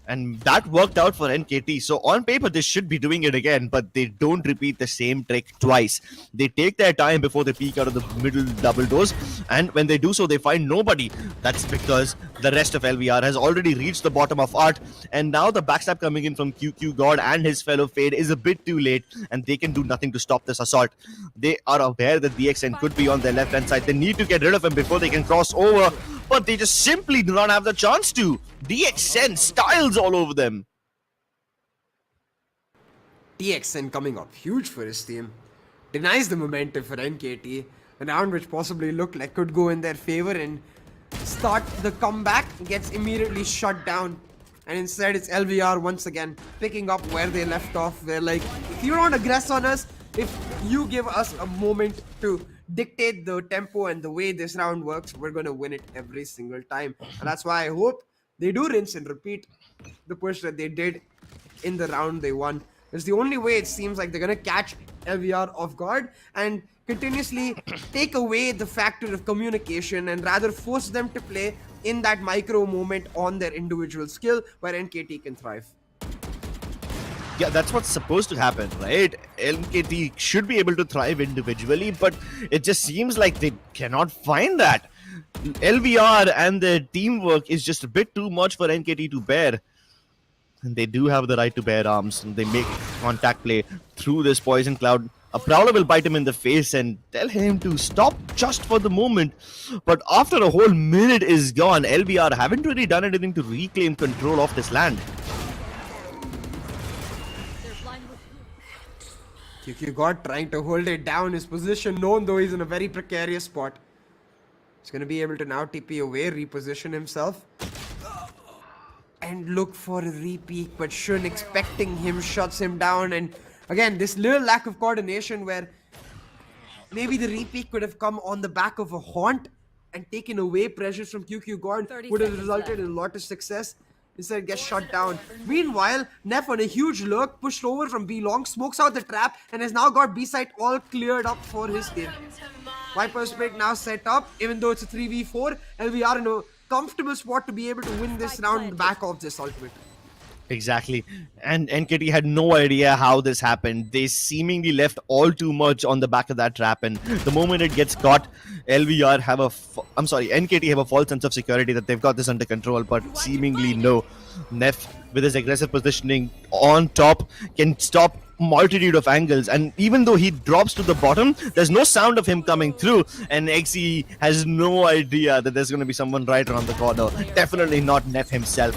And that worked out for NKT. So on paper, they should be doing it again, but they don't repeat the same trick twice. They take their time before they peek out of the middle double doors. And when they do so, they find nobody. That's because the rest of LVR has already reached the bottom of Art. And now the backstab coming in from QQ God and his fellow Fade is a bit too late. And they can do nothing to stop this assault. They are aware that DXN could be on their left-hand side. They need to get rid of him before they can cross over. But they just simply do not have the chance to. DXN styles all over them. DXN coming up huge for his team. Denies the momentum for NKT. A round which possibly looked like could go in their favor and start the comeback gets immediately shut down. And instead it's LVR once again picking up where they left off. They're like, if you don't aggress on us, if you give us a moment to dictate the tempo and the way this round works, we're going to win it every single time. And that's why I hope they do rinse and repeat the push that they did in the round they won. It's the only way it seems like they're going to catch LVR off guard and continuously take away the factor of communication and rather force them to play in that micro moment on their individual skill where NKT can thrive. Yeah, that's what's supposed to happen, right? NKT should be able to thrive individually, but it just seems like they cannot find that. LVR and their teamwork is just a bit too much for NKT to bear. And they do have the right to bear arms, and they make contact play through this poison cloud. A Prowler will bite him in the face and tell him to stop just for the moment. But after a whole minute is gone, LVR haven't really done anything to reclaim control of this land. QQ God trying to hold it down. His position known, though he's in a very precarious spot. He's going to be able to now TP away, reposition himself. And look for a repeat, but Shun expecting him shuts him down. And again, this little lack of coordination where maybe the repeat could have come on the back of a haunt and taken away pressures from QQ God, 30 would have seconds resulted left. in a lot of success. Instead, gets shut down. Meanwhile, Neff on a huge lurk, pushed over from B long, smokes out the trap, and has now got B site all cleared up for his team. Viper's Pick now set up, even though it's a 3v4, and we are in a comfortable spot to be able to win this round on the back of this ultimate. Exactly. And NKT had no idea how this happened. They seemingly left all too much on the back of that trap, and the moment it gets caught, LVR have NKT have a false sense of security that they've got this under control, but seemingly no. Neff, with his aggressive positioning on top, can stop multitude of angles, and even though he drops to the bottom, there's no sound of him coming through, and XE has no idea that there's going to be someone right around the corner. Definitely not Neff himself.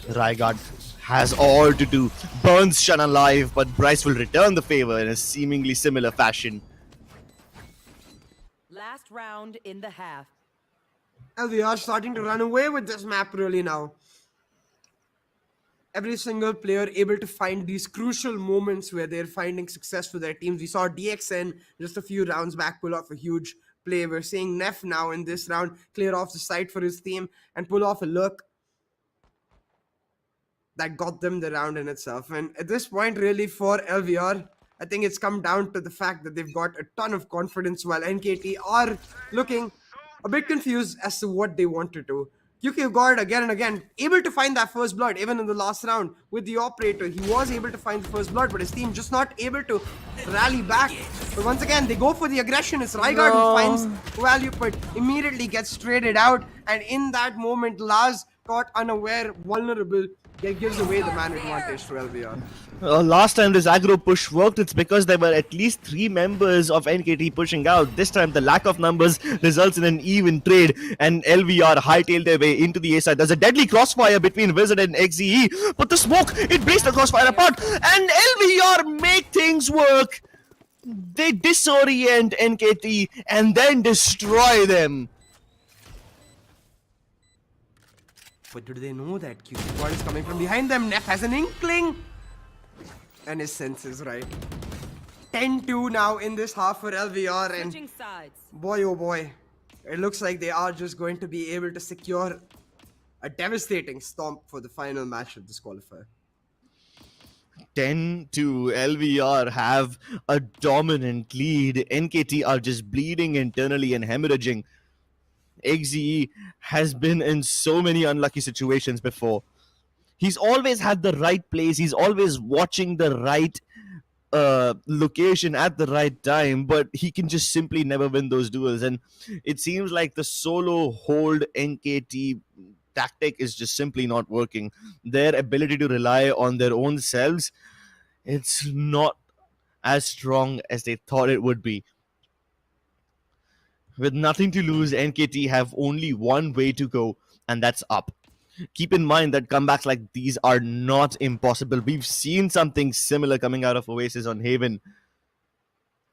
Raigard has all to do, burns Shun alive, but Bryce will return the favor in a seemingly similar fashion. Last round in the half. LVR starting to run away with this map really now. Every single player able to find these crucial moments where they're finding success for their teams. We saw DXN just a few rounds back pull off a huge play. We're seeing Neff now in this round clear off the site for his team and pull off a lurk that got them the round in itself. And at this point, really, for LVR, I think it's come down to the fact that they've got a ton of confidence, while NKT are looking a bit confused as to what they want to do. QQ God again and again able to find that first blood, even in the last round with the operator. He was able to find the first blood, but his team just not able to rally back. But once again, they go for the aggression. It's Raigard who finds value, but immediately gets traded out. And in that moment, Laz, caught unaware, vulnerable, gives away the man advantage to LVR. Last time this aggro push worked, it's because there were at least 3 members of NKT pushing out. This time the lack of numbers results in an even trade, and LVR hightailed their way into the A side. There's a deadly crossfire between Wizard and XE, but the smoke, it breaks the crossfire apart, and LVR make things work. They disorient NKT and then destroy them. But do they know that QQ God is coming from behind them? Neff has an inkling. And his sense is right. 10-2 now in this half for LVR. And Switching sides. boy, oh boy. It looks like they are just going to be able to secure a devastating stomp for the final match of this qualifier. 10-2, LVR have a dominant lead. NKT are just bleeding internally and hemorrhaging. XE has been in so many unlucky situations before. He's always had the right place. He's always watching the right location at the right time, but he can just simply never win those duels. And it seems like the solo hold NKT tactic is just simply not working. Their ability to rely on their own selves, it's not as strong as they thought it would be. With nothing to lose, NKT have only one way to go, and that's up. Keep in mind that comebacks like these are not impossible. We've seen something similar coming out of Oasis on Haven,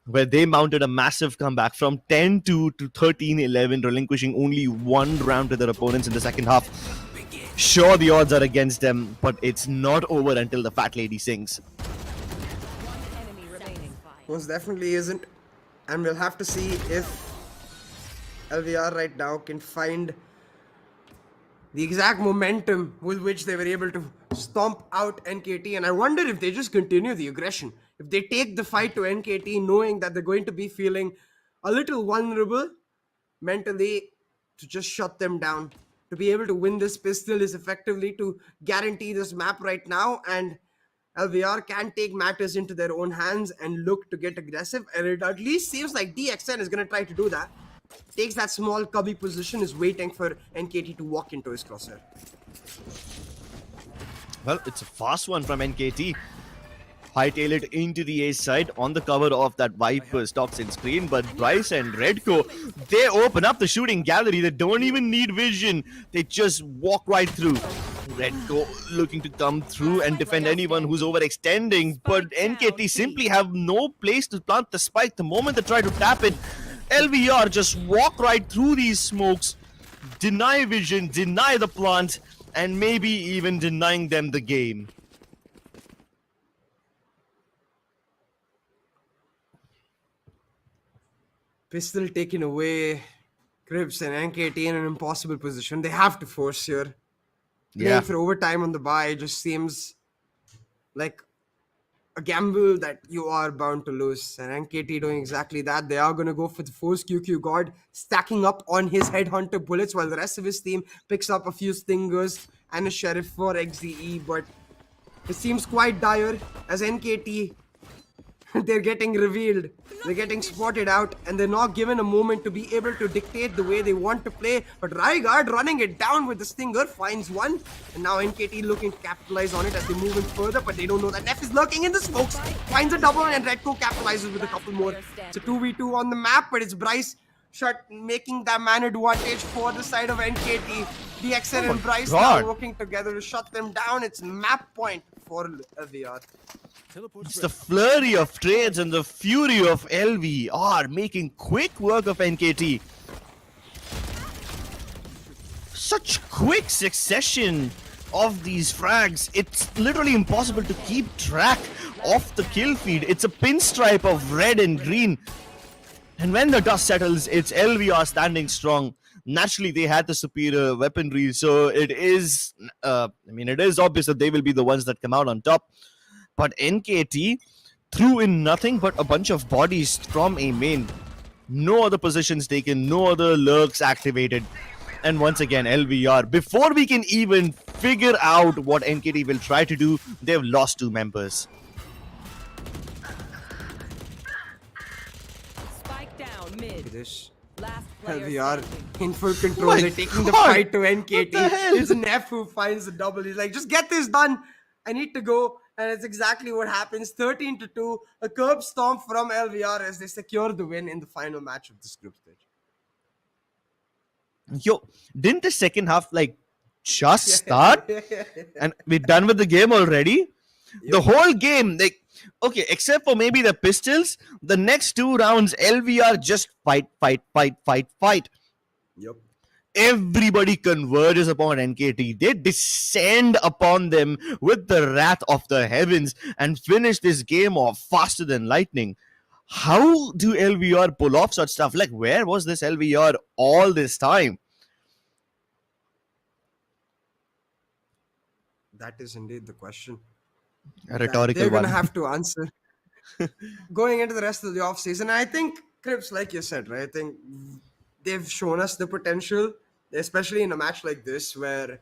where they mounted a massive comeback from 10-2 to 13-11, relinquishing only one round to their opponents in the second half. Sure, the odds are against them, but it's not over until the fat lady sings. Enemy remaining. Most definitely isn't. And we'll have to see if LVR right now can find the exact momentum with which they were able to stomp out NKT. And I wonder if they just continue the aggression. If they take the fight to NKT knowing that they're going to be feeling a little vulnerable mentally, to just shut them down. To be able to win this pistol is effectively to guarantee this map right now. And LVR can take matters into their own hands and look to get aggressive, and it at least seems like DXN is going to try to do that. Takes that small cubby position, is waiting for NKT to walk into his crosshair. Well, it's a fast one from NKT. Hightail it into the A side on the cover of that Viper's toxin screen, but Bryce and Redco, they open up the shooting gallery. They don't even need vision. They just walk right through. Redco looking to come through and defend anyone who's overextending, but NKT simply have no place to plant the spike. The moment they try to tap it, LVR just walk right through these smokes, deny vision, deny the plant, and maybe even denying them the game. Pistol taken away. Cribs and NKT in an impossible position. They have to force here. Playing for overtime on the bye just seems like a gamble that you are bound to lose. And NKT doing exactly that. They are going to go for the force QQ guard, stacking up on his headhunter bullets while the rest of his team picks up a few stingers and a sheriff for XZE. But it seems quite dire as NKT, they're getting revealed. They're getting spotted out, and they're not given a moment to be able to dictate the way they want to play. But Raigard running it down with the stinger finds one, and now NKT looking to capitalize on it as they move in further, but they don't know that Neff is lurking in the smokes. Finds a double, and Redco capitalizes with a couple more. It's a 2v2 on the map, but it's Bryce making that man advantage for the side of NKT. DXN and Bryce now working together to shut them down. It's map point for LVR. It's the flurry of trades and the fury of LVR making quick work of NKT. Such quick succession of these frags. It's literally impossible to keep track of the kill feed. It's a pinstripe of red and green. And when the dust settles, it's LVR standing strong. Naturally, they had the superior weaponry, so it is, it is obvious that they will be the ones that come out on top. But NKT threw in nothing but a bunch of bodies from a main. No other positions taken, no other lurks activated. And once again, LVR, before we can even figure out what NKT will try to do, they've lost 2 members. Spike down mid. This Last player LVR standing. in full control. My They're taking the God! fight to NKT. What the hell? It's Neff who finds the double. He's like, just get this done. I need to go. And it's exactly what happens. 13-2. A curb storm from LVR as they secure the win in the final match of this group stage. Yo, didn't the second half just start? And we're done with the game already? The whole game, okay, except for maybe the pistols, the next 2 rounds, LVR just fight. Yep. Everybody converges upon NKT. They descend upon them with the wrath of the heavens and finish this game off faster than lightning. How do LVR pull off such stuff? Where was this LVR all this time? That is indeed the question. A rhetorical They're going one. to have to answer. Going into the rest of the offseason, I think, Crips, like you said, right? I think they've shown us the potential, especially in a match like this where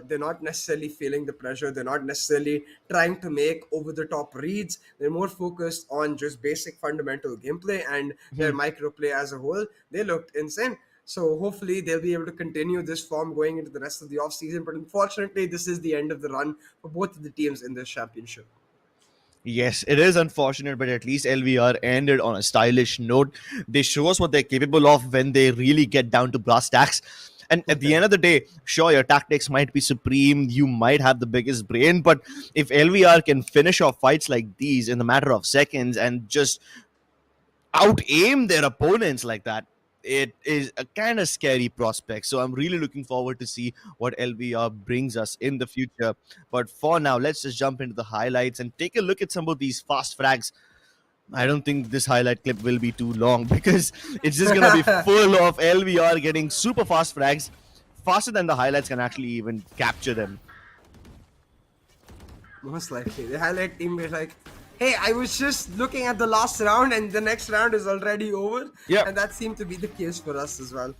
they're not necessarily feeling the pressure. They're not necessarily trying to make over-the-top reads. They're more focused on just basic fundamental gameplay and their microplay as a whole. They looked insane. So hopefully they'll be able to continue this form going into the rest of the offseason. But unfortunately, this is the end of the run for both of the teams in this championship. Yes, it is unfortunate, but at least LVR ended on a stylish note. They show us what they're capable of when they really get down to brass tacks. And at the end of the day, sure, your tactics might be supreme, you might have the biggest brain, but if LVR can finish off fights like these in a matter of seconds and just out-aim their opponents like that, it is a kind of scary prospect. So I'm really looking forward to see what LVR brings us in the future. But for now, let's just jump into the highlights and take a look at some of these fast frags. I don't think this highlight clip will be too long because it's just going to be full of LVR getting super fast frags, faster than the highlights can actually even capture them. Most likely. The highlight team is like, hey, I was just looking at the last round and the next round is already over. Yeah. And that seemed to be the case for us as well.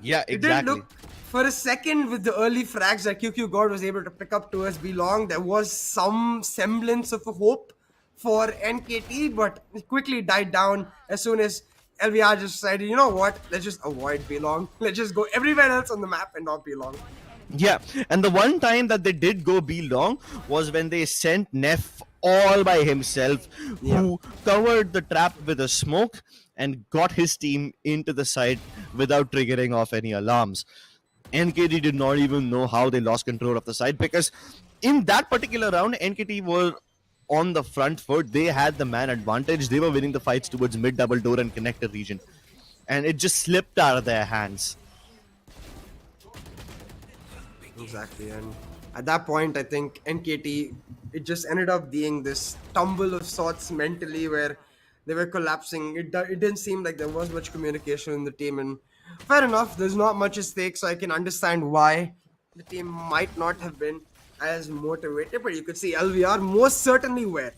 Yeah, It didn't exactly. look for a second with the early frags that QQ God was able to pick up towards Belong. There was some semblance of a hope for NKT, but it quickly died down as soon as LVR just decided, you know what, let's just avoid Belong. Let's just go everywhere else on the map and not Belong. Yeah, and the one time that they did go be long was when they sent Neff all by himself, who covered the trap with a smoke and got his team into the site without triggering off any alarms. NKT did not even know how they lost control of the site, because in that particular round, NKT were on the front foot. They had the man advantage. They were winning the fights towards mid double door and connector region, and it just slipped out of their hands. Exactly, and at that point, I think NKT, it just ended up being this tumble of sorts mentally where they were collapsing. It didn't seem like there was much communication in the team, and fair enough, there's not much at stake, so I can understand why the team might not have been as motivated, but you could see LVR most certainly were.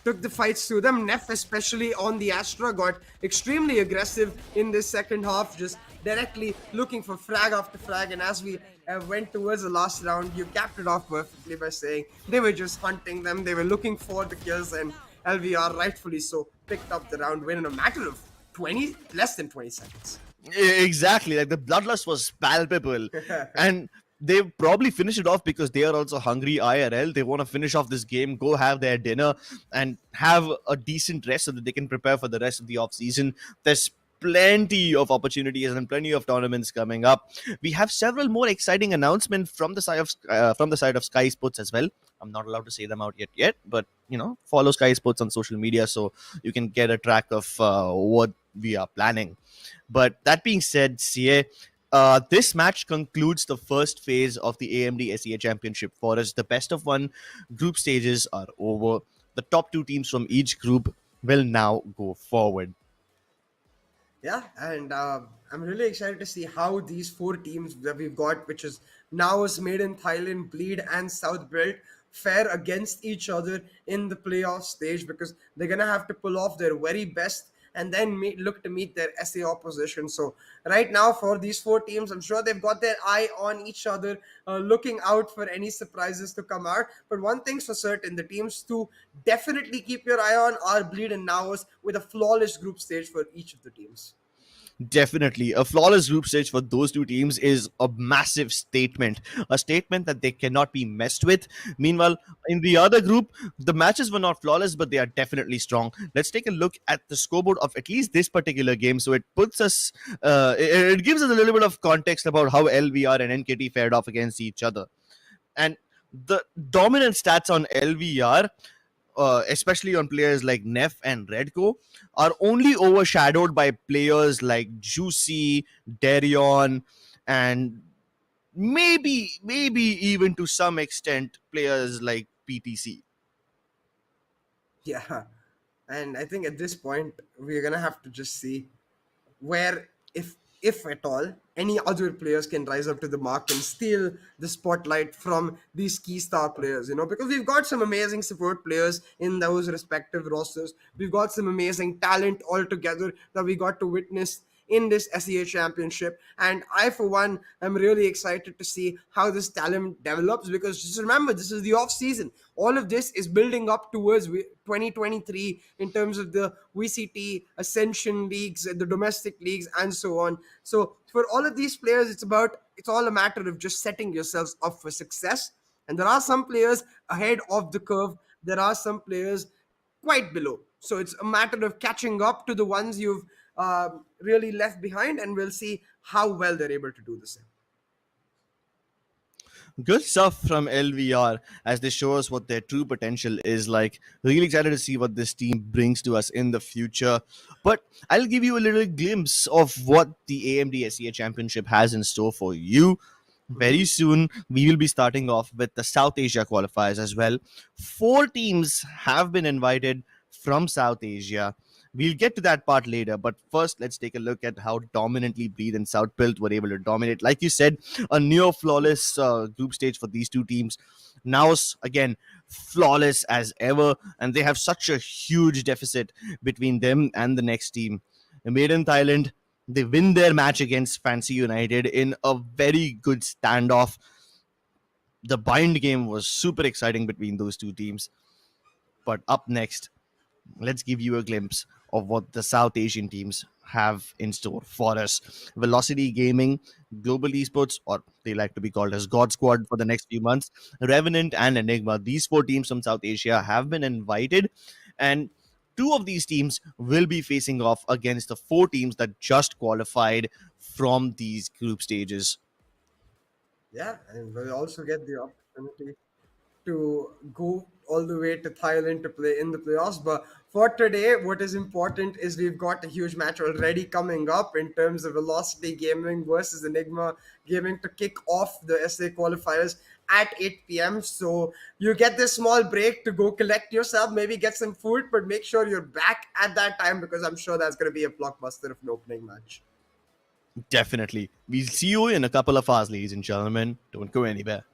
Took the fights to them. Neff, especially on the Astra, got extremely aggressive in this second half, just directly looking for frag after frag. And as we went towards the last round, you capped it off perfectly by saying they were just hunting them. They were looking for the kills, and LVR, rightfully so, picked up the round win in a matter of less than 20 seconds. Exactly, like the bloodlust was palpable, and they probably finish it off because they are also hungry IRL. They want to finish off this game, go have their dinner, and have a decent rest so that they can prepare for the rest of the off season. There's plenty of opportunities and plenty of tournaments coming up. We have several more exciting announcements from the side of Skyesports as well. I'm not allowed to say them out yet, but follow Skyesports on social media so you can get a track of what we are planning. But that being said, CA, this match concludes the first phase of the AMD SEA Championship for us. The best of one group stages are over. The top two teams from each group will now go forward. Yeah, and I'm really excited to see how these four teams that we've got, which is Naos, Made in Thailand, Bleed, and South Build, fare against each other in the playoff stage, because they're gonna have to pull off their very best and then look to meet their SA opposition. So right now, for these four teams, I'm sure they've got their eye on each other, looking out for any surprises to come out. But one thing's for certain, the teams to definitely keep your eye on are Bleed and Naos, with a flawless group stage for each of the teams. Definitely. A flawless group stage for those two teams is a massive statement. A statement that they cannot be messed with. Meanwhile, in the other group, the matches were not flawless, but they are definitely strong. Let's take a look at the scoreboard of at least this particular game. So it puts us, it gives us a little bit of context about how LVR and NKT fared off against each other. And the dominant stats on LVR, especially on players like Neff and Redco, are only overshadowed by players like Juicy, Darion, and maybe even to some extent players like PTC. Yeah, and I think at this point we're gonna have to just see where, if at all, any other players can rise up to the mark and steal the spotlight from these key star players, because we've got some amazing support players in those respective rosters. We've got some amazing talent altogether that we got to witness in this SEA Championship, and I, for one, am really excited to see how this talent develops, because just remember, this is the off season. All of this is building up towards 2023 in terms of the VCT Ascension leagues, the domestic leagues, and so on. So for all of these players, it's all a matter of just setting yourselves up for success. And there are some players ahead of the curve. There are some players quite below. So it's a matter of catching up to the ones you've really left behind, and we'll see how well they're able to do the same. Good stuff from LVR as they show us what their true potential is like. Really excited to see what this team brings to us in the future. But I'll give you a little glimpse of what the AMD SEA Championship has in store for you. Very soon, we will be starting off with the South Asia qualifiers as well. 4 teams have been invited from South Asia. We'll get to that part later, but first, let's take a look at how dominantly Bleed and South Build were able to dominate. Like you said, a near flawless group stage for these two teams. Naos, again, flawless as ever, and they have such a huge deficit between them and the next team. Made in Thailand, They win their match against Fancy United in a very good standoff. The bind game was super exciting between those two teams. But up next, let's give you a glimpse of what the South Asian teams have in store for us. Velocity Gaming, Global Esports, or they like to be called as God Squad for the next few months, Revenant, and Enigma. These four teams from South Asia have been invited, and two of these teams will be facing off against the four teams that just qualified from these group stages. Yeah, and we'll also get the opportunity to go all the way to Thailand to play in the playoffs. But for today, what is important is we've got a huge match already coming up in terms of Velocity Gaming versus Enigma Gaming to kick off the SA qualifiers at 8 p.m. So you get this small break to go collect yourself, maybe get some food, but make sure you're back at that time because I'm sure that's going to be a blockbuster of an opening match. Definitely. We'll see you in a couple of hours, ladies and gentlemen. Don't go anywhere.